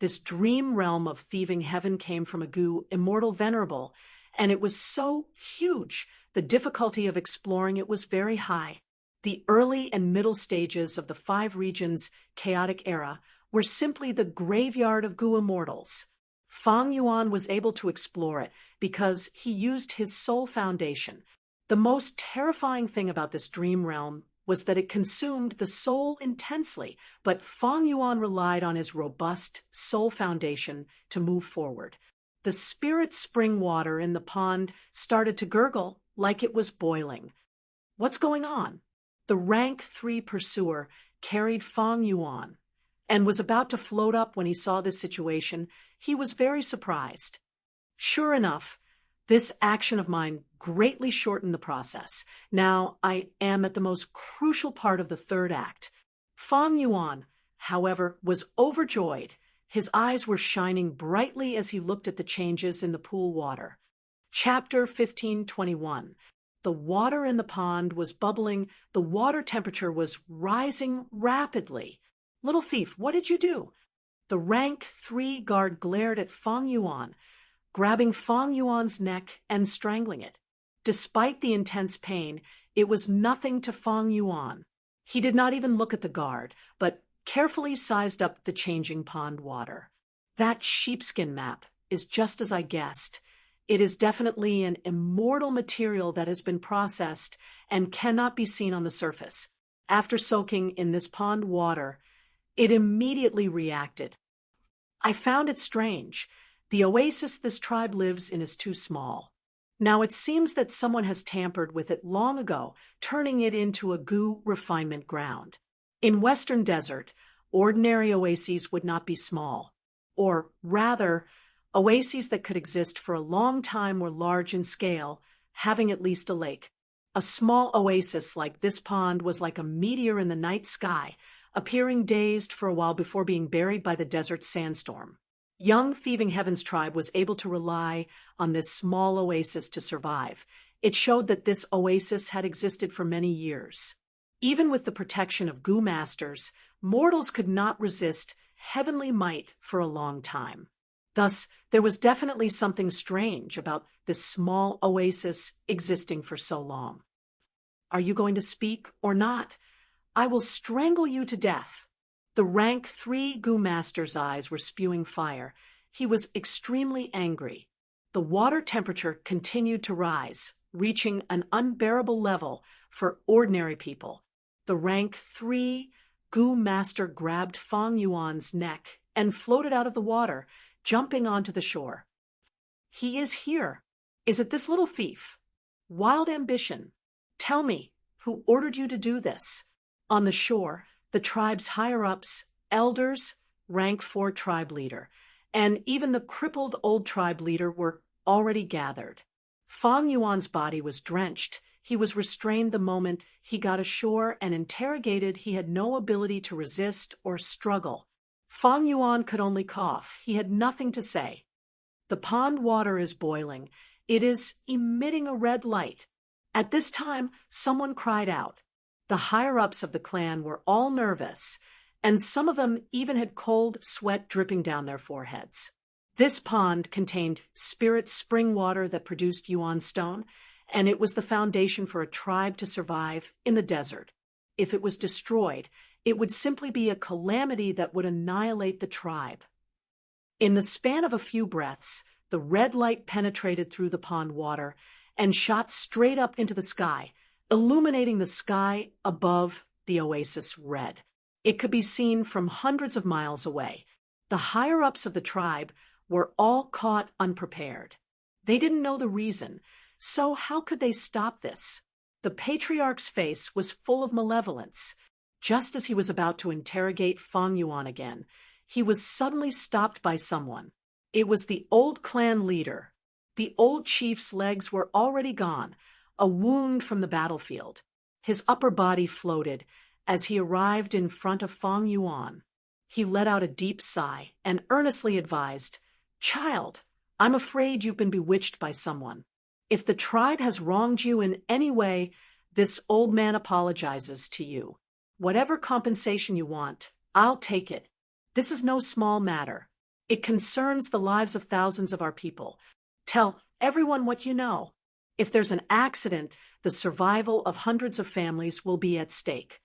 This dream realm of thieving heaven came from a gu immortal venerable, and it was so huge, the difficulty of exploring it was very high. The early and middle stages of the five regions' chaotic era were simply the graveyard of gu immortals. Fang Yuan was able to explore it because he used his soul foundation. The most terrifying thing about this dream realm was that it consumed the soul intensely, but Fang Yuan relied on his robust soul foundation to move forward. The spirit spring water in the pond started to gurgle like it was boiling. What's going on? The rank 3 pursuer carried Fang Yuan and was about to float up when he saw this situation. He was very surprised. Sure enough, this action of mine greatly shortened the process. Now I am at the most crucial part of the third act. Fang Yuan, however, was overjoyed. His eyes were shining brightly as he looked at the changes in the pool water. Chapter 15:21. The water in the pond was bubbling. The water temperature was rising rapidly. Little thief, what did you do? The rank 3 guard glared at Fang Yuan, grabbing Fang Yuan's neck and strangling it. Despite the intense pain, it was nothing to Fang Yuan. He did not even look at the guard, but carefully sized up the changing pond water. That sheepskin map is just as I guessed. It is definitely an immortal material that has been processed and cannot be seen on the surface. After soaking in this pond water, it immediately reacted. I found it strange. The oasis this tribe lives in is too small. Now it seems that someone has tampered with it long ago, turning it into a gu refinement ground. In Western Desert, ordinary oases would not be small. Or rather, oases that could exist for a long time were large in scale, having at least a lake. A small oasis like this pond was like a meteor in the night sky, appearing dazed for a while before being buried by the desert sandstorm. Young Thieving Heaven's tribe was able to rely on this small oasis to survive. It showed that this oasis had existed for many years. Even with the protection of gu masters, mortals could not resist heavenly might for a long time. Thus, there was definitely something strange about this small oasis existing for so long. Are you going to speak or not? I will strangle you to death. The rank 3 gu master's eyes were spewing fire. He was extremely angry. The water temperature continued to rise, reaching an unbearable level for ordinary people. The rank 3 gu master grabbed Fang Yuan's neck and floated out of the water, jumping onto the shore. He is here. Is it this little thief? Wild ambition. Tell me, who ordered you to do this? On the shore, the tribe's higher-ups, elders, rank 4 tribe leader, and even the crippled old tribe leader were already gathered. Fang Yuan's body was drenched. He was restrained the moment he got ashore and interrogated. He had no ability to resist or struggle. Fang Yuan could only cough. He had nothing to say. The pond water is boiling. It is emitting a red light. At this time, someone cried out. The higher-ups of the clan were all nervous, and some of them even had cold sweat dripping down their foreheads. This pond contained spirit spring water that produced Yuan stone, and it was the foundation for a tribe to survive in the desert. If it was destroyed, it would simply be a calamity that would annihilate the tribe. In the span of a few breaths, the red light penetrated through the pond water and shot straight up into the sky, illuminating the sky above the oasis red. It could be seen from hundreds of miles away. The higher-ups of the tribe were all caught unprepared. They didn't know the reason, so how could they stop this? The patriarch's face was full of malevolence. Just as he was about to interrogate Fang Yuan again, he was suddenly stopped by someone. It was the old clan leader. The old chief's legs were already gone, a wound from the battlefield. His upper body floated as he arrived in front of Fang Yuan. He let out a deep sigh and earnestly advised, "Child, I'm afraid you've been bewitched by someone. If the tribe has wronged you in any way, this old man apologizes to you. Whatever compensation you want, I'll take it. This is no small matter. It concerns the lives of thousands of our people. Tell everyone what you know. If there's an accident, the survival of hundreds of families will be at stake.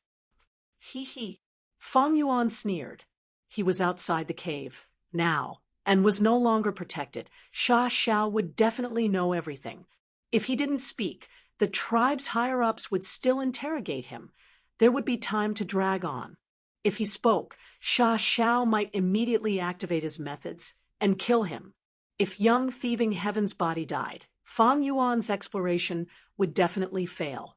He he. Feng Yuan sneered. He was outside the cave, now, and was no longer protected. Sha Xiao would definitely know everything. If he didn't speak, the tribe's higher-ups would still interrogate him. There would be time to drag on. If he spoke, Sha Xiao might immediately activate his methods and kill him. If young thieving Heaven's body died, Feng Yuan's exploration would definitely fail.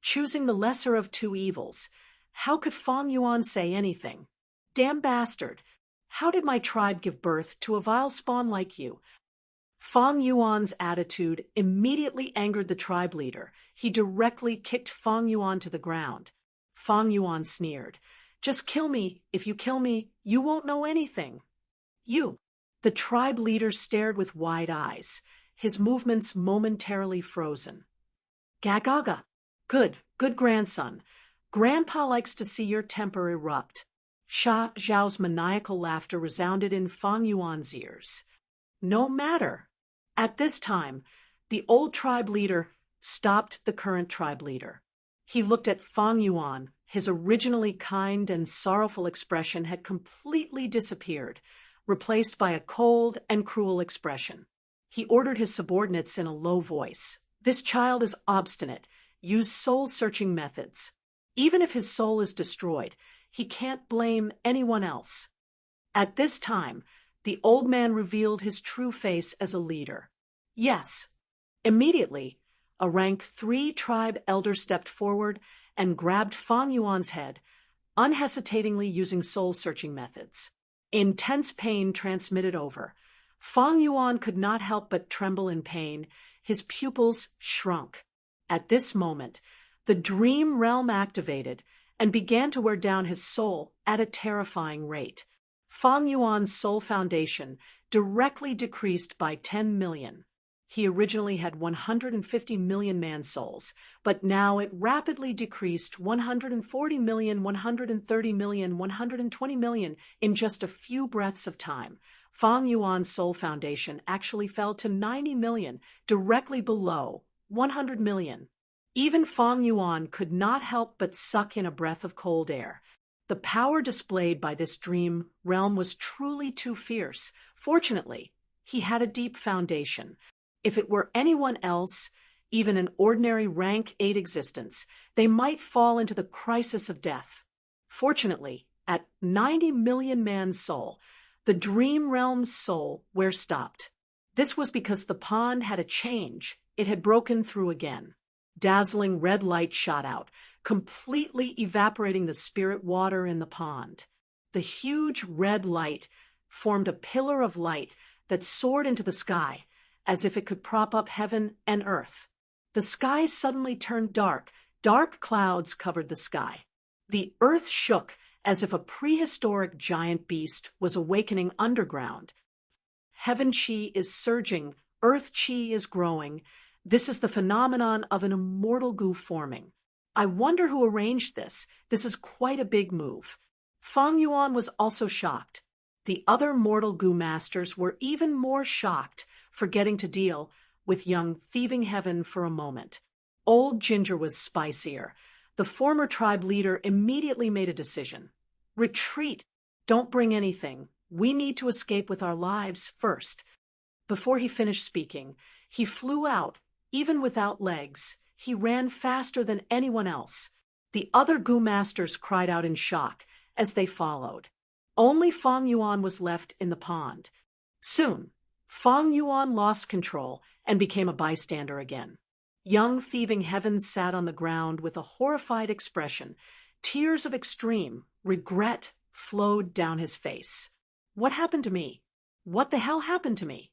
Choosing the lesser of two evils, how could Feng Yuan say anything? Damn bastard! How did my tribe give birth to a vile spawn like you? Feng Yuan's attitude immediately angered the tribe leader. He directly kicked Feng Yuan to the ground. Feng Yuan sneered. Just kill me. If you kill me, you won't know anything. You. The tribe leader stared with wide eyes, his movements momentarily frozen. Gagaga. Good grandson. Grandpa likes to see your temper erupt. Sha Zhao's maniacal laughter resounded in Feng Yuan's ears. No matter. At this time, the old tribe leader stopped the current tribe leader. He looked at Feng Yuan. His originally kind and sorrowful expression had completely disappeared, replaced by a cold and cruel expression. He ordered his subordinates in a low voice. This child is obstinate. Use soul-searching methods. Even if his soul is destroyed, he can't blame anyone else. At this time, the old man revealed his true face as a leader. Yes. Immediately, a rank 3 tribe elder stepped forward and grabbed Feng Yuan's head, unhesitatingly using soul-searching methods. Intense pain transmitted over. Feng Yuan could not help but tremble in pain. His pupils shrunk. At this moment, the dream realm activated and began to wear down his soul at a terrifying rate. Feng Yuan's soul foundation directly decreased by 10 million. He originally had 150 million man-souls, but now it rapidly decreased 140 million, 130 million, 120 million in just a few breaths of time. Feng Yuan's soul foundation actually fell to 90 million, directly below 100 million. Even Feng Yuan could not help but suck in a breath of cold air. The power displayed by this dream realm was truly too fierce. Fortunately, he had a deep foundation. If it were anyone else, even an ordinary rank 8 existence, they might fall into the crisis of death. Fortunately, at 90 million man's soul, the dream realm's soul where stopped. This was because the pond had a change. It had broken through again. Dazzling red light shot out, completely evaporating the spirit water in the pond. The huge red light formed a pillar of light that soared into the sky, as if it could prop up heaven and earth. The sky suddenly turned dark. Dark clouds covered the sky. The earth shook as if a prehistoric giant beast was awakening underground. Heaven chi is surging. Earth chi is growing. This is the phenomenon of an immortal goo forming. I wonder who arranged this. This is quite a big move. Feng Yuan was also shocked. The other mortal goo masters were even more shocked, forgetting to deal with young thieving Heaven for a moment. Old Ginger was spicier. The former tribe leader immediately made a decision. Retreat. Don't bring anything. We need to escape with our lives first. Before he finished speaking, he flew out. Even without legs, he ran faster than anyone else. The other goo masters cried out in shock as they followed. Only Feng Yuan was left in the pond. Soon, Feng Yuan lost control and became a bystander again. Young thieving Heaven sat on the ground with a horrified expression. Tears of extreme regret flowed down his face. What happened to me? What the hell happened to me?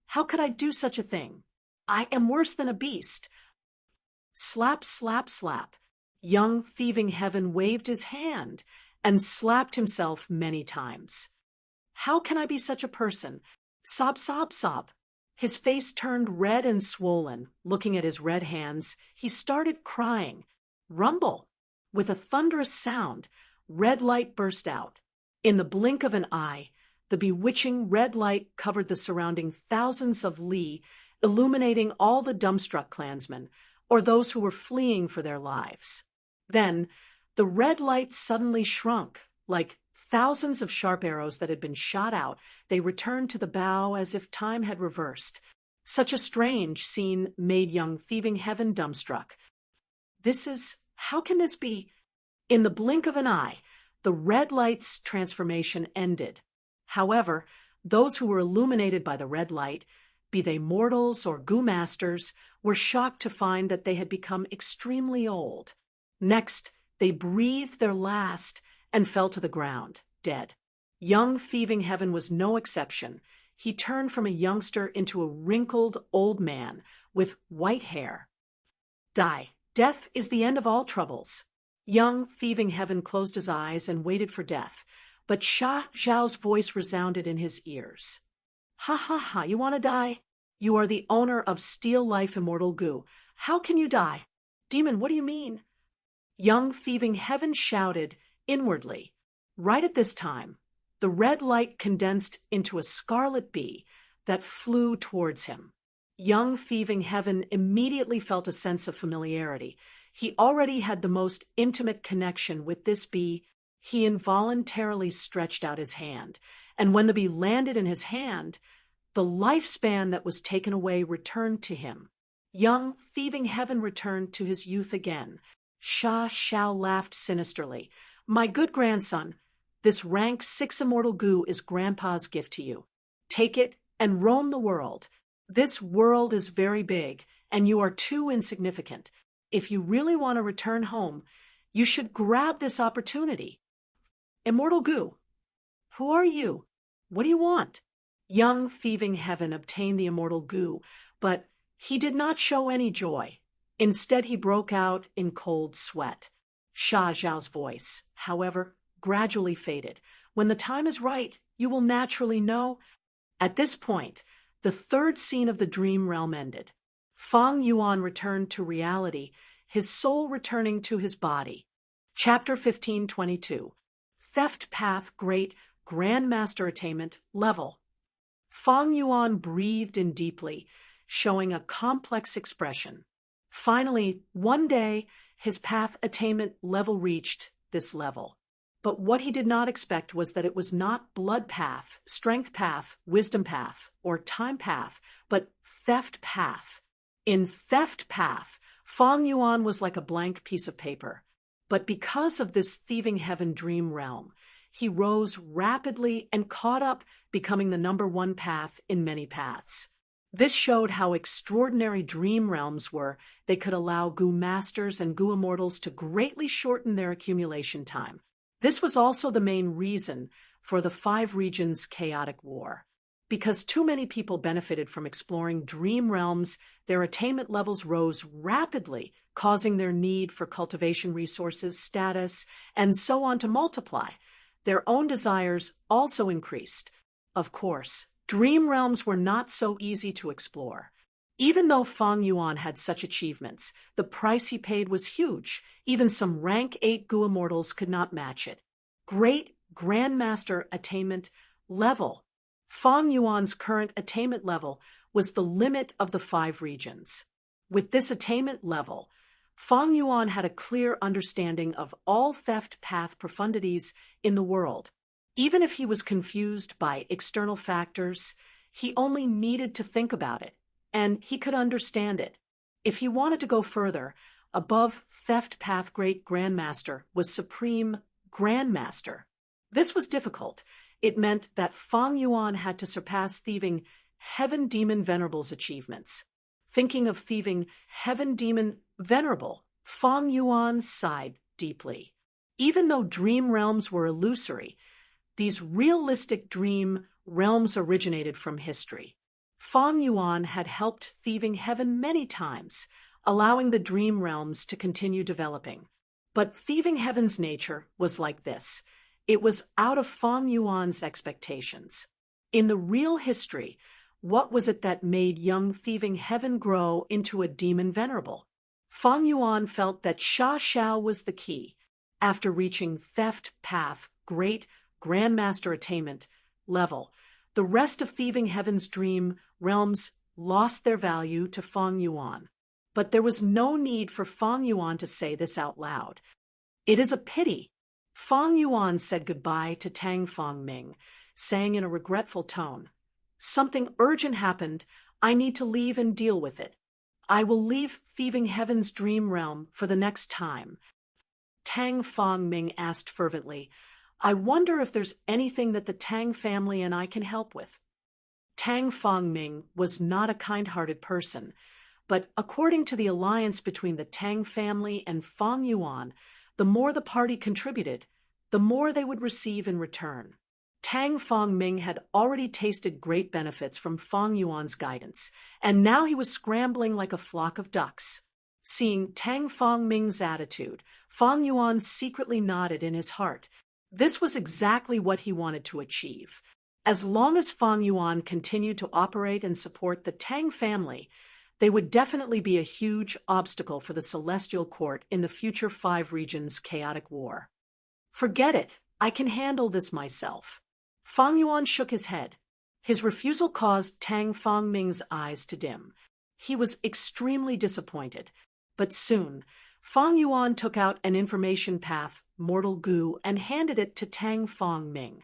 How could I do such a thing? I am worse than a beast. Slap, slap, slap. Young thieving Heaven waved his hand and slapped himself many times. How can I be such a person? Sob, sob, sob. His face turned red and swollen. Looking at his red hands, he started crying. Rumble. With a thunderous sound, red light burst out. In the blink of an eye, The bewitching red light covered the surrounding thousands of li, illuminating all the dumbstruck clansmen, or those who were fleeing for their lives. Then, the red light suddenly shrunk. Like thousands of sharp arrows that had been shot out, they returned to the bow as if time had reversed. Such a strange scene made young thieving heaven dumbstruck. How can this be? In the blink of an eye, the red light's transformation ended. However, those who were illuminated by the red light, be they mortals or goo masters, were shocked to find that they had become extremely old. Next, they breathed their last and fell to the ground, dead. Young thieving heaven was no exception. He turned from a youngster into a wrinkled old man with white hair. Die. Death is the end of all troubles. Young thieving heaven closed his eyes and waited for death, but Sha Zhao's voice resounded in his ears. Ha ha ha, you want to die? You are the owner of Steel Life Immortal Goo. How can you die? Demon, what do you mean? Young thieving heaven shouted inwardly. Right at this time, the red light condensed into a scarlet bee that flew towards him. Young thieving heaven immediately felt a sense of familiarity. He already had the most intimate connection with this bee. He involuntarily stretched out his hand, and when the bee landed in his hand, the lifespan that was taken away returned to him. Young thieving heaven returned to his youth again. Sha Zhao laughed sinisterly. My good grandson, this rank 6 immortal goo is Grandpa's gift to you. Take it and roam the world. This world is very big, and you are too insignificant. If you really want to return home, you should grab this opportunity. Immortal goo, who are you? What do you want? Young thieving heaven obtained the immortal goo, but he did not show any joy. Instead, he broke out in cold sweat. Sha Zhao's voice, however, gradually faded. When the time is right, you will naturally know. At this point, the third scene of the dream realm ended. Fang Yuan returned to reality, his soul returning to his body. Chapter 1522. Theft Path Great Grandmaster Attainment Level. Fang Yuan breathed in deeply, showing a complex expression. Finally, one day, his path attainment level reached this level. But what he did not expect was that it was not blood path, strength path, wisdom path, or time path, but theft path. In theft path, Fang Yuan was like a blank piece of paper. But because of this thieving heaven dream realm, he rose rapidly and caught up, becoming the #1 path in many paths. This showed how extraordinary dream realms were. They could allow goo masters and goo immortals to greatly shorten their accumulation time. This was also the main reason for the 5 regions' chaotic war. Because too many people benefited from exploring dream realms, their attainment levels rose rapidly, causing their need for cultivation resources, status, and so on to multiply. Their own desires also increased. Of course, dream realms were not so easy to explore. Even though Fang Yuan had such achievements, the price he paid was huge. Even some rank 8 goo immortals could not match it. Great Grandmaster Attainment Level. Fang Yuan's current attainment level was the limit of the 5 regions. With this attainment level, Fang Yuan had a clear understanding of all theft path profundities in the world. Even if he was confused by external factors, he only needed to think about it, and he could understand it. If he wanted to go further, above theft path great grandmaster was supreme grandmaster. This was difficult. It meant that Fang Yuan had to surpass thieving heaven demon venerable's achievements. Thinking of thieving heaven demon venerable, Fang Yuan sighed deeply. Even though dream realms were illusory, these realistic dream realms originated from history. Fang Yuan had helped thieving heaven many times, allowing the dream realms to continue developing. But thieving heaven's nature was like this. It was out of Fang Yuan's expectations. In the real history, what was it that made young thieving heaven grow into a demon venerable? Fang Yuan felt that Sha Zhao was the key. After reaching theft path great grandmaster attainment, level. The rest of Thieving Heaven's dream realms lost their value to Fang Yuan. But there was no need for Fang Yuan to say this out loud. It is a pity. Fang Yuan said goodbye to Tang Fangming, saying in a regretful tone, "Something urgent happened. I need to leave and deal with it. I will leave Thieving Heaven's dream realm for the next time." Tang Fangming asked fervently, "I wonder if there's anything that the Tang family and I can help with." Tang Fangming was not a kind-hearted person, but according to the alliance between the Tang family and Fang Yuan, the more the party contributed, the more they would receive in return. Tang Fangming had already tasted great benefits from Fang Yuan's guidance, and now he was scrambling like a flock of ducks. Seeing Tang Fangming's attitude, Fang Yuan secretly nodded in his heart. This was exactly what he wanted to achieve. As long as Fang Yuan continued to operate and support the Tang family, they would definitely be a huge obstacle for the Celestial Court in the future 5 regions chaotic war. "Forget it. I can handle this myself." Fang Yuan shook his head. His refusal caused Tang Fangming's eyes to dim. He was extremely disappointed. But soon, Fang Yuan took out an information path, Mortal Goo, and handed it to Tang Fangming.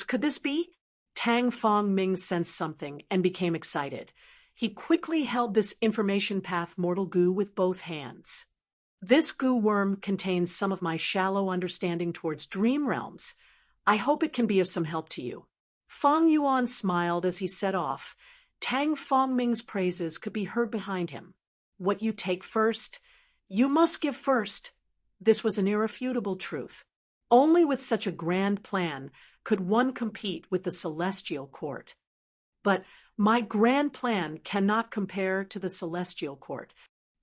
Could this be? Tang Fangming sensed something and became excited. He quickly held this information path, Mortal Goo, with both hands. "This goo worm contains some of my shallow understanding towards dream realms. I hope it can be of some help to you." Fang Yuan smiled as he set off. Tang Fangming's praises could be heard behind him. "What you take first, you must give first." This was an irrefutable truth. Only with such a grand plan could one compete with the Celestial Court. But my grand plan cannot compare to the Celestial Court.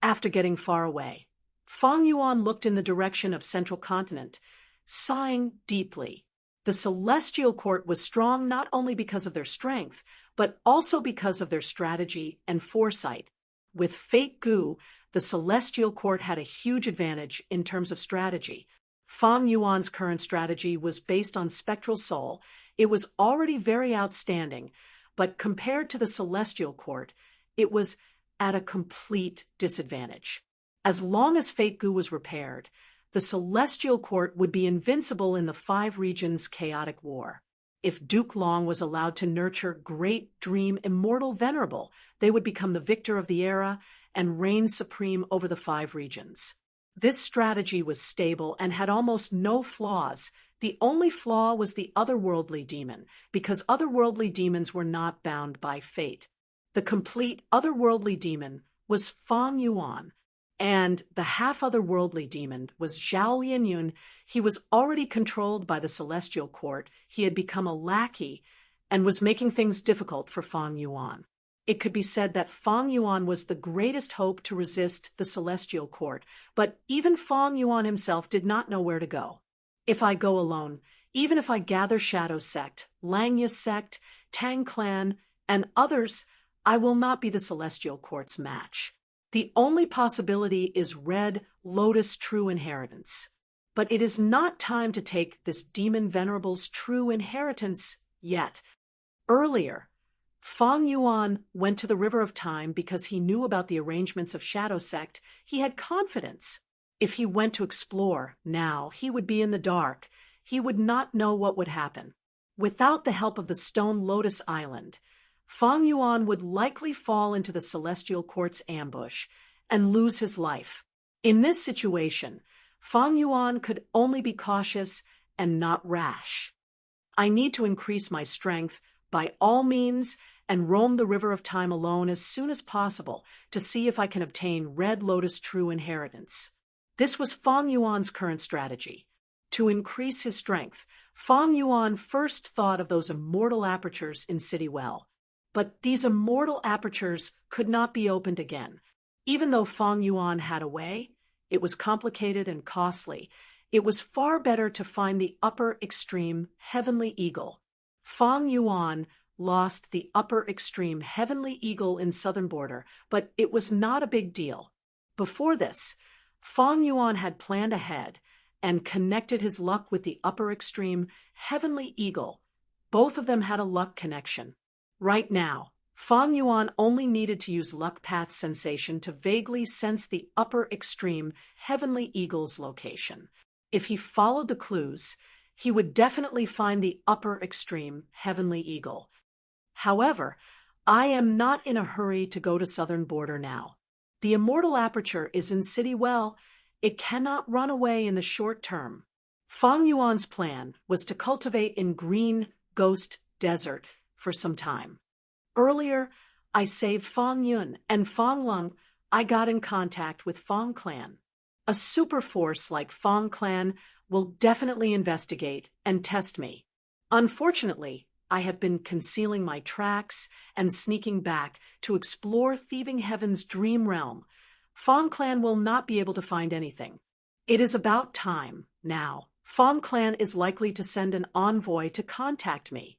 After getting far away, Fang Yuan looked in the direction of Central Continent, sighing deeply. The Celestial Court was strong not only because of their strength, but also because of their strategy and foresight. With Fate Goo, the Celestial Court had a huge advantage in terms of strategy. Fang Yuan's current strategy was based on Spectral Soul. It was already very outstanding, but compared to the Celestial Court, it was at a complete disadvantage. As long as Fate Goo was repaired, the Celestial Court would be invincible in the 5 regions chaotic war. If Duke Long was allowed to nurture Great Dream Immortal Venerable, they would become the victor of the era and reign supreme over the 5 regions. This strategy was stable and had almost no flaws. The only flaw was the otherworldly demon, because otherworldly demons were not bound by fate. The complete otherworldly demon was Fang Yuan, and the half-otherworldly demon was Zhao Linyun. He was already controlled by the Celestial Court. He had become a lackey and was making things difficult for Fang Yuan. It could be said that Fang Yuan was the greatest hope to resist the Celestial Court, but even Fang Yuan himself did not know where to go. "If I go alone, even if I gather Shadow Sect, Langya Sect, Tang Clan, and others, I will not be the Celestial Court's match. The only possibility is Red Lotus True Inheritance. But it is not time to take this Demon Venerable's true inheritance yet." Earlier, Fang Yuan went to the River of Time because he knew about the arrangements of Shadow Sect. He had confidence. If he went to explore now, he would be in the dark. He would not know what would happen. Without the help of the Stone Lotus Island, Fang Yuan would likely fall into the Celestial Court's ambush and lose his life. In this situation, Fang Yuan could only be cautious and not rash. "I need to increase my strength by all means and roam the River of Time alone as soon as possible to see if I can obtain Red Lotus True Inheritance." This was Fang Yuan's current strategy. To increase his strength, Fang Yuan first thought of those immortal apertures in City Well. But these immortal apertures could not be opened again. Even though Fang Yuan had a way, it was complicated and costly. It was far better to find the upper extreme Heavenly Eagle. Fang Yuan lost the upper extreme Heavenly Eagle in southern border, but it was not a big deal. Before this, Fang Yuan had planned ahead and connected his luck with the upper extreme Heavenly Eagle. Both of them had a luck connection. Right now, Fang Yuan only needed to use luck path sensation to vaguely sense the upper extreme Heavenly Eagle's location. If he followed the clues, he would definitely find the upper extreme Heavenly Eagle. However, I am not in a hurry to go to southern border now. The immortal aperture is in City Well. It cannot run away in the short term. Fang Yuan's plan was to cultivate in Green Ghost Desert for some time. Earlier, I saved Fang Yun and Fang Lung. I got in contact with Fang Clan. A super force like Fang Clan will definitely investigate and test me. Unfortunately, I have been concealing my tracks and sneaking back to explore Thieving Heaven's dream realm. Fang Clan will not be able to find anything. It is about time, now. Fang Clan is likely to send an envoy to contact me.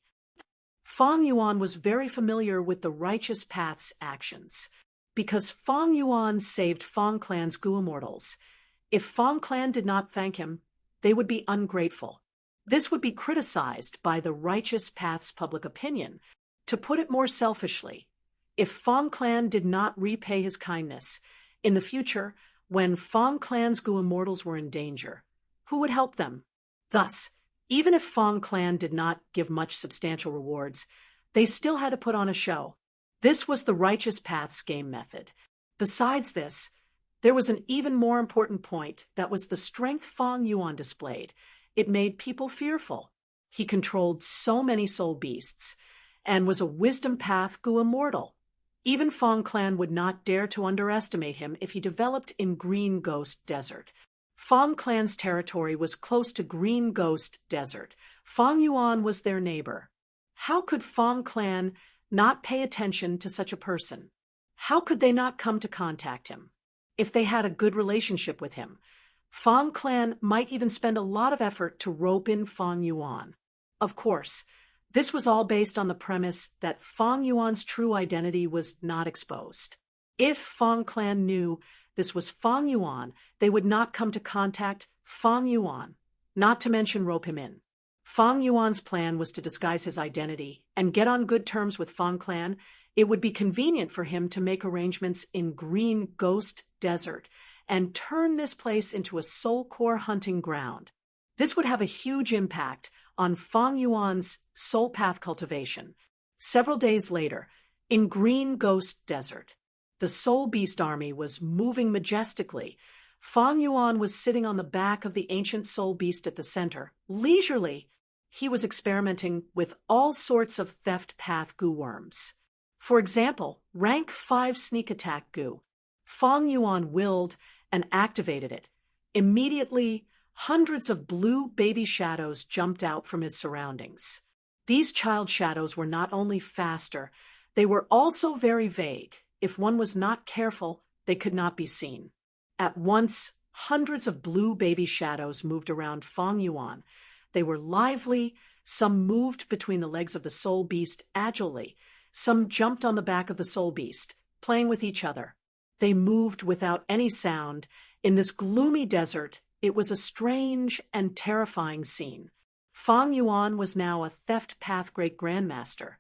Fang Yuan was very familiar with the Righteous Path's actions. Because Fang Yuan saved Fang Clan's Gu Immortals, if Fang Clan did not thank him, they would be ungrateful. This would be criticized by the Righteous Path's public opinion. To put it more selfishly, if Fang Clan did not repay his kindness, in the future, when Fang Clan's Gu Immortals were in danger, who would help them? Thus, even if Fang Clan did not give much substantial rewards, they still had to put on a show. This was the Righteous Path's game method. Besides this, there was an even more important point, that was the strength Fang Yuan displayed. It made people fearful. He controlled so many soul beasts, and was a wisdom path Gu Immortal. Even Fang Clan would not dare to underestimate him if he developed in Green Ghost Desert. Fang Clan's territory was close to Green Ghost Desert. Fang Yuan was their neighbor. How could Fang Clan not pay attention to such a person? How could they not come to contact him? If they had a good relationship with him, Fang Clan might even spend a lot of effort to rope in Fang Yuan. Of course, this was all based on the premise that Fang Yuan's true identity was not exposed. If Fang Clan knew this was Fang Yuan, they would not come to contact Fang Yuan, not to mention rope him in. Fang Yuan's plan was to disguise his identity and get on good terms with Fang Clan. It would be convenient for him to make arrangements in Green Ghost Desert and turn this place into a soul core hunting ground. This would have a huge impact on Fang Yuan's soul path cultivation. Several days later, in Green Ghost Desert, the Soul Beast army was moving majestically. Fang Yuan was sitting on the back of the ancient Soul Beast at the center. Leisurely, he was experimenting with all sorts of theft path Gu worms. For example, rank 5 sneak attack Gu. Fang Yuan willed and activated it. Immediately, hundreds of blue baby shadows jumped out from his surroundings. These child shadows were not only faster, they were also very vague. If one was not careful, they could not be seen. At once, hundreds of blue baby shadows moved around Fang Yuan. They were lively, some moved between the legs of the Soul Beast agilely, some jumped on the back of the Soul Beast, playing with each other. They moved without any sound. In this gloomy desert, it was a strange and terrifying scene. Fang Yuan was now a theft path great grandmaster.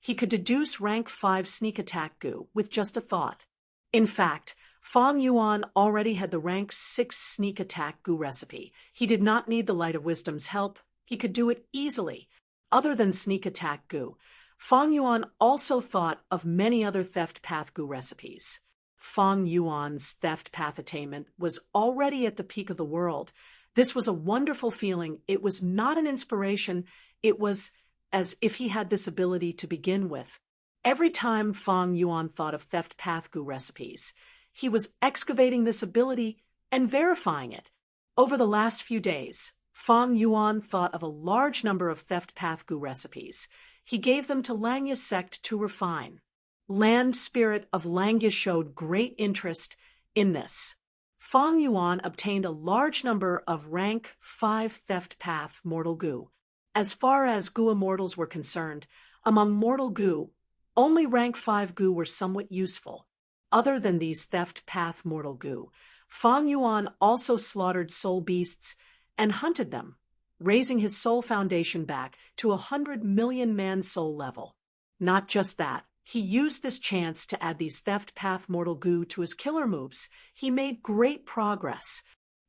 He could deduce rank 5 sneak attack Gu with just a thought. In fact, Fang Yuan already had the rank 6 sneak attack Gu recipe. He did not need the Light of Wisdom's help. He could do it easily. Other than sneak attack Gu, Fang Yuan also thought of many other theft path Gu recipes. Fang Yuan's theft path attainment was already at the peak of the world. This was a wonderful feeling. It was not an inspiration. It was as if he had this ability to begin with. Every time Fang Yuan thought of theft path Gu recipes, he was excavating this ability and verifying it. Over the last few days, Fang Yuan thought of a large number of theft path Gu recipes. He gave them to Langya's sect to refine. Land Spirit of Langya showed great interest in this. Fang Yuan obtained a large number of rank 5 theft path mortal Gu. As far as Gu Immortals were concerned, among mortal Gu, only rank 5 Gu were somewhat useful. Other than these theft path mortal Gu, Fang Yuan also slaughtered soul beasts and hunted them. raising his soul foundation back to 100 million-man soul level. Not just that, he used this chance to add these theft path mortal goo to his killer moves. He made great progress.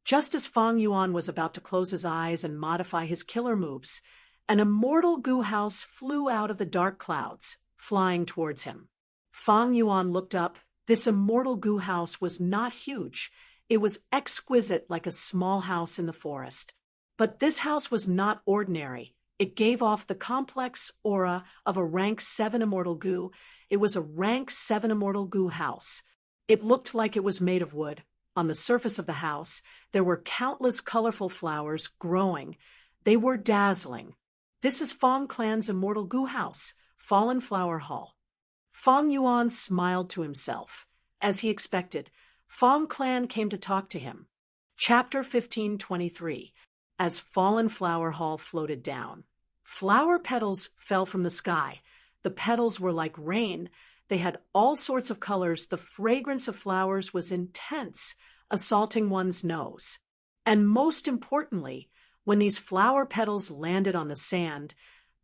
Just as Fang Yuan was about to close his eyes and modify his killer moves, an immortal goo house flew out of the dark clouds, flying towards him. Fang Yuan looked up. This immortal goo house was not huge. It was exquisite, like a small house in the forest. But this house was not ordinary. It gave off the complex aura of a rank 7 immortal goo. It was a rank 7 immortal goo house. It looked like it was made of wood. On the surface of the house, there were countless colorful flowers growing. They were dazzling. This is Fang Clan's immortal goo house, Fallen Flower Hall. Fang Yuan smiled to himself. As he expected, Fang Clan came to talk to him. Chapter 1523. As Fallen Flower Hall floated down. Flower petals fell from the sky. The petals were like rain. They had all sorts of colors. The fragrance of flowers was intense, assaulting one's nose. And most importantly, when these flower petals landed on the sand,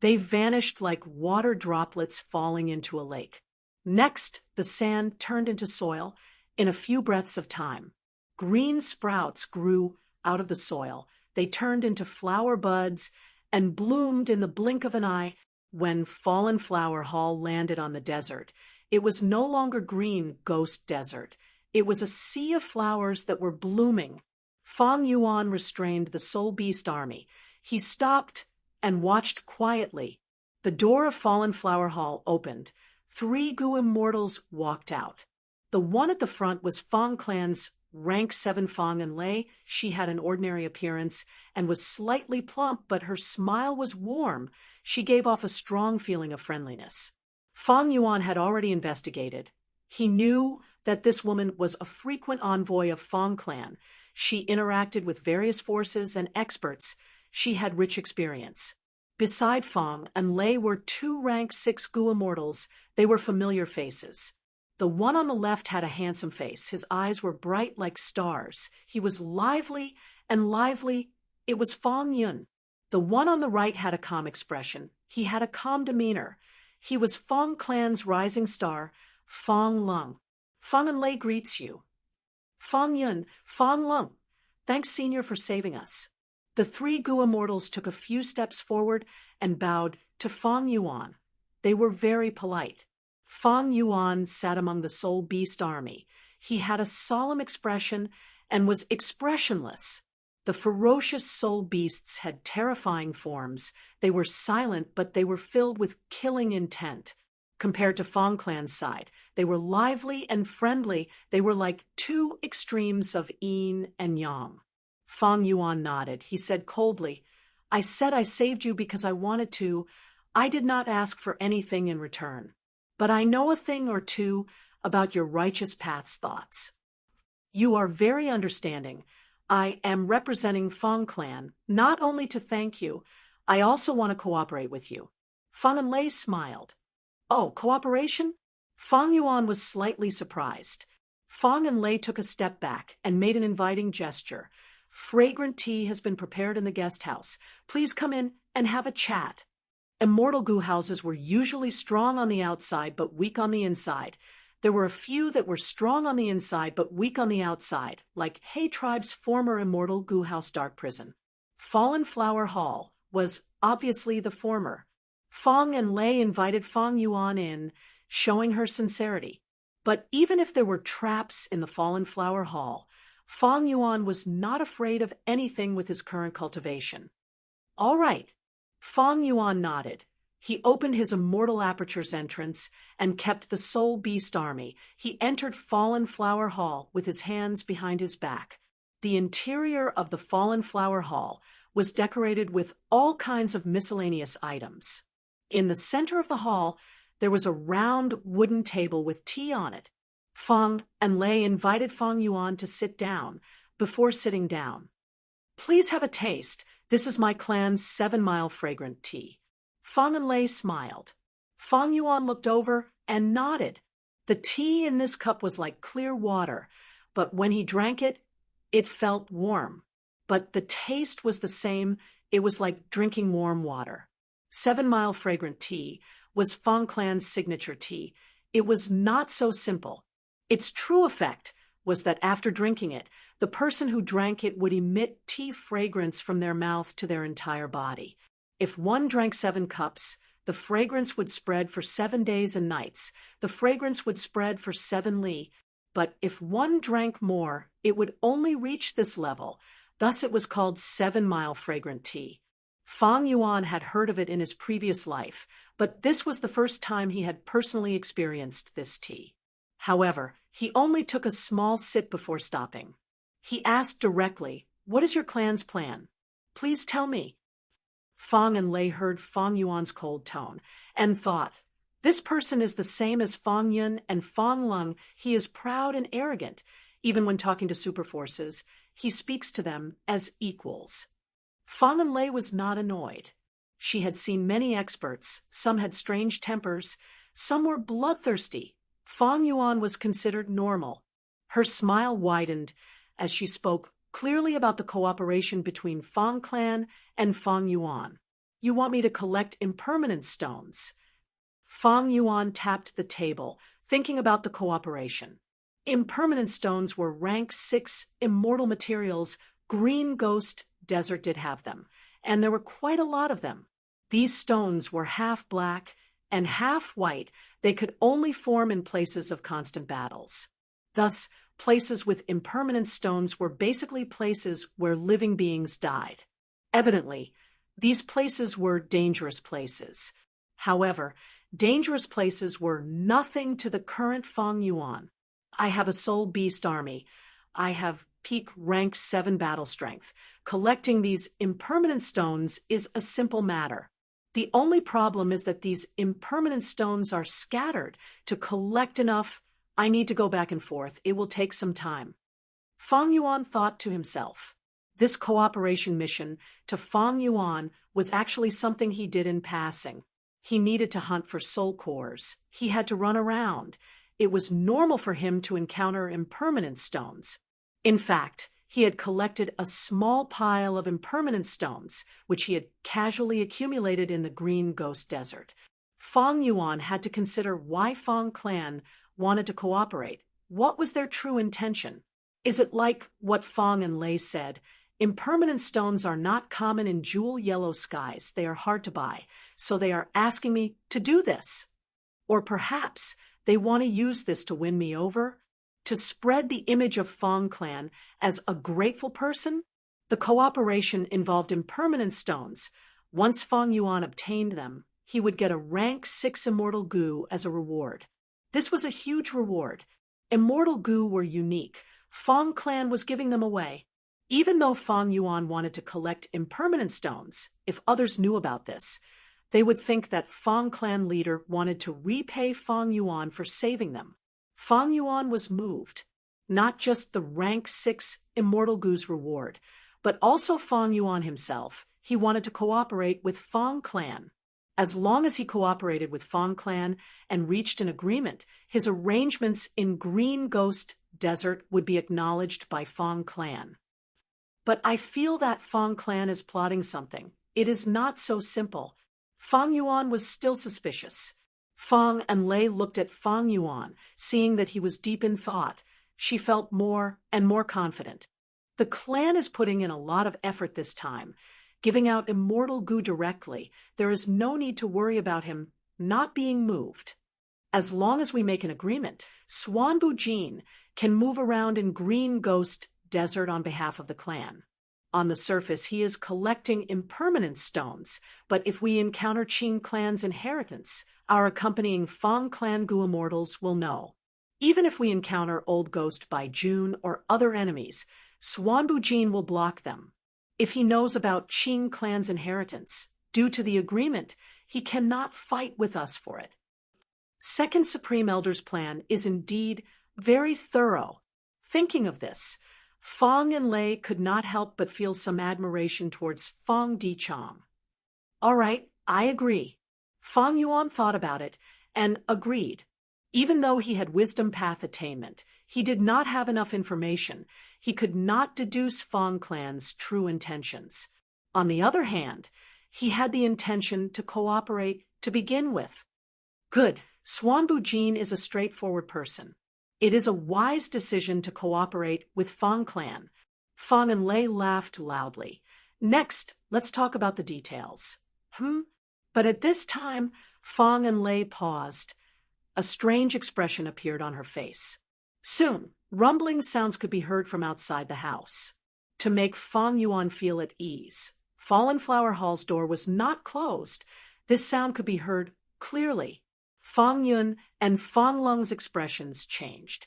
they vanished like water droplets falling into a lake. Next, the sand turned into soil in a few breaths of time. Green sprouts grew out of the soil. They turned into flower buds and bloomed in the blink of an eye. When Fallen Flower Hall landed on the desert, it was no longer green ghost desert. It was a sea of flowers that were blooming. Fang Yuan restrained the Soul Beast army. He stopped and watched quietly. The door of Fallen Flower Hall opened. 3 goo immortals walked out. The one at the front was Fang Clan's rank 7 Fang and Lei. She had an ordinary appearance and was slightly plump, but her smile was warm. She gave off a strong feeling of friendliness. Fang Yuan had already investigated. He knew that this woman was a frequent envoy of Fang Clan. She interacted with various forces and experts. She had rich experience. Beside Fang and Lei were 2 rank 6 goo immortals. They were familiar faces. The one on the left had a handsome face. His eyes were bright like stars. He was lively and lively. It was Fang Yun. The one on the right had a calm expression. He had a calm demeanor. He was Fang Clan's rising star, Fang Lung. Fang and Lei greets you. Fang Yun, Fang Lung. Thanks, Senior, for saving us. The 3 goo immortals took a few steps forward and bowed to Fang Yuan. They were very polite. Fang Yuan sat among the Soul Beast army. He had a solemn expression and was expressionless. The ferocious soul beasts had terrifying forms. They were silent, but they were filled with killing intent. Compared to Fang Clan's side, they were lively and friendly. They were like 2 extremes of yin and yang. Fang Yuan nodded. He said coldly, I said I saved you because I wanted to. I did not ask for anything in return. But I know a thing or two about your righteous path's thoughts. You are very understanding. I am representing Fang Clan, not only to thank you, I also want to cooperate with you. Fang and Lei smiled. Oh, cooperation? Fang Yuan was slightly surprised. Fang and Lei took a step back and made an inviting gesture. Fragrant tea has been prepared in the guest house. Please come in and have a chat. Immortal goo houses were usually strong on the outside but weak on the inside. There were a few that were strong on the inside but weak on the outside, like Hay Tribe's former immortal goo house dark prison. Fallen Flower Hall was obviously the former. Fang and Lei invited Fang Yuan in, showing her sincerity. But even if there were traps in the Fallen Flower Hall, Fang Yuan was not afraid of anything with his current cultivation. All right. Fang Yuan nodded. He opened his immortal aperture's entrance and kept the Soul Beast army. He entered Fallen Flower Hall with his hands behind his back. The interior of the Fallen Flower Hall was decorated with all kinds of miscellaneous items. In the center of the hall, there was a round wooden table with tea on it. Fang and Lei invited Fang Yuan to sit down. Before sitting down, please have a taste. This is my clan's 7-mile fragrant tea. Fang and Lei smiled. Fang Yuan looked over and nodded. The tea in this cup was like clear water, but when he drank it, it felt warm. But the taste was the same. It was like drinking warm water. 7 Mile Fragrant Tea was Fong Clan's signature tea. It was not so simple. Its true effect was that after drinking it, the person who drank it would emit tea fragrance from their mouth to their entire body. If one drank 7 cups, the fragrance would spread for 7 days and nights. The fragrance would spread for 7 li. But if one drank more, it would only reach this level. Thus it was called 7 Mile Fragrant Tea. Fong Yuan had heard of it in his previous life, but this was the first time he had personally experienced this tea. However, he only took a small sip before stopping. He asked directly, "What is your clan's plan? Please tell me." Fong and Lei heard Fong Yuan's cold tone and thought, "This person is the same as Fong Yun and Fong Lung. He is proud and arrogant. Even when talking to superforces, he speaks to them as equals." Fong and Lei was not annoyed. She had seen many experts. Some had strange tempers. Some were bloodthirsty. Fong Yuan was considered normal. Her smile widened as she spoke clearly about the cooperation between Fong Clan and Fong Yuan. "You want me to collect impermanent stones?" Fong Yuan tapped the table, thinking about the cooperation. Impermanent stones were rank 6 immortal materials. Green Ghost Desert did have them, and there were quite a lot of them. These stones were half black and half white. They could only form in places of constant battles. Thus, places with impermanent stones were basically places where living beings died. Evidently, these places were dangerous places. However, dangerous places were nothing to the current Fong Yuan. "I have a soul beast army. I have peak rank 7 battle strength. Collecting these impermanent stones is a simple matter. The only problem is that these impermanent stones are scattered. To collect enough, I need to go back and forth. It will take some time." Fong Yuan thought to himself. This cooperation mission to Fong Yuan was actually something he did in passing. He needed to hunt for soul cores. He had to run around. It was normal for him to encounter impermanent stones. In fact, he had collected a small pile of impermanent stones, which he had casually accumulated in the Green Ghost Desert. Fong Yuan had to consider why Fong Clan wanted to cooperate. What was their true intention? Is it like what Fong and Lei said? Impermanent stones are not common in jewel yellow skies. They are hard to buy, so they are asking me to do this. Or perhaps they want to use this to win me over? To spread the image of Fong Clan as a grateful person? The cooperation involved impermanent stones. Once Fong Yuan obtained them, he would get a rank 6 immortal goo as a reward. This was a huge reward. Immortal goo were unique. Fong Clan was giving them away. Even though Fong Yuan wanted to collect impermanent stones, if others knew about this, they would think that Fong Clan leader wanted to repay Fong Yuan for saving them. Fong Yuan was moved. Not just the rank 6 immortal goo's reward, but also Fong Yuan himself. He wanted to cooperate with Fong Clan. As long as he cooperated with Fong Clan and reached an agreement, his arrangements in Green Ghost Desert would be acknowledged by Fong Clan. But I feel that Fong Clan is plotting something. It is not so simple. Fong Yuan was still suspicious. Fong and Lei looked at Fong Yuan, seeing that he was deep in thought. She felt more and more confident. The clan is putting in a lot of effort this time, giving out immortal goo directly. There is no need to worry about him not being moved. As long as we make an agreement, Swanbu Jin can move around in Green Ghost Desert on behalf of the clan. On the surface, he is collecting impermanent stones, but if we encounter Qing Clan's inheritance, our accompanying Fong Clan Gu Immortals will know. Even if we encounter Old Ghost by June or other enemies, Swanbu Jin will block them. If he knows about Qing Clan's inheritance, due to the agreement, he cannot fight with us for it. Second Supreme Elder's plan is indeed very thorough. Thinking of this, Fong and Lei could not help but feel some admiration towards Fong Dichong. All right, I agree. Fong Yuan thought about it and agreed. Even though he had wisdom path attainment, he did not have enough information. He could not deduce Fong Clan's true intentions. On the other hand, he had the intention to cooperate to begin with. Good. Swanbu Jin is a straightforward person. It is a wise decision to cooperate with Fang clan. Fang and Lei laughed loudly. Next, let's talk about the details. But at this time, Fang and Lei paused. A strange expression appeared on her face. Soon, rumbling sounds could be heard from outside the house. To make Fang Yuan feel at ease, Fallen Flower Hall's door was not closed. This sound could be heard clearly. Fang Yun and Fang Lung's expressions changed.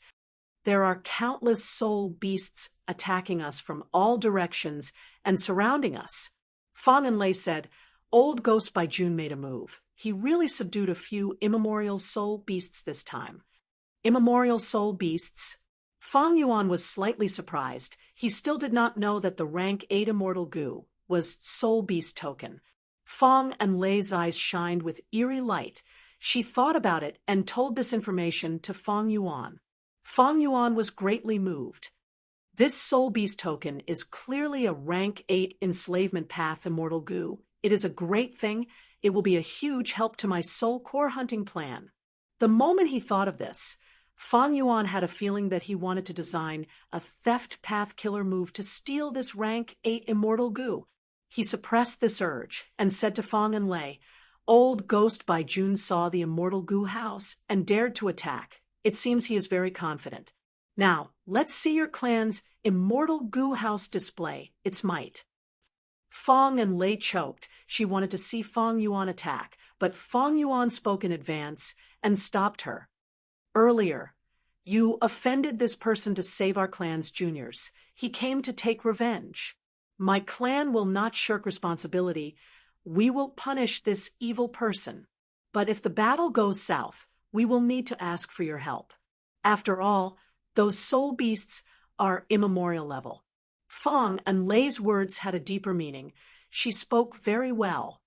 There are countless soul beasts attacking us from all directions and surrounding us. Fang and Lei said, Old Ghost by June made a move. He really subdued a few immemorial soul beasts this time. Immemorial soul beasts? Fang Yuan was slightly surprised. He still did not know that the rank 8 immortal goo was soul beast token. Fang and Lei's eyes shined with eerie light. She thought about it and told this information to Fang Yuan. Fang Yuan was greatly moved. This soul beast token is clearly a rank 8 enslavement path immortal goo. It is a great thing. It will be a huge help to my soul core hunting plan. The moment he thought of this, Fang Yuan had a feeling that he wanted to design a theft path killer move to steal this rank 8 immortal goo. He suppressed this urge and said to Fang and Lei, Old Ghost by June saw the immortal goo house and dared to attack. It seems he is very confident. Now, let's see your clan's immortal goo house display its might. Fang and Lei choked. She wanted to see Fang Yuan attack, but Fang Yuan spoke in advance and stopped her. Earlier, you offended this person to save our clan's juniors. He came to take revenge. My clan will not shirk responsibility. We will punish this evil person. But if the battle goes south, we will need to ask for your help. After all, those soul beasts are immemorial level. Fang and Lei's words had a deeper meaning. She spoke very well.